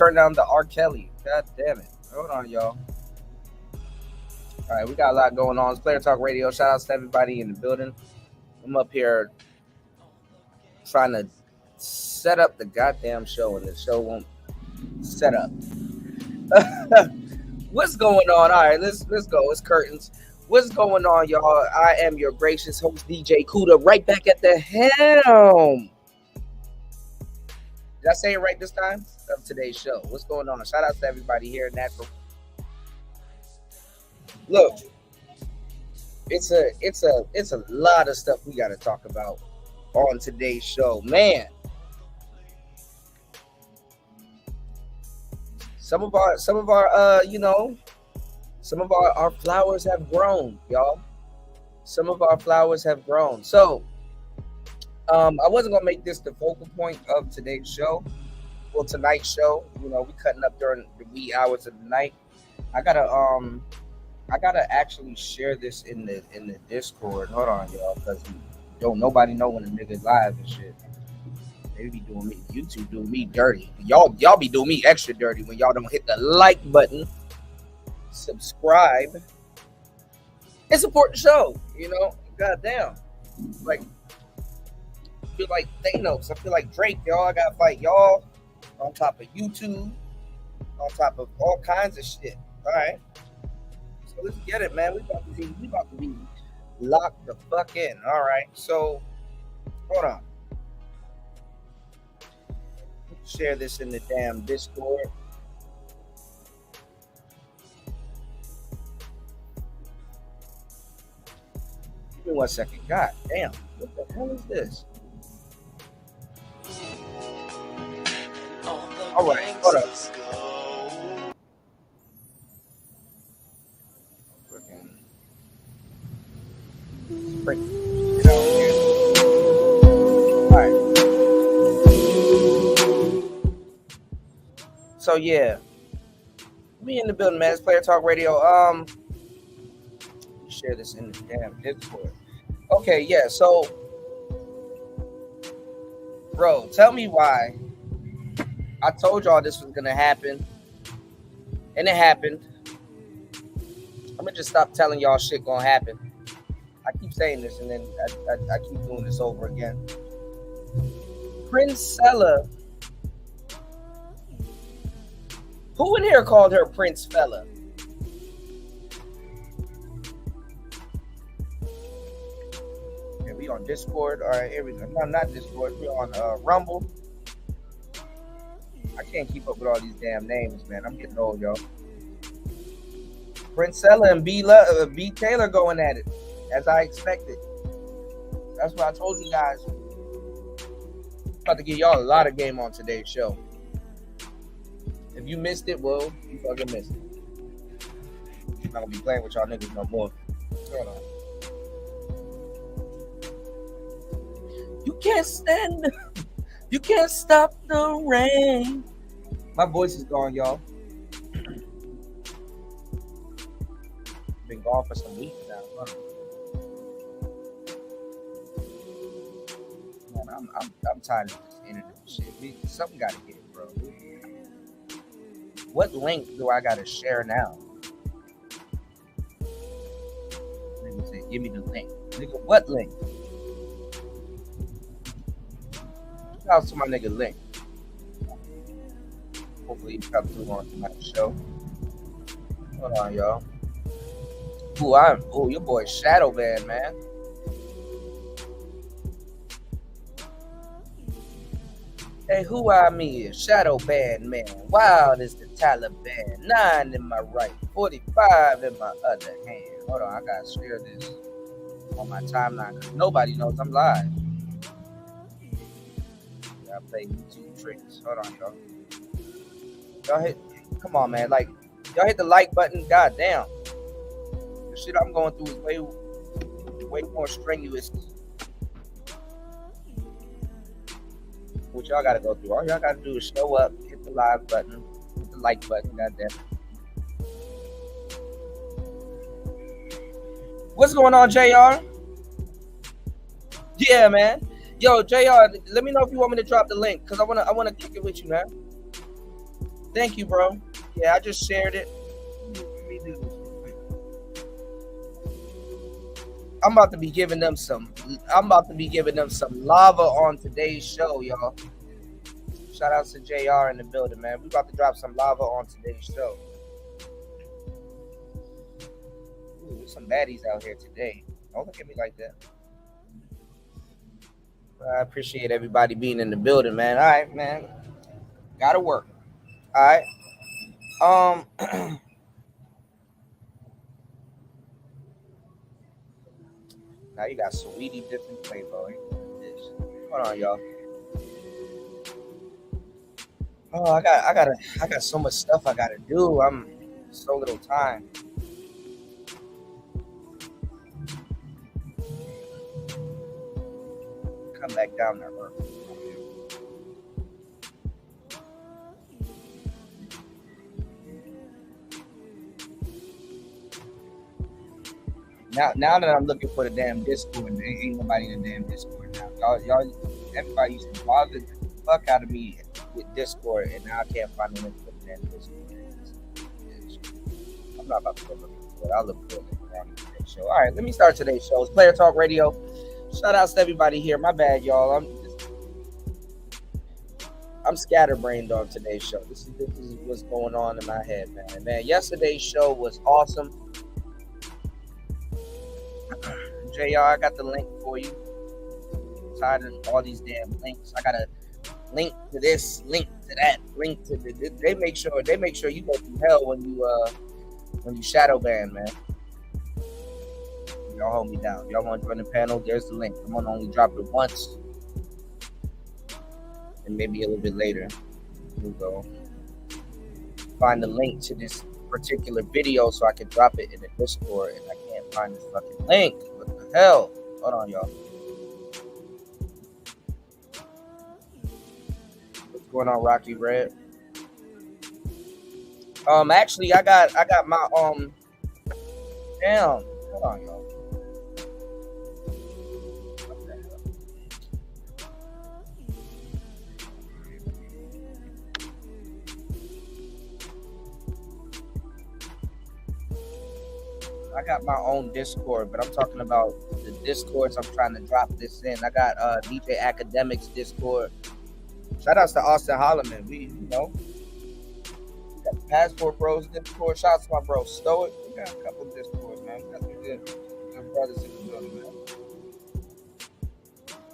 turn down the R. Kelly. God damn it. Hold on, y'all. All right, we got a lot going on. It's Player Talk Radio. Shout outs to everybody in the building. I'm up here trying to set up the goddamn show, and the show won't set up. What's going on? All right, let's go. It's curtains. What's going on, y'all? I am your gracious host, DJ Kuda, right back at the helm. Did I say it right this time? Of today's show. What's going on? Shout out to everybody here in Natural. Look, it's a lot of stuff we got to talk about on today's show, man. Some of our flowers have grown, y'all. Some of our flowers have grown. So, I wasn't gonna make this the focal point of today's show. Well, tonight's show, we cutting up during the wee hours of the night. I gotta actually share this in the Discord. Hold on, y'all, because don't nobody know when a nigga's live and shit. They be doing me, YouTube doing me dirty. Y'all be doing me extra dirty when y'all don't hit the like button, subscribe, and support the show. Goddamn, like I feel like Thanos. I feel like Drake, y'all. I gotta fight y'all on top of YouTube, on top of all kinds of shit. All right. So let's get it, man. We about to be locked the fuck in. All right. So hold on. Share this in the damn Discord. Give me 1 second. God damn. What the hell is this? All right. Hold up. Alright. So yeah. We in the building, man. It's Player Talk Radio. Share this in the damn Discord. Okay, yeah, so bro, tell me why I told y'all this was gonna happen. And it happened. I'm gonna just stop telling y'all shit gonna happen. I keep saying this and then I keep doing this over again. Princella. Who in here called her Prince Fella? Yeah, we on Discord. All right, here we go. No, not Discord. We on Rumble. I can't keep up with all these damn names, man. I'm getting old, y'all. Princella and B Taylor going at it, as I expected. That's what I told you guys. About to give y'all a lot of game on today's show. If you missed it, well, you fucking missed it. I'm not gonna be playing with y'all niggas no more. Hold on. You can't stop the rain. My voice is gone, y'all. Been gone for some weeks now. Man, I'm tired of this internet shit. Something gotta give, bro. What link do I gotta share now? Nigga said, give me the link. Nigga, what link? Shout out to my nigga Link. Hopefully he comes through on tonight's show. Hold on, y'all. Your boy Shadow Band, man. Hey, who I mean? Shadow Band, man. Wild is the Taliban. 9 in my right, 45 in my other hand. Hold on, I gotta share this on my timeline because nobody knows I'm live. I play YouTube tricks. Hold on, y'all. Y'all hit, come on, man. Like, y'all hit the like button. God damn. The shit I'm going through is way more strenuous. What y'all gotta go through. All y'all gotta do is show up, hit the live button, hit the like button. God damn. What's going on, JR? Yeah, man. Yo, JR, let me know if you want me to drop the link, because I wanna kick it with you, man. Thank you, bro. Yeah, I just shared it. Let me do this. I'm about to be giving them some. I'm about to be giving them some lava on today's show, y'all. Shout out to JR in the building, man. We about to drop some lava on today's show. Ooh, there's some baddies out here today. Don't look at me like that. I appreciate everybody being in the building, man. All right, man. Gotta work. All right. Now you got Sweetie different flavor. Hold on, y'all. Oh, I got so much stuff I gotta do. I'm so little time. Come back down there, bro. Now that I'm looking for the damn Discord, there ain't nobody in the damn Discord now. Everybody used to bother the fuck out of me with Discord, and now I can't find the link for the damn Discord. I'm not about to go looking for it. I'll look for it on today's show. All right, let me start today's show. It's Player Talk Radio. Shout outs to everybody here. My bad, y'all. I'm scatterbrained on today's show. This is what's going on in my head, man. Man, yesterday's show was awesome. JR, I got the link for you. I'm tired of all these damn links. I got a link to this, link to that, link to the. They make sure you go through hell when you shadow ban, man. Y'all hold me down. Y'all want to join the panel? There's the link. I'm gonna only drop it once, and maybe a little bit later. We'll go find the link to this particular video so I can drop it in the Discord, and I can't find this fucking link. What the hell? Hold on, y'all. What's going on, Rocky Red? Actually, I got my damn. Hold on, y'all. I got my own Discord, but I'm talking about the Discords I'm trying to drop this in. I got DJ Academics Discord. Shout outs to Austin Holloman. We got the Passport Bros Discord. Shout out to my bro Stoic. We got a couple of Discords, man. We got some good brothers in the building, man.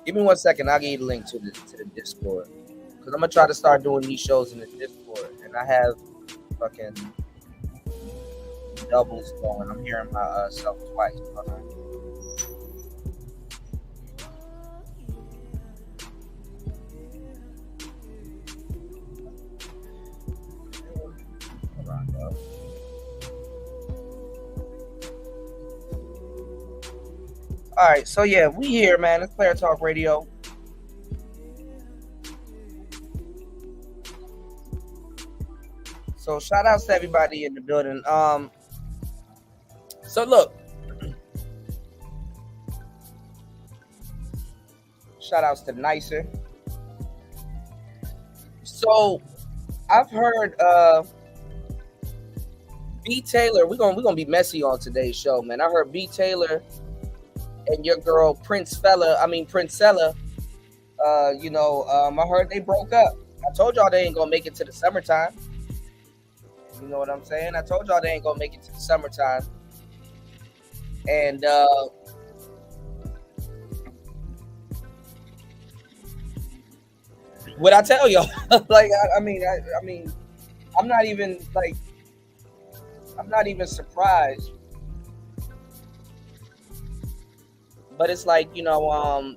Give me 1 second. I'll give you the link to the Discord. Because I'm going to try to start doing these shows in the Discord. And I have fucking doubles going. I'm hearing myself twice. Hold on, yo. All right, so yeah, we here, man. It's Player Talk Radio. So shout outs to everybody in the building. So look, shout outs to Nicer. So I've heard B Taylor. We're gonna be messy on today's show, man. I heard B Taylor and your girl Princella. I heard they broke up. I told y'all they ain't gonna make it to the summertime. You know what I'm saying? I told y'all they ain't gonna make it to the summertime. And what I tell y'all, like I mean, I'm not even surprised. But it's like, y'all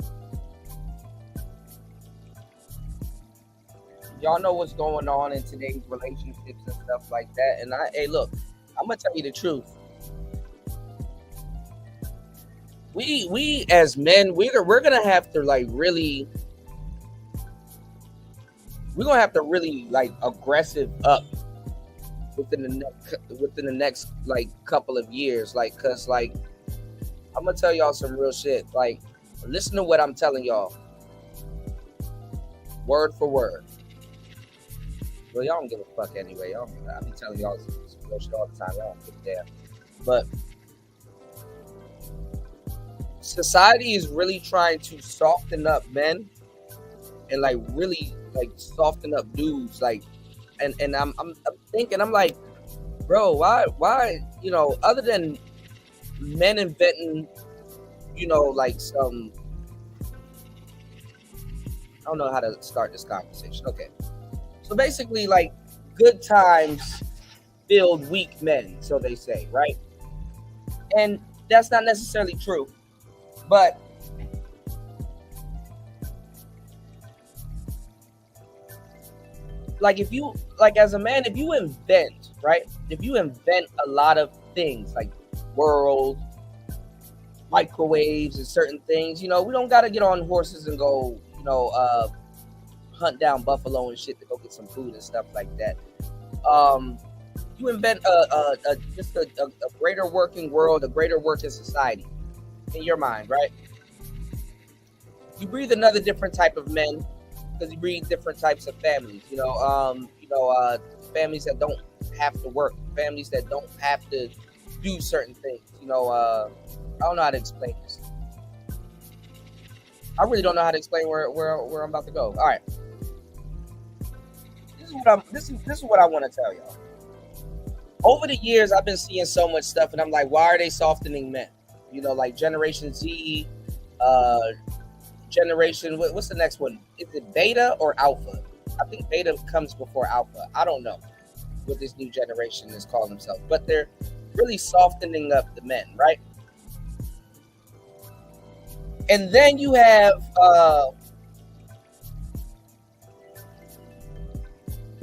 know what's going on in today's relationships and stuff like that. And hey, look, I'm gonna tell you the truth. We as men, we're gonna have to really aggressive up within the next like couple of years, like, cause like I'm gonna tell y'all some real shit. Like, listen to what I'm telling y'all, word for word. Well, y'all don't give a fuck anyway. Y'all, I be telling y'all some real shit all the time. Y'all don't give a damn. But society is really trying to soften up men and like really like soften up dudes. Like, and I'm thinking, I'm like, bro, why, you know, other than men inventing, you know, like some, I don't know how to start this conversation. Okay. So basically, like, good times build weak men, so they say, right? And that's not necessarily true. But like, if you, like, as a man, if you invent, right? If you invent a lot of things like world, microwaves, and certain things, you know, we don't got to get on horses and go, you know, hunt down buffalo and shit to go get some food and stuff like that. You invent just a greater working world, a greater working society in your mind, right? You breathe another different type of men because you breed different types of families. Families that don't have to work, families that don't have to do certain things. I don't know how to explain this. I really don't know how to explain where I'm about to go. All right. This is what I want to tell y'all. Over the years, I've been seeing so much stuff, and I'm like, why are they softening men? You know, like Generation Z, Generation. What's the next one? Is it Beta or Alpha? I think Beta comes before Alpha. I don't know what this new generation is calling themselves, but they're really softening up the men, right? And then you have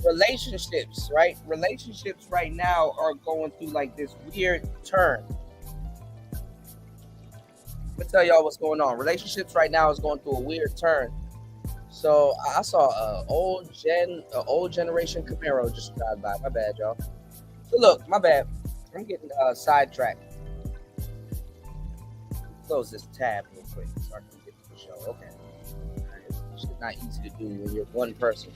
relationships, right? Relationships right now are going through like this weird turn. I'm gonna tell y'all what's going on. Relationships right now is going through a weird turn. So I saw an old generation Camaro just drive by. My bad, y'all. So look, my bad. I'm getting sidetracked. Close this tab real quick so I can get to the show. Okay. It's not easy to do when you're one person.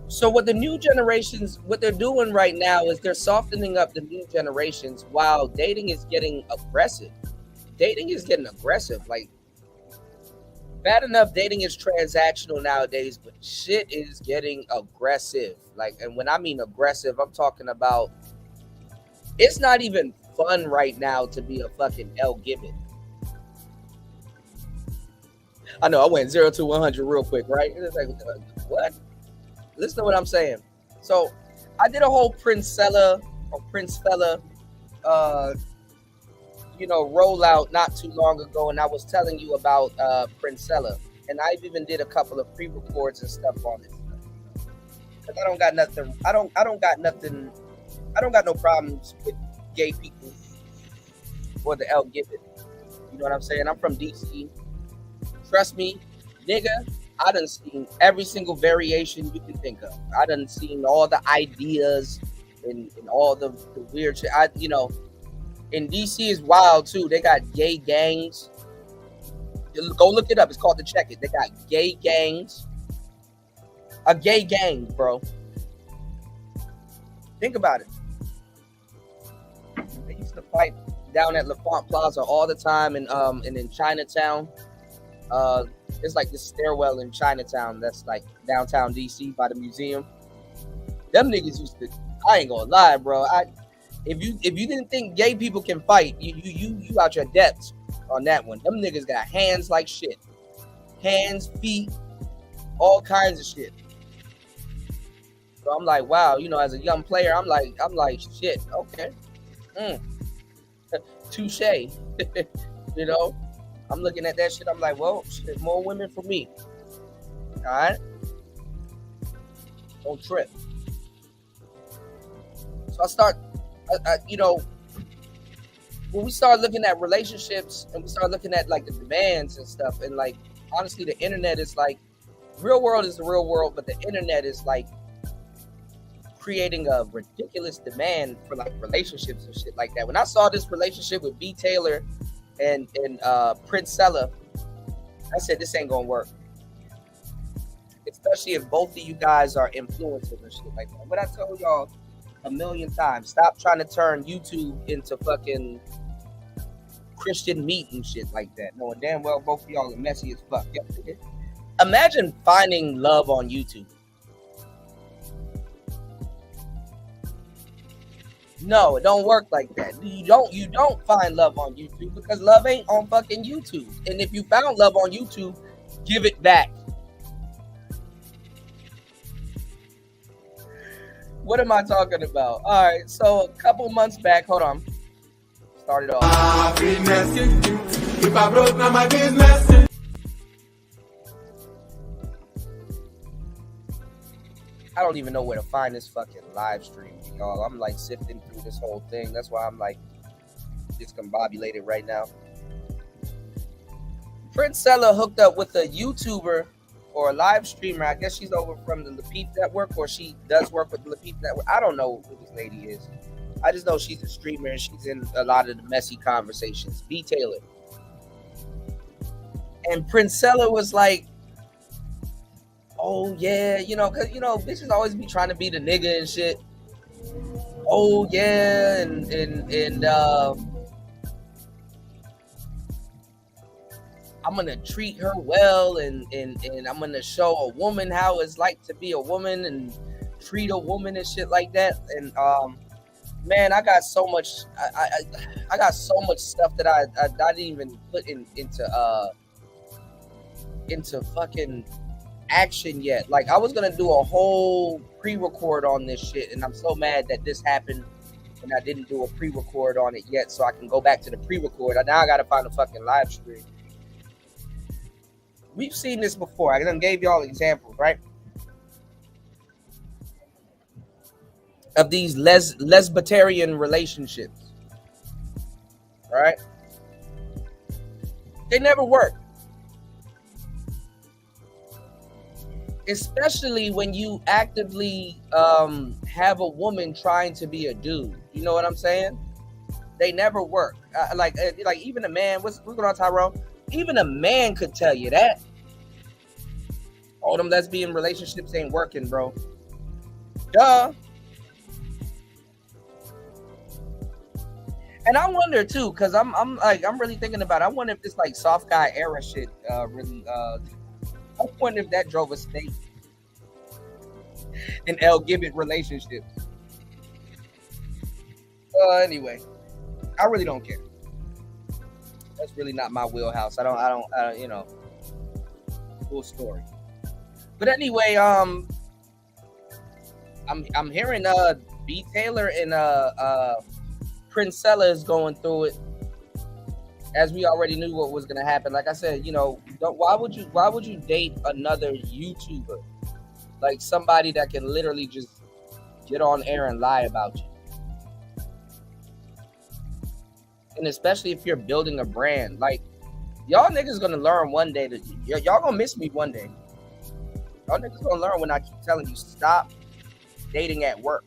So what the new generations, what they're doing right now is they're softening up the new generations while dating is getting aggressive. Dating is getting aggressive. Like, bad enough dating is transactional nowadays, but shit is getting aggressive. Like, and when I mean aggressive, I'm talking about it's not even fun right now to be a fucking L Gibbon. I know I went 0 to 100 real quick, right? It's like, what? Listen to what I'm saying. So I did a whole Princella rollout not too long ago, and I was telling you about Princella, and I even did a couple of pre-records and stuff on it. Cause I don't got nothing. I don't got nothing. I don't got no problems with gay people or the L Gibbon. You know what I'm saying? I'm from DC. Trust me, nigga. I done seen every single variation you can think of. I done seen all the ideas and all the weird shit. In DC is wild too. They got gay gangs. Go look it up. It's called The Check It. They got gay gangs. A gay gang, bro. Think about it. They used to fight down at LaFont Plaza all the time, and in Chinatown. It's like this stairwell in Chinatown that's like downtown DC by the museum. Them niggas used to. I ain't gonna lie, bro. If you didn't think gay people can fight, you out your depths on that one. Them niggas got hands like shit, hands, feet, all kinds of shit. So I'm like, wow, as a young player, I'm like, shit, okay, touche, I'm looking at that shit. I'm like, well, shit, more women for me. All right, don't trip. So I start. When we start looking at relationships and we start looking at like the demands and stuff, and like honestly, the internet is like, real world is the real world, but the internet is like creating a ridiculous demand for like relationships and shit like that. When I saw this relationship with B. Taylor and Princella, I said this ain't gonna work. especially if both of you guys are influencers and shit like that. But I told y'all a million times, stop trying to turn YouTube into fucking Christian meat and shit like that, knowing damn well both of y'all are messy as fuck. Imagine finding love on YouTube. No, it don't work like that. You don't find love on YouTube because love ain't on fucking YouTube. And if you found love on YouTube, give it back. What am I talking about? All right, so a couple months back, hold on. Started off. If I broke, now my business. I don't even know where to find this fucking live stream, y'all. I'm like sifting through this whole thing. That's why I'm like discombobulated right now. Princella hooked up with a YouTuber or a live streamer. I guess she's over from the Lapeef Network, or she does work with the Lapeef Network. I don't know who this lady is. I just know she's a streamer and she's in a lot of the messy conversations. B. Taylor. And Princella was like, oh yeah, because bitches always be trying to be the nigga and shit. Oh yeah, and I'm gonna treat her well, and I'm gonna show a woman how it's like to be a woman and treat a woman and shit like that. And man, I got so much. I got so much stuff that I didn't even put into fucking action yet. Like, I was gonna do a whole pre-record on this shit, and I'm so mad that this happened and I didn't do a pre-record on it yet, so I can go back to the pre-record. Now I gotta find a fucking live stream. We've seen this before. I done gave y'all examples, right? Of these lesbitarian relationships, right? They never work. Especially when you actively have a woman trying to be a dude. You know what I'm saying? They never work. Like even a man, what's going on, Tyrone? Even a man could tell you that. All them lesbian relationships ain't working, bro. Duh. And I wonder too, because I'm really thinking about it. I wonder if this like soft guy era shit really I wonder if that drove a snake in LGBT relationships. Anyway, I really don't care. That's really not my wheelhouse. I don't, full story. But anyway, I'm hearing B. Taylor and Princella is going through it. As we already knew what was gonna happen. Like I said, why would you date another YouTuber? Like somebody that can literally just get on air and lie about you. And especially if you're building a brand. Like, y'all niggas gonna learn one day that y'all gonna miss me one day. Y'all niggas gonna learn when I keep telling you stop dating at work.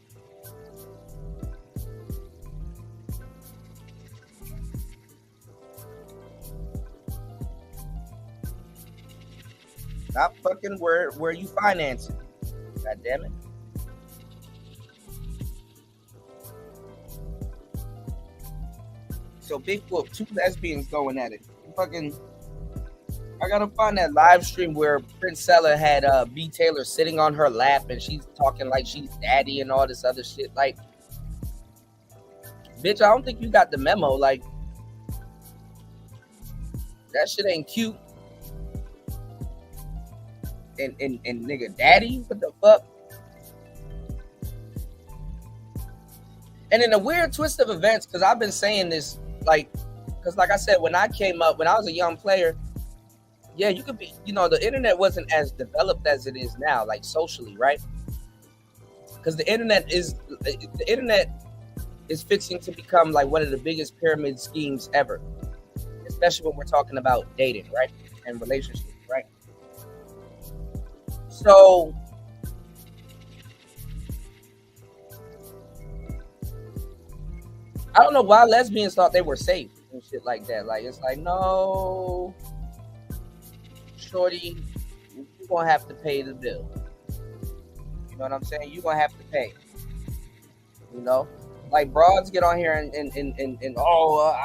Stop fucking where you financing. God damn it. So big whoop, two lesbians going at it. Fucking, I gotta find that live stream where Princella had B. Taylor sitting on her lap and she's talking like she's daddy and all this other shit. Like, bitch, I don't think you got the memo. Like, that shit ain't cute. And nigga daddy, what the fuck? And in a weird twist of events, because I've been saying this, because like I said, when I came up, when I was a young player, yeah, you could be, the internet wasn't as developed as it is now, like socially, right? Because the internet is fixing to become like one of the biggest pyramid schemes ever, especially when we're talking about dating, right? And relationships, right? So I don't know why lesbians thought they were safe and shit like that. Like, it's like, no, shorty, you're gonna have to pay the bill. You know what I'm saying? You're gonna have to pay. You know? Like broads get on here and I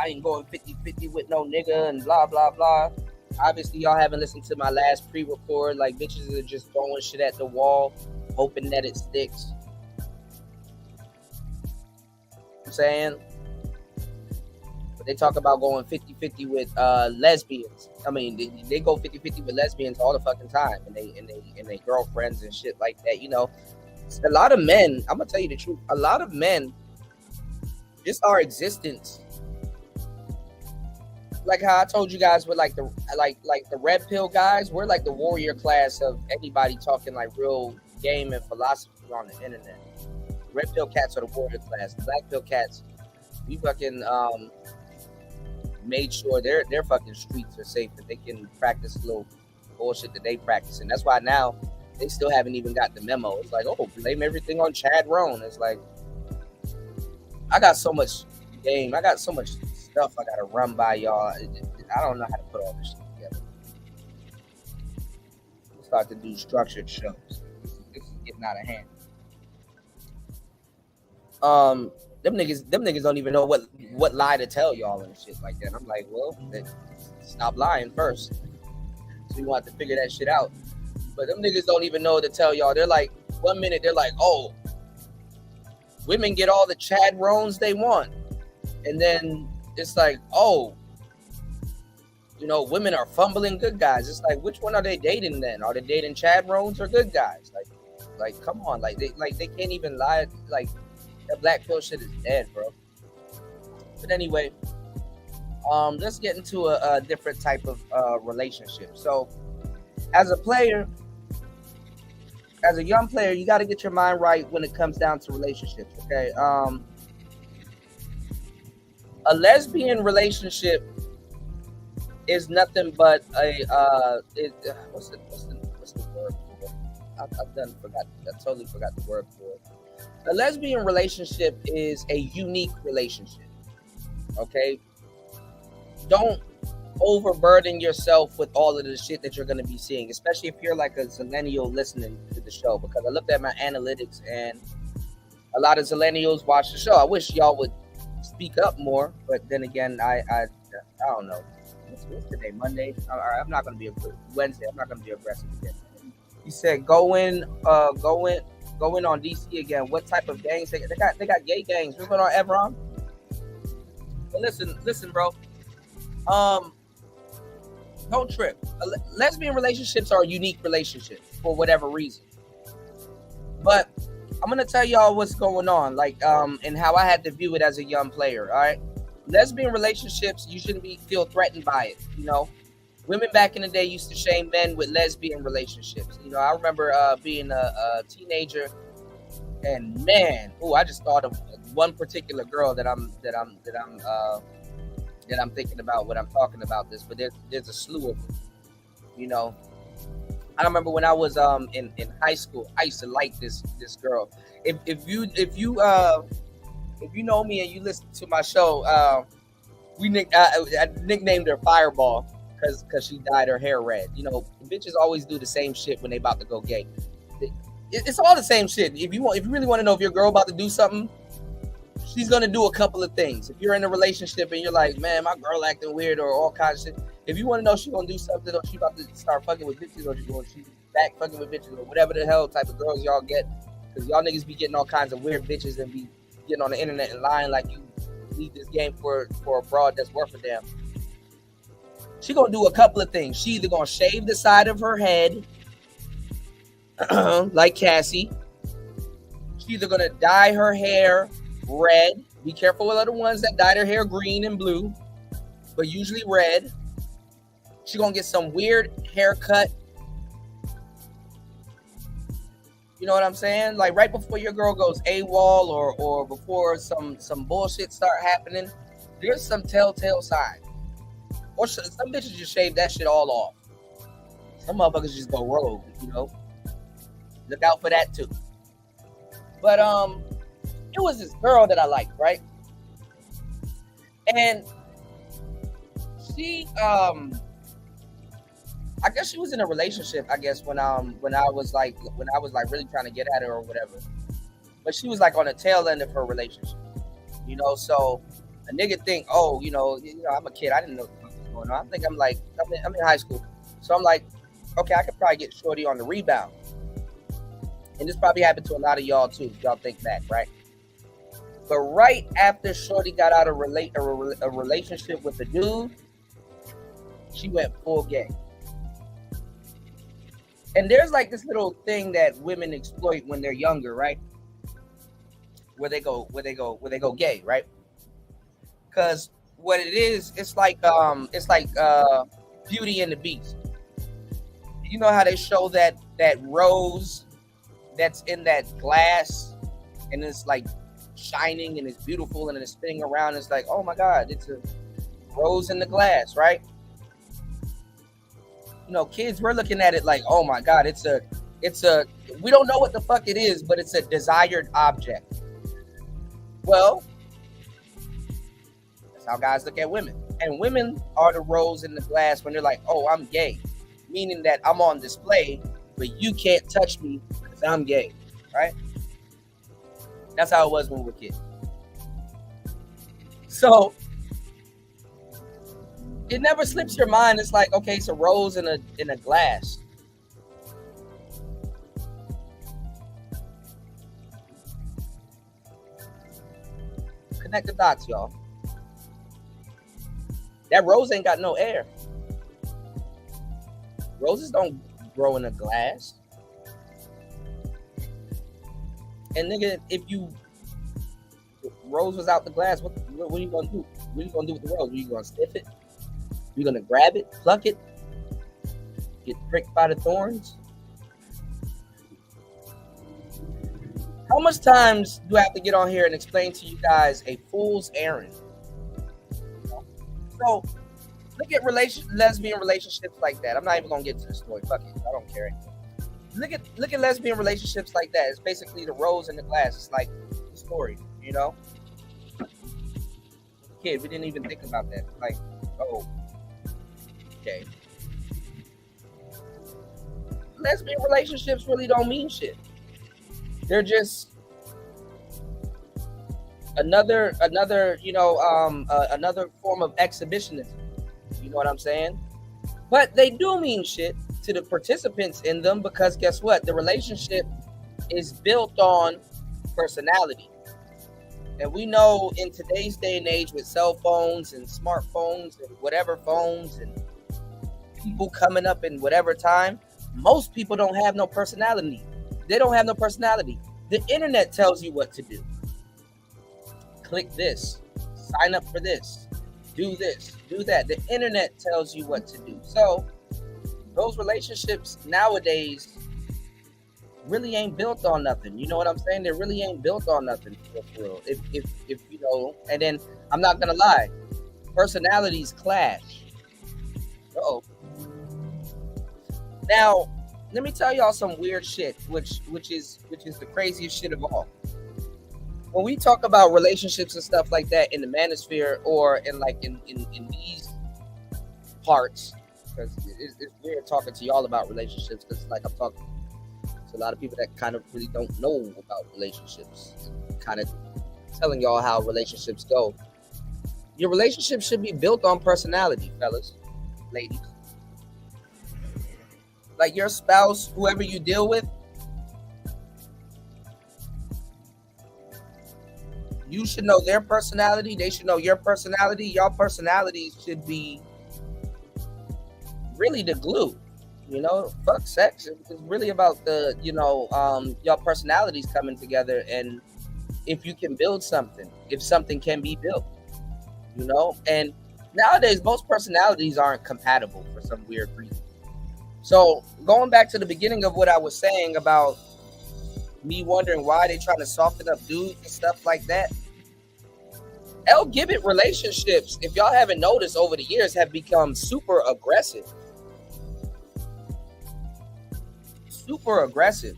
ain't going 50-50 with no nigga and blah blah blah. Obviously, y'all haven't listened to my last pre-record. Like bitches are just throwing shit at the wall, hoping that it sticks. I'm saying, but they talk about going 50-50 with lesbians. I mean, they go 50-50 with lesbians all the fucking time, and they girlfriends and shit like that. You know, a lot of men. I'm gonna tell you the truth. A lot of men, just our existence. Like how I told you guys with like the red pill guys, we're like the warrior class of anybody talking like real game and philosophy on the internet. Red pill cats are the warrior class. The black pill cats, we fucking made sure their fucking streets are safe and they can practice a little bullshit that they practice. And that's why now they still haven't even got the memo. It's like, oh, blame everything on Chad Roan. It's like, I got so much game. I got so much stuff I gotta run by y'all. I don't know how to put all this shit together. We'll start to do structured shows. This is getting out of hand. Them niggas don't even know what lie to tell y'all and shit like that. I'm like, well, stop lying first. So you want to figure that shit out. But them niggas don't even know to tell y'all. They're like, 1 minute they're like, oh, women get all the Chad Roans they want. And then it's like, oh, you know, women are fumbling good guys. It's like, which one are they dating then? Are they dating Chad Roans or good guys? Like, come on, they can't even lie. Like, that black pill shit is dead, bro. But anyway, let's get into a different type of relationship. So, as a player, as a young player, you got to get your mind right when it comes down to relationships. Okay, a lesbian relationship is nothing but what's the word for it? I totally forgot the word for it. A lesbian relationship is a unique relationship. Okay, don't overburden yourself with all of the shit that you're going to be seeing, especially if you're like a millennial listening to the show, because I looked at my analytics and a lot of millennials watch the show. I wish y'all would speak up more, but then again, I don't know. What's today? Monday? I'm not going to be Wednesday. I'm not going to be aggressive again. He said, go in on DC again. What type of gangs they got? Gay gangs. What's going on, Evron? But listen, bro. Don't trip. Lesbian relationships are unique relationships for whatever reason. But I'm gonna tell y'all what's going on, and how I had to view it as a young player. All right, lesbian relationships, you shouldn't feel threatened by it. You know, women back in the day used to shame men with lesbian relationships. You know, I remember being a teenager, and man, I just thought of one particular girl that I'm thinking about when I'm talking about this. But there's a slew of them. You know, I remember when I was in high school, I used to like this girl. If you know me and you listen to my show, I nicknamed her Fireball because she dyed her hair red. You know, bitches always do the same shit when they about to go gay. It's all the same shit. If you really want to know if your girl about to do something, she's gonna do a couple of things. If you're in a relationship and you're like, man, my girl acting weird or all kinds of shit. If you want to know she's gonna do something, or she about to start fucking with bitches, or she's back fucking with bitches, or whatever the hell type of girls y'all get, because y'all niggas be getting all kinds of weird bitches and be getting on the internet and lying like you need this game for a broad that's worth a damn. She gonna do a couple of things. She either gonna shave the side of her head, like Cassie. She either gonna dye her hair red. Be careful with other ones that dye their hair green and blue, but usually red. She gonna get some weird haircut. You know what I'm saying? Like right before your girl goes AWOL or before some bullshit start happening, there's some telltale signs. Or some bitches just shave that shit all off. Some motherfuckers just go rogue, you know? Look out for that too. But it was this girl that I liked, right? And she I guess she was in a relationship. I guess when I was like really trying to get at her or whatever. But she was like on the tail end of her relationship. So a nigga think, oh, I'm a kid. I didn't know what was going on. I think I'm in high school, so I'm like, okay, I could probably get shorty on the rebound. And this probably happened to a lot of y'all too, if y'all think back, right? But right after shorty got out of a relationship with a dude, she went full gay. And there's like this little thing that women exploit when they're younger, right? Where they go gay, right? Because what it is, it's like Beauty and the Beast. You know how they show that rose that's in that glass, and it's like shining and it's beautiful and it's spinning around. It's like, oh my God, it's a rose in the glass, right? Kids, we're looking at it like, oh my God, it's a we don't know what the fuck it is, but it's a desired object. Well, that's how guys look at women. And women are the rose in the glass when they're like, oh, I'm gay. Meaning that I'm on display, but you can't touch me because I'm gay, right? That's how it was when we were kids. So it never slips your mind. It's like, okay, it's a rose in a glass. Connect the dots, y'all. That rose ain't got no air. Roses don't grow in a glass. And nigga, if rose was out the glass, what are you gonna do? What are you gonna do with the rose? Are you gonna sniff it? You're gonna grab it, pluck it, get pricked by the thorns? How much times do I have to get on here and explain to you guys a fool's errand? So look at lesbian relationships like that. I'm not even gonna get to the story. Fuck it, I don't care anymore. Look at lesbian relationships like that. It's basically the rose in the glass. It's like the story, Kid, we didn't even think about that. Like, oh, okay. Lesbian relationships really don't mean shit. They're just another form of exhibitionism. You know what I'm saying? But they do mean shit to the participants in them, because guess what? The relationship is built on personality. And we know in today's day and age with cell phones and smartphones and whatever phones and people coming up in whatever time, most people don't have no personality. They don't have no personality. The internet tells you what to do. Click this, sign up for this, do that. The internet tells you what to do. So those relationships nowadays really ain't built on nothing. You know what I'm saying? They really ain't built on nothing for real. If and then I'm not gonna lie, personalities clash. Now, let me tell y'all some weird shit, which is the craziest shit of all. When we talk about relationships and stuff like that in the manosphere or in these parts, because it's weird talking to y'all about relationships, because like I'm talking to a lot of people that kind of really don't know about relationships, kind of telling y'all how relationships go. Your relationship should be built on personality, fellas, ladies. Like your spouse, whoever you deal with, you should know their personality. They should know your personality. Your personalities should be really the glue. Fuck sex. It's really about the, your personalities coming together. And if you can build something, if something can be built, and nowadays most personalities aren't compatible for some weird reason. So going back to the beginning of what I was saying about me wondering why they trying to soften up dudes and stuff like that. LGBT relationships, if y'all haven't noticed over the years, have become super aggressive. Super aggressive.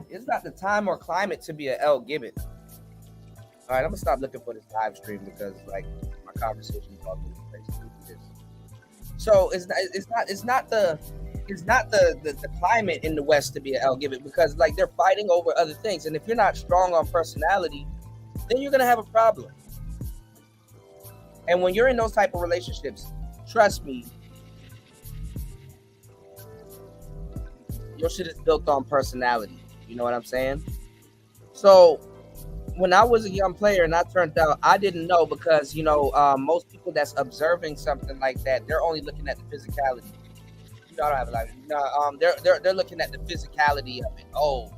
It's not the time or climate to be an LGBT. All right, I'm gonna stop looking for this live stream because like my conversation is all over the place. So it's not the climate in the West to be an LGBT because like they're fighting over other things, and if you're not strong on personality, then you're gonna have a problem. And when you're in those type of relationships, trust me, your shit is built on personality. You know what I'm saying? So when I was a young player and I turned out, I didn't know because most people that's observing something like that, they're only looking at the physicality. I don't have a lot. No, they're looking at the physicality of it. Oh,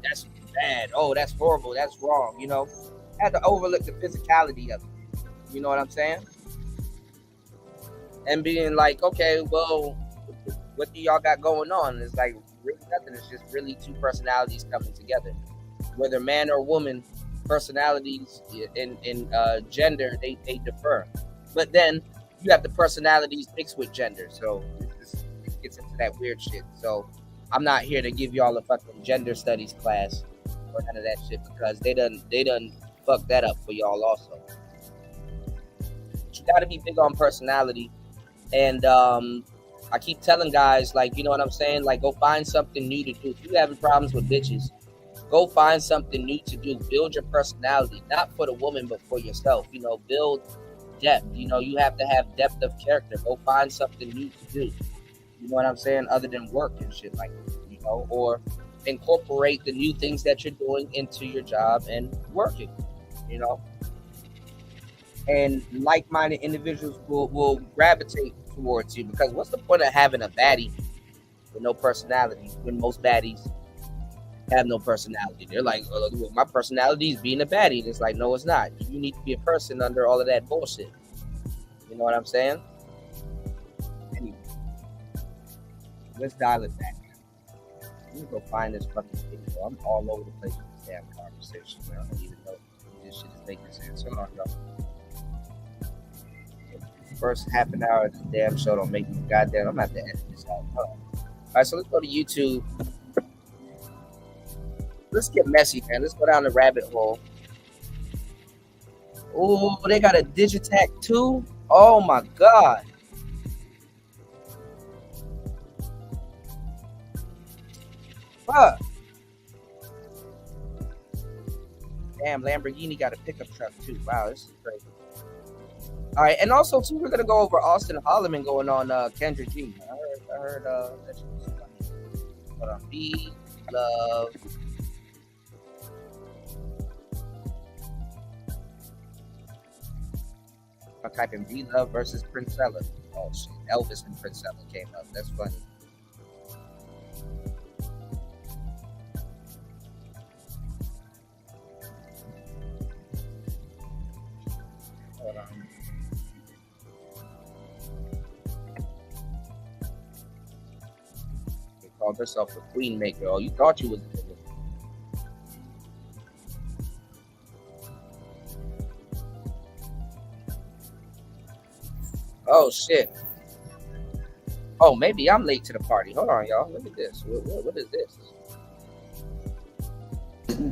that's bad. Oh, that's horrible. That's wrong. I had to overlook the physicality of it. You know what I'm saying? And being like, okay, well, what do y'all got going on? It's like really nothing. It's just really two personalities coming together, whether man or woman. Personalities in gender they differ, but then you have the personalities mixed with gender, so it gets into that weird shit. So I'm not here to give y'all a fucking gender studies class or none of that shit because they done fuck that up for y'all also. But you got to be big on personality, and I keep telling guys, like, you know what I'm saying, like, go find something new to do. If you're having problems with bitches, go find something new to do. Build your personality, not for the woman, but for yourself. Build depth. You have to have depth of character. Go find something new to do. You know what I'm saying? Other than work and shit like that, or incorporate the new things that you're doing into your job and working, and like-minded individuals will gravitate towards you because what's the point of having a baddie with no personality when most baddies have no personality? They're like, oh, well, my personality is being a baddie. And it's like, no, it's not. You need to be a person under all of that bullshit. You know what I'm saying? Anyway, let's dial it back. Let me go find this fucking video. I'm all over the place with this damn conversation. Man. I don't even know if this shit is making sense. Hold on, y'all. First half an hour of this damn show don't make me goddamn. I'm gonna have to edit this out. All right, so let's go to YouTube. Let's get messy, man. Let's go down the rabbit hole. Oh, they got a Digitac too? Oh my god. Fuck. Damn, Lamborghini got a pickup truck too. Wow, this is crazy. All right, and also too, we're gonna go over Austin Holloman going on Kendra G. I heard that shit was funny. Hold on. Be love. I type in B Love versus Princella. Oh shit, Elvis and Princella came up. That's funny. Hold on. They called herself a queen maker. Oh, you thought you was a nigga. Oh shit. Oh, maybe I'm late to the party. Hold on, y'all. Look at this. What is this?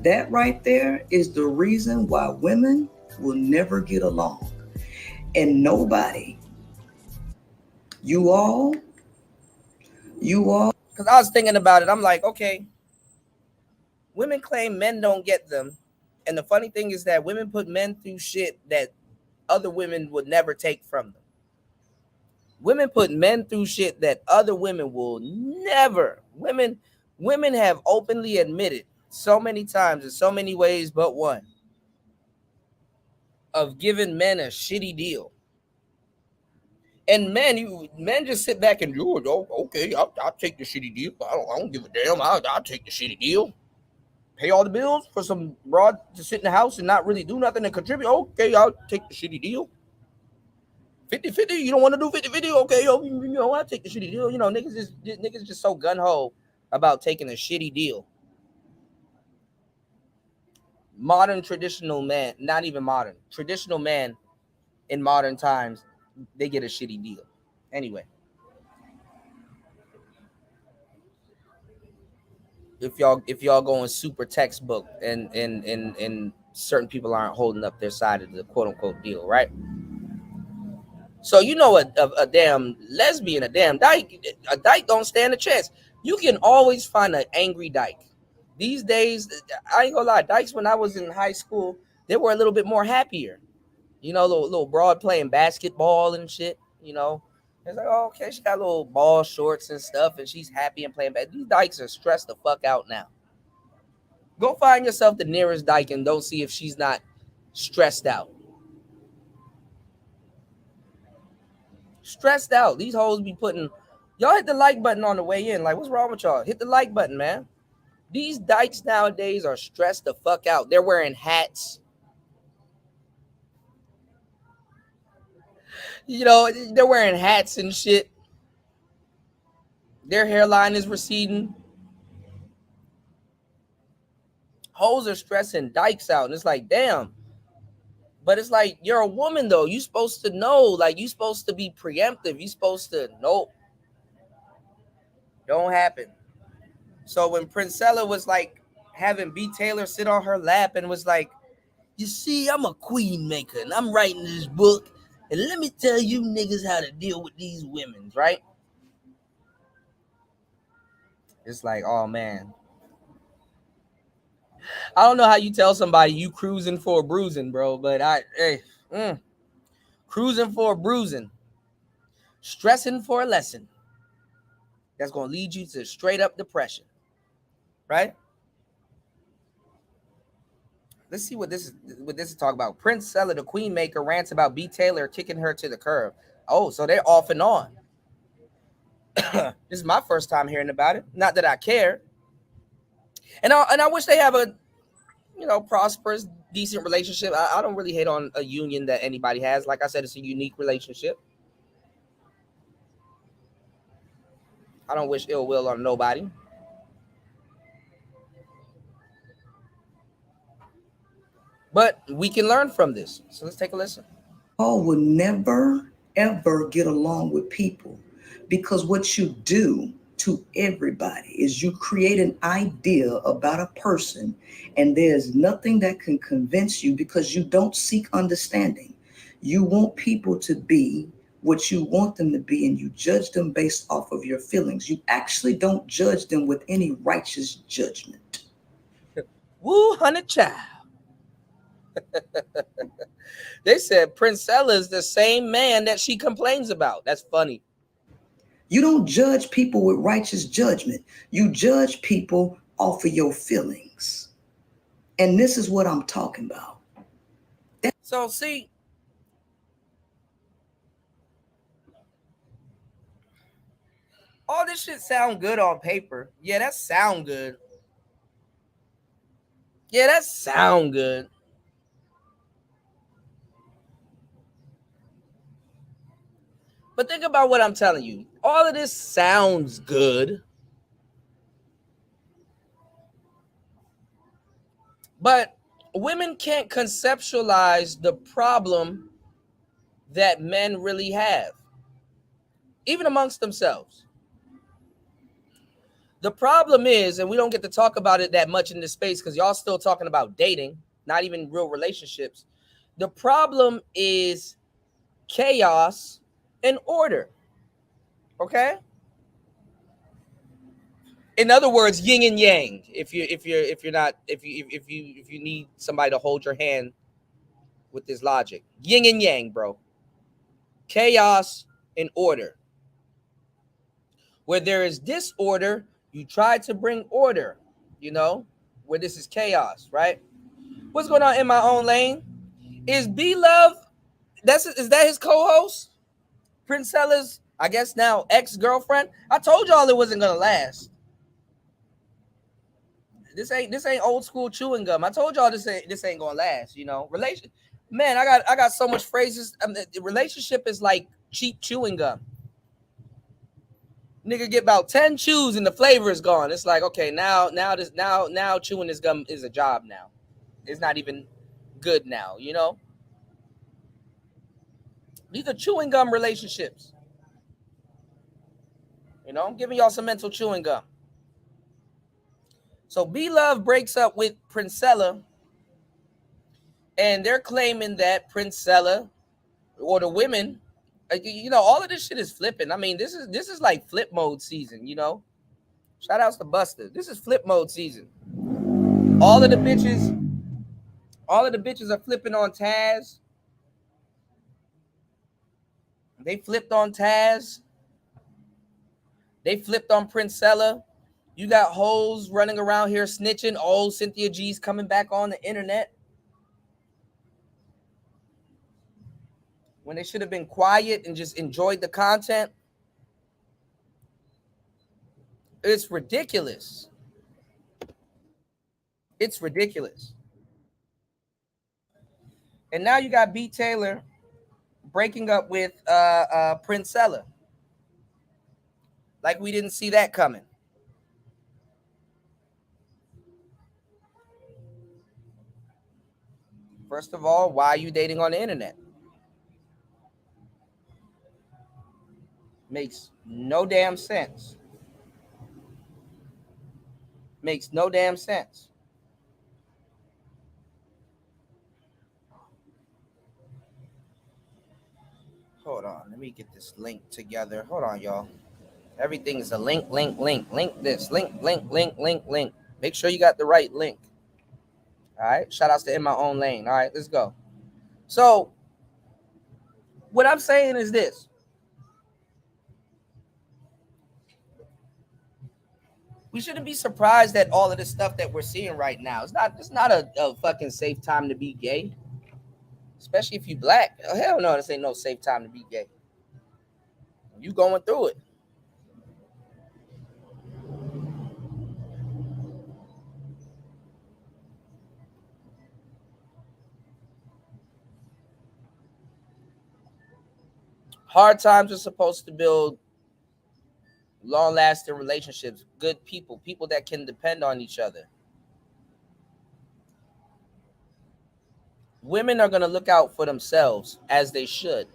That right there is the reason why women will never get along. And nobody, you all, because I was thinking about it. I'm like, okay, women claim men don't get them. And the funny thing is that women put men through shit that other women would never take from them. Women put men through shit that other women will never. Women have openly admitted so many times in so many ways but one of giving men a shitty deal. And men just sit back and do it. Oh, okay, I'll take the shitty deal. I don't give a damn. I'll take the shitty deal. Pay all the bills for some broad to sit in the house and not really do nothing and contribute. Okay, I'll take the shitty deal. 50-50, you don't want to do 50-50? Okay, I'll take the shitty deal. Niggas just so gun-ho about taking a shitty deal. Modern traditional man, not even modern, traditional man in modern times, they get a shitty deal. Anyway. If y'all going super textbook and certain people aren't holding up their side of the quote unquote deal, right? So you know a damn lesbian, a dyke don't stand a chance. You can always find an angry dyke. These days, I ain't gonna lie, dykes when I was in high school, they were a little bit more happier. You know, little broad playing basketball and shit. You know, it's like, oh, okay, she got little ball shorts and stuff, and she's happy and playing. These dykes are stressed the fuck out now. Go find yourself the nearest dyke and don't see if she's not stressed out. Stressed out. These hoes be putting. Y'all hit the like button on the way in. Like, what's wrong with y'all? Hit the like button, man. These dykes nowadays are stressed the fuck out. They're wearing hats. You know, they're wearing hats and shit. Their hairline is receding. Hoes are stressing dykes out. And it's like, damn. But it's like, you're a woman, though. You supposed to know. Like, you supposed to be preemptive. You supposed to, nope. Don't happen. So when Princella was like having B. Taylor sit on her lap and was like, you see, I'm a queen maker and I'm writing this book. And let me tell you niggas how to deal with these women, right? It's like, oh man. I don't know how you tell somebody you cruising for a bruising, bro, but cruising for a bruising, stressing for a lesson. That's gonna lead you to straight up depression, right? Let's see what this is talking about. Princella, the queen maker, rants about B. Taylor kicking her to the curb. Oh, so they're off and on. This is my first time hearing about it. Not that I care. And I wish they have a prosperous, decent relationship. I don't really hate on a union that anybody has. Like I said, it's a unique relationship. I don't wish ill will on nobody. But we can learn from this. So let's take a listen. Paul will never, ever get along with people because what you do to everybody is you create an idea about a person, and there's nothing that can convince you because you don't seek understanding. You want people to be what you want them to be, and you judge them based off of your feelings. You actually don't judge them with any righteous judgment. Woo, honey child. They said Princella is the same man that she complains about. That's funny. You don't judge people with righteous judgment. You judge people off of your feelings. And this is what I'm talking about. So see, all this shit sound good on paper. Yeah, that sound good. Yeah, that sound good. But think about what I'm telling you. All of this sounds good. But women can't conceptualize the problem that men really have, even amongst themselves. The problem is, and we don't get to talk about it that much in this space because y'all still talking about dating, not even real relationships. The problem is chaos and order. Okay? In other words, yin and yang. If you need somebody to hold your hand with this logic, yin and yang, bro. Chaos and order. Where there is disorder, you try to bring order. You know, where this is chaos, right? What's going on in my own lane? Is B Love? Is that his co-host? Princella's, I guess now ex-girlfriend. I told y'all it wasn't gonna last. This ain't old school chewing gum. I told y'all this ain't gonna last. You know, Man, I got so much phrases. I mean, the relationship is like cheap chewing gum. Nigga get about 10 chews and the flavor is gone. It's like, okay, now chewing this gum is a job now. It's not even good now, you know? These are chewing gum relationships. You know, I'm giving y'all some mental chewing gum. So B Love breaks up with Princella And they're claiming that Princella or the women, all of this shit is flipping. I mean, this is like flip mode season. Shout outs to Buster. This is flip mode season. All of the bitches, all of the bitches are flipping on Taz. They flipped on Taz. They flipped on Princella. You got hoes running around here snitching. Oh, Cynthia G's coming back on the internet when they should have been quiet and just enjoyed the content. It's ridiculous. It's ridiculous. And now you got B. Taylor breaking up with Princella. Like we didn't see that coming. First of all, why are you dating on the internet? Makes no damn sense. Makes no damn sense. Hold on. Let me get this link together. Hold on, y'all. Everything is a link, link, link. Link this. Link, link, link, link, link. Make sure you got the right link. All right. Shout outs to In My Own Lane. All right. Let's go. So, what I'm saying is this. We shouldn't be surprised at all of the stuff that we're seeing right now. It's not a fucking safe time to be gay. Especially if you black. Hell no, this ain't no safe time to be gay. You going through it. Hard times are supposed to build long-lasting relationships, good people that can depend on each other. Women are going to look out for themselves as they should.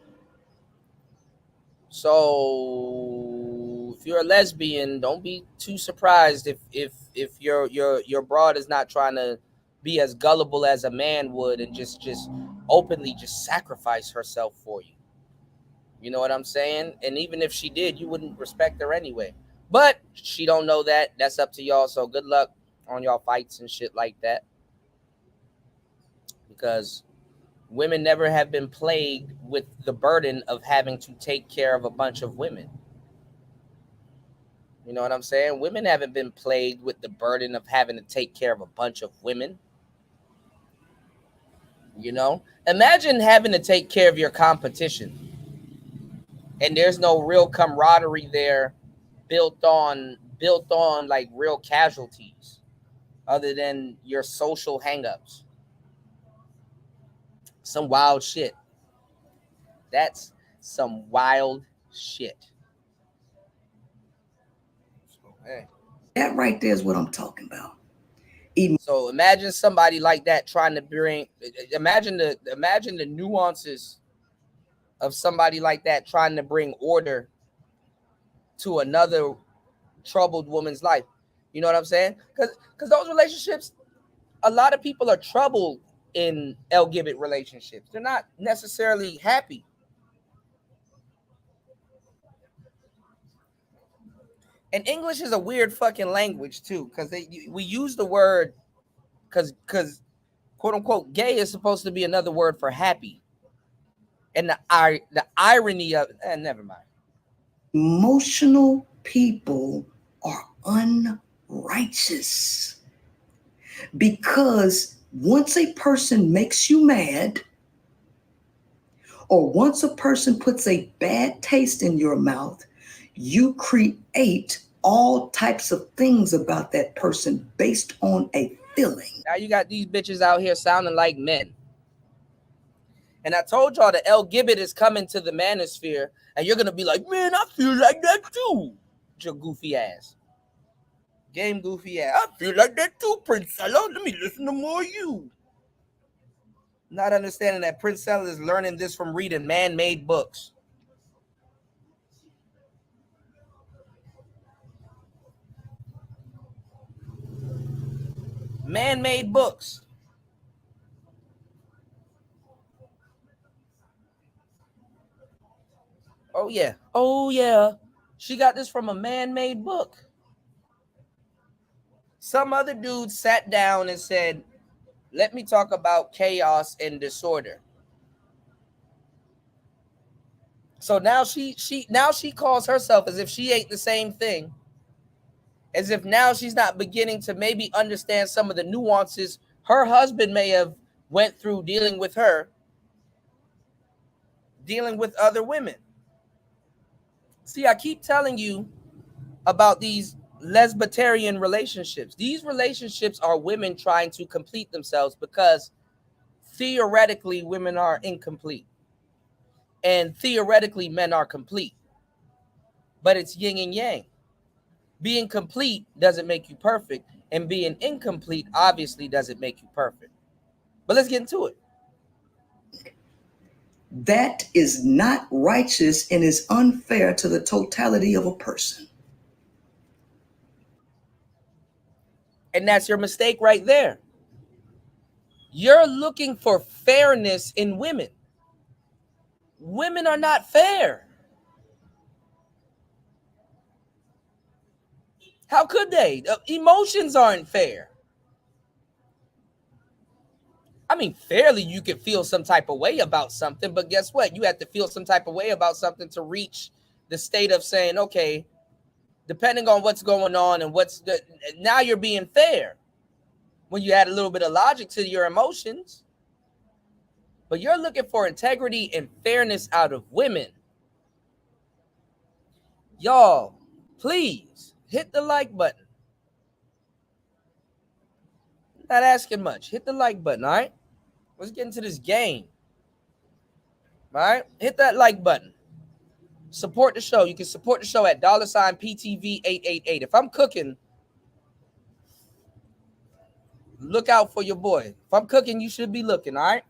So if you're a lesbian, don't be too surprised if your broad is not trying to be as gullible as a man would and just openly just sacrifice herself for you. You know what I'm saying? And even if she did, you wouldn't respect her anyway. But she don't know that. That's up to y'all. So good luck on y'all fights and shit like that. Because women never have been plagued with the burden of having to take care of a bunch of women. You know what I'm saying? Women haven't been plagued with the burden of having to take care of a bunch of women. Imagine having to take care of your competition and there's no real camaraderie there built on like real casualties other than your social hangups. Some wild shit. That's some wild shit. So, hey. That right there is what I'm talking about. So imagine somebody like that trying to imagine the nuances of somebody like that trying to bring order to another troubled woman's life. You know what I'm saying? Because those relationships, a lot of people are troubled in LGBT relationships. They're not necessarily happy. And English is a weird fucking language too, because we use the word because quote unquote gay is supposed to be another word for happy. And the irony of never mind. Emotional people are unrighteous because once a person makes you mad, or once a person puts a bad taste in your mouth, you create all types of things about that person based on a feeling. Now you got these bitches out here sounding like men. And I told y'all the L Gibbet is coming to the manosphere, and you're gonna be like, man, I feel like that too. Your goofy ass. Game goofy ass. I feel like that too, Princella. Let me listen to more of you. Not understanding that Princella is learning this from reading man-made books. Man-made books. Oh yeah. Oh yeah. She got this from a man-made book. Some other dude sat down and said, "Let me talk about chaos and disorder." So now she calls herself as if she ate the same thing, as if now she's not beginning to maybe understand some of the nuances her husband may have went through dealing with her, dealing with other women. See, I keep telling you about these lesbitarian relationships. These relationships are women trying to complete themselves because theoretically women are incomplete and theoretically men are complete, but it's yin and yang. Being complete doesn't make you perfect, and being incomplete obviously doesn't make you perfect. But let's get into it. That is not righteous and is unfair to the totality of a person. And that's your mistake right there. You're looking for fairness in women. Women are not fair. How could they? Emotions aren't fair. I mean, fairly, you could feel some type of way about something, but guess what? You have to feel some type of way about something to reach the state of saying, okay, depending on what's going on and now you're being fair when you add a little bit of logic to your emotions. But you're looking for integrity and fairness out of women. Y'all, please hit the like button. Not asking much. Hit the like button, all right? Let's get into this game. All right? Hit that like button. Support the show. You can support the show at $PTV888. If I'm cooking, look out for your boy. If I'm cooking, you should be looking, all right?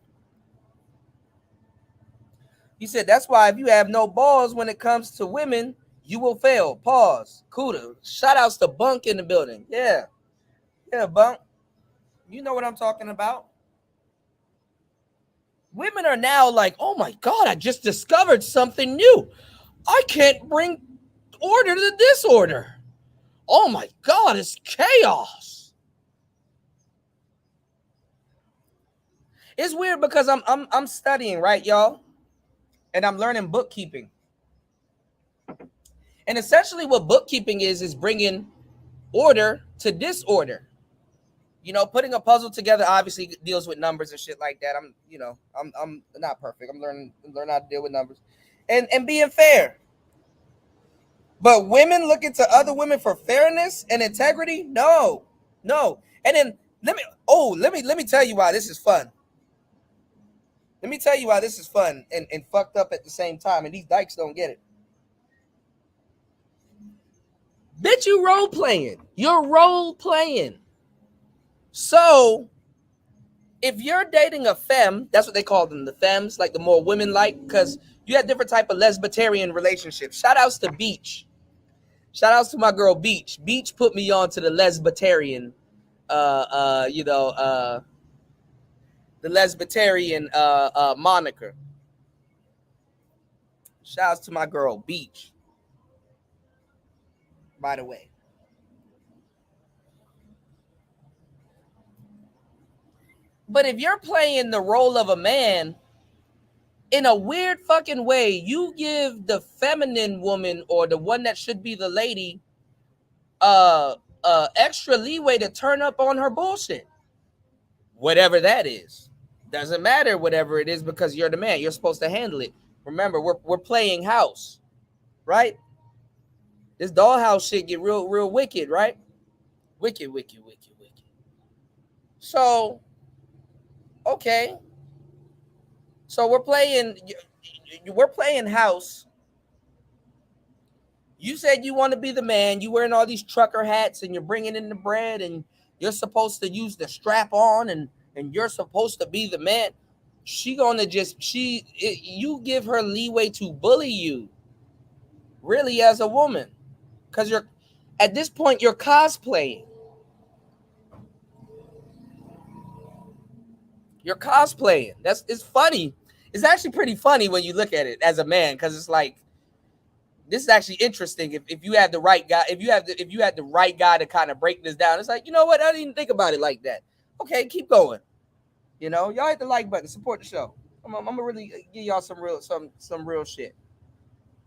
He said, that's why if you have no balls when it comes to women, you will fail. Pause. Kuda. Shout outs to Bunk in the building. Yeah. Yeah, Bunk. You know what I'm talking about. Women are now like, oh my God, I just discovered something new. I can't bring order to disorder. Oh my God, it's chaos. It's weird because I'm studying, right, y'all? And I'm learning bookkeeping. And essentially what bookkeeping is bringing order to disorder. You know, putting a puzzle together obviously deals with numbers and shit like that. I'm not perfect. I'm learning how to deal with numbers and being fair. But women looking to other women for fairness and integrity? No. And then let me tell you why this is fun. Let me tell you why this is fun and fucked up at the same time. And these dykes don't get it. Bitch, you role playing. You're role playing. So if you're dating a femme, that's what they call them, the femmes, like the more women like, because you have different type of lesbitarian relationships. Shout outs to Beach. Shout outs to my girl Beach. Beach put me on to the lesbitarian, the lesbitarian moniker. Shout outs to my girl Beach, by the way. But if you're playing the role of a man, in a weird fucking way, you give the feminine woman or the one that should be the lady extra leeway to turn up on her bullshit. Whatever that is. Doesn't matter whatever it is because you're the man. You're supposed to handle it. Remember, we're playing house, right? This dollhouse shit get real wicked, right? Wicked. So, okay. So we're playing house. You said you want to be the man. You wearing all these trucker hats and you're bringing in the bread and you're supposed to use the strap on and you're supposed to be the man. You give her leeway to bully you, really, as a woman, because at this point you're cosplaying. You're cosplaying. It's funny. It's actually pretty funny when you look at it as a man, because it's like this is actually interesting. If you had the right guy, if you had the right guy to kind of break this down, it's like, you know what? I didn't even think about it like that. Okay, keep going. You know, y'all hit the like button, support the show. I'm gonna really give y'all some real shit,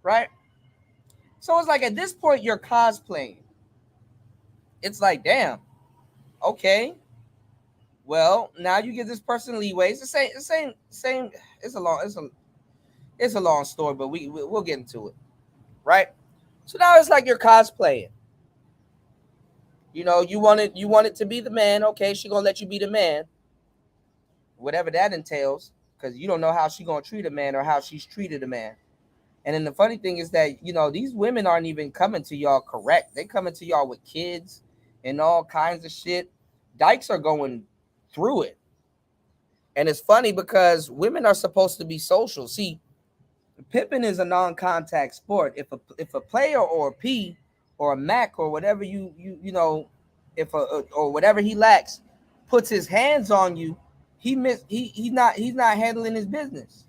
right? So it's like at this point you're cosplaying. It's like, damn, okay. Well, now you give this person leeway. It's the same. It's a long story, but we'll get into it, right? So now it's like you're cosplaying. You know, you want it to be the man. Okay, she gonna let you be the man, whatever that entails, because you don't know how she gonna treat a man or how she's treated a man. And then the funny thing is that, you know, these women aren't even coming to y'all correct. They coming to y'all with kids and all kinds of shit. Dykes are going through it. And it's funny because women are supposed to be social. See, pipping is a non-contact sport. If a player or a P or a Mac or whatever you know, if a or whatever he lacks puts his hands on you, he's not handling his business.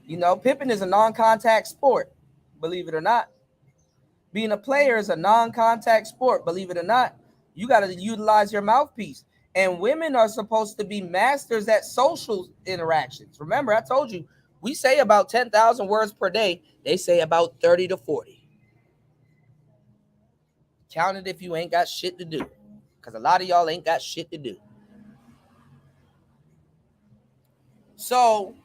You know, pipping is a non-contact sport, believe it or not. Being a player is a non-contact sport, believe it or not. You got to utilize your mouthpiece. And women are supposed to be masters at social interactions. Remember, I told you, we say about 10,000 words per day. They say about 30 to 40. Count it if you ain't got shit to do. Because a lot of y'all ain't got shit to do. So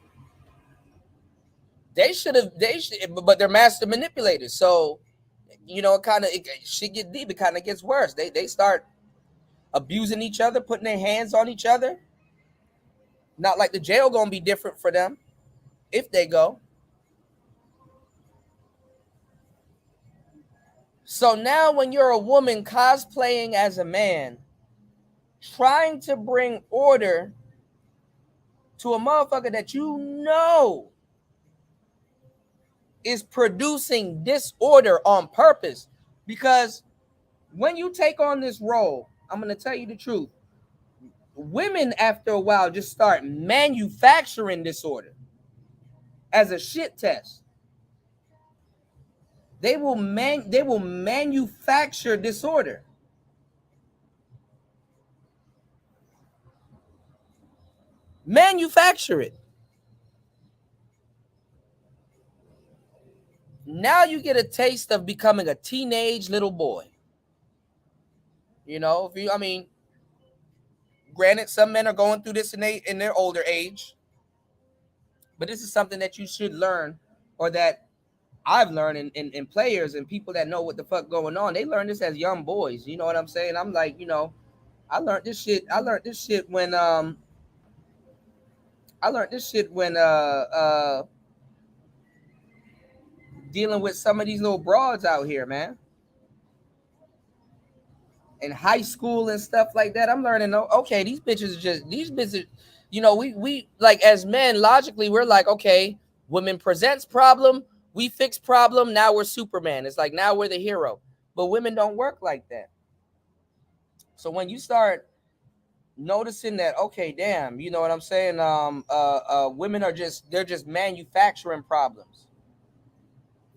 but they're master manipulators. So, you know, shit get deep. It kind of gets worse. They start abusing each other, putting their hands on each other. Not like the jail gonna be different for them if they go. So now when you're a woman cosplaying as a man, trying to bring order to a motherfucker that you know is producing disorder on purpose. Because when you take on this role, I'm going to tell you the truth. Women, after a while, just start manufacturing disorder as a shit test. They will manufacture disorder. Manufacture it. Now you get a taste of becoming a teenage little boy. You know, granted, some men are going through this in their older age, but this is something that you should learn, or that I've learned in players and people that know what the fuck going on. They learn this as young boys. You know what I'm saying? I'm like, you know, I learned this shit when dealing with some of these little broads out here, man. In high school and stuff like that. I'm learning, okay, these bitches, you know, we like, as men, logically, we're like, okay, women presents problem, we fix problem, now we're Superman. It's like, now we're the hero. But women don't work like that. So when you start noticing that, okay, damn, you know what I'm saying? Women they're just manufacturing problems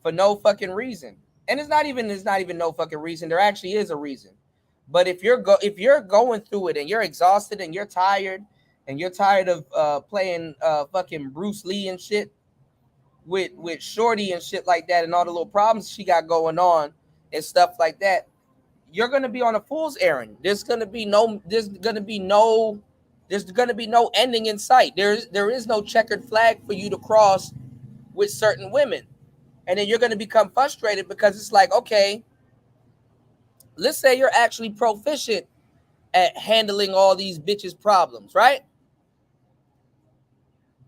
for no fucking reason. And it's not even no fucking reason. There actually is a reason. But if you're going through it and you're exhausted and you're tired of playing fucking Bruce Lee and shit with Shorty and shit like that, and all the little problems she got going on and stuff like that, you're gonna be on a fool's errand. There's gonna be no ending in sight. There is no checkered flag for you to cross with certain women. And then you're gonna become frustrated because it's like, okay, let's say you're actually proficient at handling all these bitches' problems, right?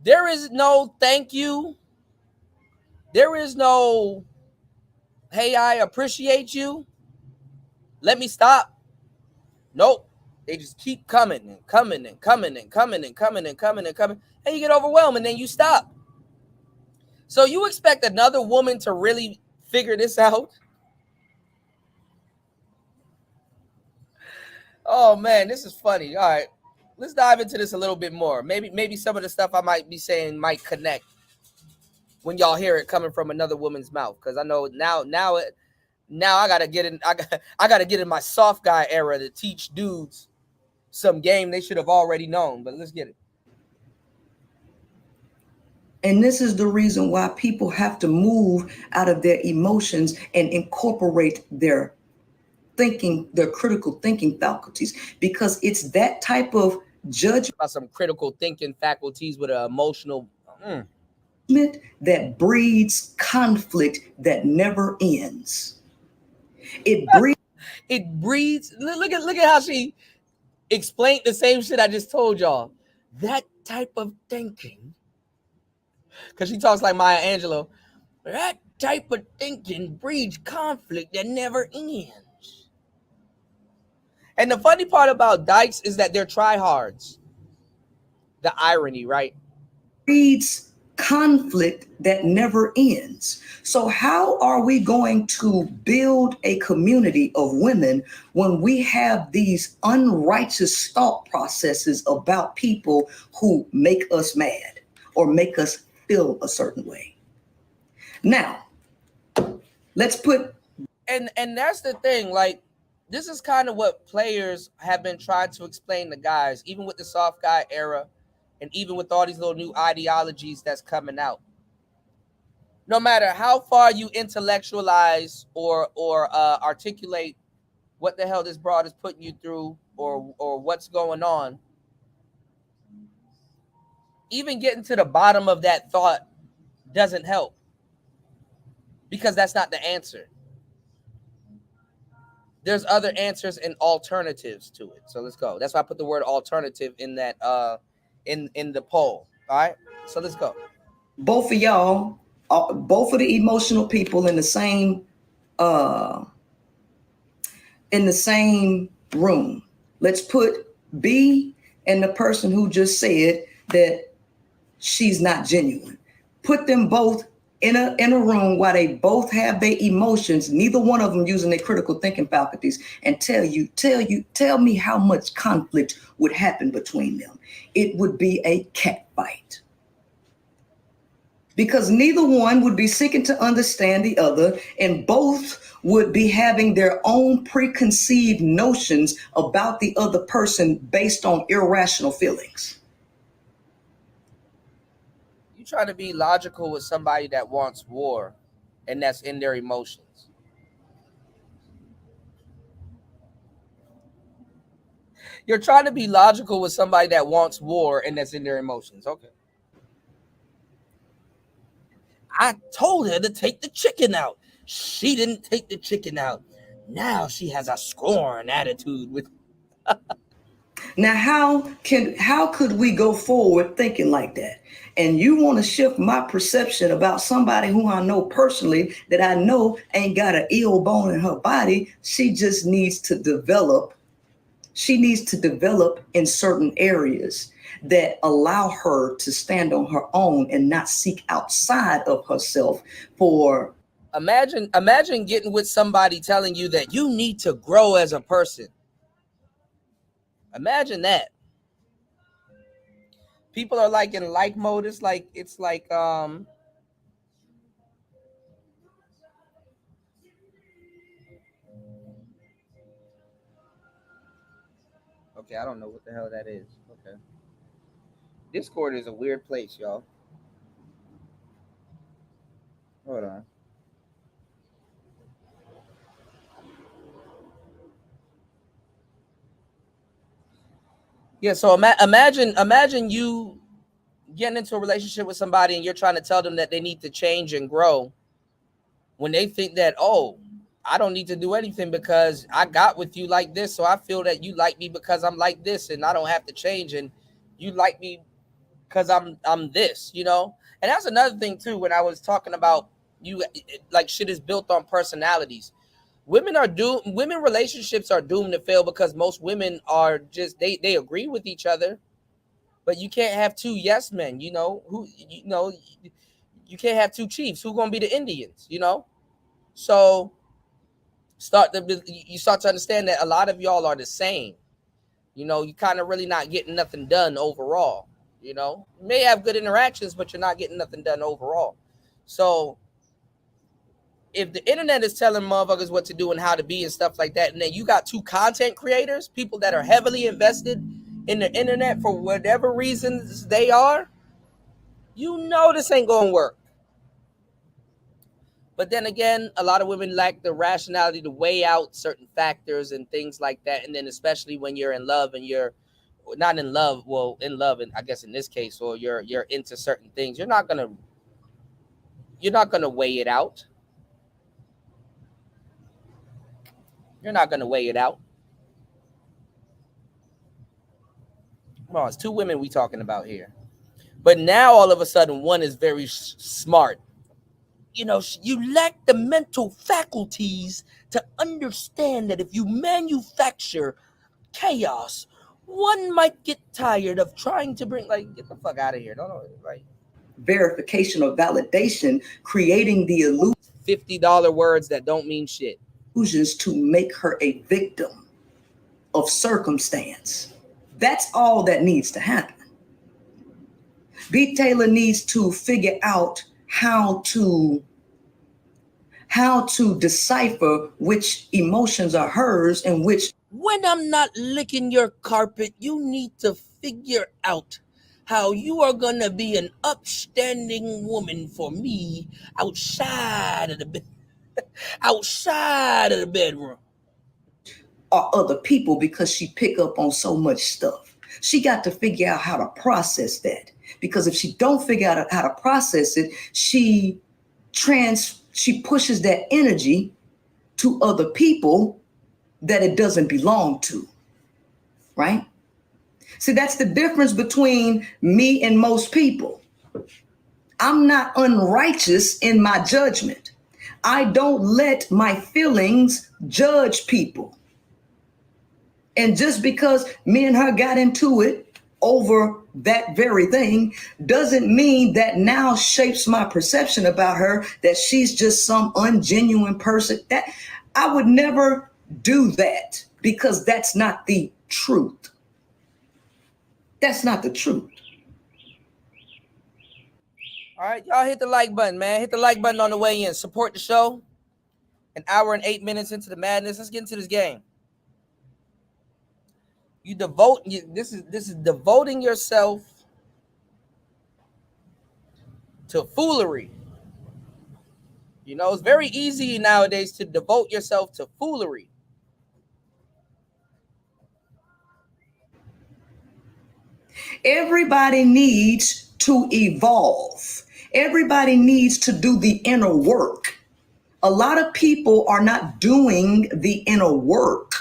There is no thank you. There is no, hey, I appreciate you. Let me stop. Nope. They just keep coming and coming and coming and coming and coming and coming and coming. And you get overwhelmed and then you stop. So you expect another woman to really figure this out? Oh man, this is funny. All right, let's dive into this a little bit more. Maybe some of the stuff I might be saying might connect. when y'all hear it coming from another woman's mouth, because I know now I gotta get in. I gotta get in my soft guy era to teach dudes some game they should have already known. But let's get it. And this is the reason why people have to move out of their emotions and incorporate their thinking, their critical thinking faculties, because it's that type of judgment About some critical thinking faculties with an emotional. that breeds conflict that never ends. It breeds. It breeds. Look at how she explained the same shit I just told y'all. That type of thinking, because she talks like Maya Angelou. That type of thinking breeds conflict that never ends. And the funny part about dykes is that they're tryhards. The irony, right? Breeds conflict that never ends. So, how are we going to build a community of women when we have these unrighteous thought processes about people who make us mad or make us feel a certain way? Now, let's put. And that's the thing. Like, this is kind of what players have been trying to explain to guys, even with the soft guy era, and even with all these little new ideologies that's coming out. No matter how far you intellectualize or articulate what the hell this broad is putting you through, or what's going on, even getting to the bottom of that thought doesn't help, because that's not the answer. There's other answers and alternatives to it. So let's go. That's why I put the word alternative in that in the poll. All right. So let's go. Both of y'all, both of the emotional people uh in the same room. Let's put B and the person who just said that she's not genuine. Put them both in a room while they both have their emotions, neither one of them using their critical thinking faculties, and tell me how much conflict would happen between them. It would be a cat fight. Because neither one would be seeking to understand the other, and both would be having their own preconceived notions about the other person based on irrational feelings. You try to be logical with somebody that wants war, and that's in their emotions. You're trying to be logical with somebody that wants war, and that's in their emotions. Okay. I told her to take the chicken out. She didn't take the chicken out. Now she has a scorn attitude with. Now, how could we go forward thinking like that? And you want to shift my perception about somebody who I know personally, that I know ain't got an ill bone in her body. She just needs to develop. She needs to develop in certain areas that allow her to stand on her own and not seek outside of herself for. Imagine getting with somebody telling you that you need to grow as a person. Imagine that. People are like in like mode. It's like okay, I don't know what the hell that is. Okay. Discord is a weird place, y'all. Hold on. Yeah, so imagine you getting into a relationship with somebody and you're trying to tell them that they need to change and grow, when they think that, oh, I don't need to do anything because I got with you like this, so I feel that you like me because I'm like this, and I don't have to change, and you like me because I'm this, you know. And that's another thing too. When I was talking about you, like, shit is built on personalities. Women relationships are doomed to fail because most women are just they agree with each other, but you can't have two yes men. You can't have two chiefs. Who gonna be the Indians? So you start to understand that a lot of y'all are the same. You kind of really not getting nothing done overall. You may have good interactions, but you're not getting nothing done overall. So if the internet is telling motherfuckers what to do and how to be and stuff like that, and then you got two content creators, people that are heavily invested in the internet for whatever reasons they are, you know this ain't gonna work. But then again, a lot of women lack the rationality to weigh out certain factors and things like that. And then especially when you're in love and you're not in love, well, in love, and I guess in this case, or you're into certain things, you're not gonna weigh it out. You're not gonna weigh it out. Come on, it's two women we talking about here. But now all of a sudden, one is very smart. You know, you lack the mental faculties to understand that if you manufacture chaos, one might get tired of trying to bring, like, get the fuck out of here. Don't know, like, verification or validation, creating the illusion. $50 words that don't mean shit. Illusions to make her a victim of circumstance. That's all that needs to happen. B. Taylor needs to figure out how to decipher which emotions are hers and which. When I'm not licking your carpet, you need to figure out how you are gonna be an upstanding woman for me outside of the outside of the bedroom. Or other people, because she pick up on so much stuff. She got to figure out how to process that, because if she don't figure out how to process it, she pushes that energy to other people that it doesn't belong to, right? See, that's the difference between me and most people. I'm not unrighteous in my judgment. I don't let my feelings judge people. And just because me and her got into it over that very thing doesn't mean that now shapes my perception about her, that she's just some ungenuine person. That I would never do that, because that's not the truth. That's not the truth. All right, y'all hit the like button, man. Hit the like button on the way in. Support the show. An hour and 8 minutes into the madness. Let's get into this game. This is devoting yourself to foolery. You know, it's very easy nowadays to devote yourself to foolery. Everybody needs to evolve. Everybody needs to do the inner work. A lot of people are not doing the inner work.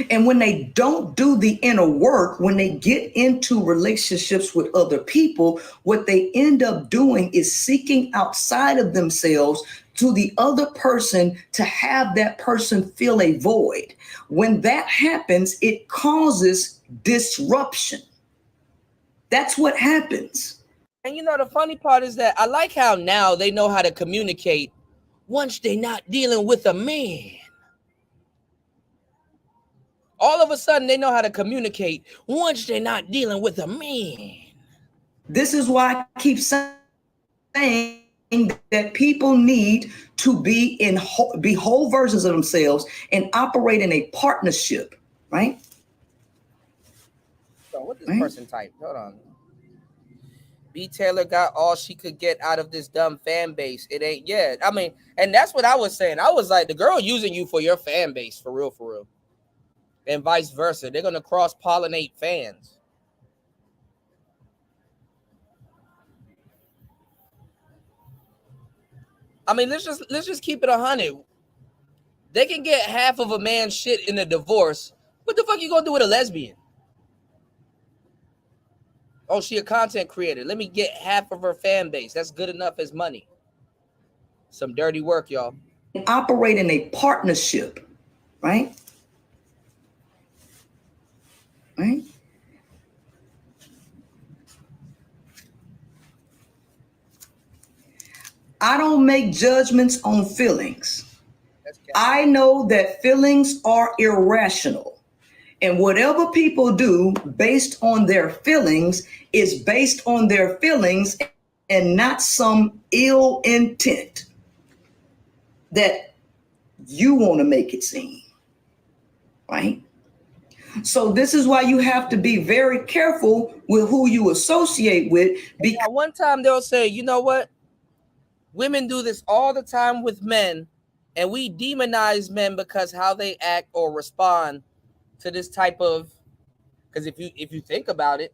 And when they don't do the inner work, when they get into relationships with other people, what they end up doing is seeking outside of themselves to the other person to have that person fill a void. When that happens, it causes disruption. That's what happens. And you know, the funny part is that I like how now they know how to communicate once they're not dealing with a man. All of a sudden, they know how to communicate once they're not dealing with a man. This is why I keep saying that people need to be whole versions of themselves and operate in a partnership, right? So what this person typed? Hold on. B. Taylor got all she could get out of this dumb fan base. It ain't yet. I mean, and that's what I was saying. I was like, the girl using you for your fan base, for real, for real. And vice versa. They're gonna cross-pollinate fans. I mean, let's just keep it 100. They can get half of a man's shit in a divorce. What the fuck you gonna do with a lesbian? Oh, she a content creator. Let me get half of her fan base. That's good enough as money. Some dirty work, y'all. Operate in a partnership, right? Right? I don't make judgments on feelings. I know that feelings are irrational. And whatever people do based on their feelings is based on their feelings and not some ill intent that you want to make it seem, right? So this is why you have to be very careful with who you associate with. Because one time they'll say, you know what? Women do this all the time with men, and we demonize men because how they act or respond to this type of, because if you think about it,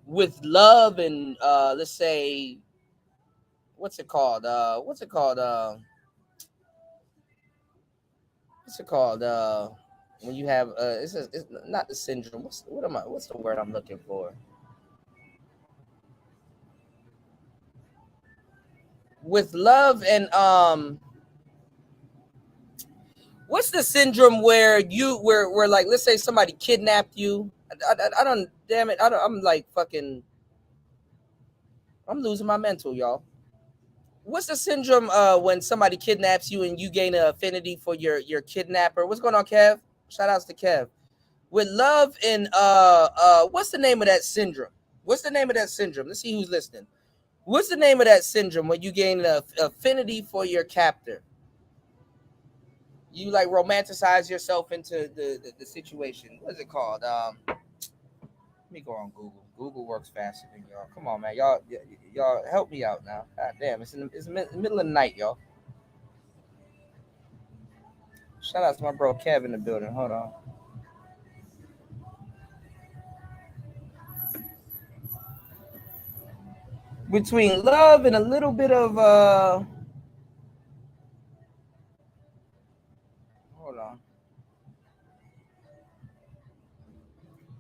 with love and let's say, what's it called? When you have it's not the syndrome. What's the word I'm looking for? With love and what's the syndrome where like, let's say somebody kidnapped you. I don't, damn it, I'm like fucking, I'm losing my mental, y'all. What's the syndrome when somebody kidnaps you and you gain an affinity for your kidnapper? What's going on, Kev? Shout outs to Kev. With love and what's the name of that syndrome? What's the name of that syndrome? Let's see who's listening. What's the name of that syndrome when you gain an affinity for your captor? You like romanticize yourself into the situation. What is it called? Let me go on Google. Google works faster than y'all. Come on, man. Y'all help me out now. God damn, it's the middle of the night, y'all. Shout out to my bro Kev in the building. Hold on. Between love and a little bit of hold on.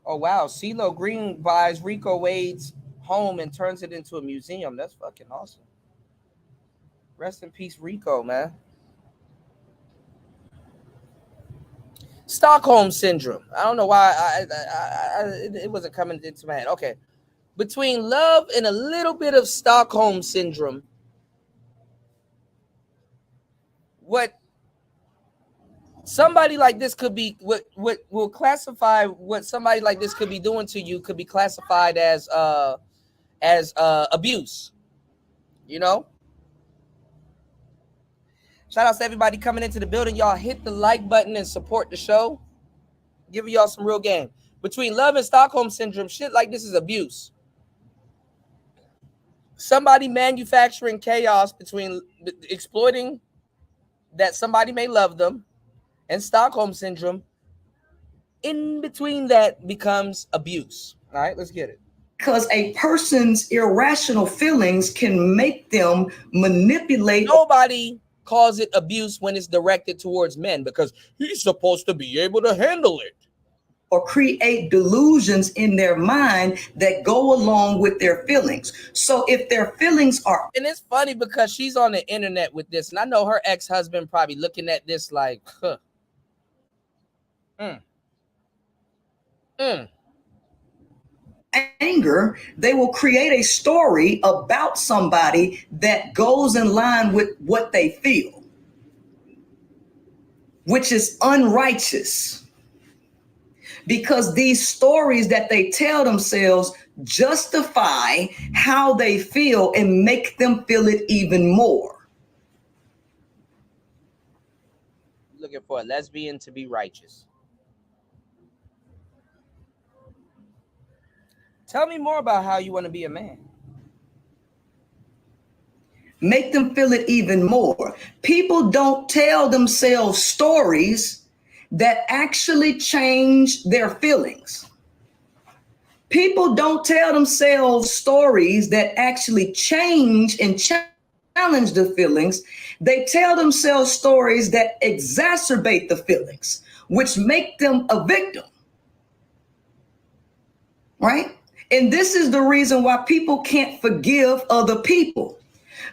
Oh wow, CeeLo Green buys Rico Wade's home and turns it into a museum. That's fucking awesome. Rest in peace, Rico, man. Stockholm syndrome. I don't know why it wasn't coming into my head. Okay. Between love and a little bit of Stockholm syndrome, what somebody like this could be, what will classify what somebody like this could be doing to you could be classified as abuse. You know? Shout out to everybody coming into the building. Y'all hit the like button and support the show. Giving y'all some real game. Between love and Stockholm syndrome, shit like this is abuse. Somebody manufacturing chaos between exploiting that somebody may love them and Stockholm syndrome. In between that becomes abuse. All right, let's get it. Because a person's irrational feelings can make them manipulate. Nobody calls it abuse when it's directed towards men because he's supposed to be able to handle it. Or create delusions in their mind that go along with their feelings. So if their feelings are... And it's funny because she's on the internet with this, and I know her ex-husband probably looking at this like, huh. Anger, they will create a story about somebody that goes in line with what they feel, which is unrighteous. Because these stories that they tell themselves justify how they feel and make them feel it even more. Looking for a lesbian to be righteous. Tell me more about how you want to be a man. Make them feel it even more. People don't tell themselves stories that actually change their feelings. People don't tell themselves stories that actually change and challenge the feelings. They tell themselves stories that exacerbate the feelings, which make them a victim. Right? And this is the reason why people can't forgive other people,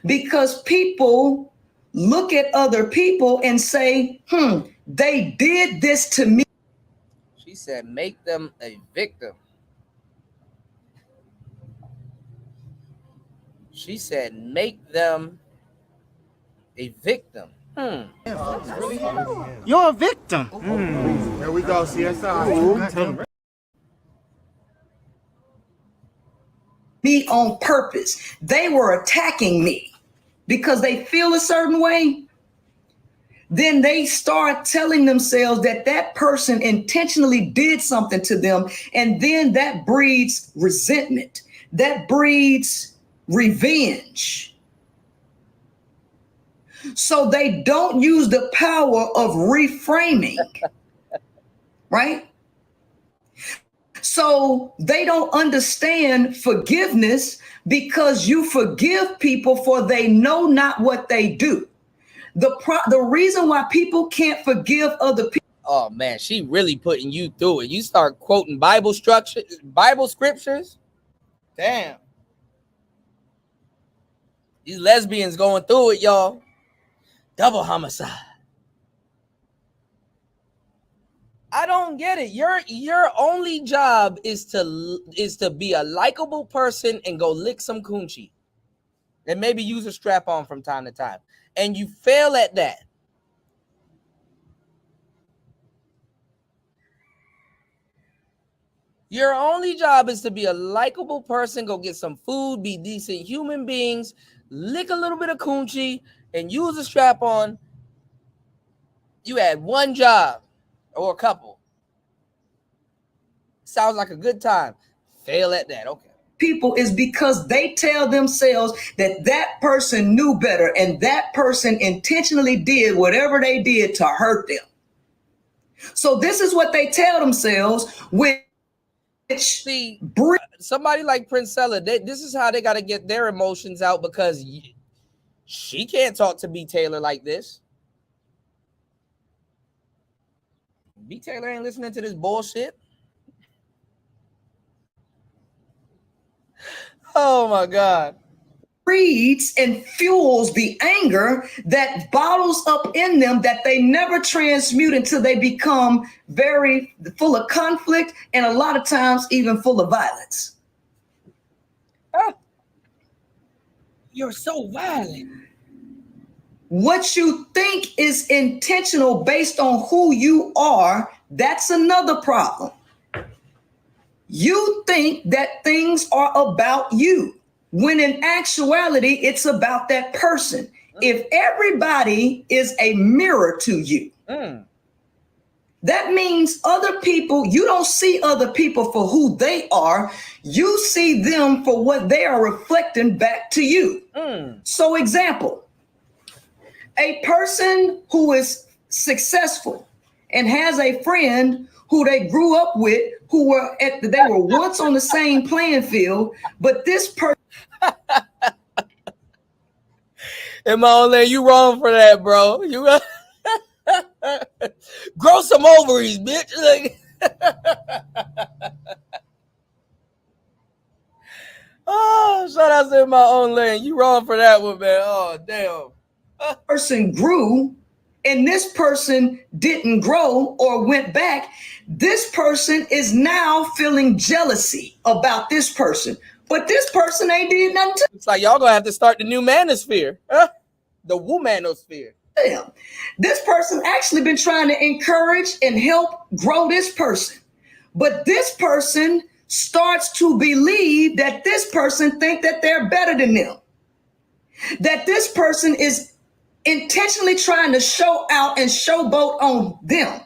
because people look at other people and say, they did this to me. She said, make them a victim. She said, make them a victim. You're a victim. Here we go, CSI. me on purpose. They were attacking me because they feel a certain way. Then they start telling themselves that that person intentionally did something to them. And then that breeds resentment. That breeds revenge. So they don't use the power of reframing, right? So they don't understand forgiveness because you forgive people for they know not what they do. The reason why people can't forgive other people. Oh man, she really putting you through it. You start quoting Bible scriptures. Damn. These lesbians going through it, y'all. Double homicide. I don't get it. Your only job is to be a likable person and go lick some coochie. And maybe use a strap on from time to time. And you fail at that. Your only job is to be a likable person, go get some food, be decent human beings, lick a little bit of coochie, and use a strap on. You had one job or a couple. Sounds like a good time. Fail at that. Okay. People is because they tell themselves that that person knew better and that person intentionally did whatever they did to hurt them. So this is what they tell themselves, which see somebody like Princella, this is how they got to get their emotions out, because she can't talk to B. Taylor like this. B. Taylor ain't listening to this bullshit. Oh my God. Breeds and fuels the anger that bottles up in them that they never transmute until they become very full of conflict and a lot of times even full of violence. Oh, you're so violent. What you think is intentional based on who you are, that's another problem. You think that things are about you, when in actuality, it's about that person. If everybody is a mirror to you, that means other people, you don't see other people for who they are. You see them for what they are reflecting back to you. So example, a person who is successful and has a friend who they grew up with, they were once on the same playing field, but this person. In my own land, you wrong for that, bro. You grow some ovaries, bitch. Like, oh, shout out to In My Own Lane. You wrong for that one, man. Oh, damn. Person grew and this person didn't grow or went back. This person is now feeling jealousy about this person, but this person ain't did nothing to. It's like y'all gonna have to start the new manosphere, the womanosphere. Damn. This person actually been trying to encourage and help grow this person, but this person starts to believe that this person think that they're better than them, that this person is intentionally trying to show out and showboat on them.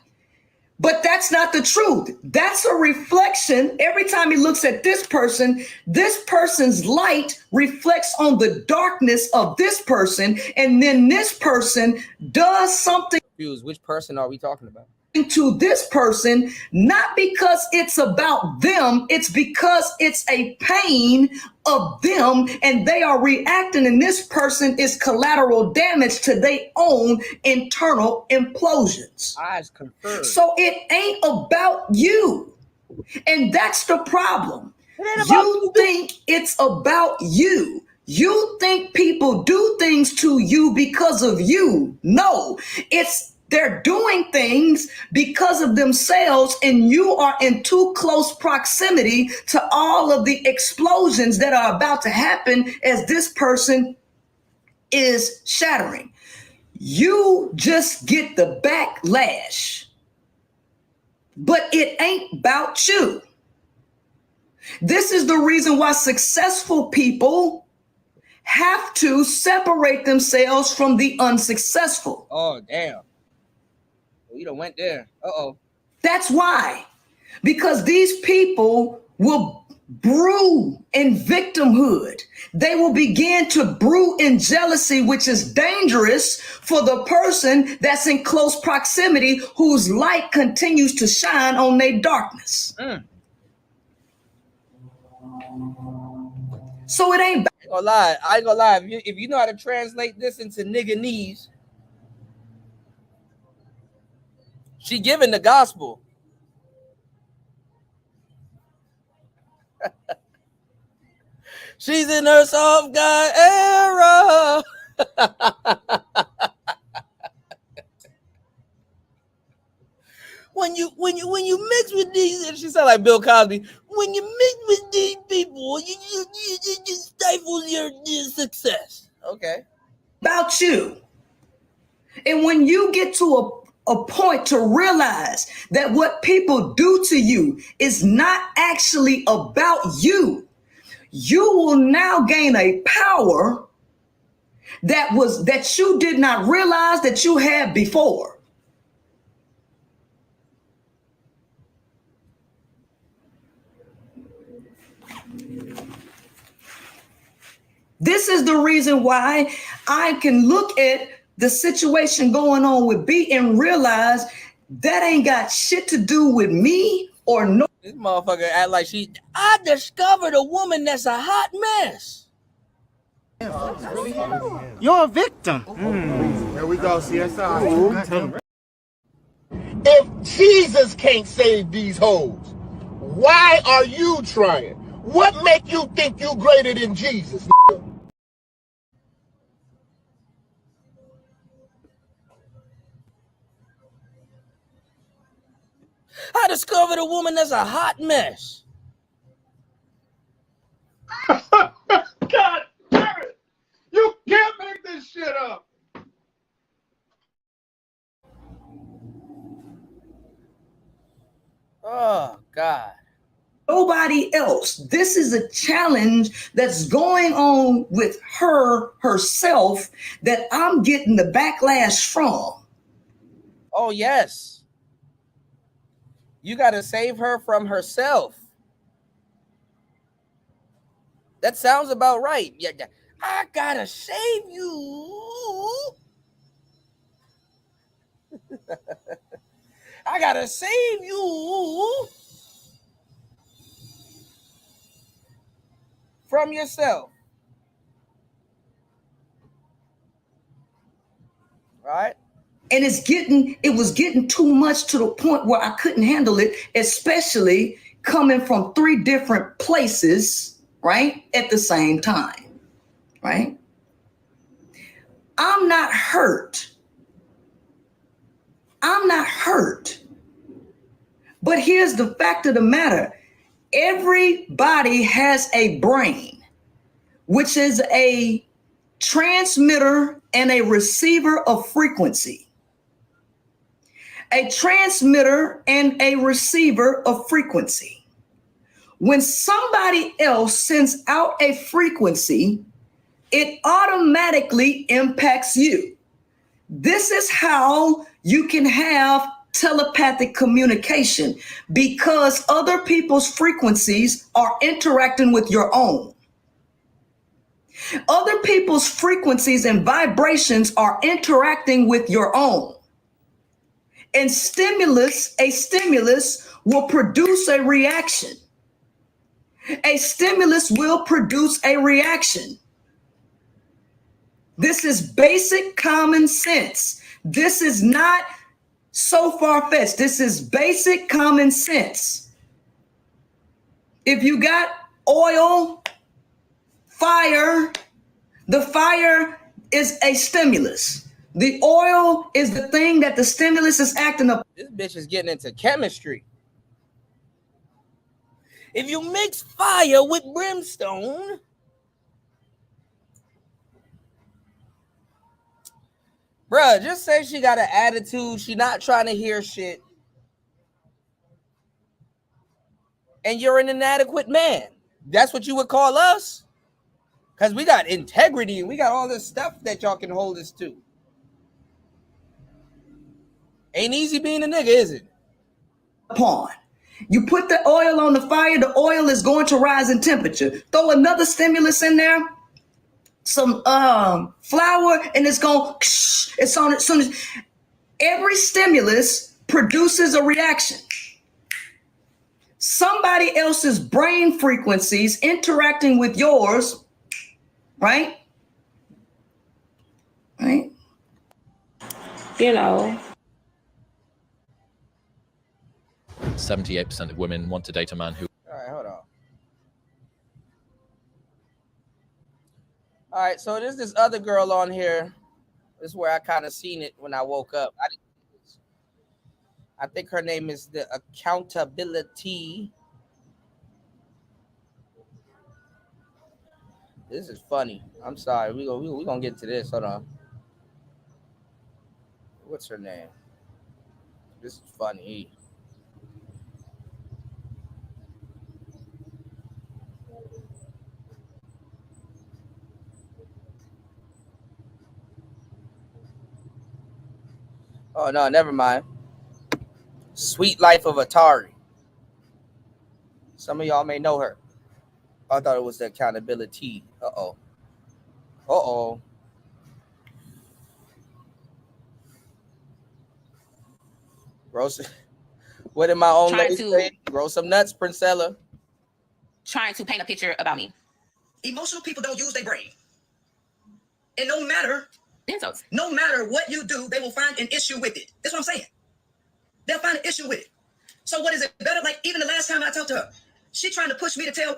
But that's not the truth. That's a reflection. Every time he looks at this person's light reflects on the darkness of this person. And then this person does something. Which person are we talking about? To this person, not because it's about them, it's because it's a pain of them and they are reacting, and this person is collateral damage to their own internal implosions. Eyes confirmed. So it ain't about you, and that's the problem. You think it's about you. You think people do things to you because of you. No, they're doing things because of themselves, and you are in too close proximity to all of the explosions that are about to happen as this person is shattering. You just get the backlash, but it ain't about you. This is the reason why successful people have to separate themselves from the unsuccessful. Oh, damn. Well, you done went there. Uh-oh. That's why. Because these people will brew in victimhood. They will begin to brew in jealousy, which is dangerous for the person that's in close proximity, whose light continues to shine on their darkness. So it ain't. I ain't gonna lie. I ain't gonna lie. If you know how to translate this into nigganese, she giving the gospel. She's in her soft guy era. when you mix with these, and she sound like Bill Cosby. When you mix with these people, you stifle your success. Okay. About you. And when you get to a point to realize that what people do to you is not actually about you, you will now gain a power that you did not realize that you had before. This is the reason why I can look at the situation going on with B and realize that ain't got shit to do with me or no. This motherfucker act like I discovered a woman that's a hot mess. You're a victim. Here we go, CSI. If Jesus can't save these hoes, why are you trying? What make you think you greater than Jesus? I discovered a woman that's a hot mess. God damn it! You can't make this shit up. Oh, God. Nobody else. This is a challenge that's going on with her herself that I'm getting the backlash from. Oh, yes. You got to save her from herself. That sounds about right. Yeah, I got to save you. I got to save you from yourself. Right? And it was getting too much to the point where I couldn't handle it, especially coming from 3 different places, right? At the same time, right? I'm not hurt. But here's the fact of the matter. Everybody has a brain, which is a transmitter and a receiver of frequency. A transmitter and a receiver of frequency. When somebody else sends out a frequency, it automatically impacts you. This is how you can have telepathic communication, because other people's frequencies are interacting with your own. Other people's frequencies and vibrations are interacting with your own. And a stimulus will produce a reaction. A stimulus will produce a reaction. This is basic common sense. This is not so far-fetched. This is basic common sense. If you got oil, fire, the fire is a stimulus. The oil is the thing that the stimulus is acting up. This bitch is getting into chemistry. If you mix fire with brimstone, bruh, just say she got an attitude. She not trying to hear shit. and you're an inadequate man. That's what you would call us? Because we got integrity and we got all this stuff that y'all can hold us to. Ain't easy being a nigga, is it? Upon. You put the oil on the fire, the oil is going to rise in temperature. Throw another stimulus in there, some flour, and it's going, it's on as soon as every stimulus produces a reaction. Somebody else's brain frequencies interacting with yours, right? Right? You know. 78% of women want to date a man who... All right, hold on. All right, so there's this other girl on here. This is where I kind of seen it when I woke up. I think her name is the Accountability. This is funny. I'm sorry. We gonna get to this. Hold on. What's her name? This is funny. Oh no, never mind. Sweet Life of Atari. Some of y'all may know her. I thought it was the Accountability. Uh-oh. Gross. What did my own lady say? Grow some nuts, Princella. Trying to paint a picture about me. Emotional people don't use their brain. And no matter what you do, they will find an issue with it. That's what I'm saying. They'll find an issue with it. So what is it better? Like even the last time I talked to her, she's trying to push me to tell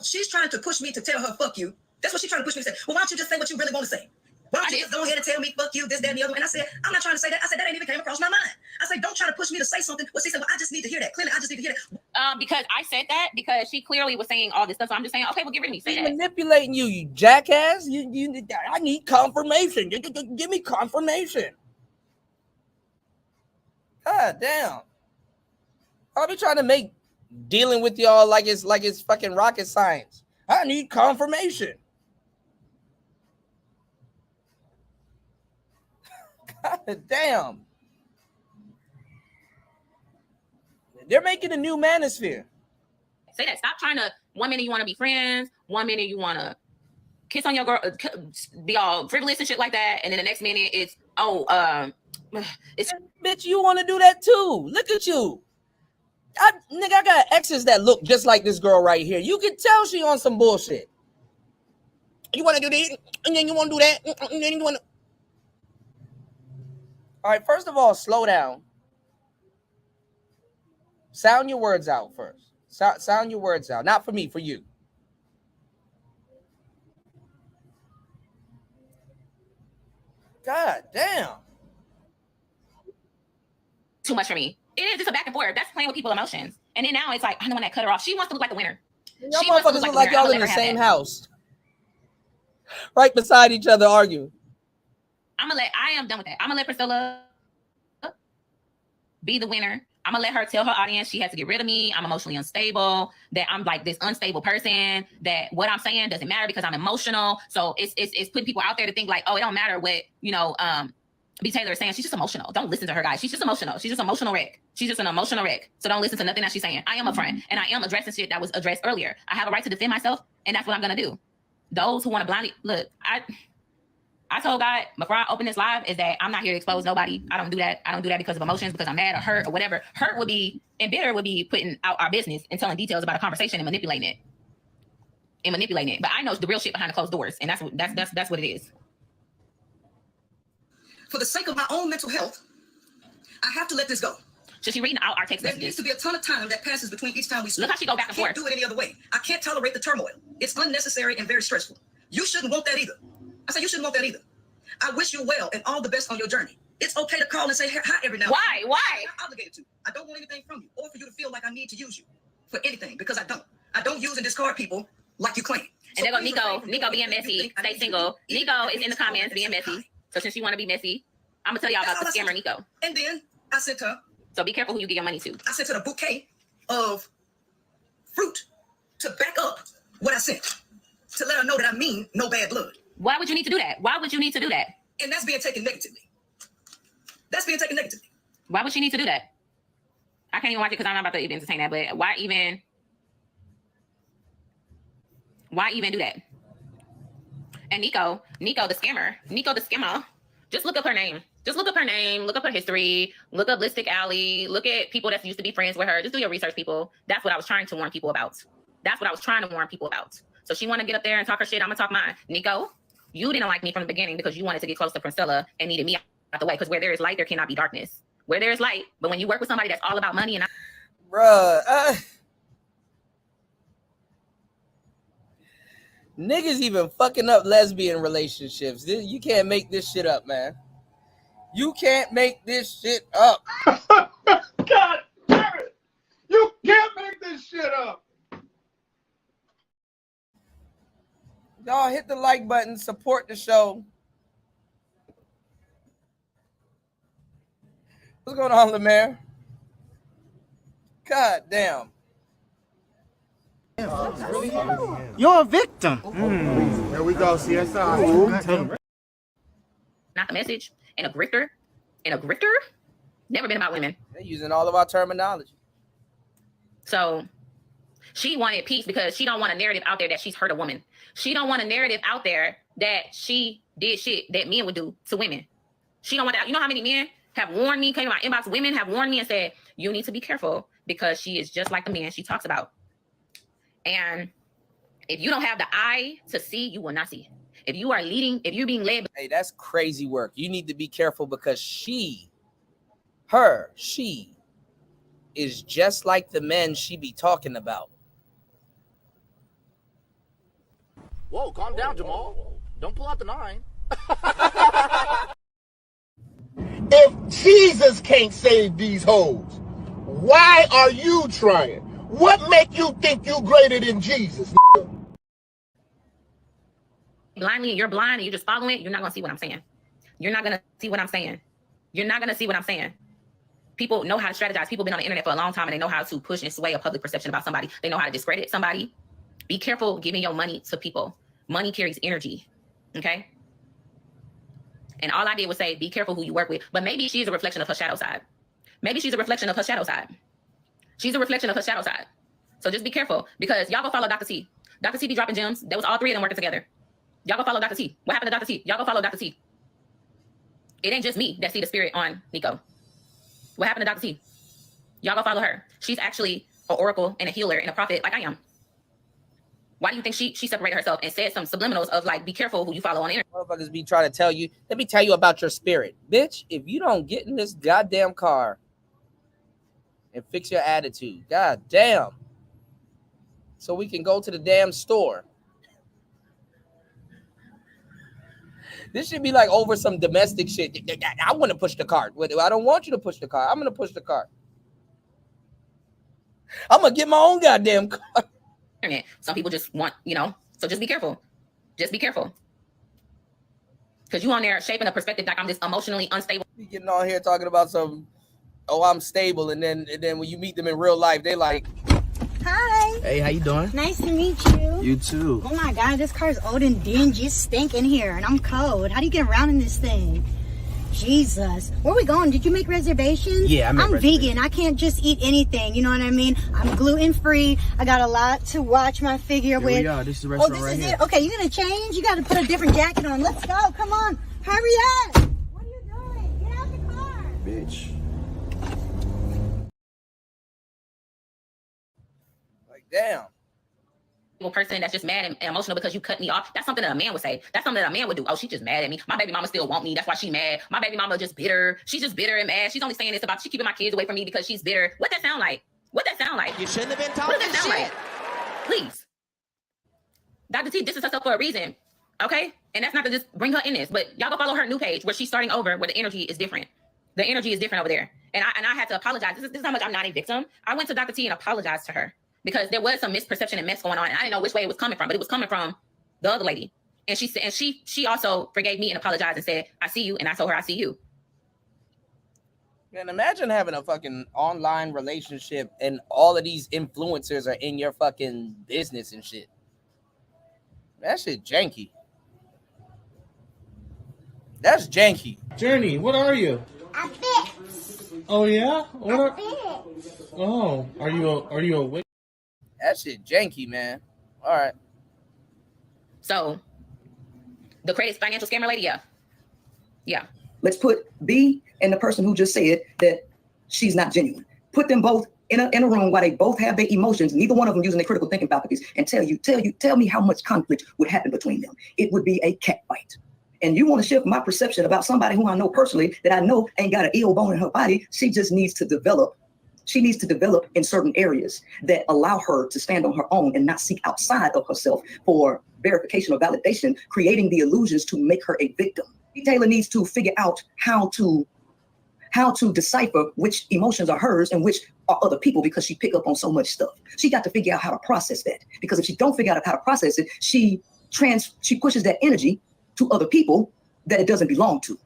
her, fuck you. That's what she's trying to push me to say. Well, why don't you just say what you really want to say? Why don't you just go ahead and tell me, fuck you, this, that, and the other? And I said, I'm not trying to say that. I said, that ain't even came across my mind. I said, don't try to push me to say something. Well, she said, well, I just need to hear that. Clearly, I just need to hear that. Because I said that because she clearly was saying all this stuff. So I'm just saying, okay, well, get rid of me. Say that. Manipulating you, you jackass. I need confirmation. Give me confirmation. God damn. I'll be trying to make dealing with y'all like it's fucking rocket science. I need confirmation. God damn. They're making a new manosphere. Say that. Stop trying to, 1 minute you want to be friends, 1 minute you want to kiss on your girl, be all frivolous and shit like that, and then the next minute it's, it's... Bitch, you want to do that too. Look at you. I got exes that look just like this girl right here. You can tell she on some bullshit. You want to do this, and then you want to do that, and then you want to... All right, first of all, slow down. Sound your words out first. Sound your words out. Not for me, for you. God damn. Too much for me. It is. It's a back and forth. That's playing with people's emotions. And then now it's like, I'm the one that cut her off. She wants to look like the winner. Y'all motherfuckers look like y'all in the same house. Right beside each other arguing. I am done with that. I'm going to let Priscilla be the winner. I'm going to let her tell her audience she has to get rid of me. I'm emotionally unstable, that I'm like this unstable person, that what I'm saying doesn't matter because I'm emotional. So it's putting people out there to think like, oh, it don't matter what, B. Taylor is saying. She's just emotional. Don't listen to her, guys. She's just emotional. She's just an emotional wreck. She's just an emotional wreck. So don't listen to nothing that she's saying. I am a friend, and I am addressing shit that was addressed earlier. I have a right to defend myself, and that's what I'm going to do. Those who want to blindly... Look, I told God before I open this live is that I'm not here to expose nobody. I don't do that. I don't do that because of emotions, because I'm mad or hurt or whatever. Hurt would be, and bitter would be putting out our business and telling details about a conversation and manipulating it. But I know the real shit behind the closed doors, and that's what it is. For the sake of my own mental health, I have to let this go. So she's reading out our text messages. There needs to be a ton of time that passes between each time we speak. Look how she go back and forth. I can't do it any other way. I can't tolerate the turmoil. It's unnecessary and very stressful. You shouldn't want that either. I say you shouldn't want that either. I wish you well and all the best on your journey. It's okay to call and say hi every now and then. Why? I'm not obligated to. I don't want anything from you or for you to feel like I need to use you for anything, because I don't. I don't use and discard people like you claim. And there go Nico being messy. Stay single. Nico is in the comments being messy. So since you want to be messy, I'm going to tell y'all about the scammer Nico. And then I sent her. So be careful who you give your money to. I sent her a bouquet of fruit to back up what I said, to let her know that I mean no bad blood. Why would you need to do that? Why would you need to do that? And that's being taken negatively. That's being taken negatively. Why would she need to do that? I can't even watch it because I'm not about to even entertain that, but why even do that? And Nico the scammer, just look up her name. Just look up her name, look up her history, look up Lipstick Alley, look at people that used to be friends with her. Just do your research, people. That's what I was trying to warn people about. So she want to get up there and talk her shit. I'm going to talk mine. Nico, you didn't like me from the beginning because you wanted to get close to Priscilla and needed me out the way. Because where there is light, there cannot be darkness. Where there is light. But when you work with somebody that's all about money and Bruh. Niggas even fucking up lesbian relationships. You can't make this shit up, man. You can't make this shit up. God damn it! You can't make this shit up. Y'all hit the like button, support the show. What's going on, Lemaire? God damn. You're a victim. Here we go, CSI. not the message. And a grifter, never been about women. They're using all of our terminology. So she wanted peace because she don't want a narrative out there that she's hurt a woman. She don't want a narrative out there that she did shit that men would do to women. She don't want that. You know how many men have warned me, came to my inbox, women have warned me and said, you need to be careful because she is just like the man she talks about. And if you don't have the eye to see, you will not see. If you are leading, if you're being led. Hey, that's crazy work. You need to be careful because she is just like the men she be talking about. Whoa, calm down, Jamal. Don't pull out the 9. If Jesus can't save these hoes, why are you trying? What make you think you greater than Jesus? Blindly, you're blind and you're just following it, you're not going to see what I'm saying. You're not going to see what I'm saying. You're not going to see what I'm saying. People know how to strategize. People have been on the internet for a long time and they know how to push and sway a public perception about somebody. They know how to discredit somebody. Be careful giving your money to people. Money carries energy. Okay? And all I did was say, be careful who you work with. But maybe she's a reflection of her shadow side. Maybe she's a reflection of her shadow side. She's a reflection of her shadow side. So just be careful because y'all go follow Dr. T. Dr. T be dropping gems. That was all 3 of them working together. Y'all go follow Dr. T. What happened to Dr. T? Y'all go follow Dr. T. It ain't just me that see the spirit on Nico. What happened to Dr. T? Y'all go follow her. She's actually an oracle and a healer and a prophet like I am. Why do you think she separated herself and said some subliminals of like, be careful who you follow on the internet? Motherfuckers be trying to tell you, let me tell you about your spirit. Bitch, if you don't get in this goddamn car and fix your attitude, god damn, so we can go to the damn store. This should be like over some domestic shit. I want to push the cart. I don't want you to push the cart. I'm going to push the cart. I'm going to get my own goddamn car. Some people just want, so just be careful. Just be careful. Because you on there shaping a perspective like I'm just emotionally unstable. You getting on here talking about some, I'm stable. And then when you meet them in real life, they like, hi. Hey, how you doing? Nice to meet you. You too. Oh my God, this car's old and dingy. It's stinking here and I'm cold. How do you get around in this thing? Jesus. Where are we going? Did you make reservations? Yeah, I'm vegan. I can't just eat anything. You know what I mean? I'm gluten free. I got a lot to watch my figure with. Here we are. This is the restaurant this right is here. it? Okay, you gonna change? You gotta put a different jacket on. Let's go. Come on. Hurry up. What are you doing? Get out the car. Bitch. like, damn. Person that's just mad and emotional because you cut me off. That's something that a man would say. That's something that a man would do. Oh, she just mad at me. My baby mama still want me. That's why she mad. My baby mama just bitter. She's just bitter and mad. She's only saying this about she keeping my kids away from me because she's bitter. What that sound like? What that sound like? You shouldn't have been talking What does that sound like? Please. Dr. T, this is herself for a reason. Okay? And that's not to just bring her in this, but y'all go follow her new page where she's starting over, where the energy is different. The energy is different over there. And I had to apologize. This is how much I'm not a victim. I went to Dr. T and apologized to her. Because there was some misperception and mess going on. And I didn't know which way it was coming from, but it was coming from the other lady. And she said, and she also forgave me and apologized and said, I see you. And I told her, I see you. Man, imagine having a fucking online relationship and all of these influencers are in your fucking business and shit. That shit janky. That's janky. Journey, what are you? A bit. Oh yeah? What A are? bit. Oh, are you awake? That shit janky, man. All right. So the credit financial scammer lady, yeah. Let's put B and the person who just said that she's not genuine. Put them both in a room while they both have their emotions, neither one of them using their critical thinking faculties, and tell me how much conflict would happen between them. It would be a cat fight. And you want to shift my perception about somebody who I know personally that I know ain't got an ill bone in her body. She just needs to develop. She needs to develop in certain areas that allow her to stand on her own and not seek outside of herself for verification or validation, creating the illusions to make her a victim. Taylor needs to figure out how to decipher which emotions are hers and which are other people, because she pick up on so much stuff. She got to figure out how to process that, because if she don't figure out how to process it, she pushes that energy to other people that it doesn't belong to.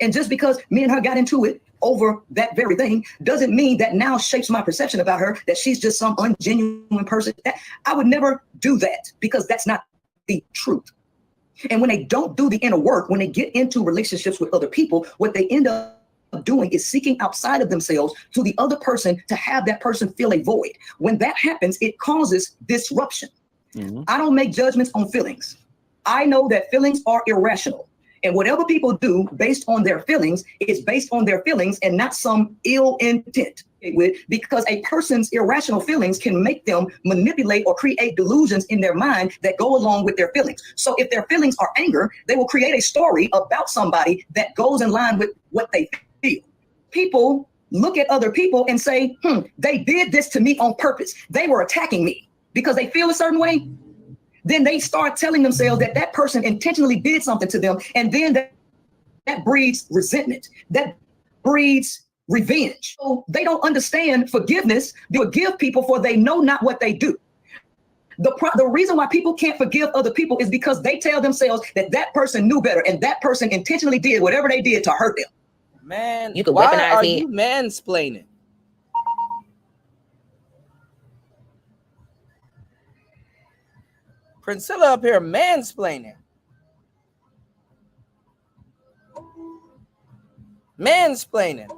And just because me and her got into it over that very thing doesn't mean that now shapes my perception about her, that she's just some ungenuine person. I would never do that, because that's not the truth. And when they don't do the inner work, when they get into relationships with other people, what they end up doing is seeking outside of themselves to the other person to have that person fill a void. When that happens, it causes disruption. Mm-hmm. I don't make judgments on feelings. I know that feelings are irrational. And whatever people do based on their feelings is based on their feelings and not some ill intent. Because a person's irrational feelings can make them manipulate or create delusions in their mind that go along with their feelings. So if their feelings are anger, they will create a story about somebody that goes in line with what they feel. People look at other people and say, they did this to me on purpose. They were attacking me because they feel a certain way. Then they start telling themselves that that person intentionally did something to them. And then that breeds resentment. That breeds revenge. So they don't understand forgiveness. They forgive people for they know not what they do. The reason why people can't forgive other people is because they tell themselves that that person knew better and that person intentionally did whatever they did to hurt them. Man, you can why weaponize are me. you mansplaining? Priscilla up here mansplaining. Mansplaining.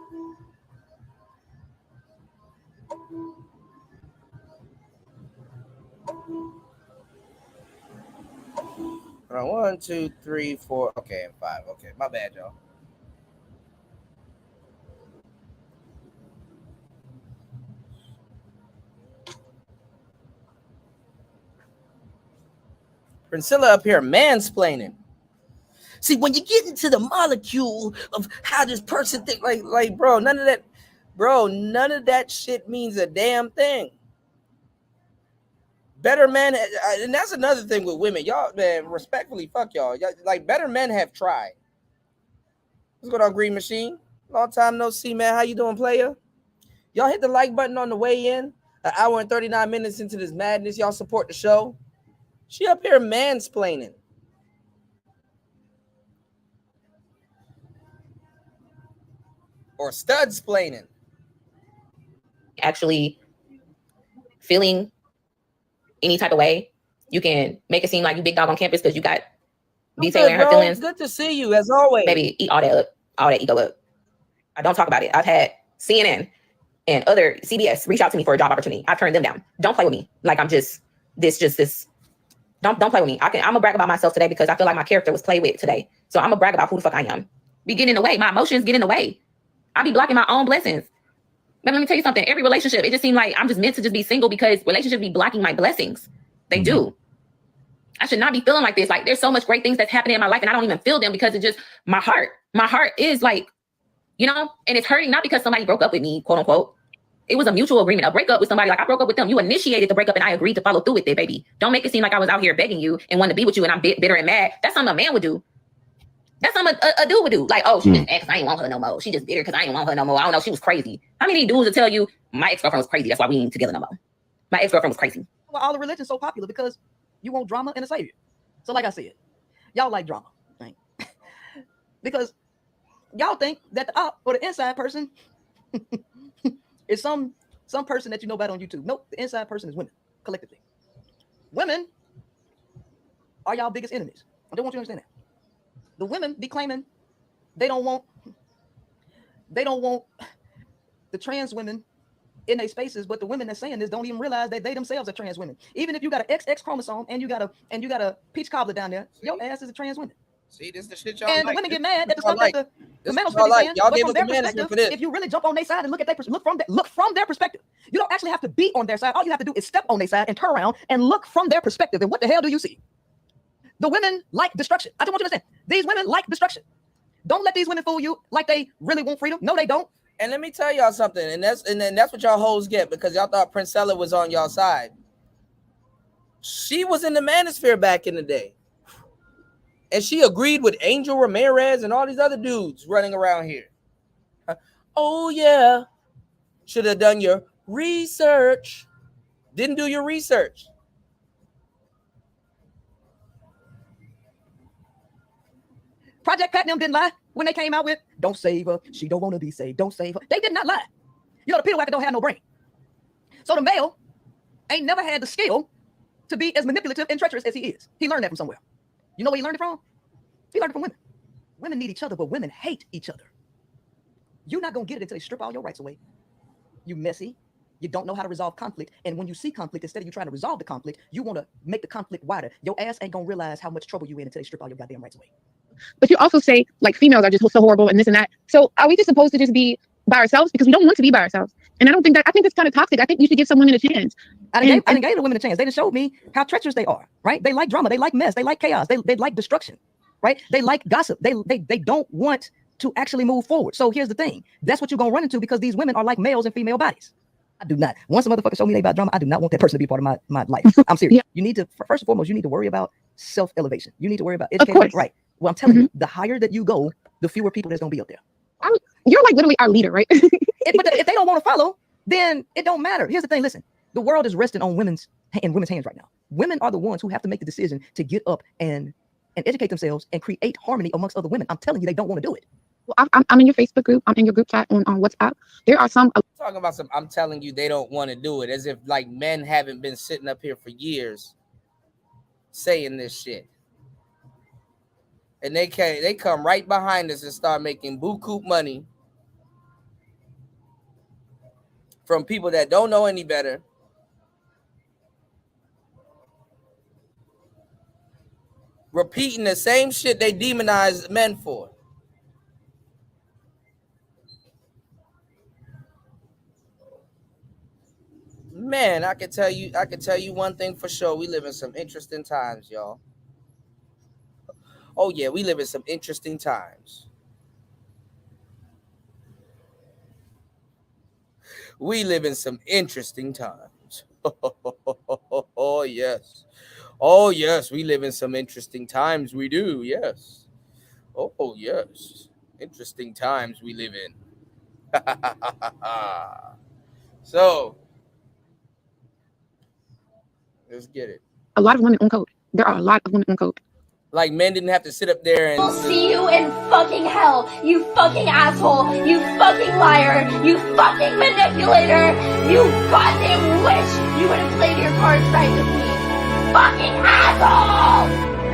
All right, 1, 2, 3, 4. Okay, and 5. Okay, my bad, y'all. Priscilla up here mansplaining. See, when you get into the molecule of how this person think, like, bro, none of that shit means a damn thing. Better men, and that's another thing with women, y'all, man, respectfully, fuck y'all. Like, better men have tried. What's going on, Green Machine? Long time no see, man. How you doing, player? Y'all hit the like button on the way in. An hour and 39 minutes into this madness. Y'all support the show. She up here mansplaining. Or studsplaining. Actually feeling any type of way, you can make it seem like you big dog on campus because you got B Taylor and her feelings. Good to see you, as always. Baby, eat all that ego up. I don't talk about it. I've had CNN and other CBS reach out to me for a job opportunity. I've turned them down. Don't play with me. Like I'm just this. Don't play with me. I'm gonna brag about myself today because I feel like my character was played with today. So I'm gonna brag about who the fuck I am. Be getting in the way. My emotions get in the way. I be blocking my own blessings. But let me tell you something. Every relationship, it just seemed like I'm just meant to just be single because relationships be blocking my blessings. They do. I should not be feeling like this. Like there's so much great things that's happening in my life and I don't even feel them because it's just my heart. My heart is like, and it's hurting not because somebody broke up with me, quote unquote. It was a mutual agreement. A breakup with somebody, like I broke up with them. You initiated the breakup and I agreed to follow through with it, baby. Don't make it seem like I was out here begging you and wanted to be with you and I'm bitter and mad. That's something a man would do. That's something a dude would do. Like, oh, she just ex, I ain't want her no more. She just bitter because I ain't want her no more. I don't know, she was crazy. How many dudes will tell you my ex-girlfriend was crazy? That's why we ain't together no more. My ex-girlfriend was crazy. Well, all the religion's so popular because you want drama and a savior. So like I said, y'all like drama, right? Because Y'all think that the op or the inside person is some person that you know about on YouTube. Nope, the inside person is women, collectively. Women are y'all biggest enemies. I don't want you to understand that. The women be claiming they don't want the trans women in their spaces, but the women that's saying this don't even realize that they themselves are trans women. Even if you got an XX chromosome and you got a peach cobbler down there, your ass is a trans woman. See, this is the shit y'all And like. the women get mad at the stuff like. that the This men is are y'all saying. like. Y'all But gave from us their the management perspective, for this. if you really jump on their side and look from their perspective, you don't actually have to be on their side. All you have to do is step on their side and turn around and look from their perspective. And what the hell do you see? The women like destruction. I just want you to understand. These women like destruction. Don't let these women fool you like they really want freedom. No, they don't. And let me tell y'all something, and that's what y'all hoes get, because y'all thought Princella was on y'all side. She was in the manosphere back in the day. And she agreed with Angel Ramirez and all these other dudes running around here. Oh, yeah. Should have done your research. Didn't do your research. Project Platinum didn't lie when they came out with, don't save her. She don't want to be saved. Don't save her. They did not lie. You know, the Peter Wacker don't have no brain. So the male ain't never had the skill to be as manipulative and treacherous as he is. He learned that from somewhere. You know where he learned it from? He learned it from women. Women need each other, but women hate each other. You're not going to get it until they strip all your rights away. You messy. You don't know how to resolve conflict. And when you see conflict, instead of you trying to resolve the conflict, you want to make the conflict wider. Your ass ain't going to realize how much trouble you in until they strip all your goddamn rights away. But you also say, like, females are just so horrible and this and that. So are we just supposed to just be by ourselves? Because we don't want to be by ourselves. And I think that's kind of toxic. I think you should give some women a chance. I didn't give the women a chance. They just showed me how treacherous they are, right? They like drama. They like mess. They like chaos. They like destruction, right? They like gossip. They don't want to actually move forward. So here's the thing. That's what you're going to run into, because these women are like males and female bodies. I do not. Once a motherfucker show me they about drama, I do not want that person to be part of my life. I'm serious. Yeah. You need to, first and foremost, you need to worry about self-elevation. You need to worry about education. Right. Well, I'm telling you, the higher that you go, the fewer people there's going to be up there. You're like literally our leader, right? But if they don't want to follow, then it don't matter. Here's the thing. Listen, the world is resting on women's hands right now. Women are the ones who have to make the decision to get up and educate themselves and create harmony amongst other women. I'm telling you, they don't want to do it. Well, I'm in your Facebook group. I'm in your group chat on WhatsApp. There are some. Talking about some, I'm telling you, they don't want to do it, as if like men haven't been sitting up here for years saying this shit. And they come right behind us and start making buku money from people that don't know any better. Repeating the same shit they demonize men for. Man, I can tell you one thing for sure. We live in some interesting times, y'all. Oh yeah, we live in some interesting times. We live in some interesting times. Oh yes. Oh yes, we live in some interesting times. We do, yes. Oh yes. Interesting times we live in. So let's get it. A lot of women on code. There are a lot of women on code. Like men didn't have to sit up there and... We'll see you in fucking hell, you fucking asshole, you fucking liar, you fucking manipulator, you goddamn wish you would have played your cards right with me. Fucking asshole!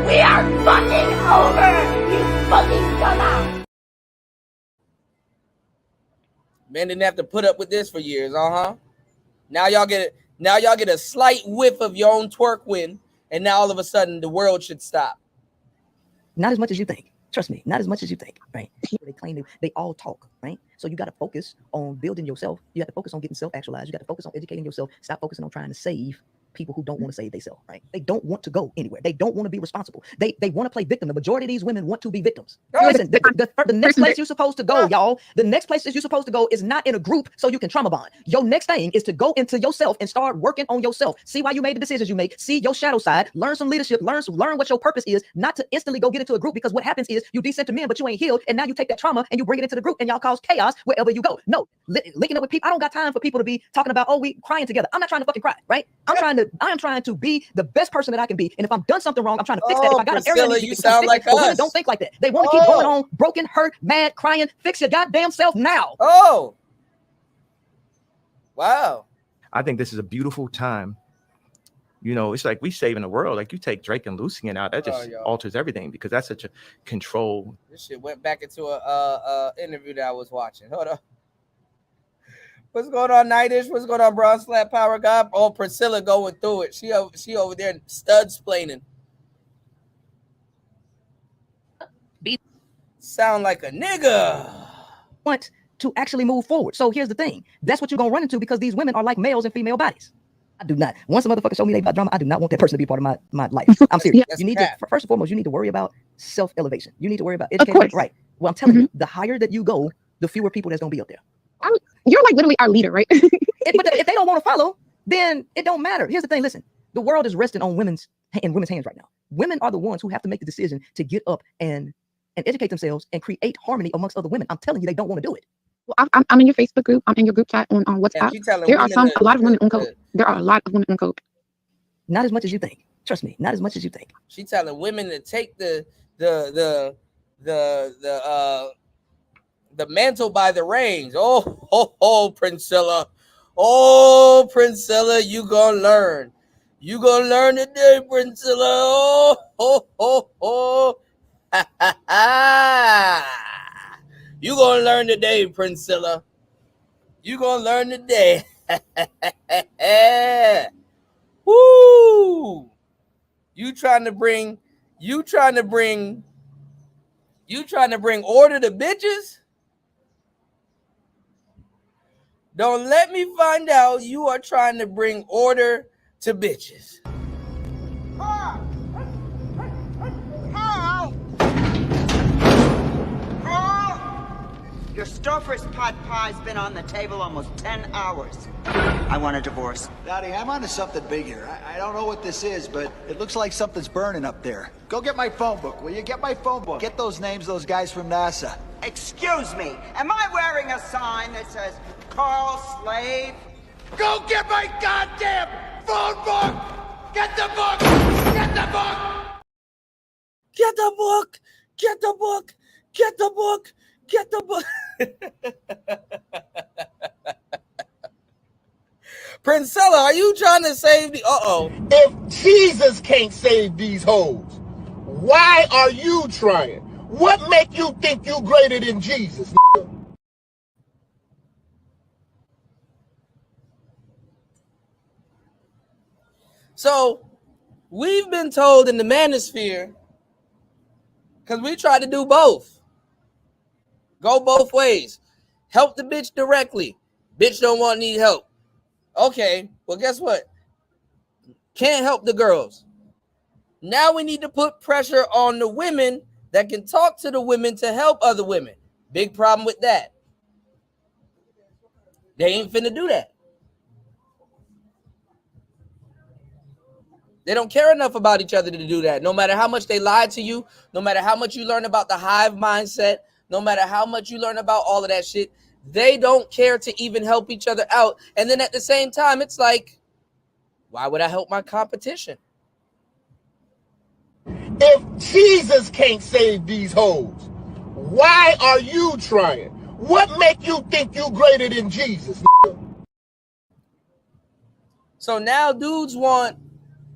We are fucking over, you fucking dumbass! Men didn't have to put up with this for years, Now y'all get a slight whiff of your own twerk win, and now all of a sudden the world should stop. Not as much as you think. Trust me, not as much as you think, right? They claim they all talk, right? So you got to focus on building yourself. You got to focus on getting self-actualized. You got to focus on educating yourself. Stop focusing on trying to save people who don't want to save themselves, right? They don't want to go anywhere. They don't want to be responsible. They want to play victim. The majority of these women want to be victims. Listen, the next place you're supposed to go, y'all, the next place that you're supposed to go is not in a group so you can trauma bond. Your next thing is to go into yourself and start working on yourself. See why you made the decisions you make. See your shadow side. Learn some leadership. Learn what your purpose is. Not to instantly go get into a group, because what happens is you descend to men, but you ain't healed, and now you take that trauma and you bring it into the group, and y'all cause chaos wherever you go. No, linking up with people. I don't got time for people to be talking about, oh, we crying together. I'm not trying to fucking cry, right? I'm trying trying to be the best person that I can be. And if I've done something wrong, I'm trying to fix that. If I got an area, Priscilla, you sound like but women us. don't think like that. They want to keep going on, broken, hurt, mad, crying. Fix your goddamn self now. Oh, wow. I think this is a beautiful time. You know, it's like we saving the world. Like you take Drake and Lucian out, that just alters everything because that's such a control. This shit went back into a interview that I was watching. Hold on. What's going on, Nightish? What's going on, Bronze Flat Power God? Oh, Priscilla going through it. She over there studs splaining. Sound like a nigga. Want to actually move forward. So here's the thing. That's what you're gonna run into because these women are like males in female bodies. I do not. Once a motherfucker show me they about drama, I do not want that person to be a part of my life. I'm serious. You need to, first and foremost, you need to worry about self-elevation. You need to worry about education. Right. Well, I'm telling you, the higher that you go, the fewer people that's gonna be up there. You're like literally our leader, right? But if they don't want to follow, then it don't matter. Here's the thing. Listen, the world is resting on women's hands right now. Women are the ones who have to make the decision to get up and educate themselves and create harmony amongst other women. I'm telling you, they don't want to do it. Well, I'm in your Facebook group. I'm in your group chat on WhatsApp. There are a lot of women on code. There are a lot of women on code. Not as much as you think. Trust me, not as much as you think. She telling women to take the mantle by the reins. Oh, Priscilla. Oh, Priscilla, you gonna learn. You gonna learn today, Priscilla. Oh. You gonna learn today, Priscilla. You gonna learn today. Woo! You trying to bring order to bitches? Don't let me find out you are trying to bring order to bitches. Your Stouffer's pot pie's been on the table almost 10 hours. I want a divorce. Daddy, I'm onto something big here. I don't know what this is, but it looks like something's burning up there. Go get my phone book, will you? Get my phone book. Get those names, those guys from NASA. Excuse me, am I wearing a sign that says Carl Slave? Go get my goddamn phone book! Get the book! Get the book! Get the book! Get the book! Get the book! Get the book! Priscilla, are you trying to save the... If Jesus can't save these hoes, why are you trying? What make you think you greater than Jesus? So, we've been told in the manosphere, because we try to do both. Go both ways. Help the bitch directly. Bitch don't need help. Okay, well, guess what? Can't help the girls. Now we need to put pressure on the women that can talk to the women to help other women. Big problem with that. They ain't finna do that. They don't care enough about each other to do that. No matter how much they lie to you, no matter how much you learn about the hive mindset, no matter how much you learn about all of that shit, they don't care to even help each other out. And then at the same time, it's like, why would I help my competition? If Jesus can't save these hoes, why are you trying? What make you think you greater than Jesus? So now dudes want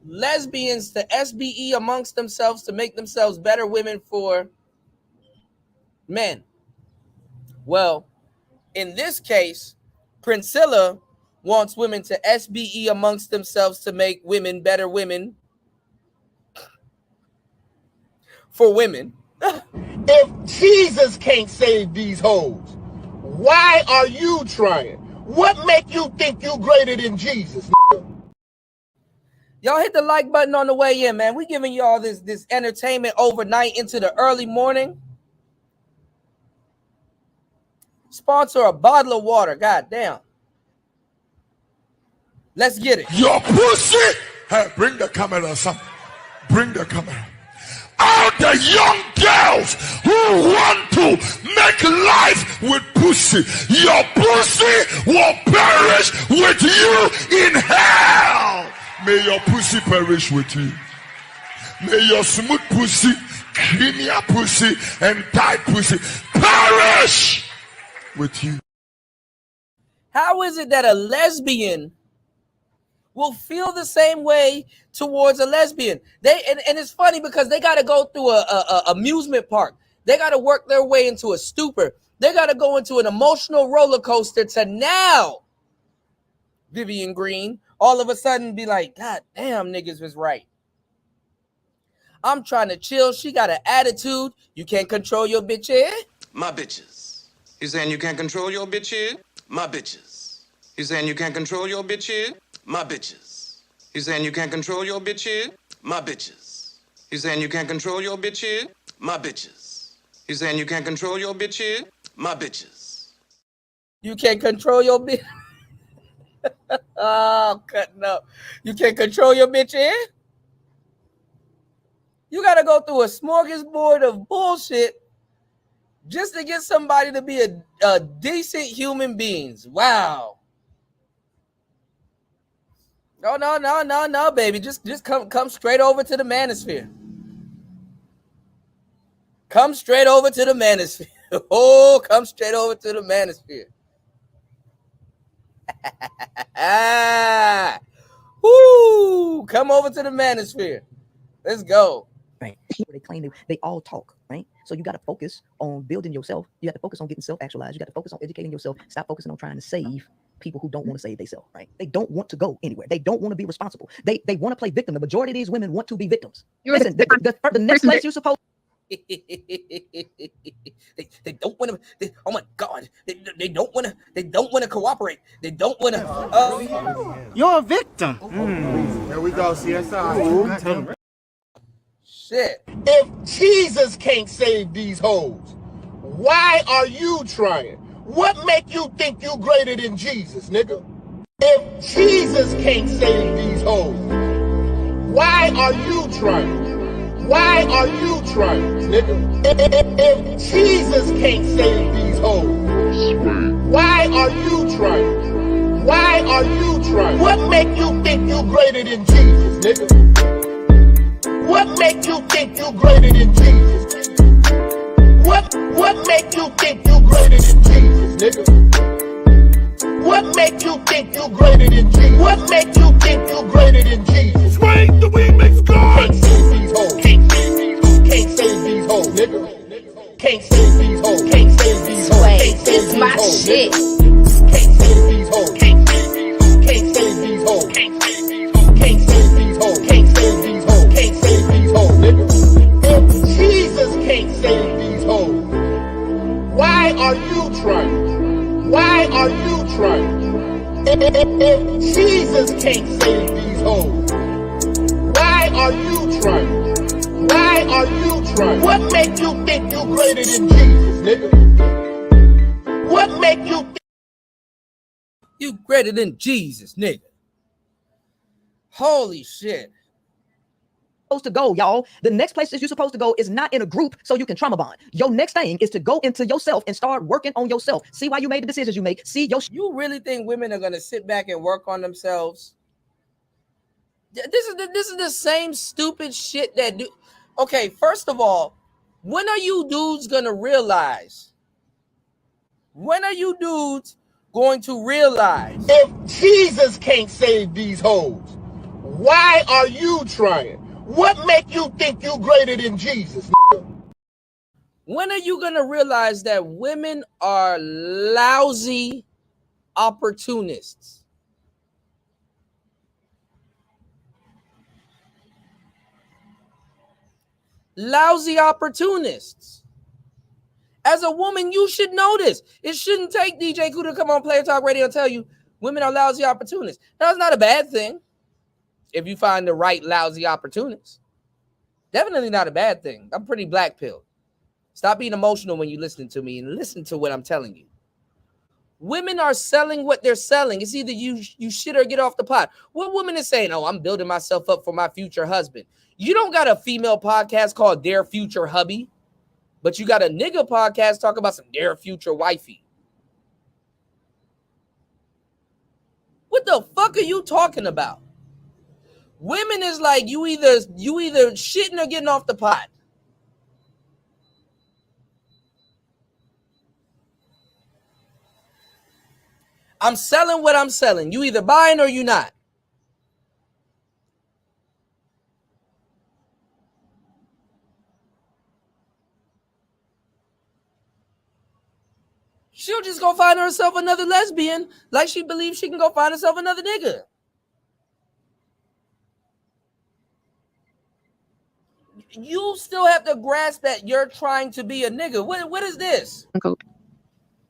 lesbians to SBE amongst themselves to make themselves better women for men. Well, in this case, Priscilla wants women to SBE amongst themselves to make women better women for women. If Jesus can't save these hoes, why are you trying? What make you think you greater than Jesus? Y'all hit the like button on the way in, man. We giving y'all this entertainment overnight into the early morning. Sponsor a bottle of water. God damn. Let's get it. Your pussy. Hey, bring the camera, son. Bring the camera. All the young girls who want to make life with pussy, your pussy will perish with you in hell. May your pussy perish with you. May your smooth pussy, creamier pussy, and tight pussy perish with you. How is it that a lesbian will feel the same way towards a lesbian? And it's funny because they got to go through a amusement park. They got to work their way into a stupor. They got to go into an emotional roller coaster to now, Vivian Green, all of a sudden be like, God damn, niggas was right. I'm trying to chill. She got an attitude. You can't control your bitch head? My bitches. You saying you can't control your bitch head? My bitches. You saying you can't control your bitch head? My bitches. You saying you can't control your bitch head? My bitches. You saying you can't control your bitch head? My bitches. You saying you can't control your bitch head? My bitches. You can't control your bitch. Oh, cutting up. You can't control your bitch head? You got to go through a smorgasbord of bullshit just to get somebody to be a decent human beings. Wow. No, baby. Just come straight over to the manosphere. Come straight over to the manosphere. Oh, come straight over to the manosphere. Woo! Come over to the manosphere. Let's go. Right. They claim they all talk, right? So you got to focus on building yourself. You got to focus on getting self-actualized. You got to focus on educating yourself. Stop focusing on trying to save people who don't want to save themselves, right? They don't want to go anywhere. They don't want to be responsible. They want to play victim. The majority of these women want to be victims. Listen, the next place you're supposed they don't want to. Oh my God! They don't want to. They don't want to cooperate. They don't want to. You're a victim. Here we go, CSI. Shit. If Jesus can't save these hoes, why are you trying? What make you think you greater than Jesus, nigga? If Jesus can't save these hoes, why are you trying? Why are you trying, nigga? If Jesus can't save these hoes, why are you trying? Why are you trying? What make you think you greater than Jesus, nigga? What make you think you greater than Jesus? What make you think you greater than Jesus, nigga? What make you think you greater than Jesus? What make you think you greater than Jesus? Swing the remix God! Can't save these hoes. Can't save these hoes. Can't save these hoes, nigga. Can't save these hoes. Can't save these hoes. Can't save these hoes. Shit. Can't save these hoes. Can't save these hoes. Can't save these hoes. Can't save these hoes. Can't save these hoes. Can't save these hoes. Can't save these hoes, nigga. If Jesus can't save these hoes, why are you trying? Why are you trying? If Jesus can't save these hoes, why are you trying? Why are you trying? What make you think you greater than Jesus, nigga? What make you think you greater than Jesus, nigga? Holy shit. supposed to go, y'all. The next place that you're supposed to go is not in a group so you can trauma bond. Your next thing is to go into yourself and start working on yourself. See why you made the decisions you make. See your. You really think women are gonna sit back and work on themselves? This is the same stupid shit that do. Okay, first of all, when are you dudes gonna realize? When are you dudes going to realize? If Jesus can't save these hoes, why are you trying? What make you think you greater than Jesus? When are you gonna realize that women are lousy opportunists? Lousy opportunists. As a woman, you should know this. It shouldn't take DJ Kuda to come on Player Talk Radio and tell you women are lousy opportunists. That's not a bad thing if you find the right lousy opportunists. Definitely not a bad thing. I'm pretty black pilled. Stop being emotional when you listen to me and listen to what I'm telling you. Women are selling what they're selling. It's either you shit or get off the pot. What woman is saying, oh, I'm building myself up for my future husband? You don't got a female podcast called Their Future Hubby, but you got a nigga podcast talking about some Their Future Wifey. What the fuck are you talking about? Women is like you either shitting or getting off the pot. I'm selling what I'm selling. You either buying or you not. She'll just go find herself another lesbian like she believes she can go find herself another nigga. You still have to grasp that you're trying to be a nigga. What is this?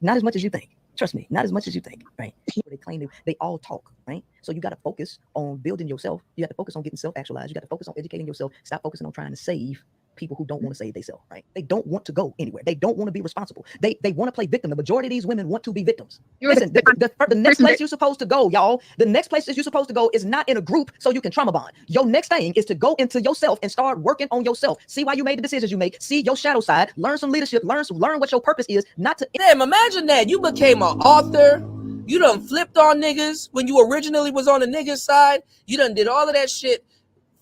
Not as much as you think. Trust me, not as much as you think, right? They claim they all talk, right? So you got to focus on building yourself. You got to focus on getting self-actualized. You got to focus on educating yourself. Stop focusing on trying to save people who don't want to save themselves, right? They don't want to go anywhere. They don't want to be responsible. They want to play victim. The majority of these women want to be victims. Listen, the next place you're supposed to go, y'all, the next place that you're supposed to go is not in a group so you can trauma bond. Your next thing is to go into yourself and start working on yourself. See why you made the decisions you make. See your shadow side. Learn some leadership. Learn what your purpose is. Not to damn. Imagine that you became an author. You done flipped on niggas when you originally was on the niggas side. You done did all of that shit.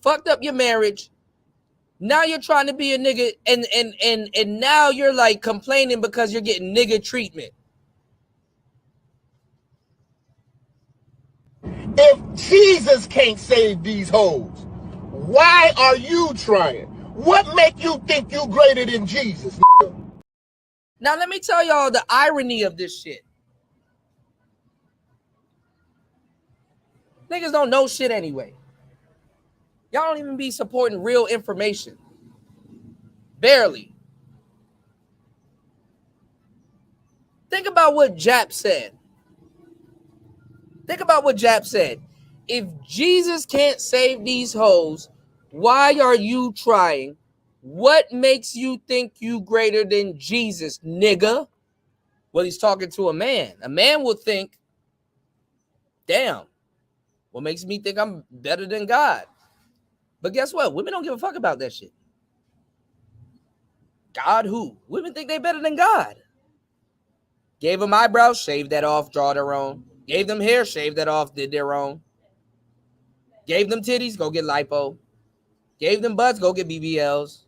Fucked up your marriage. Now you're trying to be a nigga, and now you're like complaining because you're getting nigga treatment. If Jesus can't save these hoes, why are you trying? What make you think you greater than Jesus? Now let me tell y'all the irony of this shit. Niggas don't know shit anyway. Y'all don't even be supporting real information. Barely. Think about what Jap said. If Jesus can't save these hoes, why are you trying? What makes you think you greater than Jesus, nigga? Well, he's talking to a man. A man will think, damn, what makes me think I'm better than God? But guess what? Women don't give a fuck about that shit. God who? Women think they better than God. Gave them eyebrows, shaved that off, draw their own. Gave them hair, shaved that off, did their own. Gave them titties, go get lipo. Gave them butts, go get BBLs.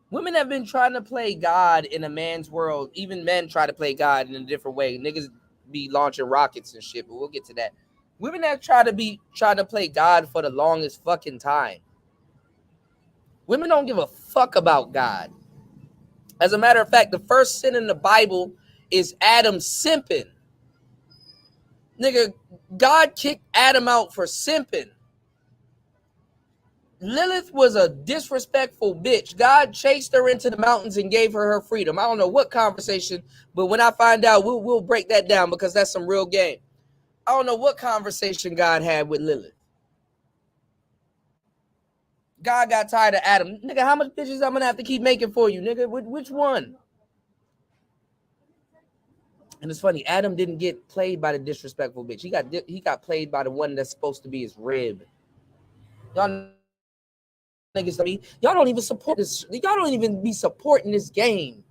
Women have been trying to play God in a man's world. Even men try to play God in a different way. Niggas be launching rockets and shit, but we'll get to that. Women have trying to play God for the longest fucking time. Women don't give a fuck about God. As a matter of fact, the first sin in the Bible is Adam simping. Nigga, God kicked Adam out for simping. Lilith was a disrespectful bitch. God chased her into the mountains and gave her freedom. I don't know what conversation, but when I find out, we'll break that down because that's some real game. I don't know what conversation God had with Lilith. God got tired of Adam. Nigga, how much bitches I'm gonna have to keep making for you, nigga? Which one? And it's funny, Adam didn't get played by the disrespectful bitch. He got played by the one that's supposed to be his rib. Y'all niggas, y'all don't even support this. Y'all don't even be supporting this game.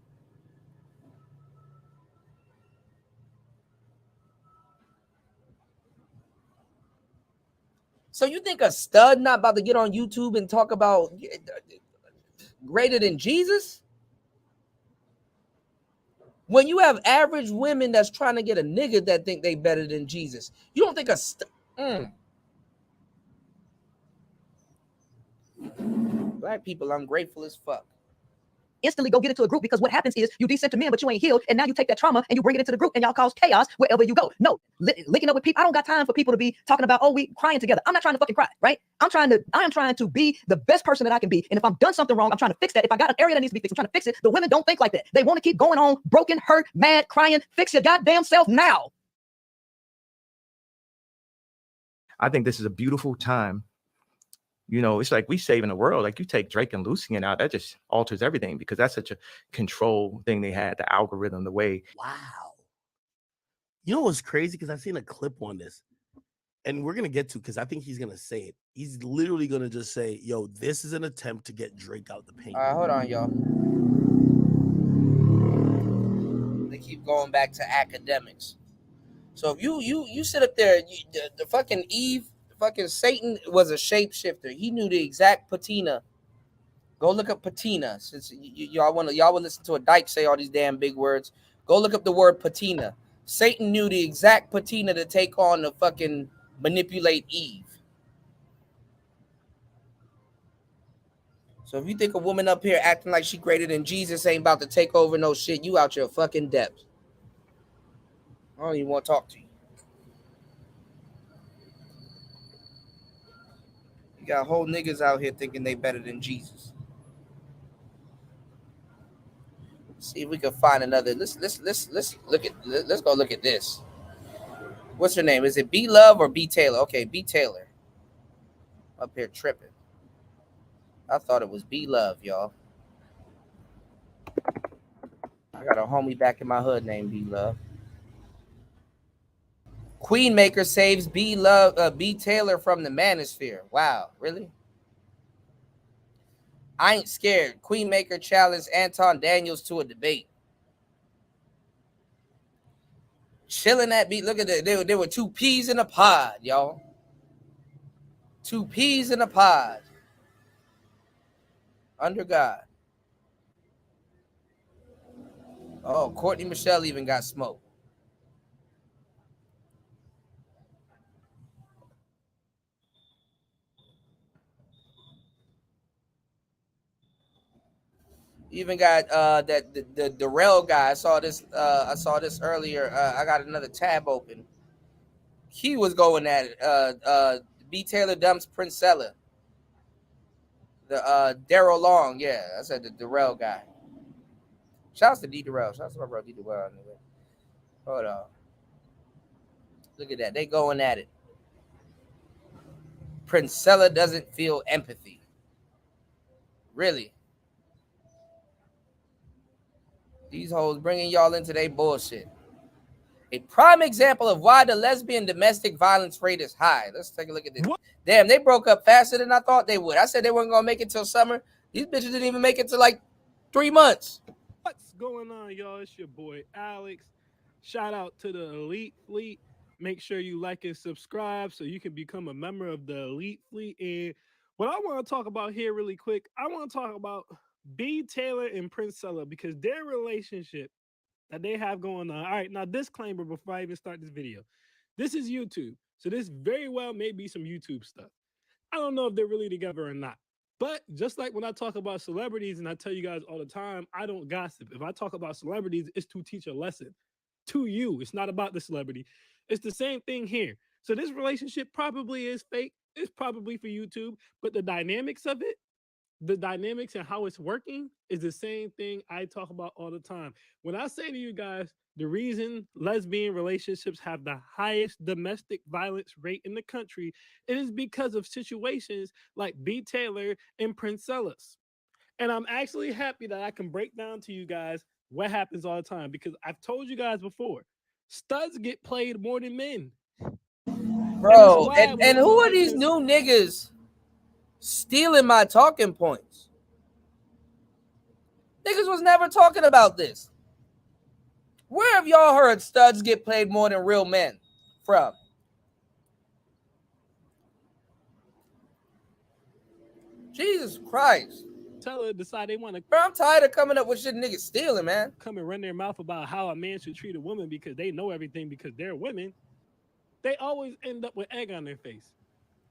So you think a stud not about to get on YouTube and talk about greater than Jesus? When you have average women that's trying to get a nigga that think they better than Jesus, you don't think a Black people, I'm grateful as fuck. Instantly go get into a group, because what happens is you descend to men, but you ain't healed, and now you take that trauma and you bring it into the group, and y'all cause chaos wherever you go. No, linking up with people. I don't got time for people to be talking about, oh, we crying together. I'm not trying to fucking cry, right? I am trying to be the best person that I can be, and if I'm done something wrong, I'm trying to fix that. If I got an area that needs to be fixed, I'm trying to fix it. The women don't think like that. They want to keep going on, broken, hurt, mad, crying. Fix your goddamn self now. I think this is a beautiful time. You know, it's like we saving the world. Like you take Drake and Lucian out, that just alters everything, because that's such a control thing they had, the algorithm, the way. Wow. You know what's crazy? Because I've seen a clip on this, and we're going to get to, because I think he's going to say it. He's literally going to just say, yo, this is an attempt to get Drake out the paint. All right, hold on, y'all. They keep going back to academics. So if you sit up there, the fucking Eve fucking Satan was a shapeshifter. He knew the exact patina. Go look up patina. Since y'all will listen to a dyke say all these damn big words. Go look up the word patina. Satan knew the exact patina to take on to fucking manipulate Eve. So if you think a woman up here acting like she greater than Jesus ain't about to take over no shit, you out your fucking depth. I don't even want to talk to you. You got whole niggas out here thinking they better than Jesus. See if we can find another. Let's go look at this. What's her name? Is it B Love or B Taylor? Okay, B Taylor. Up here tripping. I thought it was B Love, y'all. I got a homie back in my hood named B Love. Queenmaker saves B Taylor from the manosphere. Wow, really? I ain't scared. Queenmaker challenged Anton Daniels to a debate. Chilling that beat. Look at that. There were two peas in a pod, y'all. Two peas in a pod. Under God. Oh, Courtney Michelle even got smoked. Even got the Darrell guy. I saw this earlier. I got another tab open. He was going at it. B Taylor dumps Princella. The Daryl Long, yeah, I said the Darrell guy. Shouts to D Darrell. Shouts to my bro D Darrell. Hold on. Look at that. They going at it. Princella doesn't feel empathy. Really? These hoes bringing y'all into their bullshit. A prime example of why the lesbian domestic violence rate is high. Let's take a look at this. What? Damn, they broke up faster than I thought they would. I said they weren't going to make it till summer. These bitches didn't even make it to like 3 months. What's going on, y'all? It's your boy, Alex. Shout out to the Elite Fleet. Make sure you like and subscribe so you can become a member of the Elite Fleet. And what I want to talk about here really quick, I want to talk about B. Taylor and Princella because their relationship that they have going on. All right, now disclaimer before I even start this video. This is YouTube, so this very well may be some YouTube stuff. I don't know if they're really together or not. But just like when I talk about celebrities, and I tell you guys all the time, I don't gossip. If I talk about celebrities, it's to teach a lesson to you. It's not about the celebrity. It's the same thing here. So this relationship probably is fake. It's probably for YouTube, but the dynamics of it, the dynamics and how it's working is the same thing I talk about all the time. When I say to you guys, the reason lesbian relationships have the highest domestic violence rate in the country, it is because of situations like B. Taylor and Princella's. And I'm actually happy that I can break down to you guys what happens all the time because I've told you guys before, studs get played more than men. Bro, and who are these new niggas stealing my talking points? Niggas was never talking about this. Where have y'all heard studs get played more than real men from? Jesus Christ. Tell her decide they want to. Bro, I'm tired of coming up with shit niggas stealing, man. Come and run their mouth about how a man should treat a woman because they know everything because they're women. They always end up with egg on their face.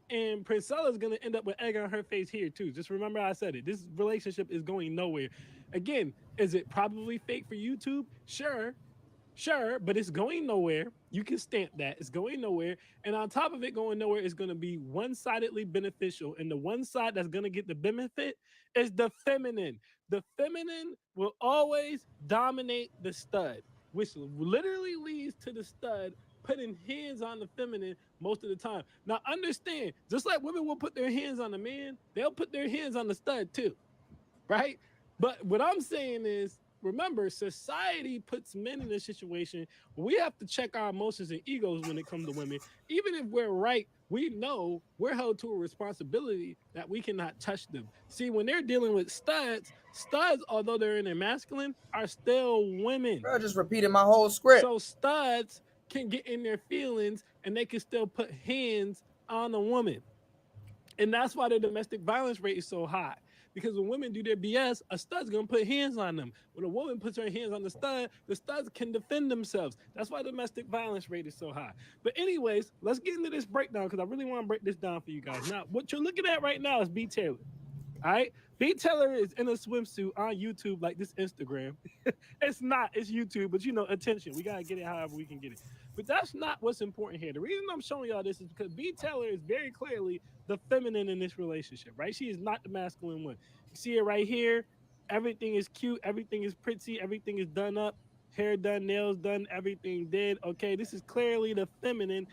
And Princella's going to end up with egg on her face here, too. Just remember I said it. This relationship is going nowhere. Again, is it probably fake for YouTube? Sure, but it's going nowhere. You can stamp that. It's going nowhere. And on top of it going nowhere, it's going to be one-sidedly beneficial. And the one side that's going to get the benefit is the feminine. The feminine will always dominate the stud, which literally leads to the stud putting hands on the feminine most of the time. Now understand, just like women will put their hands on the man, they'll put their hands on the stud too, right? But what I'm saying is, remember, society puts men in a situation where we have to check our emotions and egos when it comes to women. Even if we're right, we know we're held to a responsibility that we cannot touch them. See, when they're dealing with studs, although they're in their masculine, are still women. Bro, just repeated my whole script. So studs can get in their feelings and they can still put hands on a woman. And that's why the domestic violence rate is so high. Because when women do their BS, a stud's gonna put hands on them. When a woman puts her hands on the studs can defend themselves. That's why domestic violence rate is so high. But anyways, let's get into this breakdown because I really want to break this down for you guys. Now, what you're looking at right now is B. Taylor. All right, B. Taylor is in a swimsuit on YouTube like this Instagram. It's not, it's YouTube, but you know, attention. We gotta get it however we can get it. But that's not what's important here. The reason I'm showing y'all this is because B. Taylor is very clearly the feminine in this relationship, right? She is not the masculine one. You see it right here. Everything is cute. Everything is pretty. Everything is done up. Hair done, nails done, everything did. Okay, this is clearly the feminine.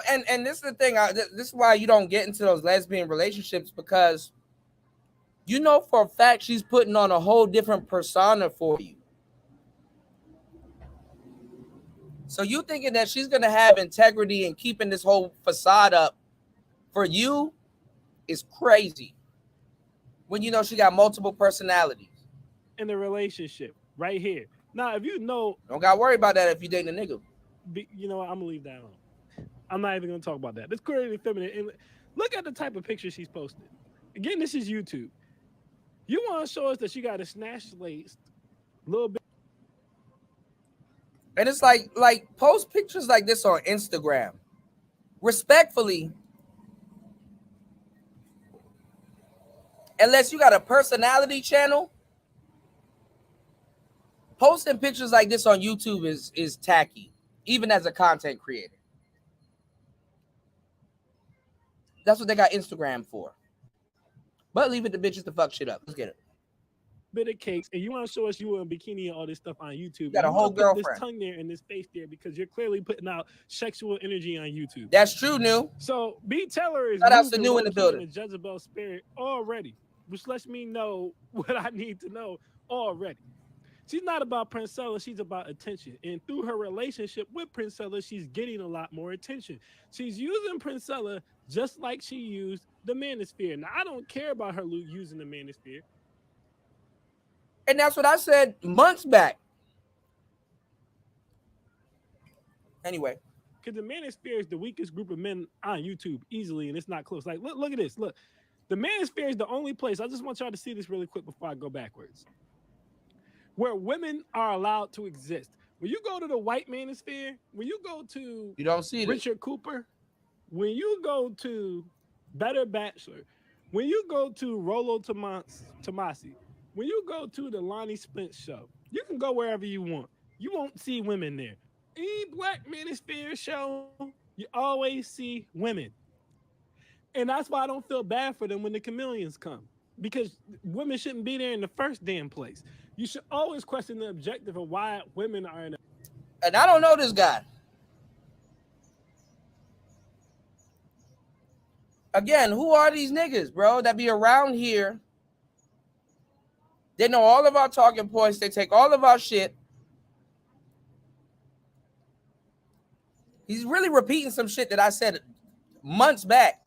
And this is the thing. This is why you don't get into those lesbian relationships, because you know for a fact she's putting on a whole different persona for you. So you thinking that she's going to have integrity and keeping this whole facade up for you is crazy. When you know she got multiple personalities. In the relationship, right here. Now, if you know... Don't got to worry about that if you dating a nigga. You know what? I'm going to leave that alone. I'm not even going to talk about that. It's clearly feminine. And look at the type of picture she's posted. Again, this is YouTube. You want to show us that she got a snatched lace, a little bit. And it's like post pictures like this on Instagram. Respectfully, unless you got a personality channel, posting pictures like this on YouTube is tacky, even as a content creator. That's what they got Instagram for. But leave it to bitches to fuck shit up. Let's get it. Bit of cakes, and you want to show us you in a bikini and all this stuff on YouTube. You got a whole girlfriend. girlfriend. This tongue there and this face there because you're clearly putting out sexual energy on YouTube. That's true, New. So B. Taylor is shout out to New in the building. The Jezebel spirit already, which lets me know what I need to know already. She's not about Princella, she's about attention. And through her relationship with Princella, she's getting a lot more attention. She's using Princella just like she used the Manosphere. Now, I don't care about her using the Manosphere. And that's what I said months back. Anyway. Because the Manosphere is the weakest group of men on YouTube easily, and it's not close. Like, look at this. Look, the Manosphere is the only place. I just want y'all to see this really quick before I go backwards. Where women are allowed to exist. When you go to the white Manosphere, when you go to you don't see Richard Cooper, when you go to Better Bachelor, when you go to Rollo Tomasi, when you go to the Lonnie Spence show, you can go wherever you want. You won't see women there. Any black Manosphere show, you always see women. And that's why I don't feel bad for them when the chameleons come. Because women shouldn't be there in the first damn place. You should always question the objective of why women are in. And I don't know this guy. Again, who are these niggas, bro, that be around here? They know all of our talking points. They take all of our shit. He's really repeating some shit that I said months back.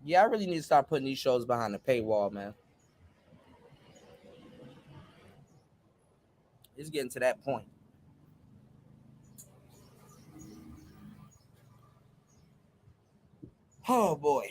Yeah, I really need to start putting these shows behind the paywall, man. It's getting to that point. Oh, boy.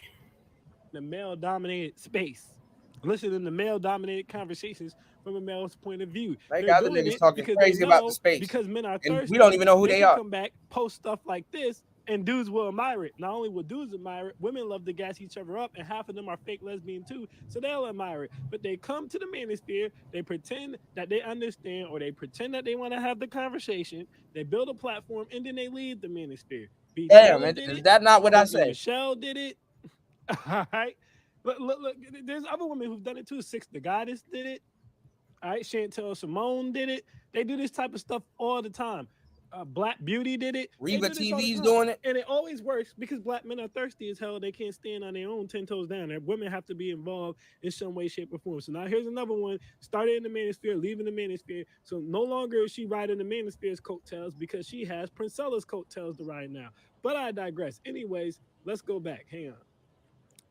The male-dominated space. Listening to male-dominated conversations from a male's point of view. Like other niggas talking crazy about the space. Because men are thirsty. And we don't even know who they are. Come back, post stuff like this, and dudes will admire it. Not only will dudes admire it, women love to gas each other up, and half of them are fake lesbian too, so they'll admire it. But they come to the Manosphere, they pretend that they understand, or they pretend that they want to have the conversation, they build a platform, and then they leave the Manosphere. Damn, is that not what I said? Michelle did it. All right. Look, there's other women who've done it too. Six the Goddess did it. All right, Chantel Simone did it. They do this type of stuff all the time. Black Beauty did it. Reba TV's doing it. And it always works because black men are thirsty as hell. They can't stand on their own 10 toes down. And women have to be involved in some way, shape, or form. So now here's another one. Started in the Manosphere, leaving the Manosphere. So no longer is she riding the Manosphere's coattails because she has Princella's coattails to ride now. But I digress. Anyways, let's go back. Hang on.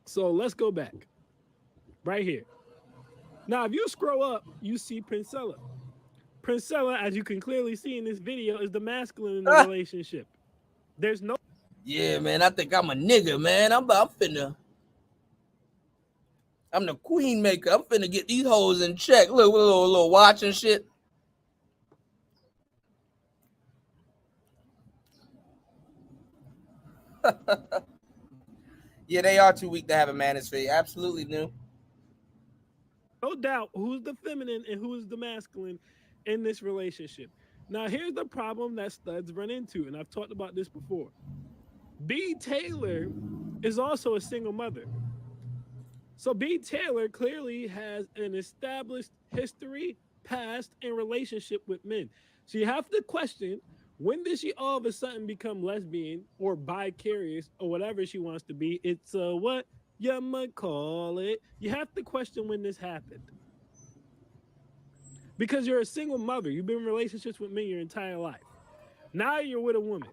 So let's go back. Right here. Now, if you scroll up, you see Princella. Priscilla, as you can clearly see in this video, is the masculine in the relationship. There's no. Yeah, man. I think I'm a nigga, man. I'm finna. I'm the queen maker. I'm finna get these hoes in check. Look, with a little watch and shit. Yeah, they are too weak to have a manosphere. Absolutely new. No doubt who's the feminine and who's the masculine in this relationship. Now, here's the problem that studs run into, and I've talked about this before. B. Taylor is also a single mother. So B. Taylor clearly has an established history, past, and relationship with men. So you have to question, when did she all of a sudden become lesbian or bi-curious or whatever she wants to be? It's what you might call it. You have to question when this happened. Because you're a single mother. You've been in relationships with men your entire life. Now you're with a woman.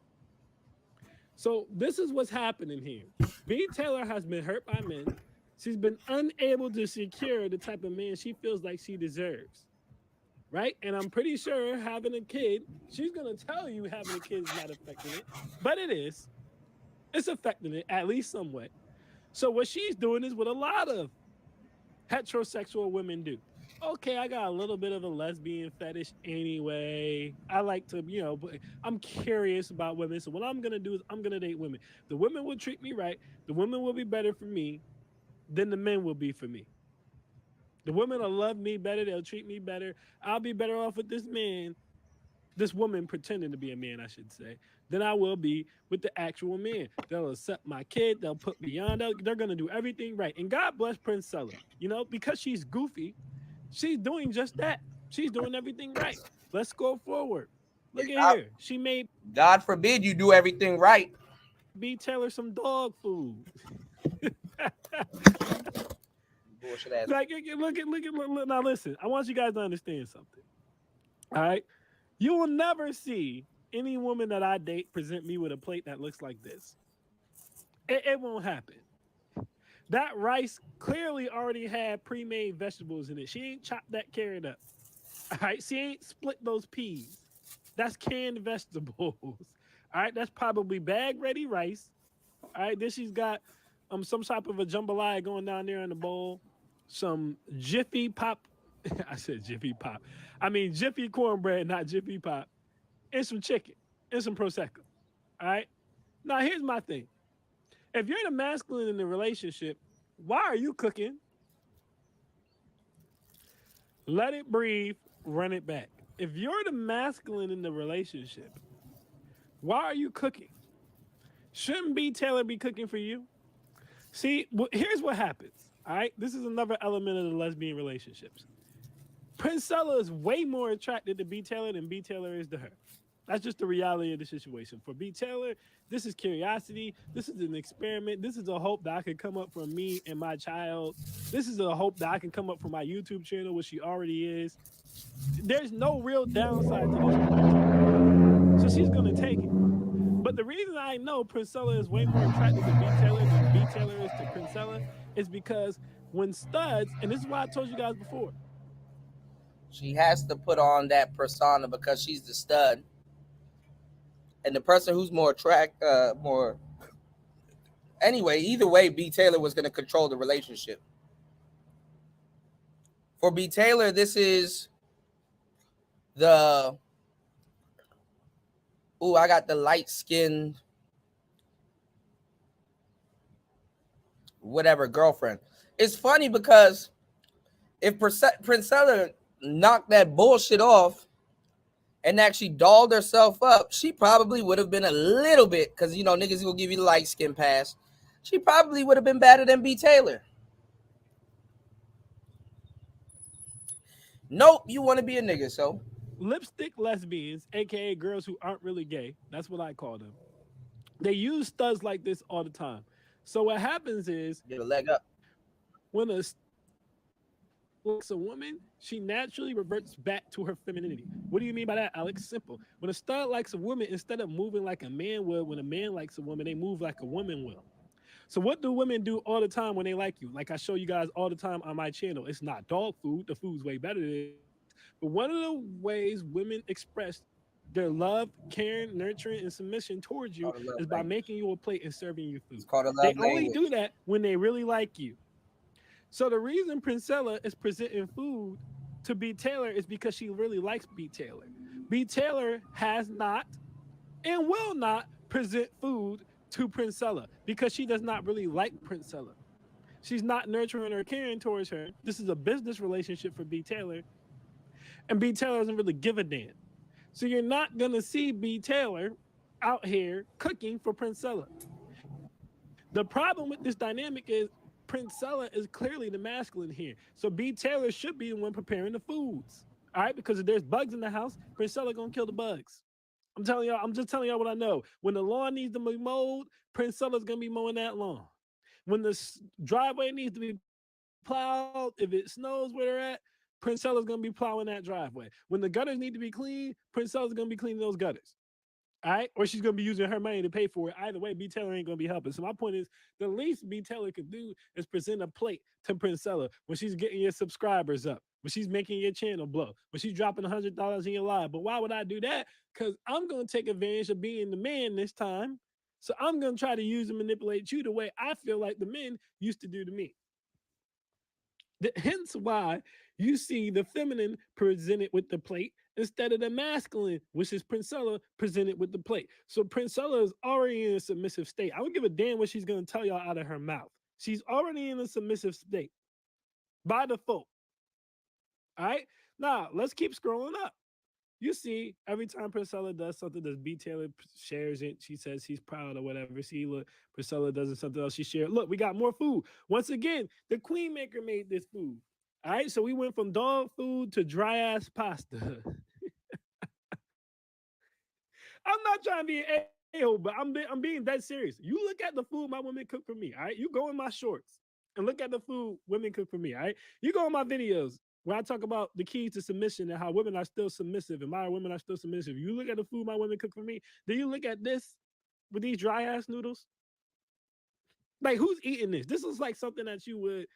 So this is what's happening here. B. Taylor has been hurt by men. She's been unable to secure the type of man she feels like she deserves. Right? And I'm pretty sure having a kid, she's going to tell you having a kid is not affecting it, but it is. It's affecting it, at least somewhat. So what she's doing is what a lot of heterosexual women do. Okay, I got a little bit of a lesbian fetish anyway. I like to, but I'm curious about women. So what I'm going to do is I'm going to date women. The women will treat me right. The women will be better for me than the men will be for me. The women will love me better. They'll treat me better. I'll be better off with this man, this woman pretending to be a man, I should say, than I will be with the actual man. They'll accept my kid. They'll put me on. They're going to do everything right. And God bless Princella. Because she's goofy, she's doing just that. She's doing everything right. Let's go forward. Look at here. She made. God forbid you do everything right. B. Taylor some dog food. Like, look. Now listen, I want you guys to understand something. All right, you will never see any woman that I date present me with a plate that looks like this. It won't happen. That rice clearly already had pre-made vegetables in it. She ain't chopped that carrot up. All right, she ain't split those peas. That's canned vegetables. All right, that's probably bag-ready rice. All right, then she's got some type of a jambalaya going down there in the bowl. Some Jiffy Pop. I said Jiffy Pop. I mean Jiffy cornbread, not Jiffy Pop. And some chicken and some Prosecco. All right? Now, here's my thing. If you're the masculine in the relationship, why are you cooking? Let it breathe, run it back. If you're the masculine in the relationship, why are you cooking? Shouldn't B. Taylor be cooking for you? See, here's what happens. All right, this is another element of the lesbian relationships. Princella is way more attracted to B. Taylor than B. Taylor is to her. That's just the reality of the situation. For B. Taylor, this is curiosity. This is an experiment. This is a hope that I can come up from me and my child. This is a hope that I can come up from my YouTube channel, which she already is. There's no real downside to this. So she's going to take it. But the reason I know Princella is way more attracted to B. Taylor than B. Taylor is to Princella is because when studs, and this is why I told you guys before, she has to put on that persona because she's the stud. And the person who's more anyway, either way, B. Taylor was going to control the relationship. For B. Taylor, this is I got the light-skinned whatever girlfriend. It's funny because if Princella knocked that bullshit off and actually dolled herself up, she probably would have been a little bit, because niggas will give you the light skin pass. She probably would have been better than B. Taylor. Nope, you want to be a nigga, so lipstick lesbians, aka girls who aren't really gay, that's what I call them. They use studs like this all the time. So what happens is, get a leg up. When a woman, she naturally reverts back to her femininity. What do you mean by that, Alex? Simple. When a stud likes a woman, instead of moving like a man would, when a man likes a woman, they move like a woman will. So what do women do all the time when they like you? Like I show you guys all the time on my channel. It's not dog food. The food's way better than it. But one of the ways women express their love, caring, nurturing, and submission towards you is by making you a plate and serving you food. It's called a love They language. only do that when they really like you. So the reason Princella is presenting food to B. Taylor is because she really likes B. Taylor. B. Taylor has not and will not present food to Princella because she does not really like Princella. She's not nurturing or caring towards her. This is a business relationship for B. Taylor. And B. Taylor doesn't really give a damn. So you're not going to see B. Taylor out here cooking for Princella. The problem with this dynamic is Princella is clearly the masculine here. So B. Taylor should be the one preparing the foods. All right, because if there's bugs in the house, Princella going to kill the bugs. I'm telling y'all, I'm just telling y'all what I know. When the lawn needs to be mowed, Princella's going to be mowing that lawn. When the driveway needs to be plowed, if it snows where they're at, Princella's going to be plowing that driveway. When the gutters need to be cleaned, Princella's going to be cleaning those gutters. All right? Or she's going to be using her money to pay for it. Either way, B. Taylor ain't going to be helping. So my point is, the least B. Taylor could do is present a plate to Princella when she's getting your subscribers up, when she's making your channel blow, when she's dropping $100 in your live. But why would I do that? Because I'm going to take advantage of being the man this time. So I'm going to try to use and manipulate you the way I feel like the men used to do to me. Hence why you see the feminine presented with the plate instead of the masculine, which is Princella, presented with the plate. So Princella is already in a submissive state. I don't give a damn what she's going to tell y'all out of her mouth. She's already in a submissive state by default. All right? Now, let's keep scrolling up. You see, every time Princella does something that B. Taylor shares it, she says he's proud or whatever. See, look, Princella does something else, she shared. Look, we got more food. Once again, the Queen Maker made this food. All right, so we went from dog food to dry ass pasta. I'm not trying to be an a-hole, but I'm being dead serious. You look at the food my women cook for me, all right? You go in my shorts and look at the food women cook for me, all right? You go in my videos where I talk about the keys to submission and how women are still submissive and my women are still submissive. You look at the food my women cook for me, then you look at this with these dry ass noodles. Like, who's eating this? This is like something that you would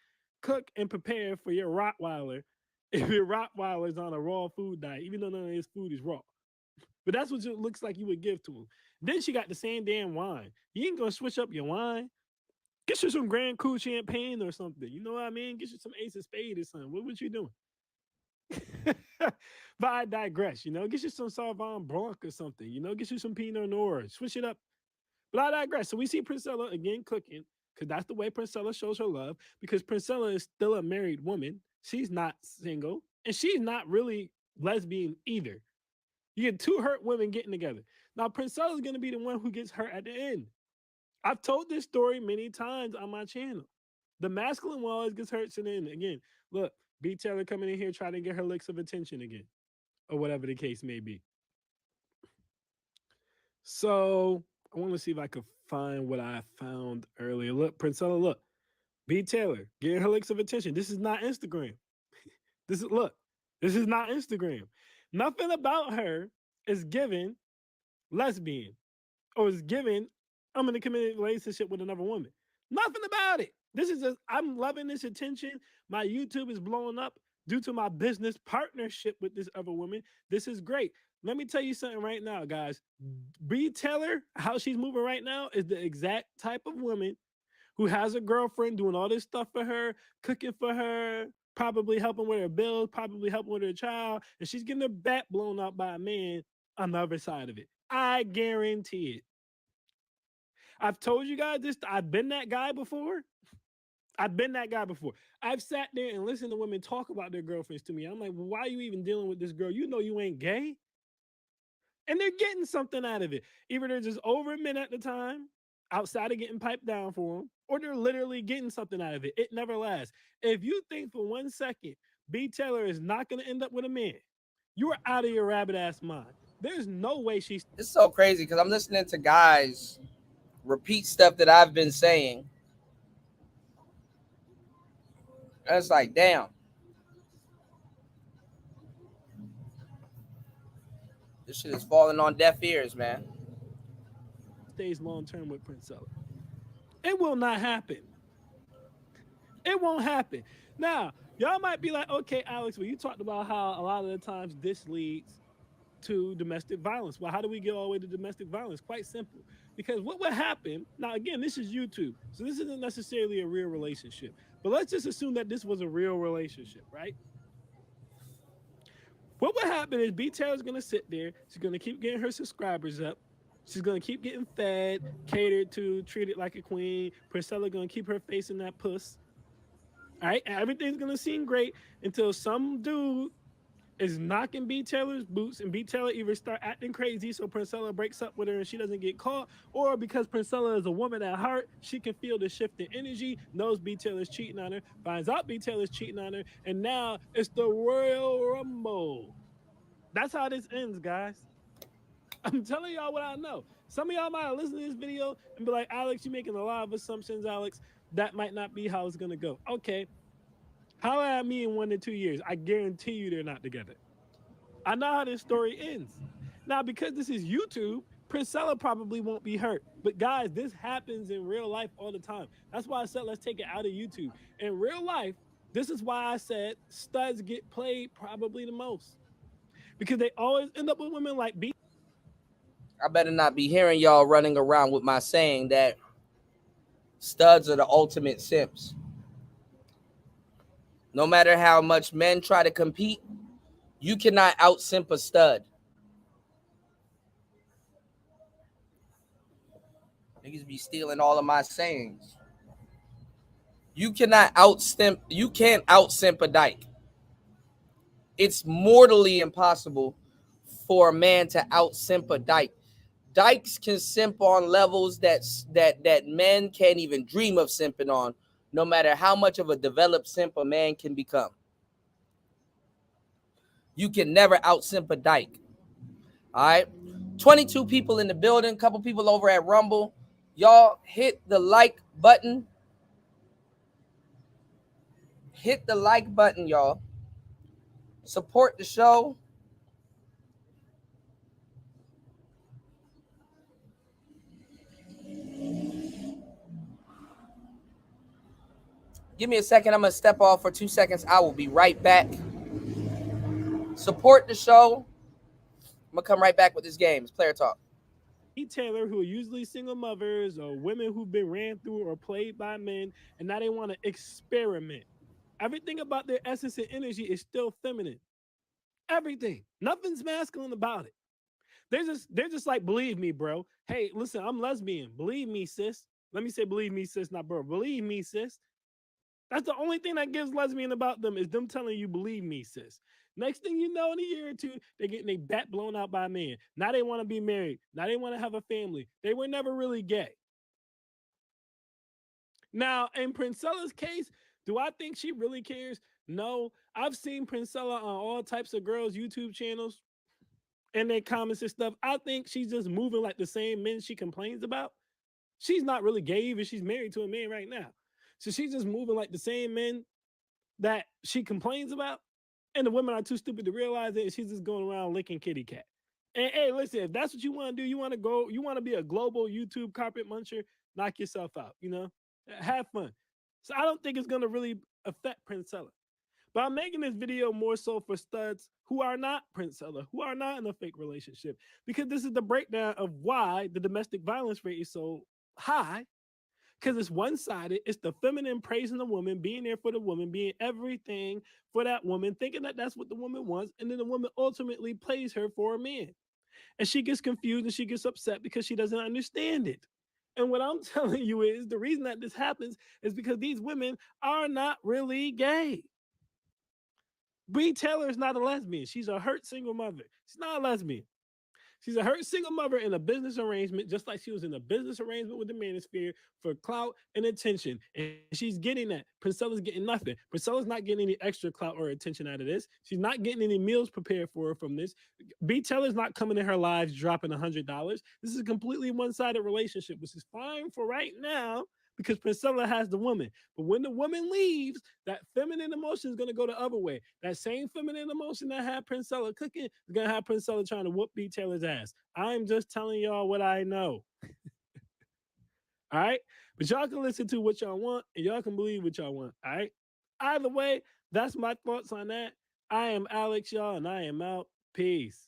cook and prepare for your Rottweiler if your Rottweiler's on a raw food diet, even though none of his food is raw. But that's what it looks like you would give to him. Then she got the same damn wine. You ain't gonna switch up your wine. Get you some Grand Cru champagne or something. You know what I mean? Get you some Ace of Spades or something. What you doing? But I digress, you know. Get you some Sauvignon Blanc or something. You know, get you some Pinot Noir. Switch it up. But I digress. So we see Princella again cooking, because that's the way Princella shows her love, because Princella is still a married woman. She's not single, and she's not really lesbian either. You get two hurt women getting together. Now, Princella is going to be the one who gets hurt at the end. I've told this story many times on my channel. The masculine one always gets hurt in the end. Again, look, B. Taylor coming in here trying to get her licks of attention again, or whatever the case may be. So I want to see if I could find what I found earlier. Look, Princella, look. B. Taylor getting her licks of attention. This is not Instagram. This is not Instagram. Nothing about her is given lesbian or is given I'm in a committed relationship with another woman. Nothing about it. This is just, I'm loving this attention. My YouTube is blowing up due to my business partnership with this other woman. This is great. Let me tell you something right now, guys. B. Taylor, how she's moving right now is the exact type of woman who has a girlfriend doing all this stuff for her, cooking for her, probably helping with her bills, probably helping with her child, and she's getting her back blown out by a man on the other side of it. I guarantee it. I've told you guys this. I've been that guy before. I've sat there and listened to women talk about their girlfriends to me. I'm like, well, why are you even dealing with this girl? You know you ain't gay. And they're getting something out of it. Either they're just over men at the time, outside of getting piped down for them, or they're literally getting something out of it. It never lasts. If you think for 1 second B. Taylor is not going to end up with a man, you are out of your rabbit ass mind. There's no way she's... It's so crazy because I'm listening to guys repeat stuff that I've been saying. And it's like, damn. This shit is falling on deaf ears, man. Stays long term with Princella. It will not happen. It won't happen. Now, y'all might be like, okay, Alex, well, you talked about how a lot of the times this leads to domestic violence. Well, how do we get all the way to domestic violence? Quite simple. Because what would happen, now again, this is YouTube, so this isn't necessarily a real relationship. But let's just assume that this was a real relationship, right? What would happen is B Taylor's gonna sit there, she's gonna keep getting her subscribers up. She's gonna keep getting fed, catered to, treated like a queen. Priscilla gonna keep her face in that puss. All right, and everything's gonna seem great until some dude is knocking B Taylor's boots, and B Taylor either start acting crazy, so Priscilla breaks up with her and she doesn't get caught, or because Priscilla is a woman at heart, she can feel the shift in energy, knows B Taylor's cheating on her, finds out B Taylor's cheating on her, and now it's the Royal Rumble. That's how this ends, guys. I'm telling y'all what I know. Some of y'all might listen to this video and be like, Alex, you're making a lot of assumptions, Alex. That might not be how it's gonna go. Okay. Holler at me in 1 to 2 years. I guarantee you they're not together. I know how this story ends. Now, because this is YouTube, Priscilla probably won't be hurt. But guys, this happens in real life all the time. That's why I said let's take it out of YouTube. In real life, this is why I said studs get played probably the most. Because they always end up with women like B. I better not be hearing y'all running around with my saying that studs are the ultimate simps. No matter how much men try to compete, you cannot out-simp a stud. Niggas be stealing all of my sayings. You cannot out-simp. You can't out-simp a dyke. It's mortally impossible for a man to out-simp a dyke. Dykes can simp on levels that men can't even dream of simping on, no matter how much of a developed simp a man can become. You can never out-simp a dyke. All right? 22 people in the building, couple people over at Rumble. Y'all hit the like button. Hit the like button, y'all. Support the show. Give me a second. I'm going to step off for 2 seconds. I will be right back. Support the show. I'm going to come right back with this game. It's Player Talk. B Taylor, who are usually single mothers or women who've been ran through or played by men, and now they want to experiment. Everything about their essence and energy is still feminine. Everything. Nothing's masculine about it. They're just like, believe me, bro. Hey, listen, I'm lesbian. Believe me, sis. Let me say believe me, sis, not bro. Believe me, sis. That's the only thing that gives lesbian about them is them telling you, believe me, sis. Next thing you know, in a year or two, they're getting their back blown out by men. Now they want to be married. Now they want to have a family. They were never really gay. Now, in Princella's case, do I think she really cares? No. I've seen Princella on all types of girls' YouTube channels and their comments and stuff. I think she's just moving like the same men she complains about. She's not really gay even. She's married to a man right now. So she's just moving like the same men that she complains about. And the women are too stupid to realize it. And she's just going around licking kitty cat. And hey, listen, if that's what you want to do, you want to be a global YouTube carpet muncher, knock yourself out, have fun. So I don't think it's going to really affect Princella. But I'm making this video more so for studs who are not Princella, who are not in a fake relationship, because this is the breakdown of why the domestic violence rate is so high. Because it's one-sided. It's the feminine praising the woman, being there for the woman, being everything for that woman, thinking that that's what the woman wants, and then the woman ultimately plays her for a man. And she gets confused and she gets upset because she doesn't understand it. And what I'm telling you is the reason that this happens is because these women are not really gay. Bree Taylor is not a lesbian. She's a hurt single mother. She's not a lesbian. She's a hurt single mother in a business arrangement, just like she was in a business arrangement with the manosphere for clout and attention. And she's getting that. Princella's getting nothing. Princella's not getting any extra clout or attention out of this. She's not getting any meals prepared for her from this. B. Taylor's not coming in her lives dropping $100. This is a completely one-sided relationship, which is fine for right now, because Princella has the woman. But when the woman leaves, that feminine emotion is going to go the other way. That same feminine emotion that had Princella cooking is going to have Princella trying to whoop B. Taylor's ass. I'm just telling y'all what I know. All right? But y'all can listen to what y'all want, and y'all can believe what y'all want. All right? Either way, that's my thoughts on that. I am Alex, y'all, and I am out. Peace.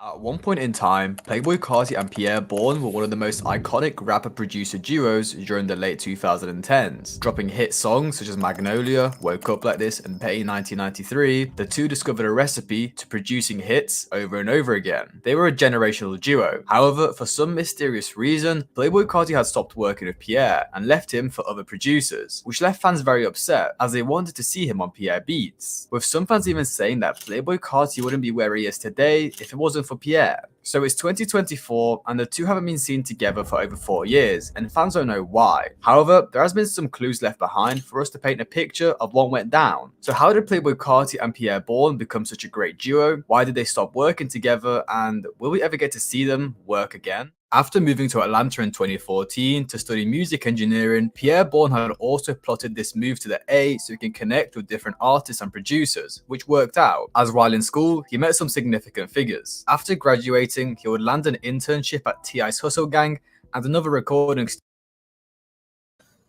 At one point in time, Playboi Carti and Pierre Bourne were one of the most iconic rapper-producer duos during the late 2010s. Dropping hit songs such as Magnolia, Woke Up Like This, and Petty 1993, the two discovered a recipe to producing hits over and over again. They were a generational duo. However, for some mysterious reason, Playboi Carti had stopped working with Pierre and left him for other producers, which left fans very upset as they wanted to see him on Pierre beats, with some fans even saying that Playboi Carti wouldn't be where he is today if it wasn't for Pierre. So it's 2024 and the two haven't been seen together for over 4 years, and fans don't know why. However, there has been some clues left behind for us to paint a picture of what went down. So how did Playboi Carti and Pierre Bourne become such a great duo? Why did they stop working together, and will we ever get to see them work again? After moving to Atlanta in 2014 to study music engineering, Pierre Bourne had also plotted this move to the A so he can connect with different artists and producers, which worked out, as while in school, he met some significant figures. After graduating, he would land an internship at T.I.'s Hustle Gang and another recording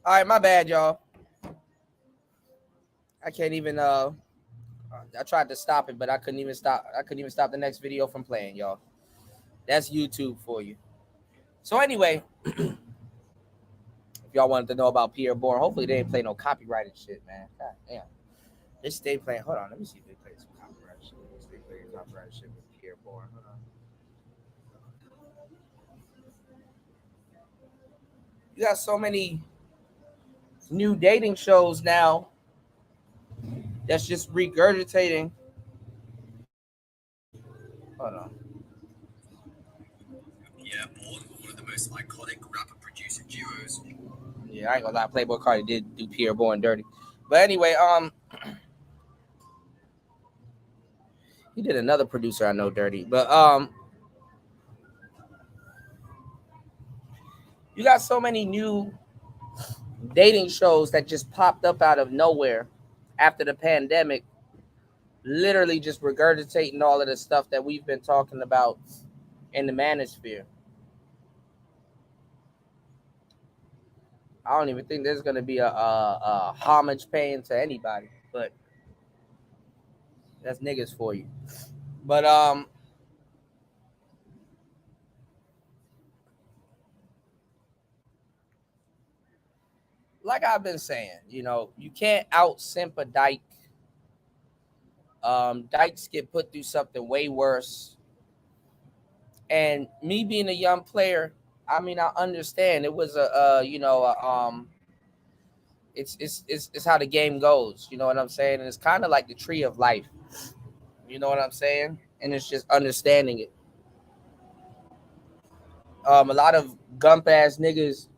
All right, my bad, y'all. I can't even I tried to stop it, but I couldn't even stop the next video from playing, y'all. That's YouTube for you. So anyway, if y'all wanted to know about Pierre Bourne, hopefully they didn't play no copyrighted shit, man. God damn. They playing. Hold on, let me see if they play some copyrighted shit. They play copyrighted shit with Pierre Bourne. Hold on. You got so many new dating shows now that's just regurgitating. Hold on. Pierre Bourne, one of the most iconic rapper-producer duos. Yeah, I ain't gonna lie, Playboi Carti did do Pierre Bourne dirty. But anyway, he did another producer I know dirty. But you got so many new dating shows that just popped up out of nowhere after the pandemic, literally just regurgitating all of the stuff that we've been talking about in the manosphere. I don't even think there's gonna be a homage paying to anybody, but that's niggas for you. But like I've been saying, you know, you can't out simp a dyke. Dykes get put through something way worse. And me being a young player, I mean, I understand it was it's how the game goes. You know what I'm saying? And it's kind of like the tree of life. You know what I'm saying? And it's just understanding it. A lot of gump ass niggas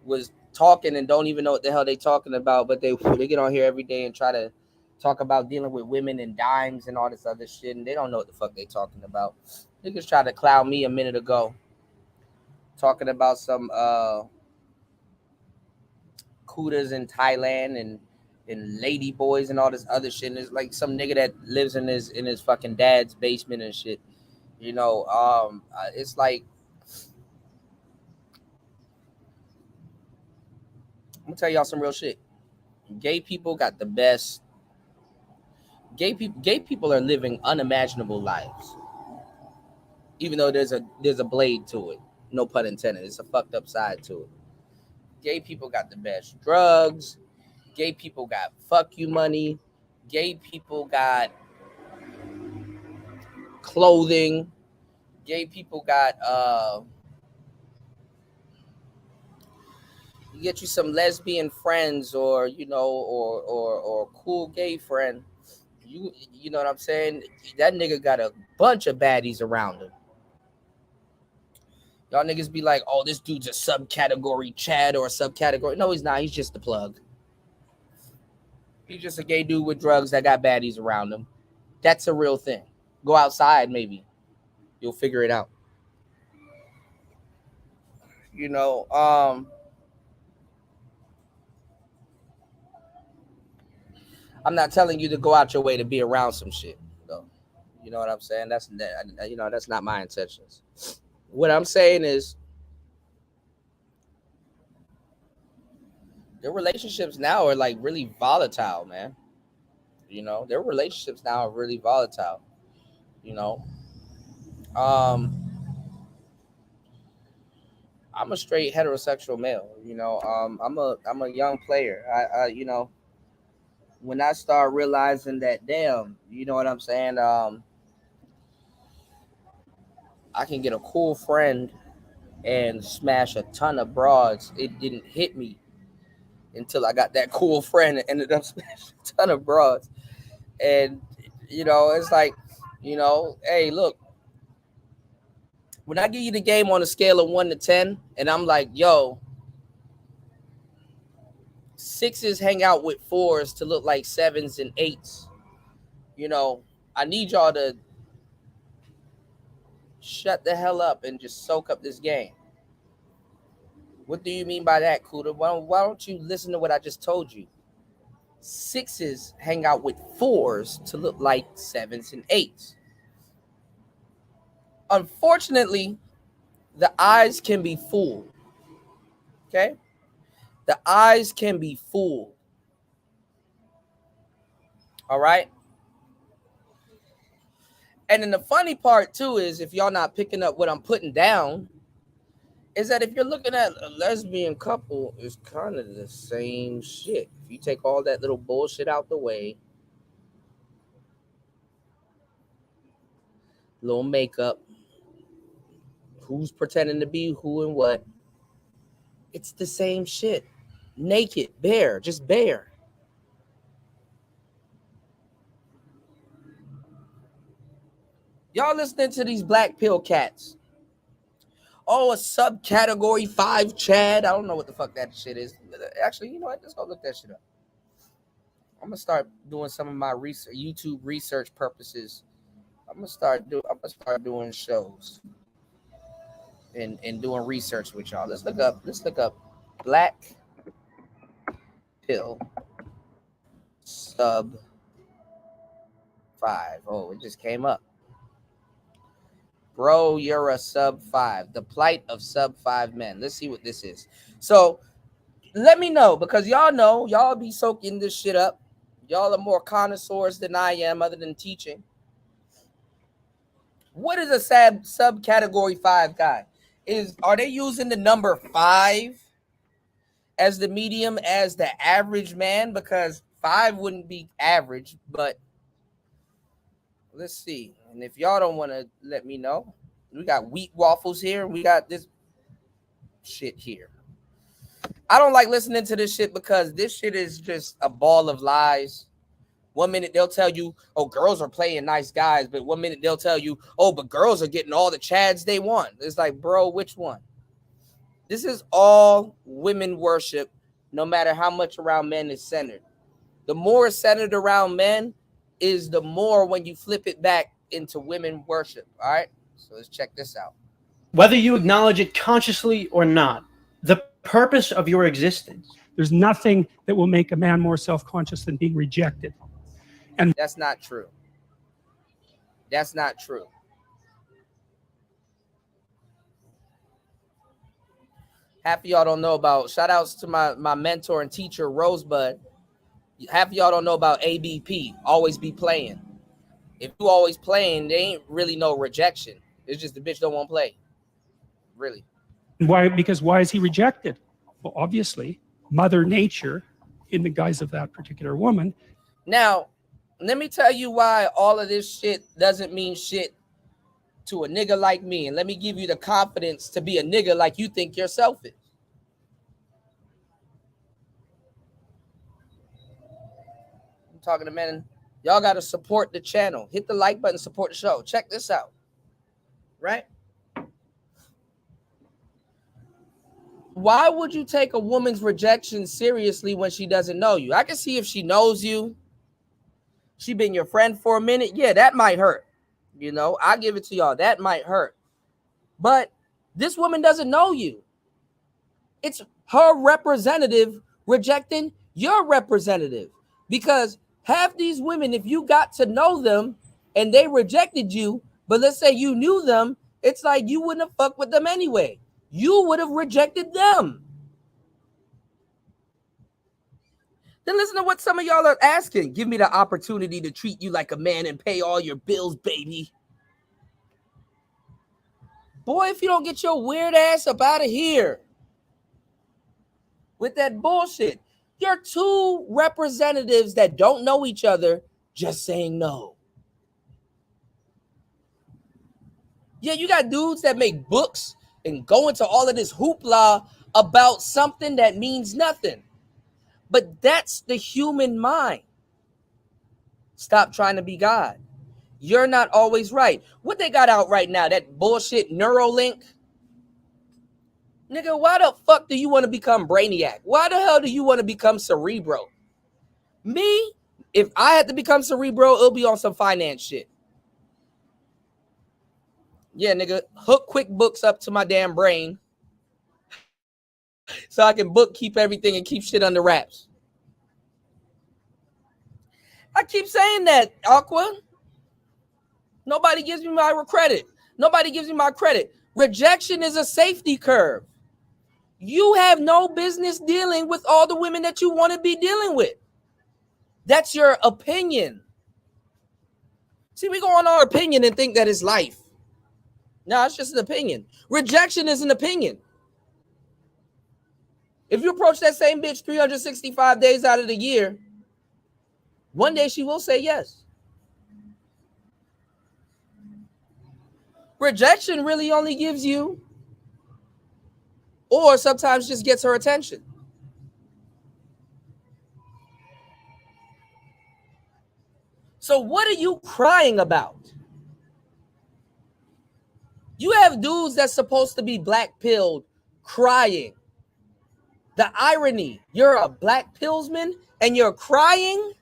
was talking and don't even know what the hell they talking about, but they get on here every day and try to talk about dealing with women and dimes and all this other shit, and they don't know what the fuck they talking about. Niggas tried to clown me a minute ago, talking about some kudas in Thailand and lady boys and all this other shit. And it's like some nigga that lives in his fucking dad's basement and shit. You know, it's like I'm gonna tell y'all some real shit. Gay people got the best. Gay people are living unimaginable lives. Even though there's a blade to it. No pun intended. It's a fucked up side to it. Gay people got the best drugs. Gay people got fuck you money. Gay people got clothing. Gay people got you get you some lesbian friends or or cool gay friend. You know what I'm saying? That nigga got a bunch of baddies around him. Y'all niggas be like, oh, this dude's a subcategory Chad or a subcategory. No, he's not. He's just the plug. He's just a gay dude with drugs that got baddies around him. That's a real thing. Go outside, maybe. You'll figure it out. You know, I'm not telling you to go out your way to be around some shit, though. You know what I'm saying? That's not my intentions. What I'm saying is, their relationships now are like really volatile, man. You know, their relationships now are really volatile. You know, um, I'm a straight heterosexual male. You know, I'm a young player. You know, when I start realizing that, damn, you know what I'm saying? I can get a cool friend and smash a ton of broads. It didn't hit me until I got that cool friend and ended up smashing a ton of broads. And you know, it's like, you know, hey, look, when I give you the game on a scale of 1 to 10, and I'm like, yo, sixes hang out with fours to look like sevens and eights. You know, I need y'all to shut the hell up and just soak up this game. What do you mean by that, Kuda? Why don't you listen to what I just told you? Sixes hang out with fours to look like sevens and eights. Unfortunately, the eyes can be fooled. Okay? The eyes can be fooled. All right? And then the funny part, too, is if y'all not picking up what I'm putting down, is that if you're looking at a lesbian couple, it's kind of the same shit. If you take all that little bullshit out the way, little makeup, who's pretending to be who and what, it's the same shit. Naked, bare, just bare. Y'all listening to these black pill cats. Oh, a subcategory 5 Chad. I don't know what the fuck that shit is. Actually, you know what? Let's go look that shit up. I'm gonna start doing some of my research, YouTube research purposes. I'm gonna start doing shows and doing research with y'all. Let's look up black pill sub 5. Oh, it just came up. Bro, you're a sub 5. The plight of sub 5 men. Let's see what this is. So let me know, because y'all know, y'all be soaking this shit up. Y'all are more connoisseurs than I am, other than teaching. What is a subcategory 5 guy? Are they using the number 5 as the medium, as the average man? Because 5 wouldn't be average, but let's see. And if y'all don't want to let me know, we got wheat waffles here. We got this shit here. I don't like listening to this shit because this shit is just a ball of lies. 1 minute they'll tell you, oh, girls are playing nice guys. But 1 minute they'll tell you, oh, but girls are getting all the chads they want. It's like, bro, which one? This is all women worship, no matter how much around men is centered. The more it's centered around men is the more when you flip it back into women worship. All right, so let's check this out. Whether you acknowledge it consciously or not, the purpose of your existence. There's nothing that will make a man more self-conscious than being rejected. And that's not true. That's not true. Half of y'all don't know about, shout outs to my mentor and teacher, Rosebud. Half of y'all don't know about ABP, always be playing. If you always playing, there ain't really no rejection. It's just the bitch don't want to play. Really. why? Because why is he rejected? Well, obviously, Mother Nature, in the guise of that particular woman. Now, let me tell you why all of this shit doesn't mean shit to a nigga like me. And let me give you the confidence to be a nigga like you think yourself is. I'm talking to men. Y'all got to support the channel. Hit the like button, support the show. Check this out. Right? Why would you take a woman's rejection seriously when she doesn't know you? I can see if she knows you, she been your friend for a minute. Yeah, that might hurt. You know, I give it to y'all. That might hurt. But this woman doesn't know you. It's her representative rejecting your representative. Because half these women, if you got to know them and they rejected you, but let's say you knew them, it's like you wouldn't have fucked with them anyway. You would have rejected them. Then listen to what some of y'all are asking. Give me the opportunity to treat you like a man and pay all your bills, baby. Boy, if you don't get your weird ass up out of here with that bullshit, you're two representatives that don't know each other just saying no. Yeah, you got dudes that make books and go into all of this hoopla about something that means nothing. But that's the human mind. Stop trying to be God. You're not always right. What they got out right now, that bullshit Neuralink? Nigga, why the fuck do you want to become Brainiac? Why the hell do you want to become Cerebro? Me, if I had to become Cerebro, it'll be on some finance shit. Yeah, nigga, hook QuickBooks up to my damn brain so I can bookkeep everything and keep shit under wraps. I keep saying that, Aqua. Nobody gives me my credit. Nobody gives me my credit. Rejection is a safety curve. You have no business dealing with all the women that you want to be dealing with. That's your opinion. See, we go on our opinion and think that it's life. No, it's just an opinion. Rejection is an opinion. If you approach that same bitch 365 days out of the year, one day she will say yes. Rejection really only gives you, or sometimes just gets her attention. So what are you crying about? You have dudes that's supposed to be black-pilled crying. The irony, you're a black pillsman and you're crying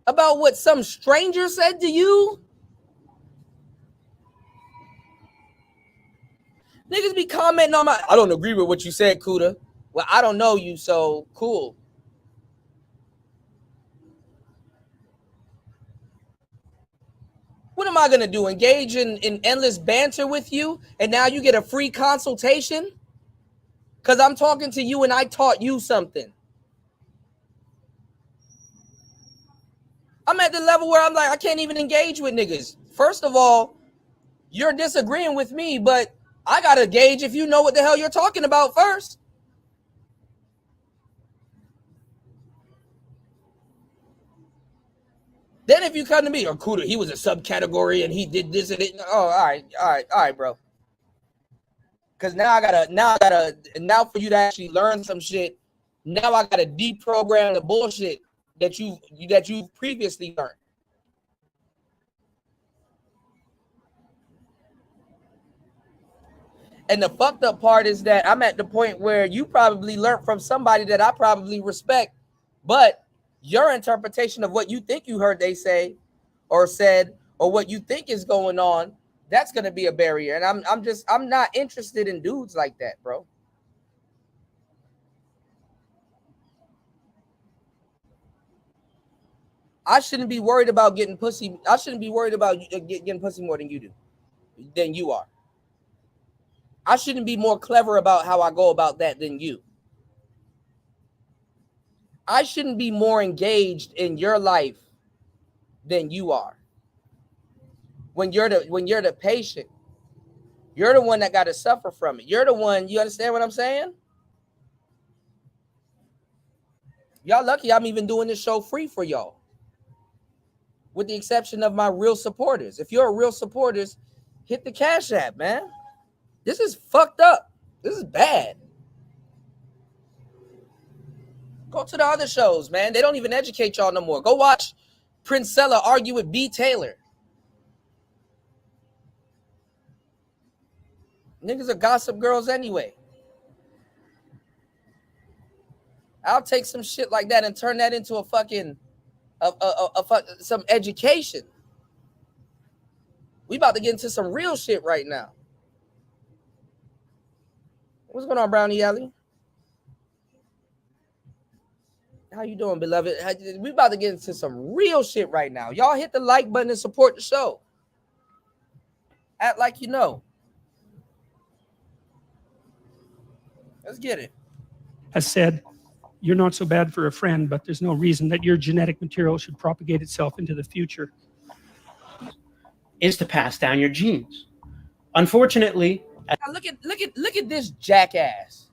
about what some stranger said to you? Niggas be commenting on I don't agree with what you said, Kuda. Well, I don't know you, so cool. What am I going to do? Engage in endless banter with you and now you get a free consultation? Because I'm talking to you and I taught you something. I'm at the level where I'm like, I can't even engage with niggas. First of all, you're disagreeing with me, but I got to gauge if you know what the hell you're talking about first. Then if you come to me, or Kuda, he was a subcategory and he did this and it. Oh, all right, bro. Because now for you to actually learn some shit, now I gotta deprogram the bullshit that you've previously learned. And the fucked up part is that I'm at the point where you probably learned from somebody that I probably respect, but your interpretation of what you think you heard they say or said or what you think is going on, that's going to be a barrier. And I'm not interested in dudes like that, bro. I shouldn't be worried about getting pussy. I shouldn't be worried about getting pussy more than you are. I shouldn't be more clever about how I go about that than you. I shouldn't be more engaged in your life than you are. When you're the patient, you're the one that got to suffer from it. You're the one, you understand what I'm saying? Y'all lucky I'm even doing this show free for y'all. With the exception of my real supporters. If you're a real supporters, hit the Cash App, man. This is fucked up. This is bad. Go to the other shows, man. They don't even educate y'all no more. Go watch Princella argue with B. Taylor. Niggas are gossip girls anyway. I'll take some shit like that and turn that into a fucking some education. We about to get into some real shit right now. What's going on, Brownie Alley? How you doing, beloved? We about to get into some real shit right now. Y'all hit the like button and support the show. Act like you know. Let's get it. Has said you're not so bad for a friend, but there's no reason that your genetic material should propagate itself into the future. Is to pass down your genes. Unfortunately, Now look at this jackass.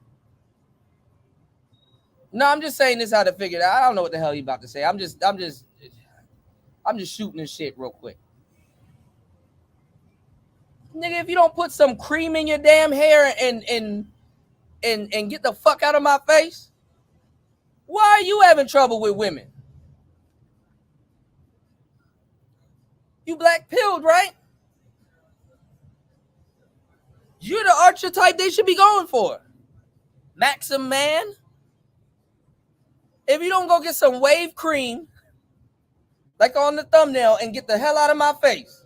No, I'm just saying this how to figure it out. I don't know what the hell you about to say. I'm just shooting this shit real quick. Nigga, if you don't put some cream in your damn hair and get the fuck out of my face, why are you having trouble with women? You black pilled, right? You're the archetype they should be going for. Maxim man. If you don't go get some wave cream, like on the thumbnail, and get the hell out of my face.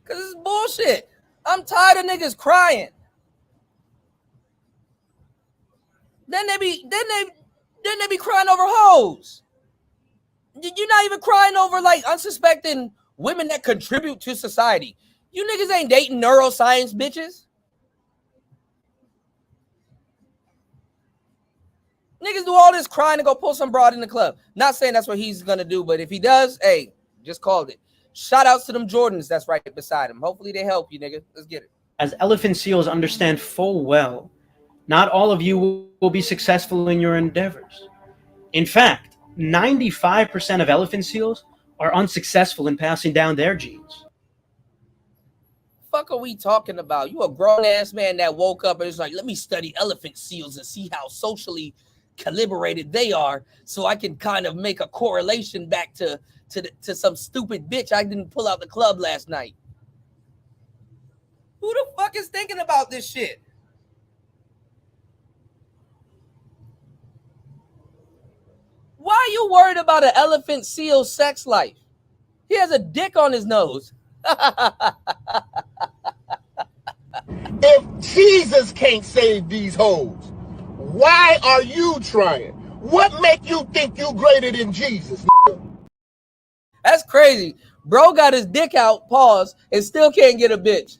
Cause it's bullshit. I'm tired of niggas crying. Then they be crying over hoes. You're not even crying over like unsuspecting women that contribute to society. You niggas ain't dating neuroscience bitches. Niggas do all this crying to go pull some broad in the club. Not saying that's what he's gonna do, but if he does, hey, just called it. Shout outs to them Jordans that's right beside him. Hopefully they help you, nigga. Let's get it. as elephant seals understand full well, not all of you will be successful in your endeavors. In fact, 95% of elephant seals are unsuccessful in passing down their genes. Fuck are we talking about? You a grown-ass man that woke up and is like, let me study elephant seals and see how socially calibrated they are so I can kind of make a correlation back to some stupid bitch I didn't pull out the club last night. Who the fuck is thinking about this shit? Why are you worried about an elephant seal's sex life? He has a dick on his nose. If Jesus can't save these hoes, why are you trying? What make you think you greater than Jesus? That's crazy. Bro got his dick out, pause, and still can't get a bitch.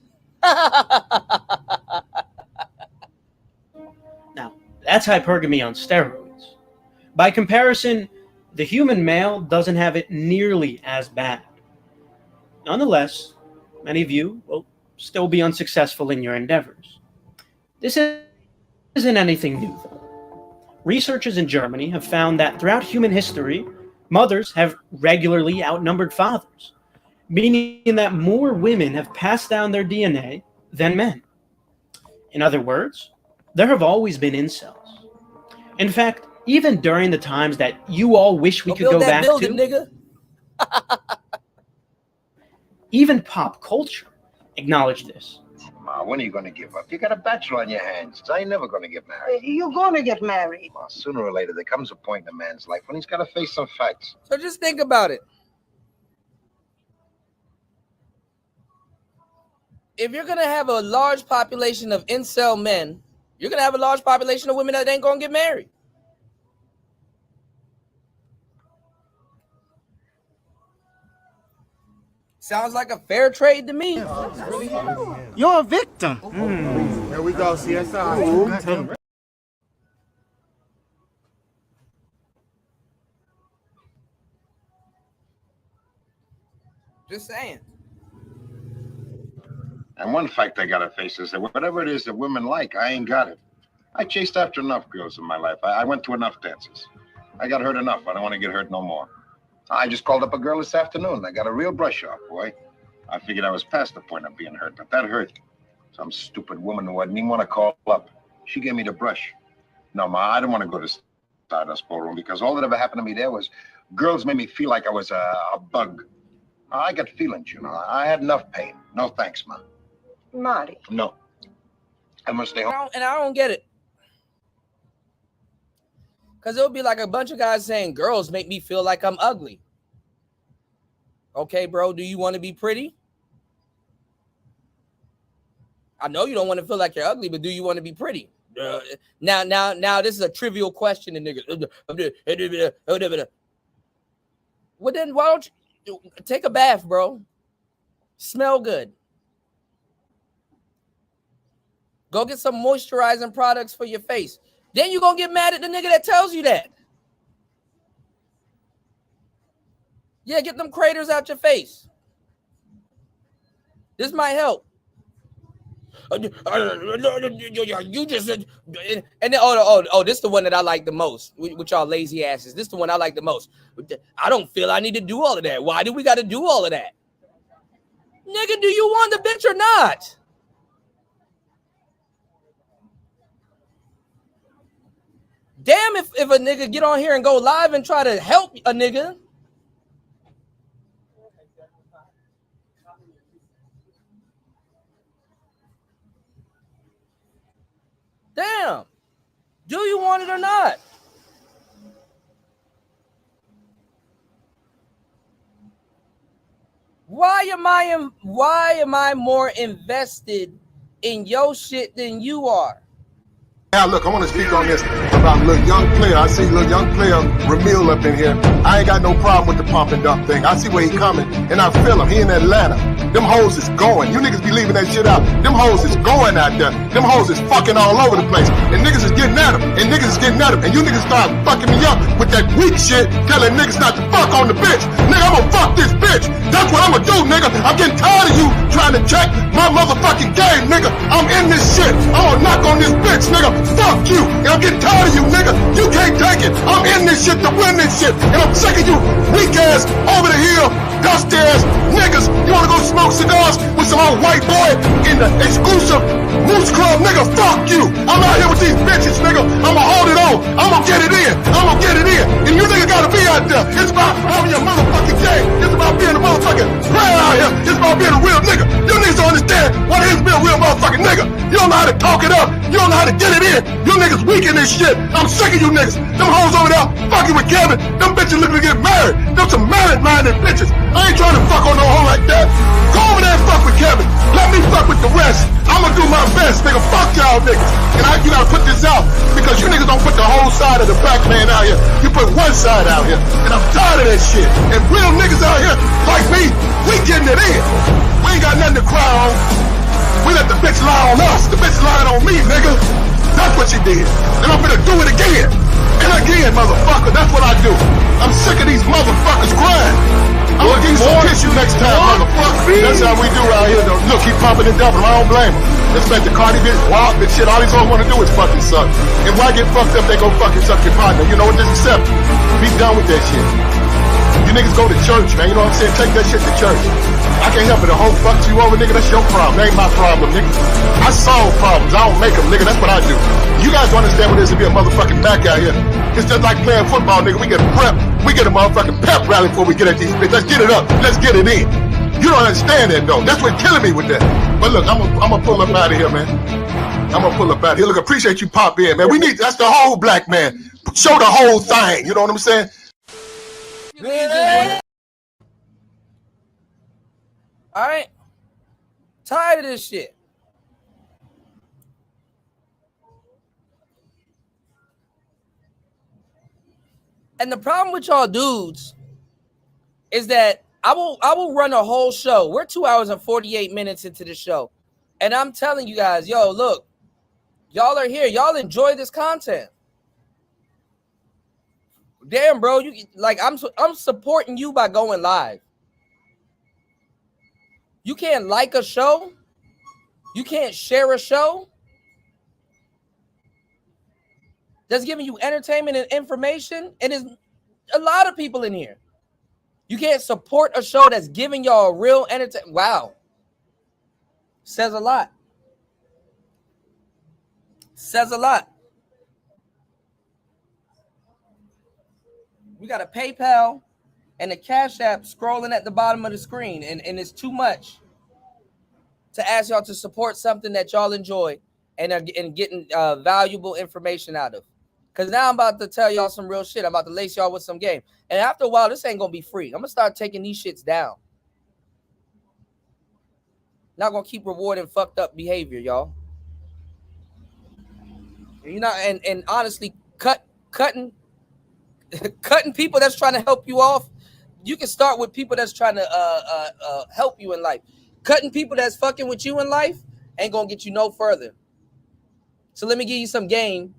Now, that's hypergamy on steroids. By comparison, the human male doesn't have it nearly as bad. Nonetheless, many of you will still be unsuccessful in your endeavors. This isn't anything new, though. Researchers in Germany have found that throughout human history, mothers have regularly outnumbered fathers, meaning that more women have passed down their DNA than men. In other words, there have always been incels. In fact, even during the times that you all wish we could go back to, nigga. even pop culture acknowledged this. Ma, when are you going to give up? You got a bachelor on your hands. I ain't never going to get married. You're going to get married. Ma, sooner or later, there comes a point in a man's life when he's got to face some facts. So just think about it. If you're going to have a large population of incel men, you're going to have a large population of women that ain't going to get married. Sounds like a fair trade to me. You're a victim. Here we go, CSI. Just saying. And one fact I got to face is that whatever it is that women like, I ain't got it. I chased after enough girls in my life. I went to enough dances. I got hurt enough. I don't want to get hurt no more. I just called up a girl this afternoon. I got a real brush off, boy. I figured I was past the point of being hurt, but that hurt. Some stupid woman who I didn't even want to call up. She gave me the brush. No, Ma, I didn't want to go to Stardust Ballroom because all that ever happened to me there was girls made me feel like I was a bug. I got feelings, you know. I had enough pain. No thanks, Ma. Marty. No. I must stay home. And I don't get it. Because it'll be like a bunch of guys saying, girls make me feel like I'm ugly. Okay, bro, do you want to be pretty? I know you don't want to feel like you're ugly, but do you want to be pretty? Now, this is a trivial question, and niggas. Well, then why don't you take a bath, bro? Smell good. Go get some moisturizing products for your face. Then you're gonna get mad at the nigga that tells you that. Yeah, get them craters out your face. This might help. You just and then this is the one that I like the most with y'all lazy asses. This is the one I like the most. I don't feel I need to do all of that. Why do we got to do all of that? Nigga, do you want the bitch or not? Damn if a nigga get on here and go live and try to help a nigga. Damn. Do you want it or not? Why am I more invested in your shit than you are? Now, look, I want to speak on this about a little young player. I see little young player Ramil up in here. I ain't got no problem with the pump and dump thing. I see where he coming, and I feel him. He in Atlanta. Them hoes is going. You niggas be leaving that shit out. Them hoes is going out there. Them hoes is fucking all over the place. And niggas is getting at them. And niggas is getting at them. And you niggas start fucking me up with that weak shit, telling niggas not to fuck on the bitch. Nigga, I'm gonna fuck this bitch. That's what I'm gonna do, nigga. I'm getting tired of you trying to check my motherfucking game, nigga. I'm in this shit. I'm gonna knock on this bitch, nigga. Fuck you. And I'm getting tired of you, nigga. You can't take it. I'm in this shit to win this shit. And I'm sick of you weak ass, over the hill, dusty ass niggas. You wanna go smoke cigars with some old white boy in the exclusive Moose Club, nigga? Fuck you. I'm out here with these bitches, nigga. I'ma hold it on. I'ma get it in. I'ma get it in. And you nigga gotta be out there. It's about having your motherfucking game. It's about being a motherfucking player out here. It's about being a real nigga. You niggas don't understand what it is to be a real motherfucking nigga. You don't know how to talk it up. You don't know how to get it in. You niggas weak in this shit. I'm sick of you niggas. Them hoes over there fucking with Kevin. Them bitches looking to get married. Them some married-minded bitches. I ain't trying to fuck on no hoe like that. Go over there and fuck with Kevin. Let me fuck with the rest. I'ma do my best, nigga. Fuck y'all niggas. And you gotta put this out because you niggas don't put the whole side of the black man out here. You put one side out here. And I'm tired of that shit. And real niggas out here like me, we getting it in. We ain't got nothing to cry on. We let the bitch lie on us. The bitch lied on me, nigga. That's what she did. And I'm gonna do it again. And again, motherfucker. That's what I do. I'm sick of these motherfuckers crying. I'm gonna give you some tissue next time, motherfucker. That's how we do out here, though. Look, keep pumping and dumping. I don't blame them. Respect the Cardi bitch, wild bitch shit. All these hoes wanna do is fucking suck. And why get fucked up, they go fucking suck your partner. You know what? Just accept it. Be done with that shit. You niggas go to church, man. You know what I'm saying? Take that shit to church. I can't help it. The whole fucks you over, nigga. That's your problem. That ain't my problem, nigga. I solve problems. I don't make them, nigga. That's what I do. You guys don't understand what it is to be a motherfucking back out here. It's just like playing football, nigga. We get prep. We get a motherfucking pep rally before we get at these bitches. Let's get it up. Let's get it in. You don't understand that, though. That's what's killing me with that. But look, I'm gonna pull up out of here, man. I'm gonna pull up out of here. Look, appreciate you pop in, man. That's the whole black man. Show the whole thing. You know what I'm saying? All right. Tired of this shit. And the problem with y'all dudes is that I will run a whole show. We're 2 hours and 48 minutes into the show. And I'm telling you guys, yo, look, y'all are here. Y'all enjoy this content. Damn, bro, I'm supporting you by going live. You can't like a show. You can't share a show that's giving you entertainment and information. And there's a lot of people in here. You can't support a show that's giving y'all real entertainment. Wow. Says a lot. Says a lot. We got a PayPal and a Cash App scrolling at the bottom of the screen. And it's too much to ask y'all to support something that y'all enjoy and are getting valuable information out of. Because now I'm about to tell y'all some real shit. I'm about to lace y'all with some game. And after a while, this ain't going to be free. I'm going to start taking these shits down. Not going to keep rewarding fucked up behavior, y'all. You know, and honestly, cutting people that's trying to help you off. You can start with people that's trying to help you in life. Cutting people that's fucking with you in life ain't going to get you no further. So let me give you some game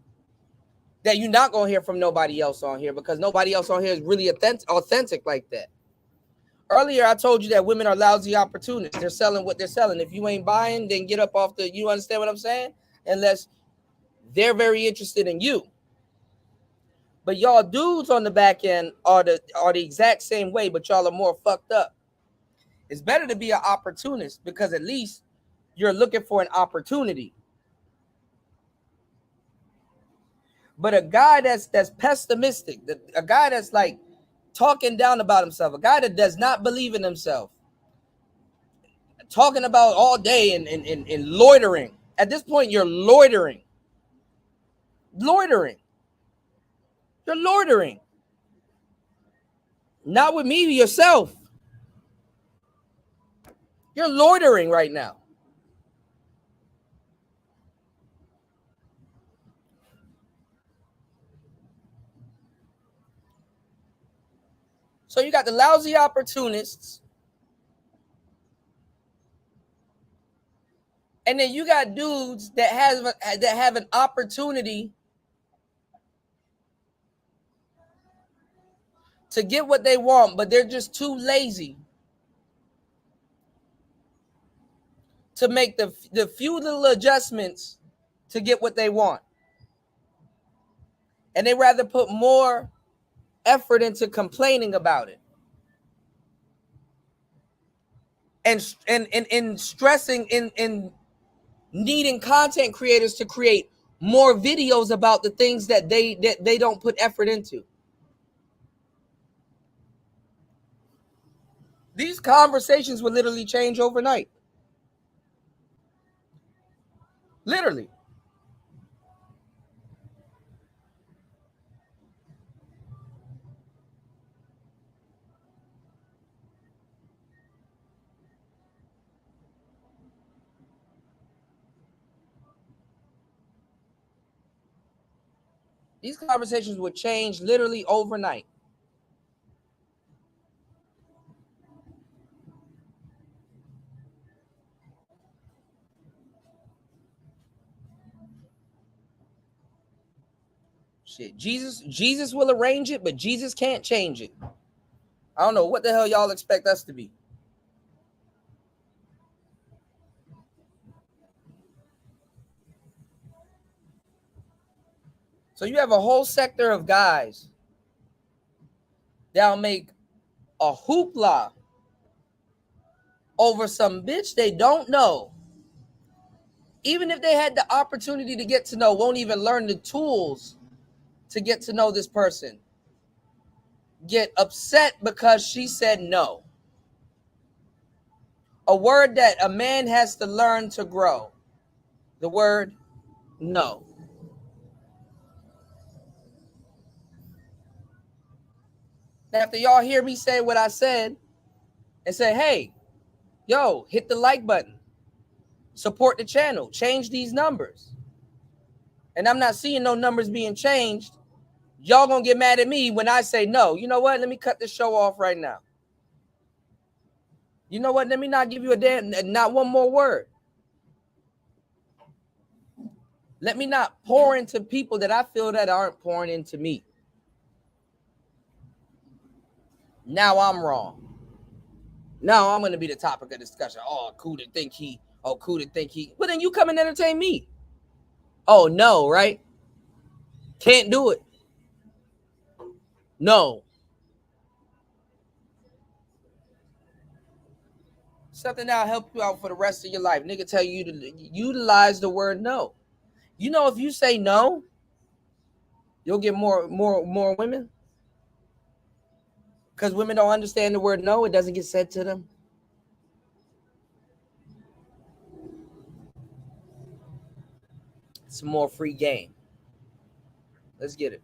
that you're not going to hear from nobody else on here, because nobody else on here is really authentic like that. Earlier, I told you that women are lousy opportunists. They're selling what they're selling. If you ain't buying, then get up off the, you understand what I'm saying? Unless they're very interested in you. But y'all dudes on the back end are the exact same way, but y'all are more fucked up. It's better to be an opportunist, because at least you're looking for an opportunity. But a guy that's pessimistic, a guy that's like talking down about himself, a guy that does not believe in himself, talking about all day and loitering. At this point, you're loitering. Loitering. You're loitering. Not with me, yourself. You're loitering right now. So you got the lousy opportunists, and then you got dudes that have an opportunity to get what they want, but they're just too lazy to make the few little adjustments to get what they want. And they rather put more effort into complaining about it. And stressing in needing content creators to create more videos about the things that they don't put effort into. These conversations will literally change overnight. Literally. These conversations would change literally overnight. Shit, Jesus will arrange it, but Jesus can't change it. I don't know what the hell y'all expect us to be. So you have a whole sector of guys that'll make a hoopla over some bitch they don't know. Even if they had the opportunity to get to know, won't even learn the tools to get to know this person. Get upset because she said no. A word that a man has to learn to grow. The word no. After y'all hear me say what I said and say, hey, yo, hit the like button. Support the channel. Change these numbers. And I'm not seeing no numbers being changed. Y'all gonna get mad at me when I say no. You know what? Let me cut this show off right now. You know what? Let me not give you not one more word. Let me not pour into people that I feel that aren't pouring into me. Now I'm wrong. Now I'm going to be the topic of discussion. Oh, cool to think he. Oh, cool to think he. Well, then you come and entertain me. Oh, no, right? Can't do it. No. Something that'll help you out for the rest of your life. Nigga tell you to utilize the word no. You know, if you say no, you'll get more women. Because women don't understand the word no. It doesn't get said to them. It's a more free game. Let's get it.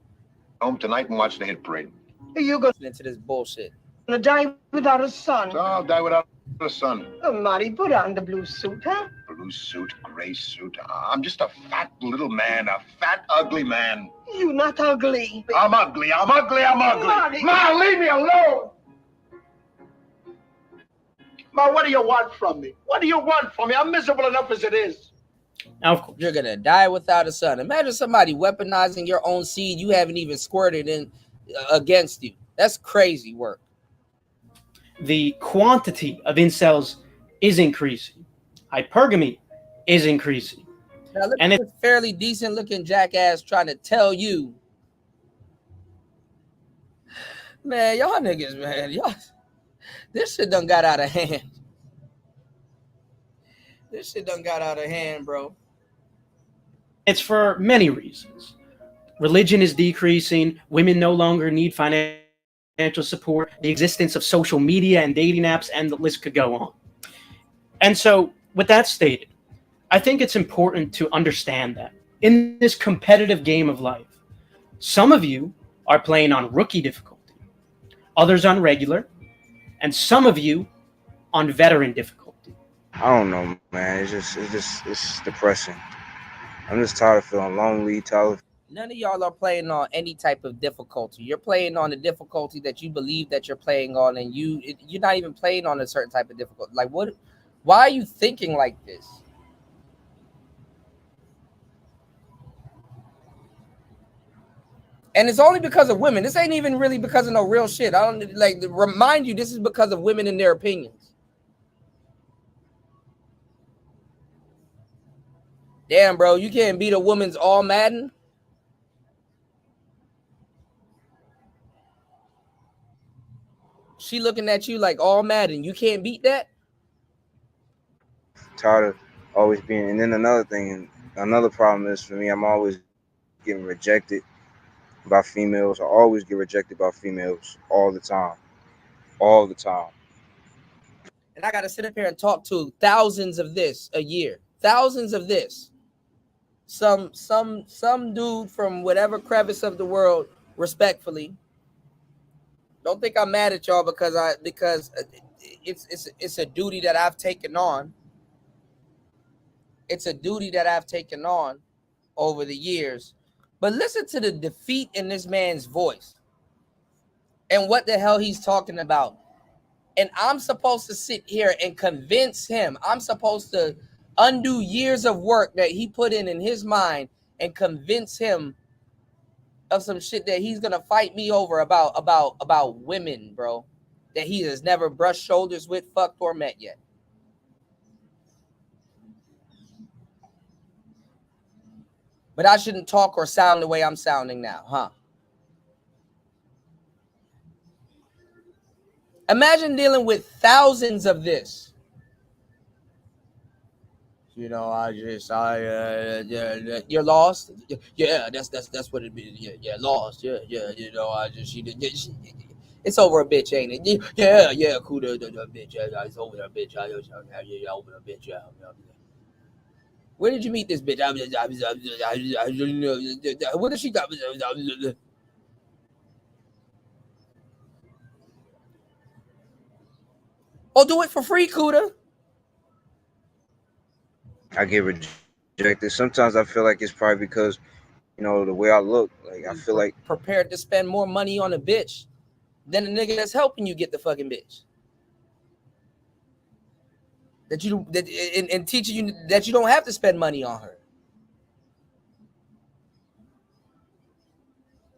Home tonight and watch the hit parade. You go into this bullshit. Gonna die without a son. So I'll die without a son. Oh, Marty, put on the blue suit, huh? Blue suit, gray suit. I'm just a fat little man, a fat, ugly man. You not ugly. I'm ugly. Marty. Ma, leave me alone. Ma, what do you want from me? What do you want from me? I'm miserable enough as it is. Of course. You're gonna die without a son. Imagine somebody weaponizing your own seed you haven't even squirted in against you. That's crazy work. The quantity of incels is increasing. Hypergamy is increasing. Now look And at this fairly decent looking jackass trying to tell you, man, y'all niggas, man, y'all, this shit done got out of hand. This shit done got out of hand, bro. It's for many reasons. Religion is decreasing. Women no longer need financial support. The existence of social media and dating apps, and the list could go on. And so, with that stated, I think it's important to understand that in this competitive game of life, some of you are playing on rookie difficulty, others on regular, and some of you on veteran difficulty. I don't know, man. It's depressing. I'm just tired of feeling lonely, tired. None of y'all are playing on any type of difficulty. You're playing on the difficulty that you believe that you're playing on, and you're not even playing on a certain type of difficulty. Like, what? Why are you thinking like this? And it's only because of women. This ain't even really because of no real shit. I don't like to remind you, this is because of women and their opinions. Damn, bro, you can't beat a woman's all Madden. She looking at you like all Madden. You can't beat that. Tired of always being. And then another thing, and another problem is for me, I'm always getting rejected by females. I always get rejected by females all the time. All the time. And I got to sit up here and talk to thousands of this a year. Thousands of this. Some dude from whatever crevice of the world, respectfully. Don't think I'm mad at y'all because it's a duty that I've taken on. It's a duty that I've taken on over the years. But listen to the defeat in this man's voice and what the hell he's talking about. And I'm supposed to sit here and convince him. I'm supposed to undo years of work that he put in his mind and convince him of some shit that he's gonna fight me over about women, bro, that he has never brushed shoulders with, fucked, or met yet. But I shouldn't talk or sound the way I'm sounding now, huh? Imagine dealing with thousands of this. You know, you're lost. Yeah, that's what it be. Yeah, lost. Yeah. You know, it's over a bitch, ain't it? Yeah, cool. The bitch. It's over a bitch. Yeah, over a bitch. Yeah. Where did you meet this bitch? What did she got? Oh, do it for free, Kuda. I get rejected. Sometimes I feel like it's probably because, you know, the way I look. Like I feel like prepared to spend more money on a bitch than the nigga that's helping you get the fucking bitch. And teaching you that you don't have to spend money on her.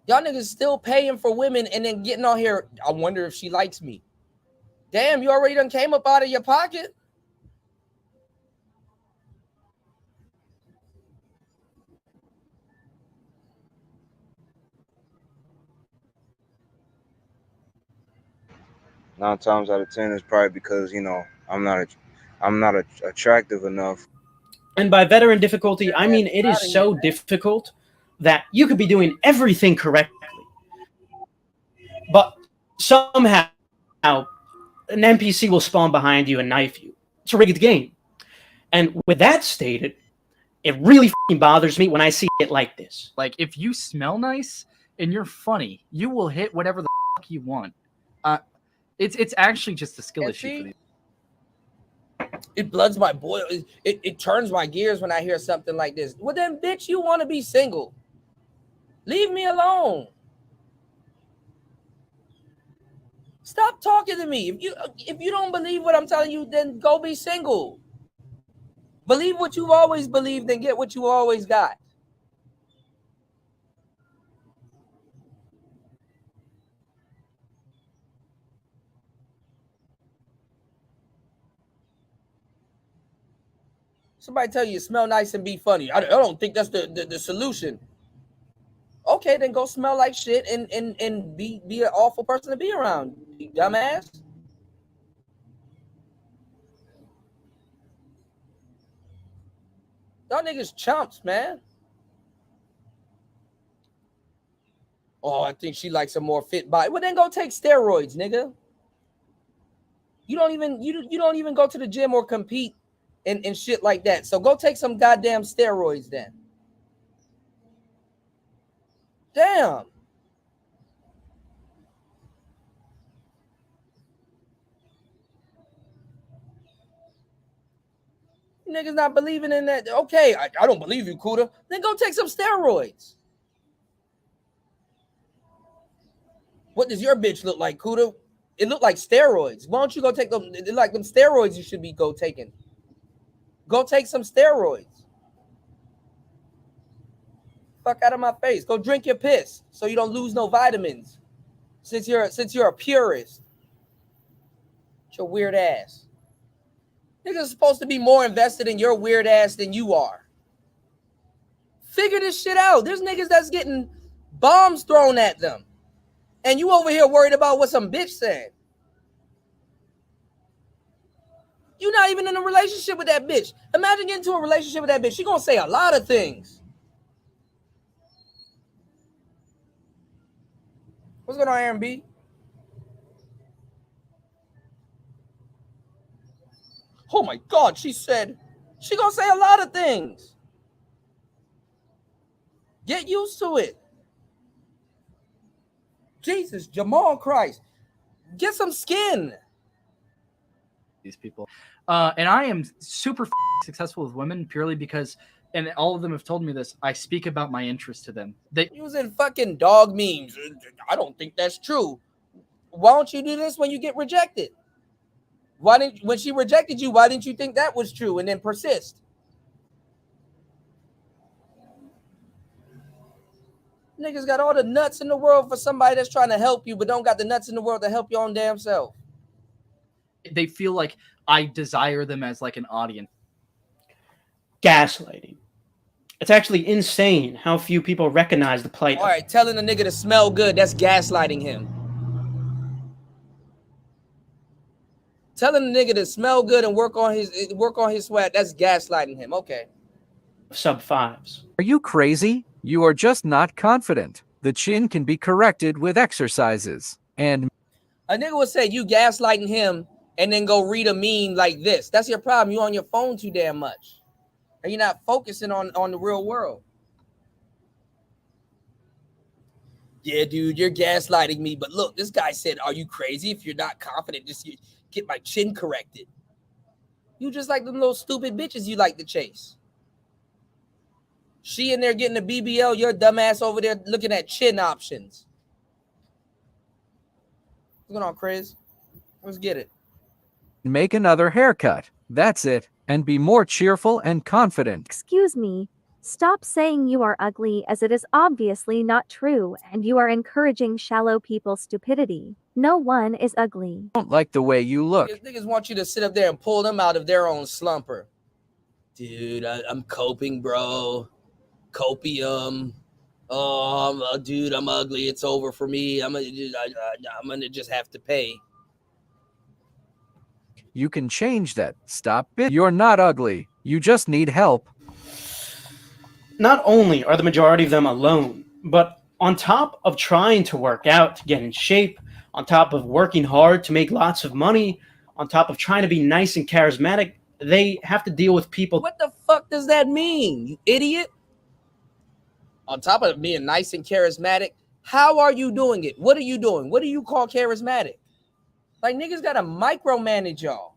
Y'all niggas still paying for women and then getting on here. I wonder if she likes me. Damn, you already done came up out of your pocket. Nine times out of 10 is probably because, you know, I'm not attractive enough. And by veteran difficulty, I mean it is so difficult that you could be doing everything correctly, but somehow an NPC will spawn behind you and knife you. It's a rigged game. And with that stated, it really fucking bothers me when I see it like this. Like, if you smell nice and you're funny, you will hit whatever the fuck you want. It's actually just a skill issue for these. It bloods my boil. It turns my gears when I hear something like this. Well, then, bitch, you want to be single. Leave me alone. Stop talking to me. If you don't believe what I'm telling you, then go be single. Believe what you've always believed and get what you always got. Somebody tell you smell nice and be funny. I don't think that's the solution. Okay, then go smell like shit and be an awful person to be around, you dumbass. Y'all niggas chumps, man. Oh, I think she likes a more fit body. Well, then go take steroids, nigga. You don't even go to the gym or compete and shit like that. So go take some goddamn steroids then. Damn. Niggas not believing in that. Okay, I don't believe you, Kuda. Then go take some steroids. What does your bitch look like, Kuda? It looked like steroids. Why don't you go take them? Like them steroids you should be taking. Go take some steroids. Fuck out of my face. Go drink your piss so you don't lose no vitamins. Since you're a purist. It's your weird ass. Niggas are supposed to be more invested in your weird ass than you are. Figure this shit out. There's niggas that's getting bombs thrown at them. And you over here worried about what some bitch said. You're not even in a relationship with that bitch. Imagine getting into a relationship with that bitch. She gonna say a lot of things. What's going on, Aaron B? Oh my God, she said she gonna say a lot of things. Get used to it. Jesus, Jamal Christ. Get some skin. These people. And I am super successful with women purely because, and all of them have told me this, I speak about my interest to them. They using fucking dog memes. I don't think that's true. Why don't you do this when you get rejected? When she rejected you, why didn't you think that was true and then persist? Niggas got all the nuts in the world for somebody that's trying to help you, but don't got the nuts in the world to help your own damn self. They feel like I desire them as like an audience. Gaslighting. It's actually insane how few people recognize the plight. All right, telling a nigga to smell good, that's gaslighting him. Telling a nigga to smell good and work on his sweat, that's gaslighting him. Okay. Sub fives. Are you crazy? You are just not confident. The chin can be corrected with exercises. And a nigga would say you gaslighting him and then go read a meme like this. That's your problem. You on your phone too damn much. And you're not focusing on the real world. Yeah, dude, you're gaslighting me. But look, this guy said, are you crazy? If you're not confident, just get my chin corrected. You just like them little stupid bitches you like to chase. She in there getting a BBL, your dumbass over there looking at chin options. What's going on, Chris? Let's get it. make another haircut. That's it. And be more cheerful and confident. Excuse me. Stop saying you are ugly, as it is obviously not true, and you are encouraging shallow people's stupidity. No one is ugly. I don't like the way you look. Niggas want you to sit up there and pull them out of their own slumper. Dude, I'm coping, bro. Copium. Oh, dude, I'm ugly. It's over for me. I'm gonna just have to pay. You can change that. Stop it. You're not ugly. You just need help. Not only are the majority of them alone, but on top of trying to work out to get in shape, on top of working hard to make lots of money, on top of trying to be nice and charismatic, they have to deal with people. What the fuck does that mean, you idiot? On top of being nice and charismatic, how are you doing it? What are you doing? What do you call charismatic? Like, niggas gotta micromanage y'all.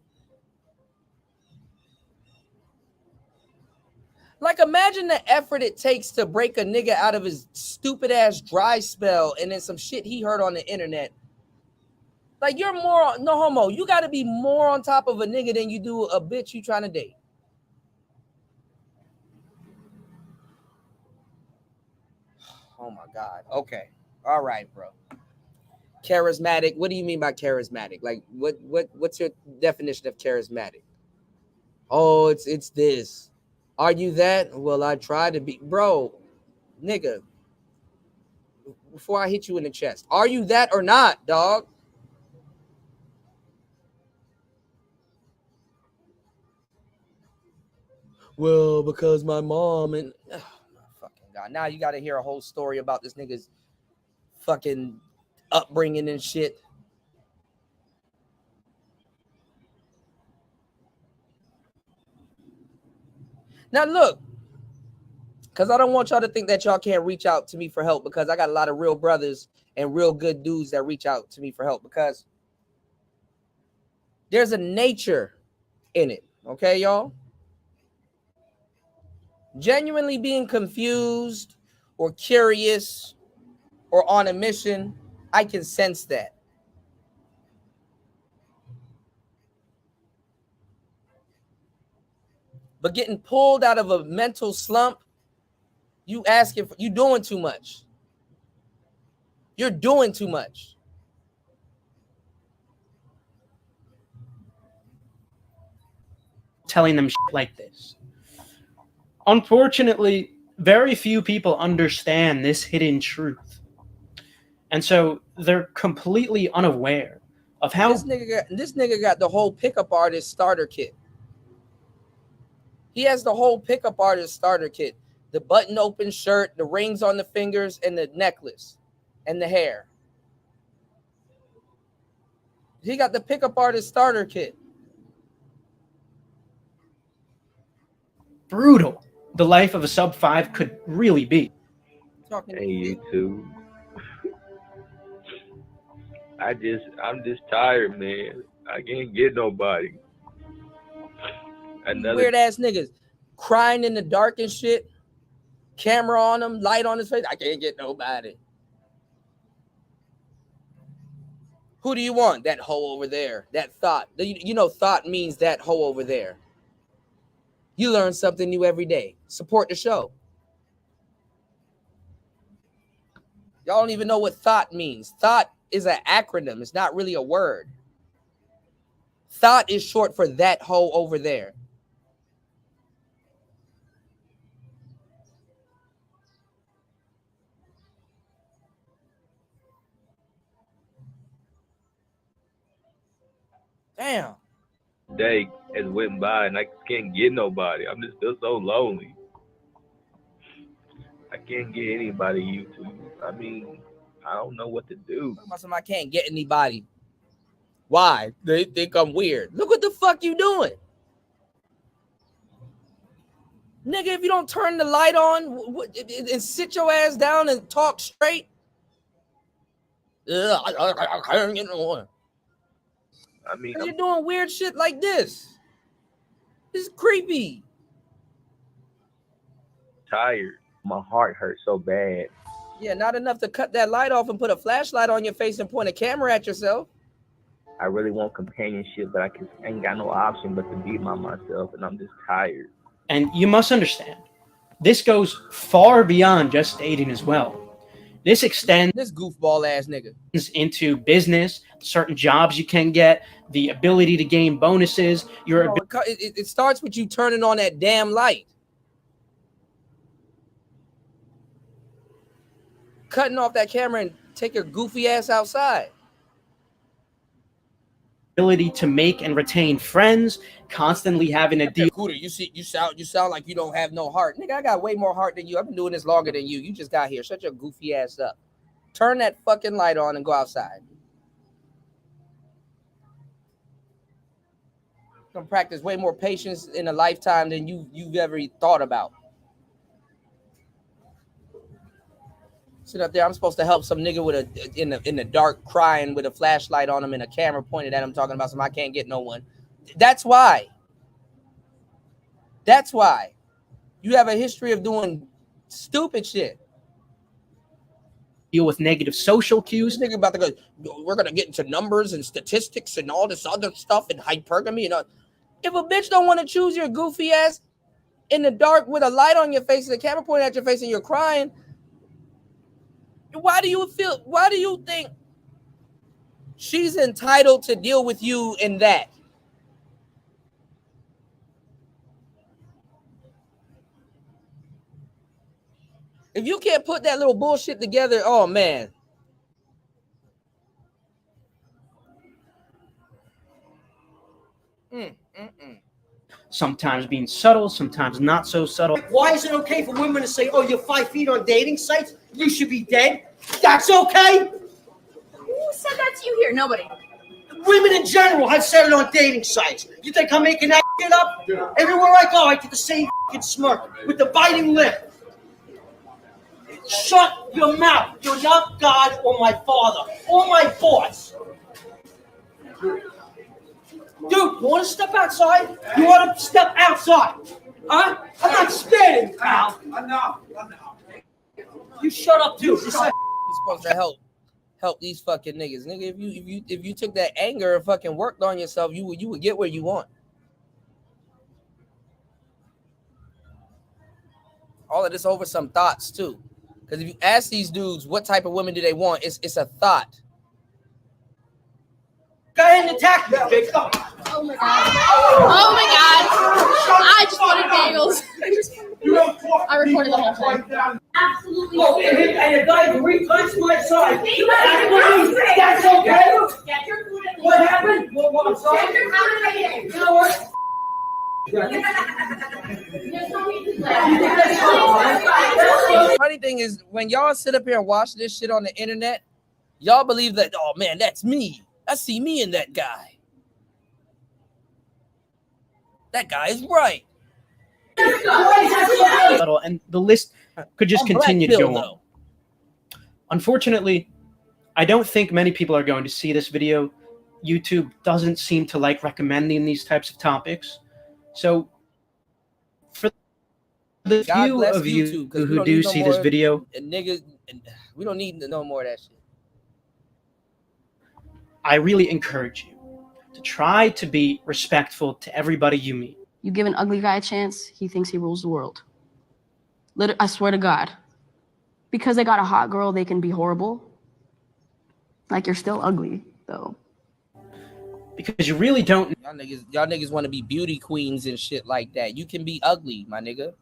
Like, imagine the effort it takes to break a nigga out of his stupid ass dry spell and then some shit he heard on the internet. Like, you're no homo. You gotta be more on top of a nigga than you do a bitch you trying to date. Oh my God. Okay. All right, bro. Charismatic. What do you mean by charismatic? Like what's your definition of charismatic? Oh, it's this. Are you that? Well, I try to be, bro. Nigga, before I hit you in the chest, are you that or not, dog? Well, because my mom and oh, my fucking God. Now you got to hear a whole story about this nigga's fucking upbringing and shit. Now look, because I don't want y'all to think that y'all can't reach out to me for help, because I got a lot of real brothers and real good dudes that reach out to me for help, because there's a nature in it. Okay, y'all? Genuinely being confused or curious or on a mission, I can sense that. But getting pulled out of a mental slump, you asking for, you doing too much. You're doing too much. Telling them shit like this. Unfortunately, very few people understand this hidden truth. And so they're completely unaware of how this nigga got the whole pickup artist starter kit. He has the whole pickup artist starter kit. The button open shirt, the rings on the fingers, and the necklace and the hair. He got the pickup artist starter kit. brutal the life of a sub 5 could really be. Hey, YouTube. I'm just tired, man. I can't get nobody. Weird ass niggas crying in the dark and shit. Camera on him, light on his face. I can't get nobody. Who do you want? That hoe over there. That thought. You know, thought means that hoe over there. You learn something new every day. Support the show. Y'all don't even know what thought means. Thought is an acronym. It's not really a word. Thought is short for that hoe over there. Damn. Day has went by and I can't get nobody. I'm just feel so lonely. I can't get anybody YouTube. I mean, I don't know what to do. I can't get anybody. Why? They think I'm weird. Look what the fuck you doing. Nigga, if you don't turn the light on and sit your ass down and talk straight. I can't get no one. I mean, you're doing weird shit like this. This is creepy. Tired. My heart hurts so bad. Yeah, not enough to cut that light off and put a flashlight on your face and point a camera at yourself. I really want companionship, but I ain't got no option but to be by myself, and I'm just tired. And you must understand, this goes far beyond just dating as well. This extends this goofball ass nigga into business, certain jobs you can get, the ability to gain bonuses. It starts with you turning on that damn light. Cutting off that camera and take your goofy ass outside. Ability to make and retain friends, constantly having a deal. Cooter, you sound like you don't have no heart. Nigga, I got way more heart than you. I've been doing this longer than you. You just got here. Shut your goofy ass up. Turn that fucking light on and go outside. You're gonna practice way more patience in a lifetime than you've ever thought about. Sit up there. I'm supposed to help some nigga with in the dark crying with a flashlight on him and a camera pointed at him talking about I can't get no one. That's why. That's why. You have a history of doing stupid shit. Deal with negative social cues. This nigga about to go, we're gonna get into numbers and statistics and all this other stuff and hypergamy and all. If a bitch don't want to choose your goofy ass in the dark with a light on your face and a camera pointed at your face and you're crying, Why do you think she's entitled to deal with you in that? If you can't put that little bullshit together, oh man. Sometimes being subtle, sometimes not so subtle. Why is it okay for women to say, oh, you're 5 feet on dating sites? You should be dead. That's okay? Who said that to you here? Nobody. Women in general have said it on dating sites. You think I'm making that shit up? Everywhere I go, I get the same fucking smirk with the biting lip. Shut your mouth. You're not God or my father or my boss. Dude, you want to step outside? You want to step outside? Huh? I'm not scared, pal. Enough. You shut up, too. You're supposed to help these fucking niggas. Nigga, if you took that anger and fucking worked on yourself, you would get where you want. All of this over some thoughts too. Because if you ask these dudes what type of women do they want, it's a thought. Go ahead and attack me, Jake. Oh my god. Oh my god. I just wanted bagels. I recorded the whole thing. Absolutely. Oh, and a guy who retouched my side. That's okay? What happened? What I'm sorry? You know what? Funny thing is, when y'all sit up here and watch this shit on the internet, y'all believe that, oh man, that's me. I see me in that guy. That guy is right. And the list could just continue to go on. Unfortunately, I don't think many people are going to see this video. YouTube doesn't seem to like recommending these types of topics. So for the few of you who do see this video, niggas, we don't need to know more of that shit. I really encourage you to try to be respectful to everybody you meet. You give an ugly guy a chance, he thinks he rules the world. I swear to God. Because they got a hot girl, they can be horrible. Like, you're still ugly, though. Because you really don't. Y'all niggas want to be beauty queens and shit like that. You can be ugly, my nigga.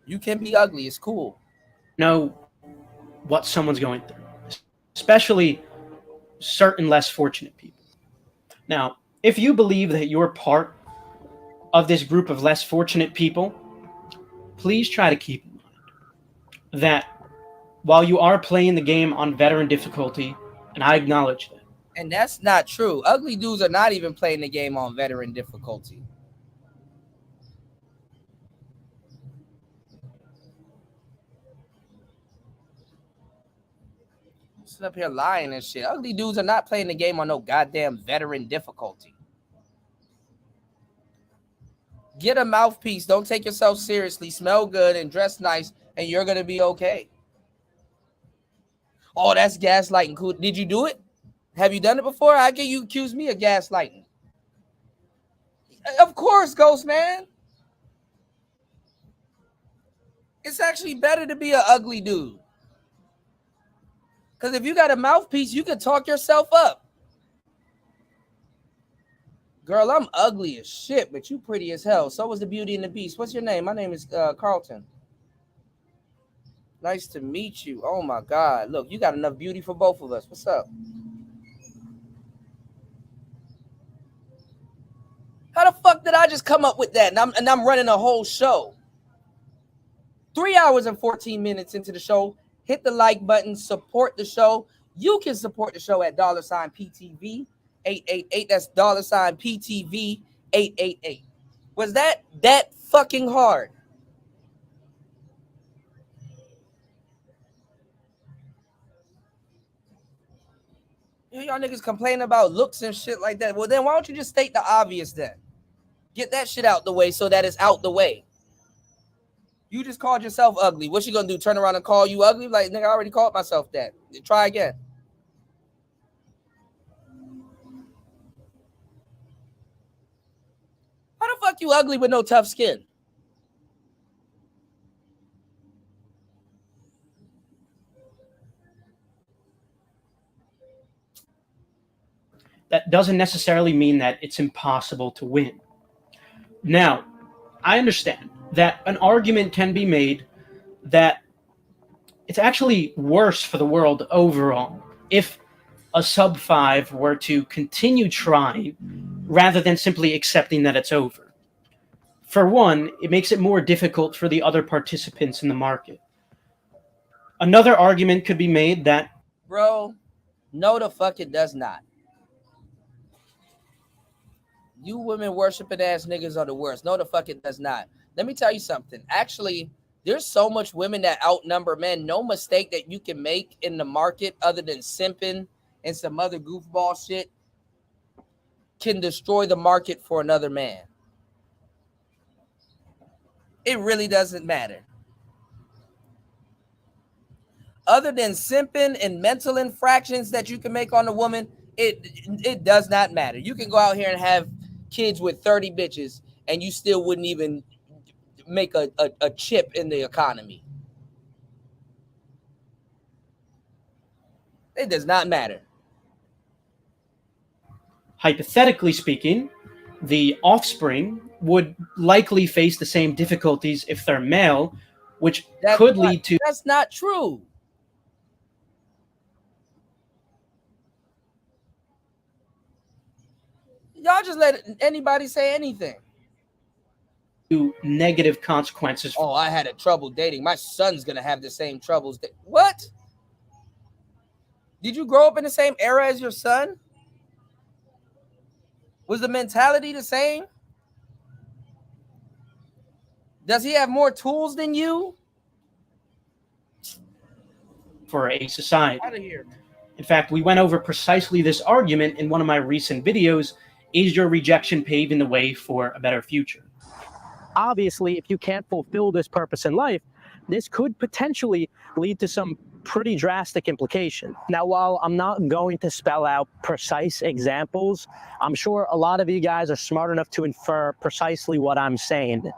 You can be ugly. It's cool. Know what someone's going through, especially certain less fortunate people. Now, if you believe that you're part of this group of less fortunate people, please try to keep in mind that while you are playing the game on veteran difficulty, and I acknowledge that. And that's not true. Ugly dudes are not even playing the game on veteran difficulty. Sit up here lying and shit. Ugly dudes are not playing the game on no goddamn veteran difficulty. Get a mouthpiece. Don't take yourself seriously. Smell good and dress nice, and you're gonna be okay. Oh, that's gaslighting. Cool. Did you do it? Have you done it before? How can you accuse me of gaslighting? Of course, Ghost Man. It's actually better to be an ugly dude. Because if you got a mouthpiece, you can talk yourself up. Girl, I'm ugly as shit, but you pretty as hell. So was the Beauty and the Beast. What's your name? My name is Carlton. Nice to meet you. Oh, my God. Look, you got enough beauty for both of us. What's up? How the fuck did I just come up with that? And I'm running a whole show. 3 hours and 14 minutes into the show. Hit the like button. Support the show. You can support the show at $PTV 888. That's $PTV 888. Was that fucking hard? Y'all niggas complain about looks and shit like that. Well, then why don't you just state the obvious then? Get that shit out the way so that it's out the way. You just called yourself ugly. What you gonna do? Turn around and call you ugly? Like, nigga, I already called myself that. Try again. How the fuck you ugly with no tough skin? that doesn't necessarily mean that it's impossible to win. Now, I understand that an argument can be made that it's actually worse for the world overall if a sub 5 were to continue trying rather than simply accepting that it's over. For one, it makes it more difficult for the other participants in the market. Another argument could be made that, bro, no the fuck it does not. You women worshiping ass niggas are the worst. No the fuck it does not. Let me tell you something. Actually, there's so much women that outnumber men. No mistake that you can make in the market other than simping and some other goofball shit can destroy the market for another man. It really doesn't matter. Other than simping and mental infractions that you can make on a woman, it does not matter. You can go out here and have kids with 30 bitches and you still wouldn't even make a chip in the economy. It does not matter. hypothetically speaking, the offspring would likely face the same difficulties if they're male, which could lead to... That's not true. Y'all just let anybody say anything. Negative consequences. Oh, I had a trouble dating. My son's gonna have the same troubles. What? Did you grow up in the same era as your son? Was the mentality the same? Does he have more tools than you? For a society. Out of here. In fact, we went over precisely this argument in one of my recent videos, Is Your Rejection Paving the Way for a Better Future? Obviously, if you can't fulfill this purpose in life, this could potentially lead to some pretty drastic implication. Now, while I'm not going to spell out precise examples, I'm sure a lot of you guys are smart enough to infer precisely what I'm saying.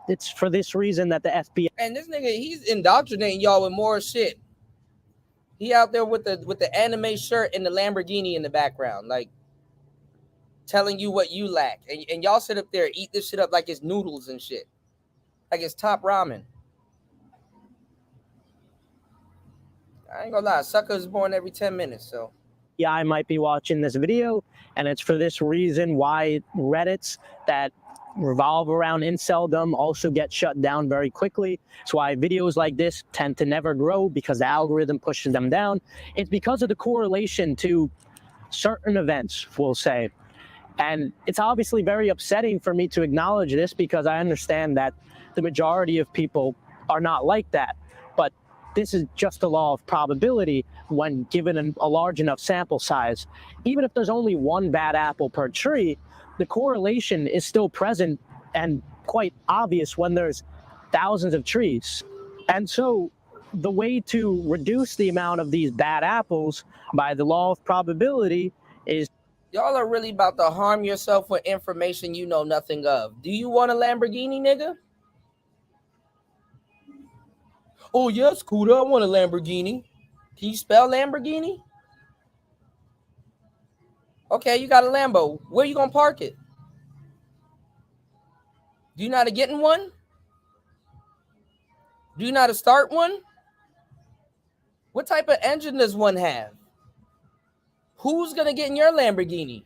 It's for this reason that the FBI... And this nigga, he's indoctrinating y'all with more shit. He out there with the anime shirt and the Lamborghini in the background, like telling you what you lack. And y'all sit up there, eat this shit up like it's noodles and shit. Like it's top ramen. I ain't gonna lie, suckers born every 10 minutes, so. Yeah, I might be watching this video, and it's for this reason why Reddits that revolve around inceldom also get shut down very quickly. It's why videos like this tend to never grow, because the algorithm pushes them down. It's because of the correlation to certain events, we'll say. And it's obviously very upsetting for me to acknowledge this, because I understand that the majority of people are not like that. But this is just a law of probability when given a large enough sample size. Even if there's only one bad apple per tree, the correlation is still present and quite obvious when there's thousands of trees. And so the way to reduce the amount of these bad apples by the law of probability is... Y'all are really about to harm yourself with information you know nothing of. Do you want a Lamborghini, nigga? Oh, yes, Scooter, I want a Lamborghini. Can you spell Lamborghini? Okay, you got a Lambo. Where you gonna park it? Do you know how to get in one? Do you know how to start one? What type of engine does one have? Who's gonna get in your Lamborghini?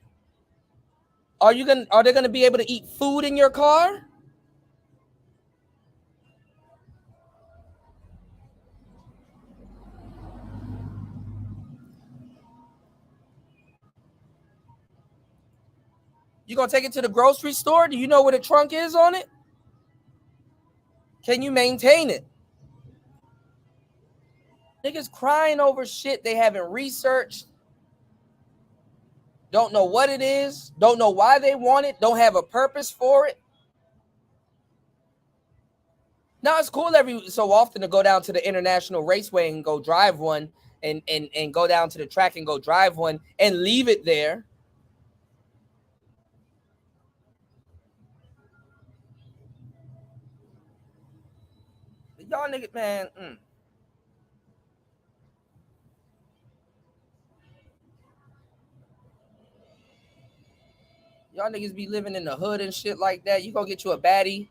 Are they gonna be able to eat food in your car? You gonna take it to the grocery store? Do you know where the trunk is on it? Can you maintain it? Niggas crying over shit they haven't researched. Don't know what it is. Don't know why they want it. Don't have a purpose for it. Now it's cool every so often to go down to the International Raceway and go drive one and go down to the track and go drive one and leave it there. Y'all niggas, man. Y'all niggas be living in the hood and shit like that. You go get you a baddie.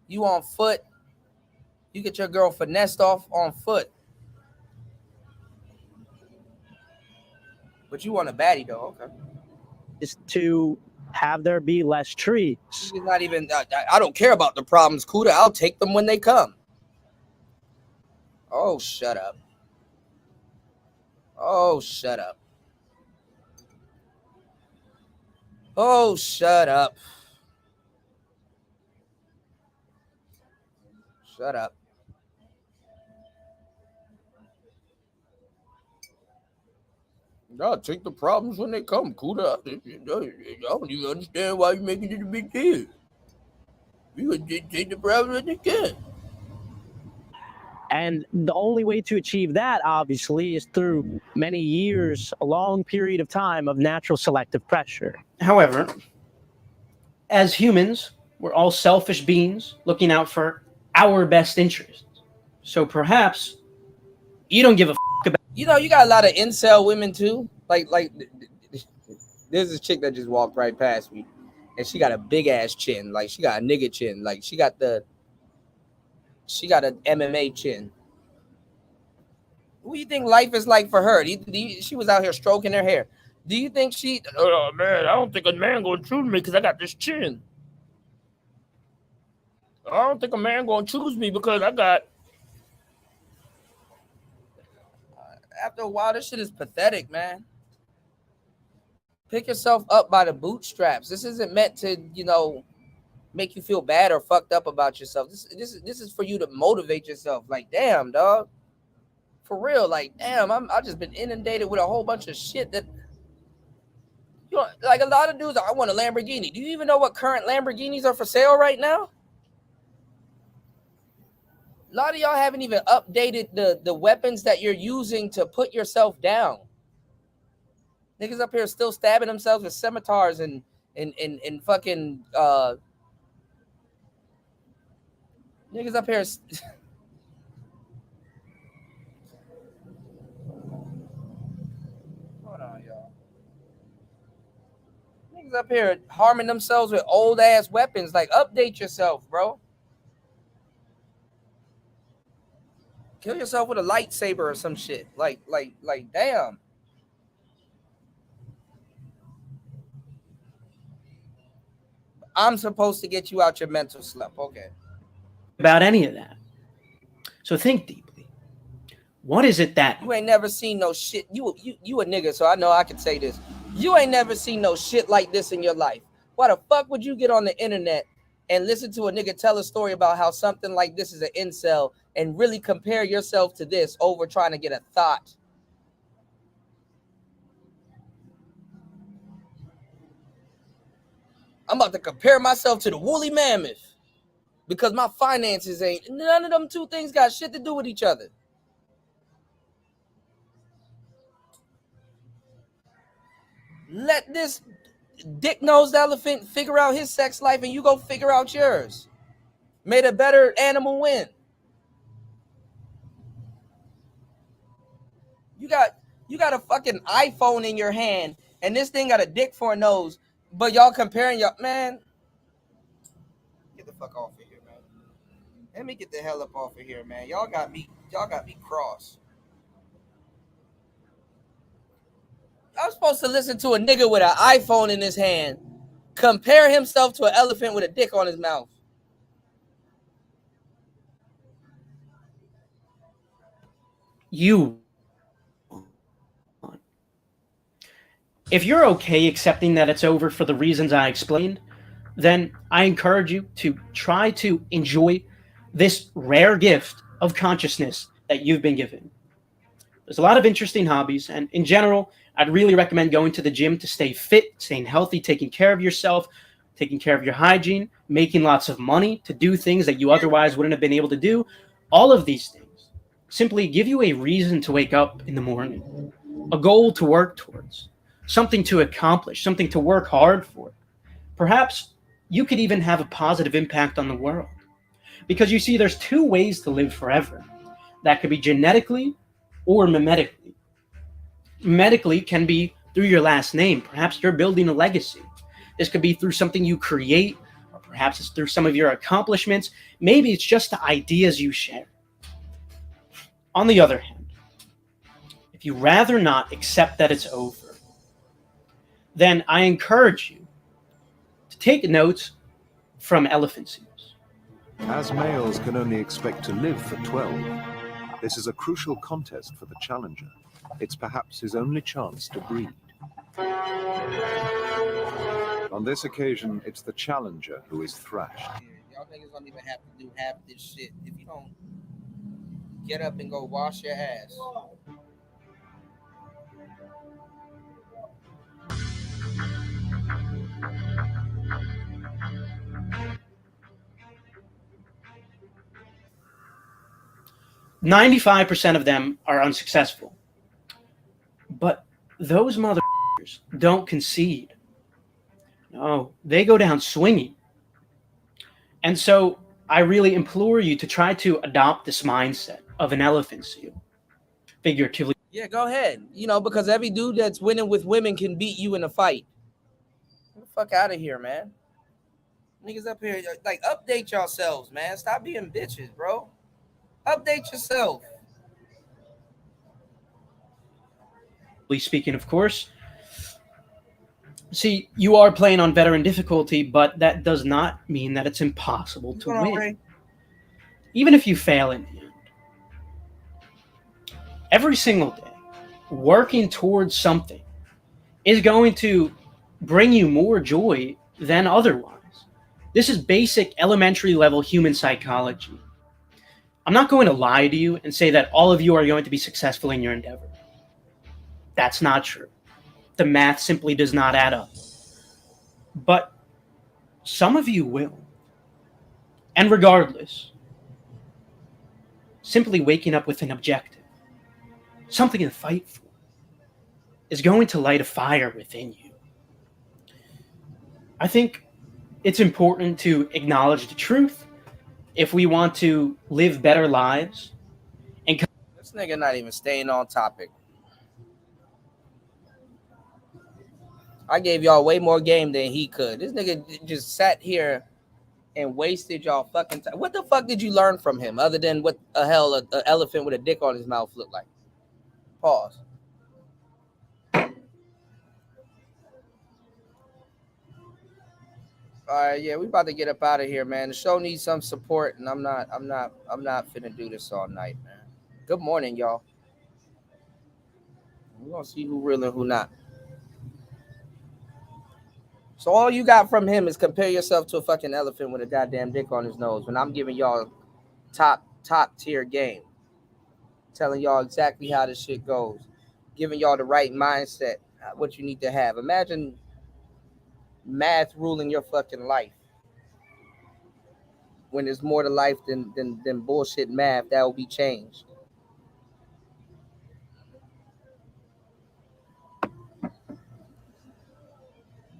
You on foot. You get your girl finessed off on foot. But you want a baddie though, okay. Is to have there be less trees. She's not even, I don't care about the problems, Kuda. I'll take them when they come. Oh, shut up. Oh, shut up. Oh, shut up. Shut up. I'll take the problems when they come, Kuda. I don't even understand why you're making it a big deal. You can take the problems when they can. And the only way to achieve that, obviously, is through many years, a long period of time of natural selective pressure. However, as humans, we're all selfish beings looking out for our best interests. So perhaps you don't give a about. You know, you got a lot of incel women too. Like there's this chick that just walked right past me, and she got a big ass chin. Like she got a nigga chin. Like she got an MMA chin. What do you think life is like for her? She was out here stroking her hair. Do you think she? Oh man, I don't think a man gonna choose me because I got this chin. I don't think a man gonna choose me because I got. After a while, this shit is pathetic, man. Pick yourself up by the bootstraps. This isn't meant to, make you feel bad or fucked up about yourself. This is for you to motivate yourself. Like, damn, dog. For real, like, damn, I just been inundated with a whole bunch of shit that, like a lot of dudes, I want a Lamborghini. Do you even know what current Lamborghinis are for sale right now? A lot of y'all haven't even updated the weapons that you're using to put yourself down. Niggas up here still stabbing themselves with scimitars and fucking niggas up here. Hold on, y'all. Niggas up here harming themselves with old ass weapons. Like, update yourself, bro. Kill yourself with a lightsaber or some shit. Like, damn. I'm supposed to get you out your mental slump. Okay. About any of that. So think deeply. What is it that you ain't never seen no shit? You a nigga, so I know I can say this. You ain't never seen no shit like this in your life. Why the fuck would you get on the internet and listen to a nigga tell a story about how something like this is an incel and really compare yourself to this over trying to get a thought? I'm about to compare myself to the woolly mammoth because my finances ain't. None of them two things got shit to do with each other. Let this dick-nosed elephant figure out his sex life and you go figure out yours. May the better animal win. You got a fucking iPhone in your hand and this thing got a dick for a nose, but y'all comparing y'all, man. Get the fuck off of here, man. Let me get the hell up off of here, man. Y'all got me cross. I was supposed to listen to a nigga with an iPhone in his hand compare himself to an elephant with a dick on his mouth. If you're okay accepting that it's over for the reasons I explained, then I encourage you to try to enjoy this rare gift of consciousness that you've been given. There's a lot of interesting hobbies, and in general, I'd really recommend going to the gym to stay fit, staying healthy, taking care of yourself, taking care of your hygiene, making lots of money to do things that you otherwise wouldn't have been able to do. All of these things simply give you a reason to wake up in the morning, a goal to work towards, something to accomplish, something to work hard for. Perhaps you could even have a positive impact on the world. Because you see, there's two ways to live forever. That could be genetically or mimetically. Medically can be through your last name. Perhaps you're building a legacy. This could be through something you create, or perhaps it's through some of your accomplishments. Maybe it's just the ideas you share. On the other hand, if you rather not accept that it's over, then I encourage you to take notes from elephant seals. As males can only expect to live for 12, this is a crucial contest for the challenger. It's perhaps his only chance to breed. On this occasion, it's the challenger who is thrashed. Y'all niggas don't even have to do half this shit if you don't get up and go wash your ass. 95% of them are unsuccessful. But those motherfuckers don't concede. No, they go down swinging. And so I really implore you to try to adopt this mindset of an elephant seal, figuratively. Yeah, go ahead. You know, because every dude that's winning with women can beat you in a fight. Get the fuck out of here, man. Niggas up here, like, update yourselves, man. Stop being bitches, bro. Update yourself. Speaking, of course. See, you are playing on veteran difficulty, but that does not mean that it's impossible to win. Even if you fail in the end. Every single day, working towards something is going to bring you more joy than otherwise. This is basic elementary level human psychology. I'm not going to lie to you and say that all of you are going to be successful in your endeavor. That's not true. The math simply does not add up. But some of you will. And regardless, simply waking up with an objective, something to fight for, is going to light a fire within you. I think it's important to acknowledge the truth if we want to live better lives. And this nigga not even staying on topic. I gave y'all way more game than he could. This nigga just sat here and wasted y'all fucking time. What the fuck did you learn from him other than what the hell an elephant with a dick on his mouth looked like? Pause. All right, yeah, we about to get up out of here, man. The show needs some support, and I'm not finna do this all night, man. Good morning, y'all. We're gonna see who real and who not. So all you got from him is compare yourself to a fucking elephant with a goddamn dick on his nose when I'm giving y'all top tier game. Telling y'all exactly how this shit goes. Giving y'all the right mindset, what you need to have. Imagine math ruling your fucking life. When there's more to life than bullshit math, that will be changed.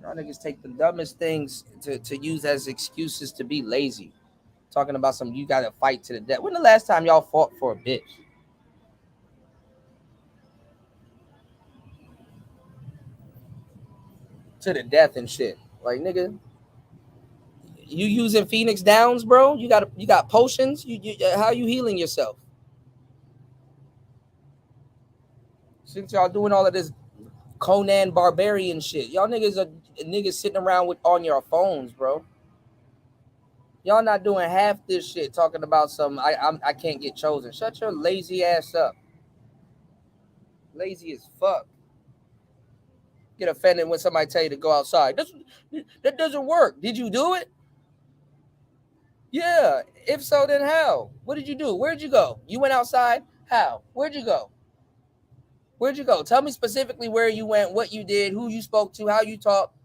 Y'all niggas take the dumbest things to use as excuses to be lazy. Talking about some you gotta fight to the death. When the last time y'all fought for a bitch? To the death and shit. Like, nigga, you using Phoenix Downs, bro? You got potions? How you healing yourself? Since y'all doing all of this Conan Barbarian shit, y'all niggas are sitting around on your phones, bro. Y'all not doing half this shit. Talking about some I can't get chosen. Shut your lazy ass up. Lazy as fuck. Get offended when somebody tell you to go outside. That doesn't work. Did you do it? Yeah. If so, then how? What did you do? Where'd you go? You went outside? How? Where'd you go? Where'd you go? Tell me specifically where you went, what you did, who you spoke to, how you talked,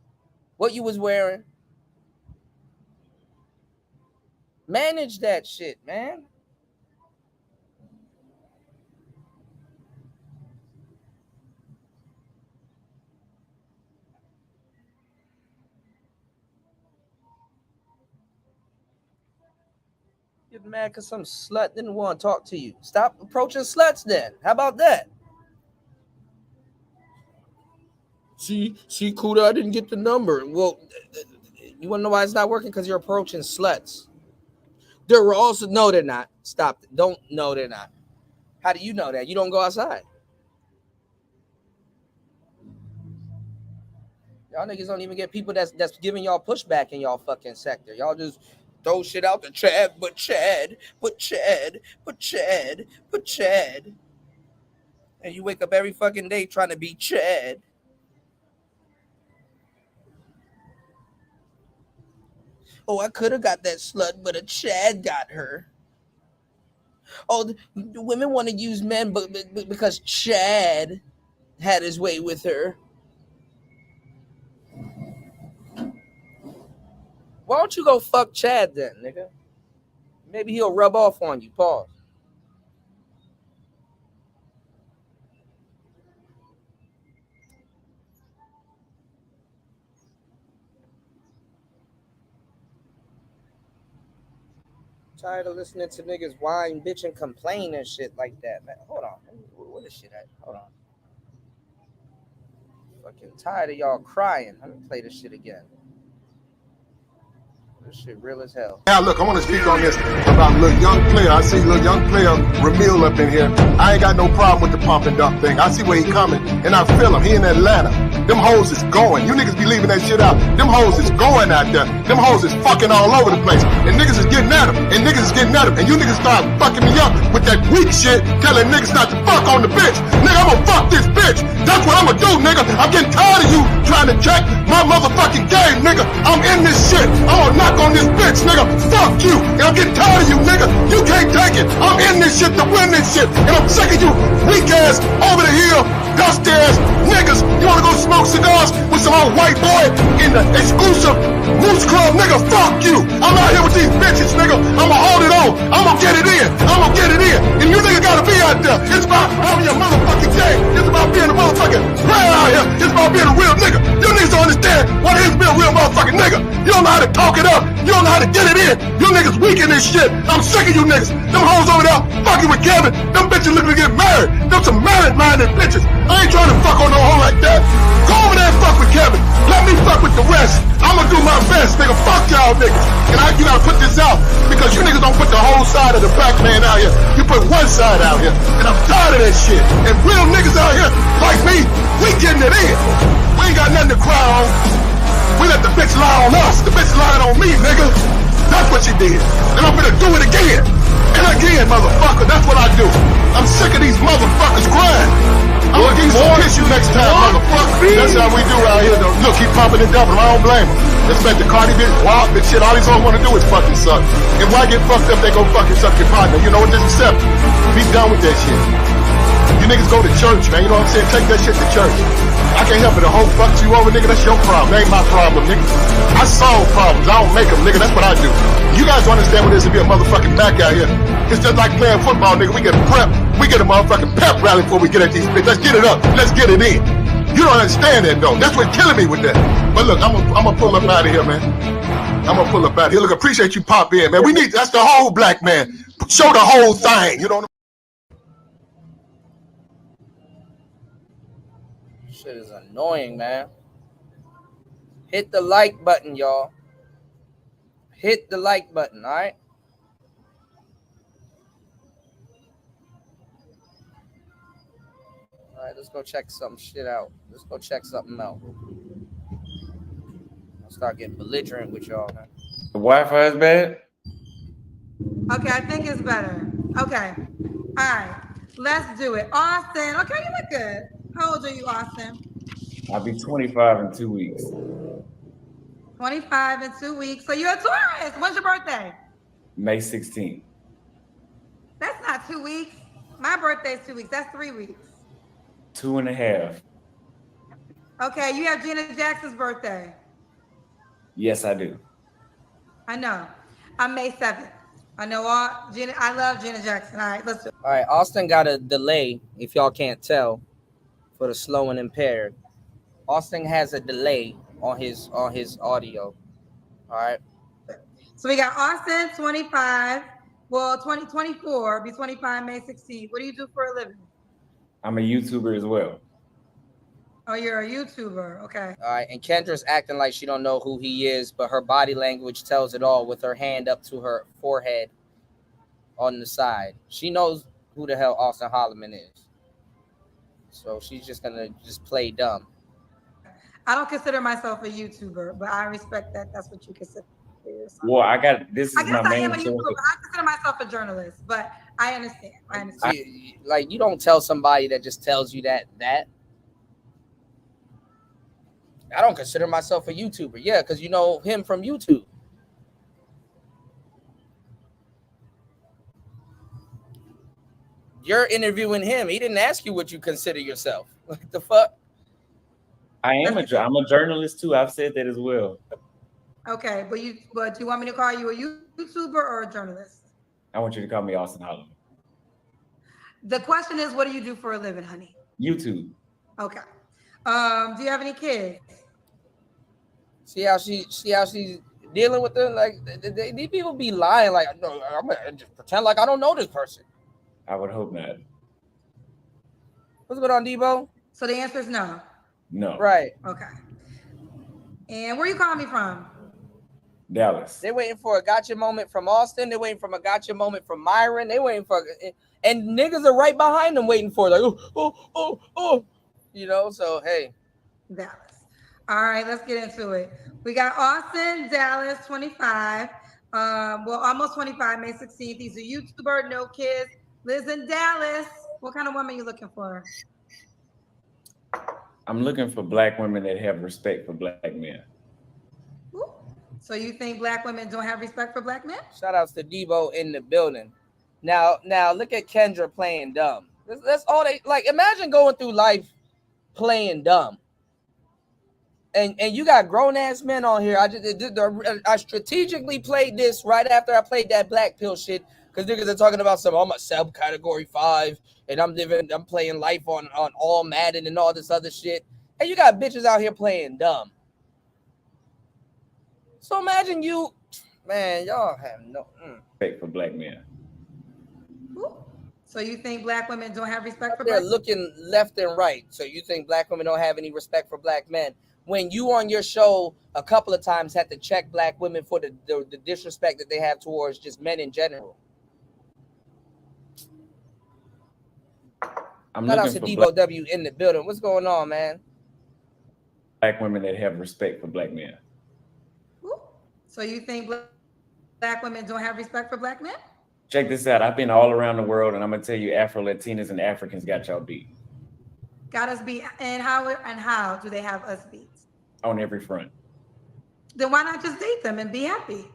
what you was wearing. Manage that shit, man. Get mad because some slut didn't want to talk to you. Stop approaching sluts then. How about that? See, Kuda, I didn't get the number. Well, you want to know why it's not working? Because you're approaching sluts. There were also no, they're not. Stop. Don't. No, they're not. How do you know that? You don't go outside. Y'all niggas don't even get people that's giving y'all pushback in y'all fucking sector. Y'all just throw shit out to Chad, but Chad. And you wake up every fucking day trying to be Chad. Oh, I could have got that slut, but a Chad got her. Oh, the women want to use men but because Chad had his way with her. Why don't you go fuck Chad then, nigga? Maybe he'll rub off on you. Pause. Tired of listening to niggas whine, bitch, and complain and shit like that, man. Hold on. What is shit at? Hold on. Fucking tired of y'all crying. Let me play this shit again. This shit real as hell. Now look, I want to speak on this about little young player. I see little young player Ramil up in here. I ain't got no problem with the pump and dump thing. I see where he coming, and I feel him. He in Atlanta. Them hoes is going. You niggas be leaving that shit out. Them hoes is going out there. Them hoes is fucking all over the place. And niggas is getting at them. And niggas is getting at them. And you niggas start fucking me up with that weak shit, telling niggas not to fuck on the bitch. Nigga, I'm gonna fuck this bitch. That's what I'm gonna do, nigga. I'm getting tired of you trying to check my motherfucking game, nigga. I'm in this shit. I'm gonna knock on this bitch, nigga. Fuck you. And I'm getting tired of you, nigga. You can't take it. I'm in this shit to win this shit. And I'm sick of you weak ass, over the hill, dusty ass niggas. You wanna go smoke cigars with some old white boy in the exclusive Moose Club, nigga? Fuck you. I'm out here with these bitches, nigga. I'ma hold it on. I'ma get it in. I'ma get it in. And you niggas gotta be out there. It's about having your motherfucking game. It's about being a motherfucking player out here. It's about being a real nigga. You niggas don't understand what it is to be a real motherfucking nigga. You don't know how to talk it up. You don't know how to get it in. You niggas weak in this shit. I'm sick of you niggas. Them hoes over there fucking with Kevin. Them bitches looking to get married. Them some married-minded bitches. I ain't trying to fuck on no hoe like that. Go over there and fuck with Kevin. Let me fuck with the rest. I'ma do my best, nigga. Fuck y'all niggas. And you gotta put this out because you niggas don't put the whole side of the black man out here. You put one side out here. And I'm tired of that shit. And real niggas out here like me, we getting it in. We ain't got nothing to cry on. We let the bitch lie on us. The bitch lied on me, nigga. That's what she did. And I'm gonna do it again. And again, motherfucker. That's what I do. I'm sick of these motherfuckers crying. I'm gonna give you some tissue next time, motherfucker. That's how we do out here, though. Look, keep pumping and dumping. I don't blame them. Expect the Cardi bitch, WAP and shit. All these hoes wanna do is fucking suck. And why get fucked up, they go fucking suck your partner. You know what? Just accept it. Be done with that shit. You niggas go to church, man. You know what I'm saying? Take that shit to church. I can't help it. The hoe fucks you over, nigga. That's your problem. That ain't my problem, nigga. I solve problems. I don't make them, nigga. That's what I do. You guys don't understand what it is to be a motherfucking back out here. It's just like playing football, nigga. We get prep. We get a motherfucking pep rally before we get at these bitches. Let's get it up. Let's get it in. You don't understand that, though. That's what's killing me with that. But look, I'm gonna pull up out of here, man. I'm gonna pull up out of here. Look, appreciate you pop in, man. We need, that's the whole black man. Show the whole thing. You know what I mean? Shit is annoying, man. Hit the like button, y'all. Hit the like button, all right? All right, let's go check some shit out. Let's go check something out. I'll start getting belligerent with y'all, man. The Wi-Fi is bad? Okay, I think it's better. Okay. All right. Let's do it. Austin. Okay, you look good. How old are you, Austin? I'll be 25 in 2 weeks. 25 in 2 weeks. So you're a Taurus. When's your birthday? May 16th. That's not 2 weeks. My birthday's 2 weeks. That's 3 weeks. 2.5. Okay, you have Gina Jackson's birthday. Yes, I do. I know. I'm May 7th. I know all Gina. I love Gina Jackson. All right, let's do it. All right, Austin got a delay, if y'all can't tell, for the slow and impaired. Austin has a delay on his audio. All right. So we got Austin, 25. Well, 2024, be 25 May 16th. What do you do for a living? I'm a YouTuber as well. Oh, you're a YouTuber. Okay. All right, and Kendra's acting like she don't know who he is, but her body language tells it all with her hand up to her forehead on the side. She knows who the hell Austin Holloman is. So she's just gonna just play dumb. I don't consider myself a YouTuber, but I respect that that's what you consider yourself. Well, I got this I is guess my I am main a source. YouTuber, but I consider myself a journalist. But I understand. I understand. See, like you don't tell somebody that just tells you that. I don't consider myself a YouTuber. Yeah, because you know him from YouTube. You're interviewing him. He didn't ask you what you consider yourself. Like the fuck? I'm a journalist too. I've said that as well. Okay, but do you want me to call you a YouTuber or a journalist? I want you to call me Austin Holloman. The question is, what do you do for a living, honey? YouTube. Okay. Do you have any kids? See how she's dealing with them? Like these people be lying. Like no, I'm gonna just pretend like I don't know this person. I would hope not. What's going on, Debo? So the answer is no. No. Right. Okay. And where you calling me from? Dallas. They're waiting for a gotcha moment from Austin. They're waiting for a gotcha moment from Myron. They're waiting for, and niggas are right behind them waiting for it. Like, oh. You know, so hey. Dallas. All right, let's get into it. We got Austin, Dallas, 25. Well, almost 25, May 16th. He's a YouTuber, no kids, lives in Dallas. What kind of woman you looking for? I'm looking for black women that have respect for black men. So you think black women don't have respect for black men? Shout outs to Debo in the building. Now look at Kendra playing dumb. That's all they like. Imagine going through life playing dumb. And you got grown ass men on here. I strategically played this right after I played that black pill shit because niggas are talking about I'm a subcategory 5 and I'm playing life on all Madden and all this other shit. And you got bitches out here playing dumb. So imagine you, man, y'all have no respect for black men. So you think black women don't have respect for They're black men? looking left and right. So you think black women don't have any respect for black men? When you on your show a couple of times had to check black women for the disrespect that they have towards just men in general. Shout out to Debo W in the building. What's going on, man? Black women that have respect for black men. So you think black women don't have respect for black men? Check this out. I've been all around the world, and I'm gonna tell you, Afro-Latinas and Africans got y'all beat. Got us beat, and how do they have us beat? On every front. Then why not just date them and be happy?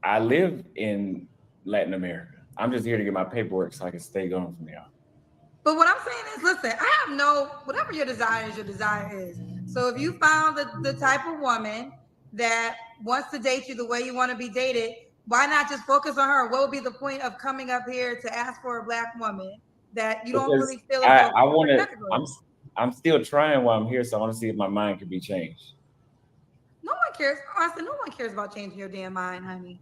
I live in Latin America. I'm just here to get my paperwork so I can stay going from there. But what I'm saying is, listen, I have whatever your desire is. So if you found the type of woman that wants to date you the way you want to be dated, why not just focus on her? What would be the point of coming up here to ask for a black woman that you don't really feel as though I'm still trying while I'm here, so I want to see if my mind can be changed. No one cares. Austin, no one cares about changing your damn mind, honey.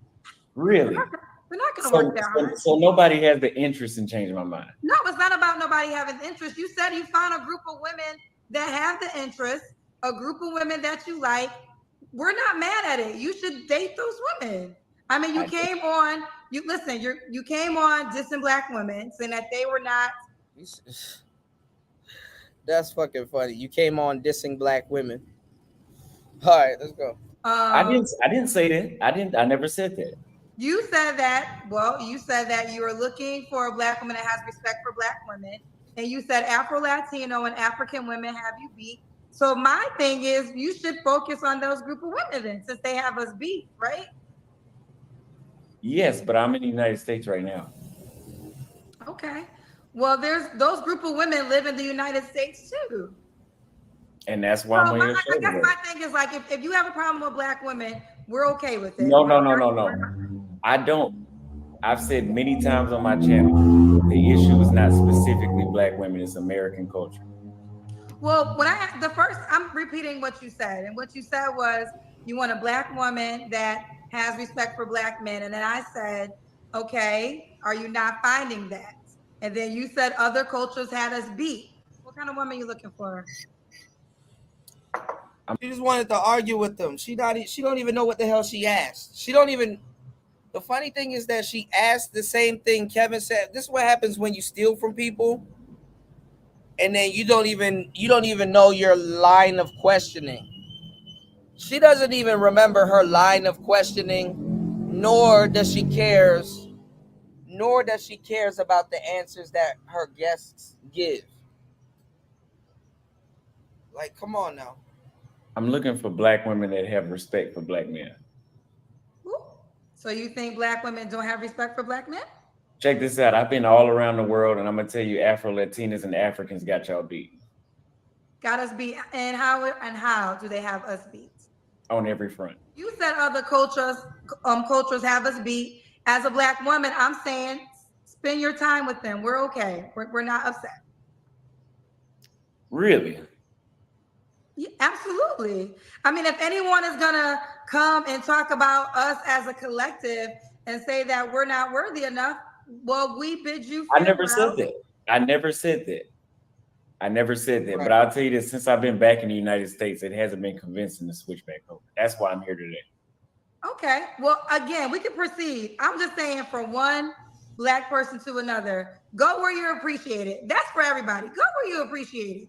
Really? They're not going to work that hard. So nobody has the interest in changing my mind. No, it's not about nobody having interest. You said you found a group of women that have the interest, a group of women that you like. We're not mad at it. You should date those women. I mean, you came on dissing black women, saying that they were not. That's fucking funny. You came on dissing black women. All right, let's go. I didn't say that. I never said that. You said that. Well, you said that you were looking for a black woman that has respect for black women, and you said Afro-Latino and African women have you beat. So my thing is, you should focus on those group of women then, since they have us beat, right? Yes, but I'm in the United States right now. Okay. Well, there's those group of women live in the United States too. And that's why I'm on your show. I guess my thing is like, if you have a problem with black women, we're okay with it. No. I don't. I've said many times on my channel, the issue is not specifically black women, it's American culture. Well, when I asked I'm repeating what you said. And what you said was you want a black woman that has respect for black men. And then I said, okay, are you not finding that? And then you said other cultures had us beat. What kind of woman are you looking for? She just wanted to argue with them. She don't even know what the hell she asked. She don't even. The funny thing is that she asked the same thing Kevin said. This is what happens when you steal from people, and then you don't even know your line of questioning. She doesn't even remember her line of questioning, nor does she cares about the answers that her guests give. Like, come on now. I'm looking for black women that have respect for black men. So you think black women don't have respect for black men? Check this out. I've been all around the world, and I'm gonna tell you, Afro Latinas and Africans got y'all beat Got us beat, and how do they have us beat? on every front. You said other cultures have us beat. As a black woman, I'm saying spend your time with them. We're okay. We're not upset. Really? Yeah, absolutely. I mean, if anyone is gonna come and talk about us as a collective and say that we're not worthy enough, well, we bid you I never farewell. said that. I never said that. Right. But I'll tell you this: since I've been back in the United States, it hasn't been convincing to switch back over. That's why I'm here today. Okay. Well, again, we can proceed. I'm just saying, from one black person to another, go where you're appreciated. That's for everybody. Go where you're appreciated.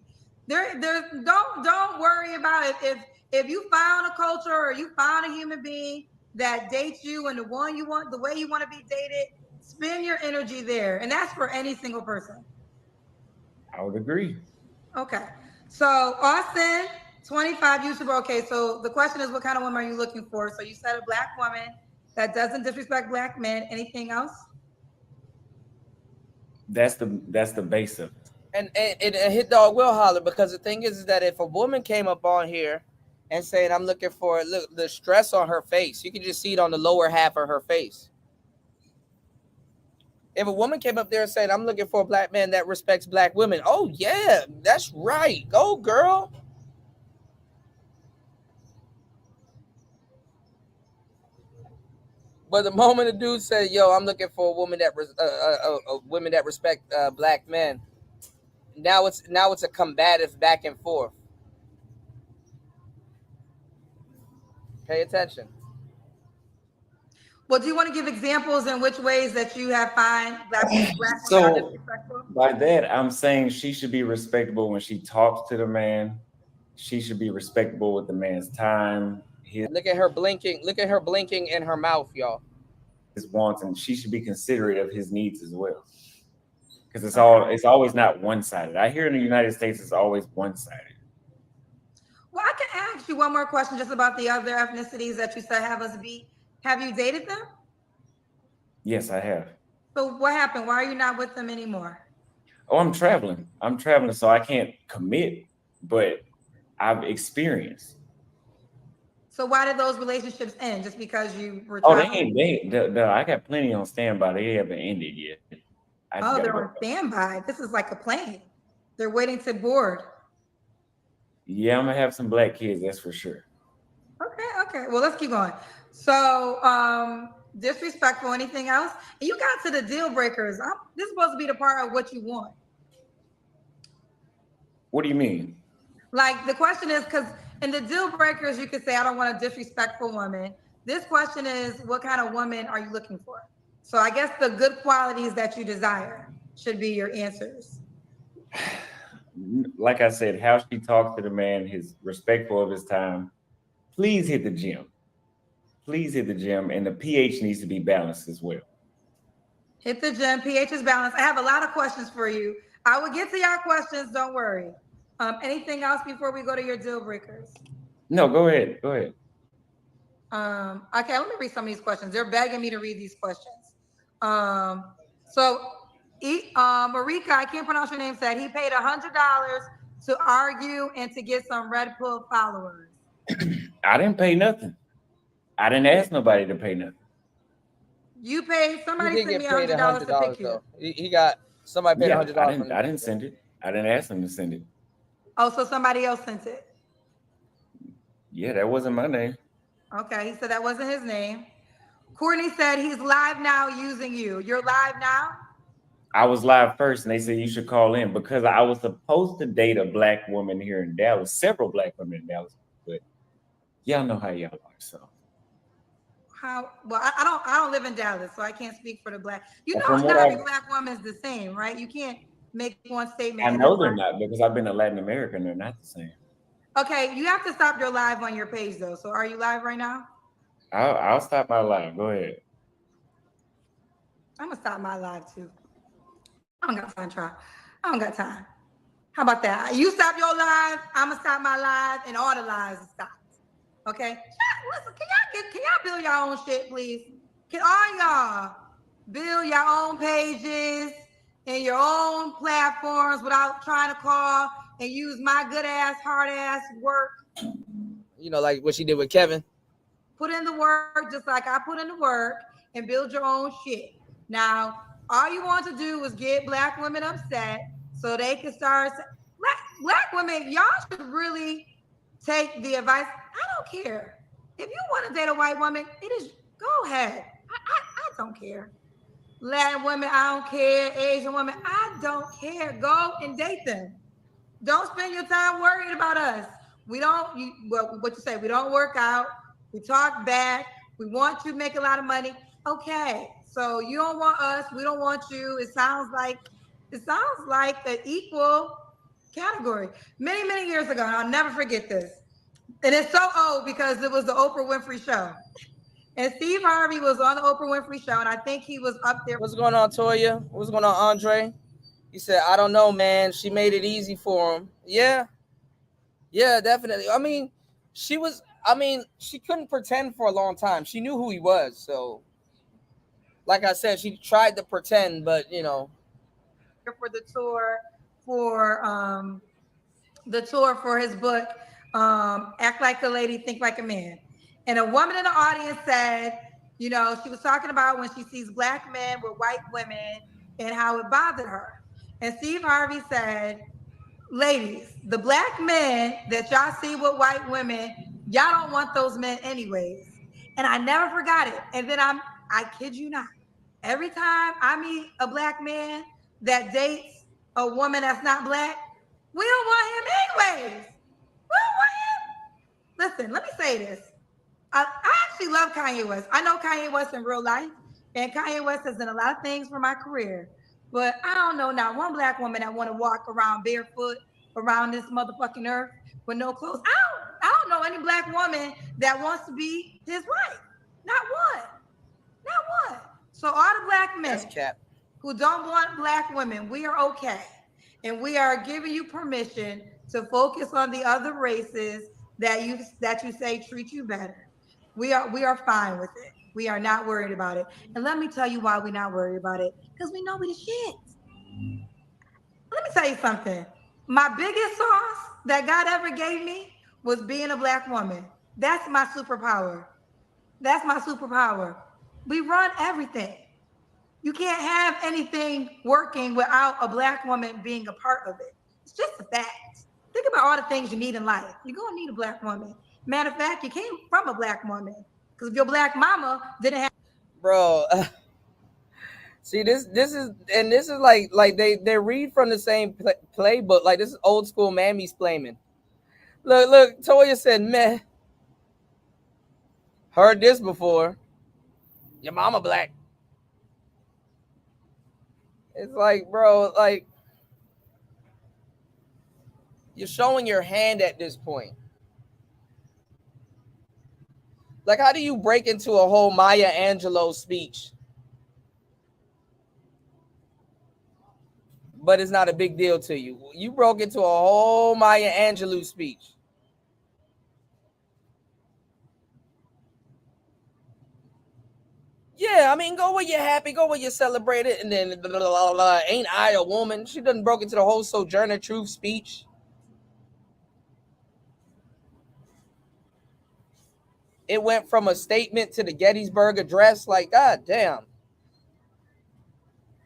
Don't worry about it. If you found a culture or you found a human being that dates you and the way you want to be dated, spend your energy there. And that's for any single person. I would agree. Okay. So Austin, 25 YouTuber. Okay, so the question is, what kind of woman are you looking for? So you said a black woman that doesn't disrespect black men. Anything else? That's the base of it. And Hit Dog will holler, because the thing is that if a woman came up on here and saying, I'm looking for, look, the stress on her face, you can just see it on the lower half of her face. If a woman came up there and said, I'm looking for a black man that respects black women, oh yeah, that's right, go girl. But the moment a dude said, yo, I'm looking for a woman that women that respect black men, now it's a combative back and forth. Pay attention. Well, do you want to give examples in which ways that you have find black women are So disrespectful? by that, I'm saying she should be respectable when she talks to the man. She should be respectable with the man's time, Look at her blinking. Look at her blinking in her mouth, y'all. his wants, and she should be considerate of his needs as well. Because it's always not one-sided. I hear in the United States it's always one-sided. Well, I can ask you one more question just about the other ethnicities that you said have us beat. Have you dated them? Yes, I have. So what happened? Why are you not with them anymore? Oh, I'm traveling, so I can't commit, but I've experienced. So why did those relationships end? Just because you were Oh, traveling? I got plenty on standby. They haven't ended yet. Oh, they're on standby. This is like a plane. They're waiting to board. Yeah, I'm gonna have some black kids, that's for sure. Okay. Well, let's keep going. So, disrespectful, anything else? And you got to the deal breakers. This is supposed to be the part of what you want. What do you mean? Like, the question is, because in the deal breakers, you could say, I don't want a disrespectful woman. This question is, what kind of woman are you looking for? So I guess the good qualities that you desire should be your answers. Like I said, how she talks to the man, his respectful of his time. Please hit the gym. And the pH needs to be balanced as well. Hit the gym, pH is balanced. I have a lot of questions for you. I will get to your questions, don't worry. Anything else before we go to your deal breakers? No, go ahead. Okay, let me read some of these questions. They're begging me to read these questions. So Marika, I can't pronounce your name, said he paid $100 to argue and to get some Red Pill followers. I didn't pay nothing. I didn't ask nobody to pay nothing. You paid, somebody sent me $100 to pick you. He got, somebody paid $100. I didn't send it. I didn't ask him to send it. Oh, so somebody else sent it. Yeah, that wasn't my name. Okay, he said that wasn't his name. Courtney said he's live now using you. You're live now? I was live first, and they said you should call in because I was supposed to date a black woman here in Dallas, several black women in Dallas, but y'all know how y'all are. So How? Well, I don't live in Dallas, so I can't speak for the black. You know, from what not every I black woman is the same, right? You can't make one statement. I and know then they're not because I've been to Latin America and they're not the same. Okay, you have to stop your live on your page though. So are you live right now? I'll stop my live. Go ahead. I'm gonna stop my live too. I don't got time to try. I don't got time. How about that? You stop your live, I'm gonna stop my live, and all the lives stop. Okay? Listen, can y'all build your own shit, please? Can all y'all build your own pages and your own platforms without trying to call and use my good ass, hard ass work? You know, like what she did with Kevin. Put in the work just like I put in the work and build your own shit. Now, all you want to do is get black women upset so they can start. Black women, y'all should really take the advice. I don't care. If you want to date a white woman, it is go ahead. I don't care. Latin women, I don't care. Asian women, I don't care. Go and date them. Don't spend your time worried about us. We don't, what you say, we don't work out. We talk back. We want you to make a lot of money. Okay, so you don't want us. We don't want you. It sounds like an equal category. Many, many years ago, and I'll never forget this. And it's so old because it was the Oprah Winfrey Show. And Steve Harvey was on the Oprah Winfrey Show, and I think he was up there. What's going on, Toya? What's going on, Andre? He said, I don't know, man. She made it easy for him. Yeah. Yeah, definitely. I mean, she couldn't pretend for a long time. She knew who he was. So, like I said, she tried to pretend, but, you know. For the tour for his book, Act Like a Lady, Think Like a Man. And a woman in the audience said, you know, she was talking about when she sees black men with white women and how it bothered her. And Steve Harvey said, ladies, the black men that y'all see with white women, y'all don't want those men anyways. And I never forgot it. And then I kid you not, every time I meet a black man that dates a woman that's not black, we don't want him anyways. We don't want him. Listen, let me say this. I actually love Kanye West. I know Kanye West in real life, and Kanye West has done a lot of things for my career. But I don't know not one black woman that want to walk around barefoot around this motherfucking earth with no clothes. I don't know any black woman that wants to be his wife. Not one. Not one. So all the black men who don't want black women, we are okay. And we are giving you permission to focus on the other races that you say treat you better. We are fine with it. We are not worried about it. And let me tell you why we're not worried about it. Because we know we the shit. Let me tell you something. My biggest sauce that God ever gave me was being a black woman. That's my superpower. That's my superpower. We run everything. You can't have anything working without a black woman being a part of it. It's just a fact. Think about all the things you need in life. You're going to need a black woman. Matter of fact, you came from a black woman. Because if your black mama didn't have... Bro, see, this is like they read from the same playbook. Like, this is old school mammy's playing. Look, Toya said, meh. Heard this before. Your mama black. It's like, bro, like, you're showing your hand at this point. Like, how do you break into a whole Maya Angelou speech? But it's not a big deal to you. You broke into a whole Maya Angelou speech. Yeah, I mean, go where you're happy, go where you're celebrated, and then blah, blah, blah, blah. Ain't I a woman? She done broke into the whole Sojourner Truth speech. It went from a statement to the Gettysburg Address. Like, god damn.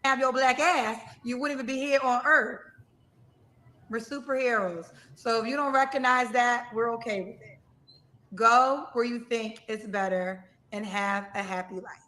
Have your black ass, you wouldn't even be here on earth. We're superheroes. So if you don't recognize that, we're okay with it. Go where you think it's better and have a happy life.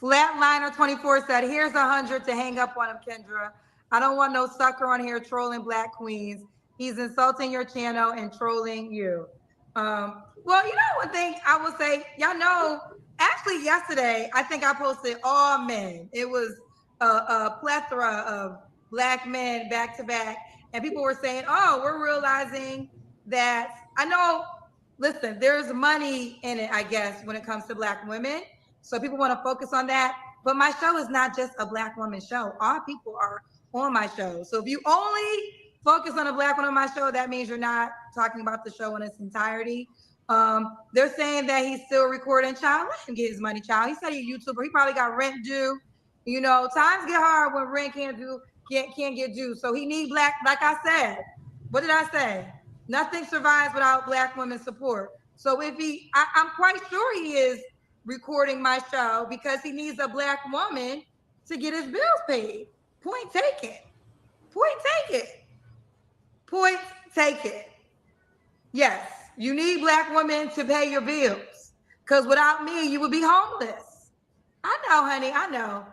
Flatliner24 said, here's 100 to hang up on him, Kendra. I don't want no sucker on here trolling black queens. He's insulting your channel and trolling you. Well, one thing I will say, y'all know, actually yesterday, I think I posted all men. It was a plethora of Black men back to back. And people were saying, oh, we're realizing that, I know, listen, there's money in it, I guess, when it comes to Black women. So people want to focus on that. But my show is not just a Black woman show. All people are on my show. So if you only focus on a Black woman on my show, that means you're not talking about the show in its entirety. They're saying that he's still recording child. Let him get his money, child. He said he's a YouTuber. He probably got rent due. Times get hard when rent can't get due. So he need Black, like I said. What did I say? Nothing survives without Black women support. So if I'm quite sure he is recording my show because he needs a Black woman to get his bills paid. Point taken. Point taken. Point taken. Yes, you need Black women to pay your bills. Because without me, you would be homeless. I know, honey, I know.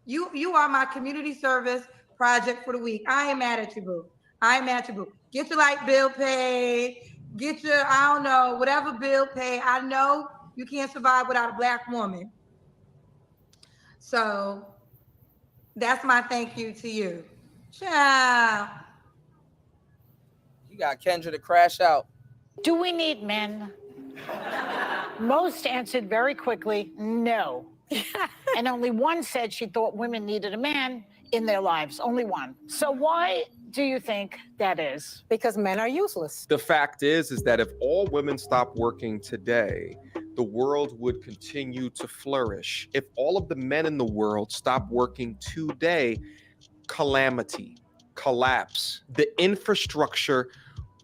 You are my community service project for the week. I ain't mad at you, boo. I ain't mad at you, boo. Get your light bill paid. Get your, I don't know, whatever bill paid. I know you can't survive without a Black woman. So that's my thank you to you. Ciao. You got Kendra to crash out. Do we need men? Most answered very quickly, no. And only one said she thought women needed a man in their lives. Only one. So why do you think that is? Because men are useless. The fact is that if all women stop working today, the world would continue to flourish. If all of the men in the world stop working today, calamity, collapse, the infrastructure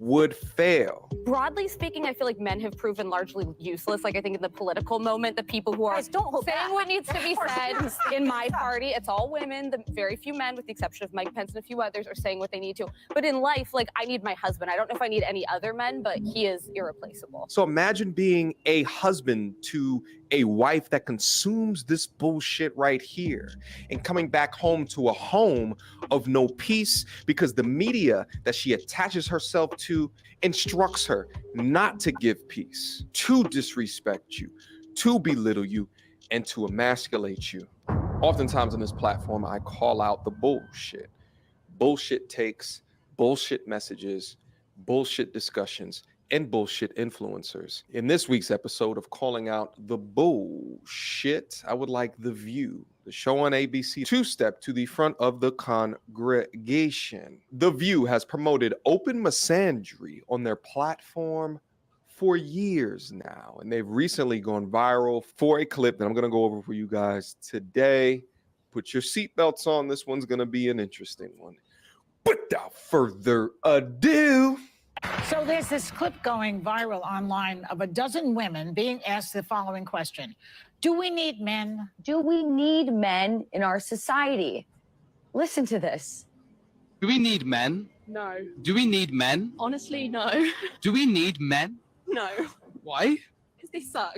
would fail. Broadly speaking, I feel like men have proven largely useless. Like I think in the political moment, the people who are saying what needs to be said in my party, it's all women. The very few men, with the exception of Mike Pence and a few others, are saying what they need to. But in life, like I need my husband. I don't know if I need any other men, but he is irreplaceable. So imagine being a husband to a wife that consumes this bullshit right here and coming back home to a home of no peace because the media that she attaches herself to instructs her not to give peace, to disrespect you, to belittle you, and to emasculate you. Oftentimes on this platform, I call out the bullshit. Bullshit takes, bullshit messages, bullshit discussions, and bullshit influencers. In this week's episode of Calling Out the Bullshit, I would like The View, the show on ABC, to step to the front of the congregation. The View has promoted open misandry on their platform for years now, and they've recently gone viral for a clip that I'm going to go over for you guys today. Put your seatbelts on. This one's going to be an interesting one. Without further ado, So there's this clip going viral online of a dozen women being asked the following question. Do we need men? Do we need men in our society? Listen to this. Do we need men? No. Do we need men? Honestly, no. Do we need men? No. Why? Because they suck.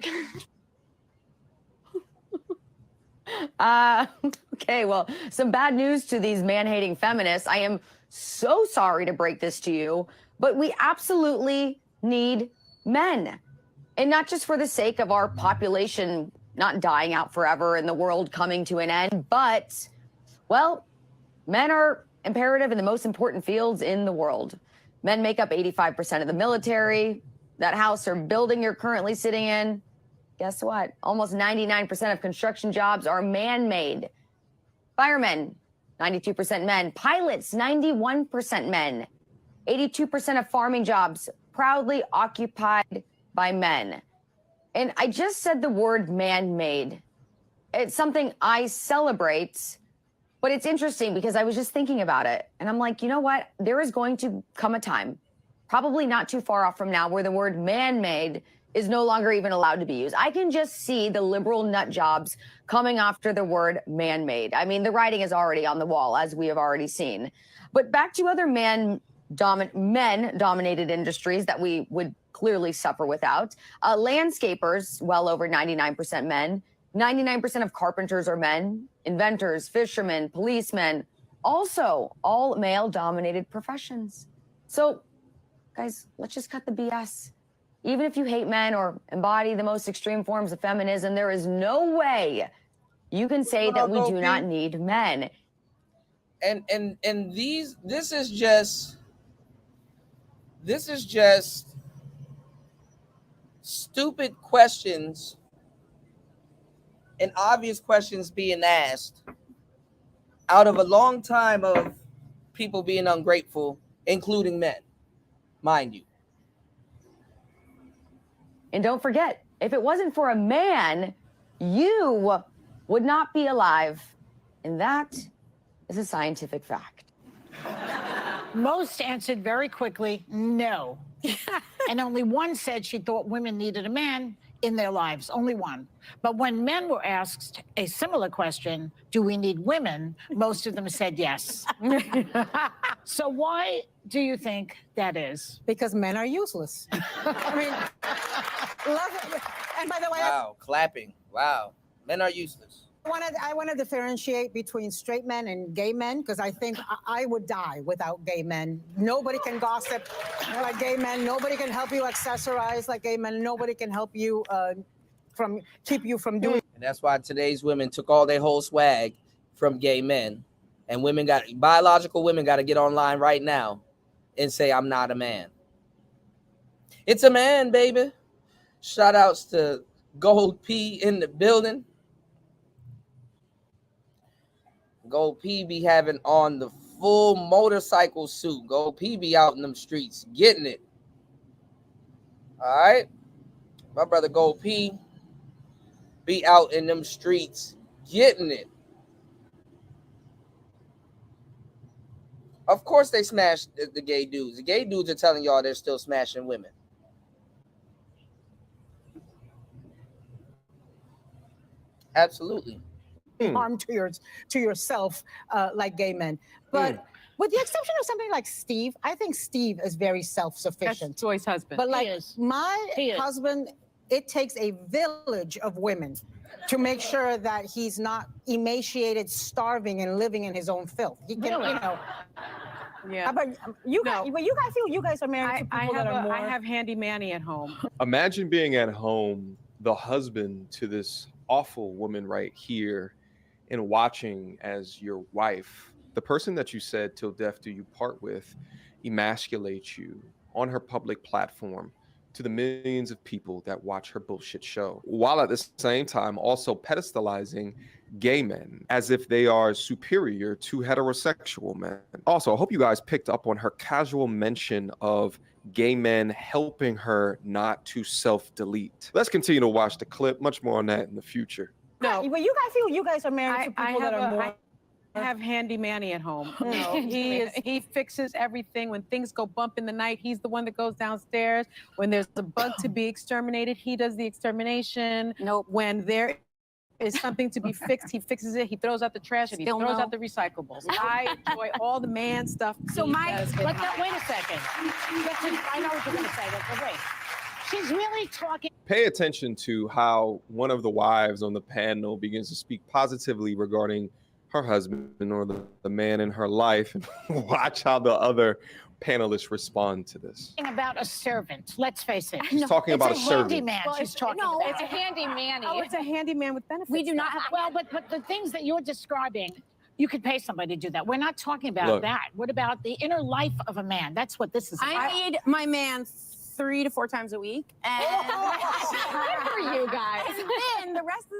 Okay, well, some bad news to these man-hating feminists. I am so sorry to break this to you, but we absolutely need men. And not just for the sake of our population not dying out forever and the world coming to an end, but, well, men are imperative in the most important fields in the world. Men make up 85% of the military. That house or building you're currently sitting in, guess what? Almost 99% of construction jobs are man-made. Firemen, 92% men. Pilots, 91% men. 82% of farming jobs proudly occupied by men. And I just said the word man-made. It's something I celebrate, but it's interesting because I was just thinking about it. And I'm like, you know what? There is going to come a time, probably not too far off from now, where the word man-made is no longer even allowed to be used. I can just see the liberal nut jobs coming after the word man-made. I mean, the writing is already on the wall, as we have already seen. But back to other men-dominated industries that we would clearly suffer without. Landscapers, well over 99% men. 99% of carpenters are men. Inventors, fishermen, policemen, also all male-dominated professions. So Guys, let's just cut the BS. Even if you hate men or embody the most extreme forms of feminism, there is no way you can say that we do not need men. And this is just stupid questions and obvious questions being asked out of a long time of people being ungrateful, including men, mind you. And don't forget, if it wasn't for a man, you would not be alive. And that is a scientific fact. Most answered very quickly, no. And only one said she thought women needed a man in their lives, only one. But when men were asked a similar question, do we need women? Most of them said yes. So why do you think that is? Because men are useless. I mean, love it. And by the way, Wow, clapping. Wow. Men are useless. I want to differentiate between straight men and gay men because I think I would die without gay men. Nobody can gossip like gay men. Nobody can help you accessorize like gay men. Nobody can help you keep you from doing. And that's why today's women took all their whole swag from gay men. And biological women got to get online right now and say, I'm not a man. It's a man, baby. Shout outs to Gold P in the building. Gold P be having on the full motorcycle suit. Gold P be out in them streets getting it. All right. My brother Gold P be out in them streets getting it. Of course they smash the gay dudes. The gay dudes are telling y'all they're still smashing women. Absolutely. Harm to yourself like gay men. But with the exception of somebody like Steve, I think Steve is very self-sufficient. That's Joy's husband. But like my husband, it takes a village of women to make sure that he's not emaciated, starving, and living in his own filth. He can, you know. Yeah. But you guys, I feel you guys are married to people that are more. I have Handy Manny at home. Imagine being at home, the husband to this awful woman right here, and watching as your wife, the person that you said till death do you part with, emasculates you on her public platform to the millions of people that watch her bullshit show, while at the same time also pedestalizing gay men as if they are superior to heterosexual men. Also, I hope you guys picked up on her casual mention of gay men helping her not to self-delete. Let's continue to watch the clip. Much more on that in the future. No, but I feel you guys are married to people that are more. I have Handy Manny at home. He fixes everything. When things go bump in the night, he's the one that goes downstairs. When there's a bug to be exterminated, he does the extermination. Nope. When there is something to be fixed, he fixes it. He throws out the trash and he throws out the recyclables. I enjoy all the man stuff. So wait a second. I know what you're going to say, but wait. She's really talking. Pay attention to how one of the wives on the panel begins to speak positively regarding her husband or the man in her life, and watch how the other panelists respond to this. About a servant, let's face it. She's talking about a servant. Handyman. Well, She's talking no, about. it's a handy manny. Oh, it's a handyman with benefits. We do not have. Well, but the things that you're describing, you could pay somebody to do that. We're not talking about Look. that. What about the inner life of a man? That's what this is about. I need my man 3 to 4 times a week. And good for you guys. And then the rest of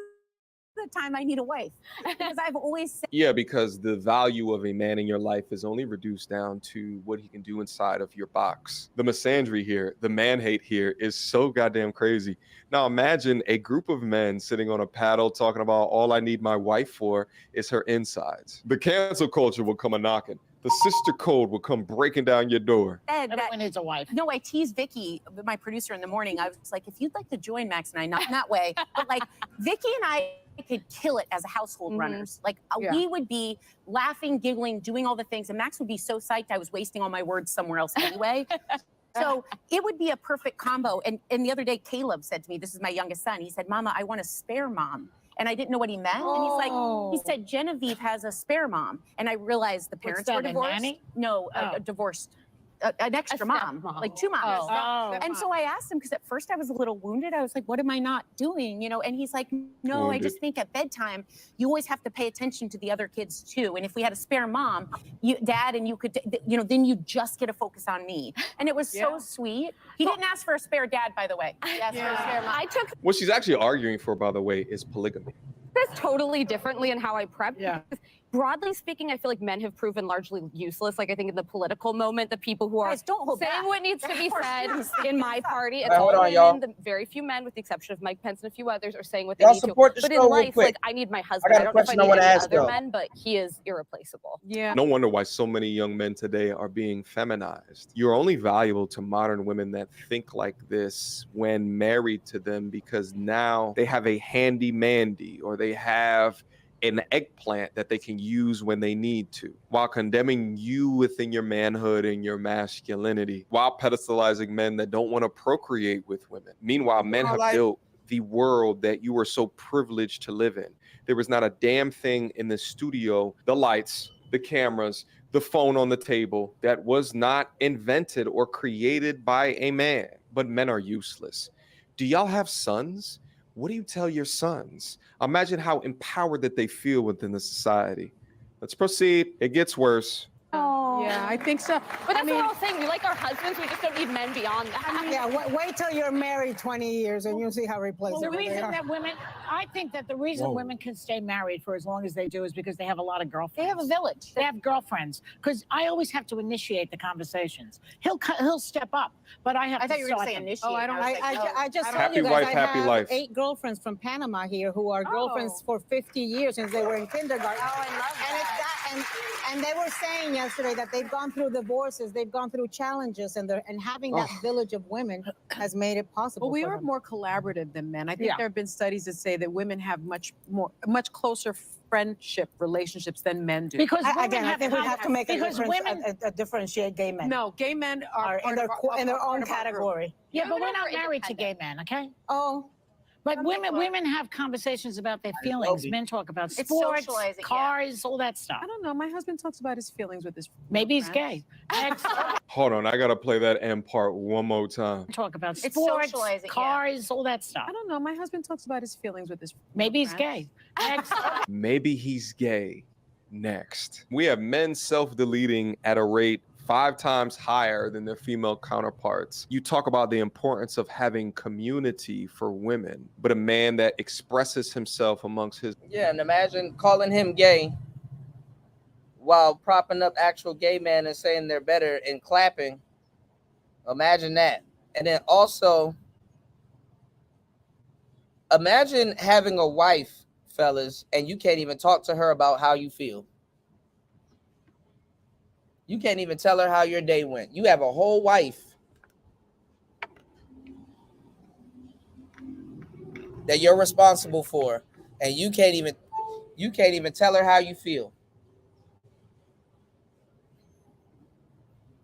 the time I need a wife. Because I've always said. Yeah, because the value of a man in your life is only reduced down to what he can do inside of your box. The misandry here, the man hate here is so goddamn crazy. Now imagine a group of men sitting on a paddle talking about all I need my wife for is her insides. The cancel culture will come a-knocking. The sister code will come breaking down your door. Everyone needs a wife. No, I teased Vicky, my producer, in the morning. I was like, if you'd like to join Max and I, not in that way, but like Vicky and I could kill it as household runners. Like we would be laughing, giggling, doing all the things. And Max would be so psyched I was wasting all my words somewhere else anyway. So it would be a perfect combo. And the other day, Caleb said to me, this is my youngest son. He said, Mama, I want a spare mom. And I didn't know what he meant. And he's like, he said, Genevieve has a spare mom. And I realized the parents were divorced. Nanny? No, divorced. an extra mom, like 2 moms. And so I asked him, because at first I was a little wounded. I was like, what am I not doing? And he's like, no, I just think at bedtime, you always have to pay attention to the other kids too. And if we had a spare mom, dad, and you could, then you just get to focus on me. And it was so sweet. He didn't ask for a spare dad, by the way. He asked for a spare mom. I took What she's actually arguing for, by the way, is polygamy. this totally differently in how I prep. Broadly speaking, I feel like men have proven largely useless. Like I think in the political moment, the people who are saying what needs to be said in my party, it's all women. The very few men, with the exception of Mike Pence and a few others, are saying what they need to. Support the But show in real life, quick. like I need my husband. I I got a don't know if I question I need wanna any ask, other though. men, but he is irreplaceable. No wonder why so many young men today are being feminized. You're only valuable to modern women that think like this when married to them, because now they have a handy mandy, or they have an eggplant that they can use when they need to, while condemning you within your manhood and your masculinity, while pedestalizing men that don't want to procreate with women. Meanwhile, men have built the world that you were so privileged to live in. There was not a damn thing in the studio, the lights, the cameras, the phone on the table, that was not invented or created by a man. But men are useless. Do y'all have sons? What do you tell your sons? Imagine how empowered that they feel within the society. Let's proceed. It gets worse. Yeah, I think so. But that's what I was saying. We like our husbands. We just don't need men beyond that. Yeah, wait till you're married 20 years and you'll see how replaceable The they reason are. that women, I think that the reason women can stay married for as long as they do is because they have a lot of girlfriends. They have a village. They have girlfriends. Because I always have to initiate the conversations. He'll step up, but I have to. I thought you were going to start say them. initiate. Oh, I just told Happy you guys wife, I happy have life. 8 girlfriends from Panama here who are girlfriends for 50 years since they were in kindergarten. Oh, I love that. And they were saying yesterday that they've gone through divorces, they've gone through challenges, and having that village of women has made it possible. Well, we for are them. more collaborative than men. I think there have been studies that say that women have much closer friendship relationships than men do. Because I women think we have to make a because difference, women. differentiate gay men. No, gay men are in their own category. Yeah, but we're not married to gay men, okay? Oh. But women have conversations about their feelings. Men talk about sports, socializing, cars, all that stuff. I don't know. My husband talks about his feelings with his Maybe he's friends. gay. Hold on, I gotta play that end part one more time. Talk about It's sports, socializing, cars, all that stuff. I don't know. My husband talks about his feelings with his Maybe he's friends. gay. Maybe he's gay. Next, we have men self-deleting at a rate 5 times higher than their female counterparts. You talk about the importance of having community for women, but a man that expresses himself amongst his... Yeah, and imagine calling him gay while propping up actual gay men and saying they're better and clapping. Imagine that. And then also, imagine having a wife, fellas, and you can't even talk to her about how you feel. You can't even tell her how your day went. You have a whole wife that you're responsible for, and you can't even tell her how you feel.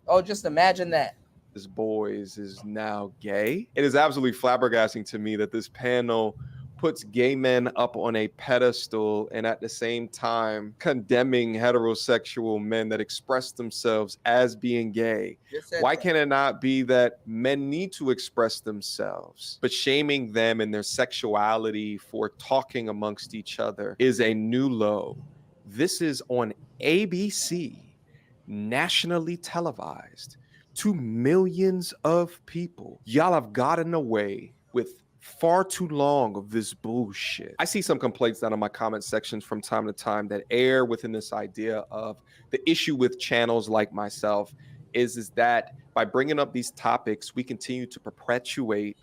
Oh, just imagine that. His boys is now gay. It is absolutely flabbergasting to me that this panel puts gay men up on a pedestal and at the same time condemning heterosexual men that express themselves as being gay. Why can it not be that men need to express themselves, but shaming them and their sexuality for talking amongst each other is a new low? This is on ABC, nationally televised to millions of people. Y'all have gotten away with far too long of this bullshit. I see some complaints down in my comment sections from time to time that air within this idea of the issue with channels like myself is that by bringing up these topics, we continue to perpetuate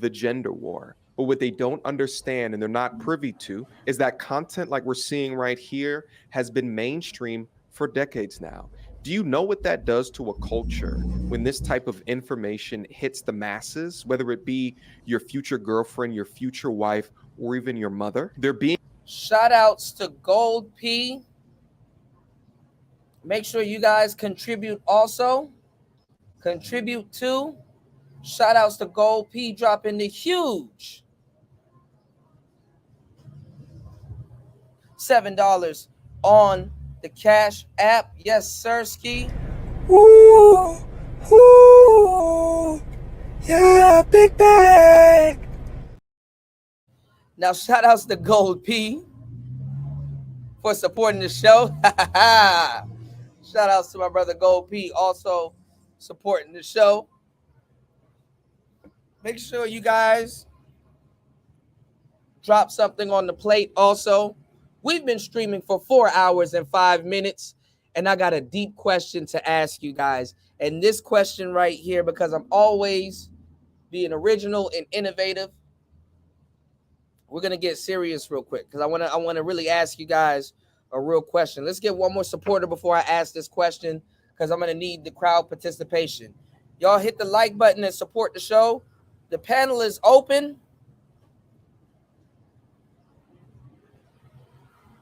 the gender war. But what they don't understand and they're not privy to is that content like we're seeing right here has been mainstream for decades now. Do you know what that does to a culture when this type of information hits the masses, whether it be your future girlfriend, your future wife, or even your mother? They're being... Shout outs to Gold P. Make sure you guys contribute also. Contribute too. Shout outs to Gold P dropping the huge $7 on the Cash app. Yes, sir, Ski. Woo! Ooh, yeah, big bag. Now, shout outs to Gold P for supporting the show. Shout outs to my brother Gold P also supporting the show. Make sure you guys drop something on the plate also. We've been streaming for 4 hours and 5 minutes, and I got a deep question to ask you guys. And this question right here, because I'm always being original and innovative, we're gonna get serious real quick because I wanna really ask you guys a real question. Let's get one more supporter before I ask this question because I'm gonna need the crowd participation. Y'all hit the like button and support the show. The panel is open.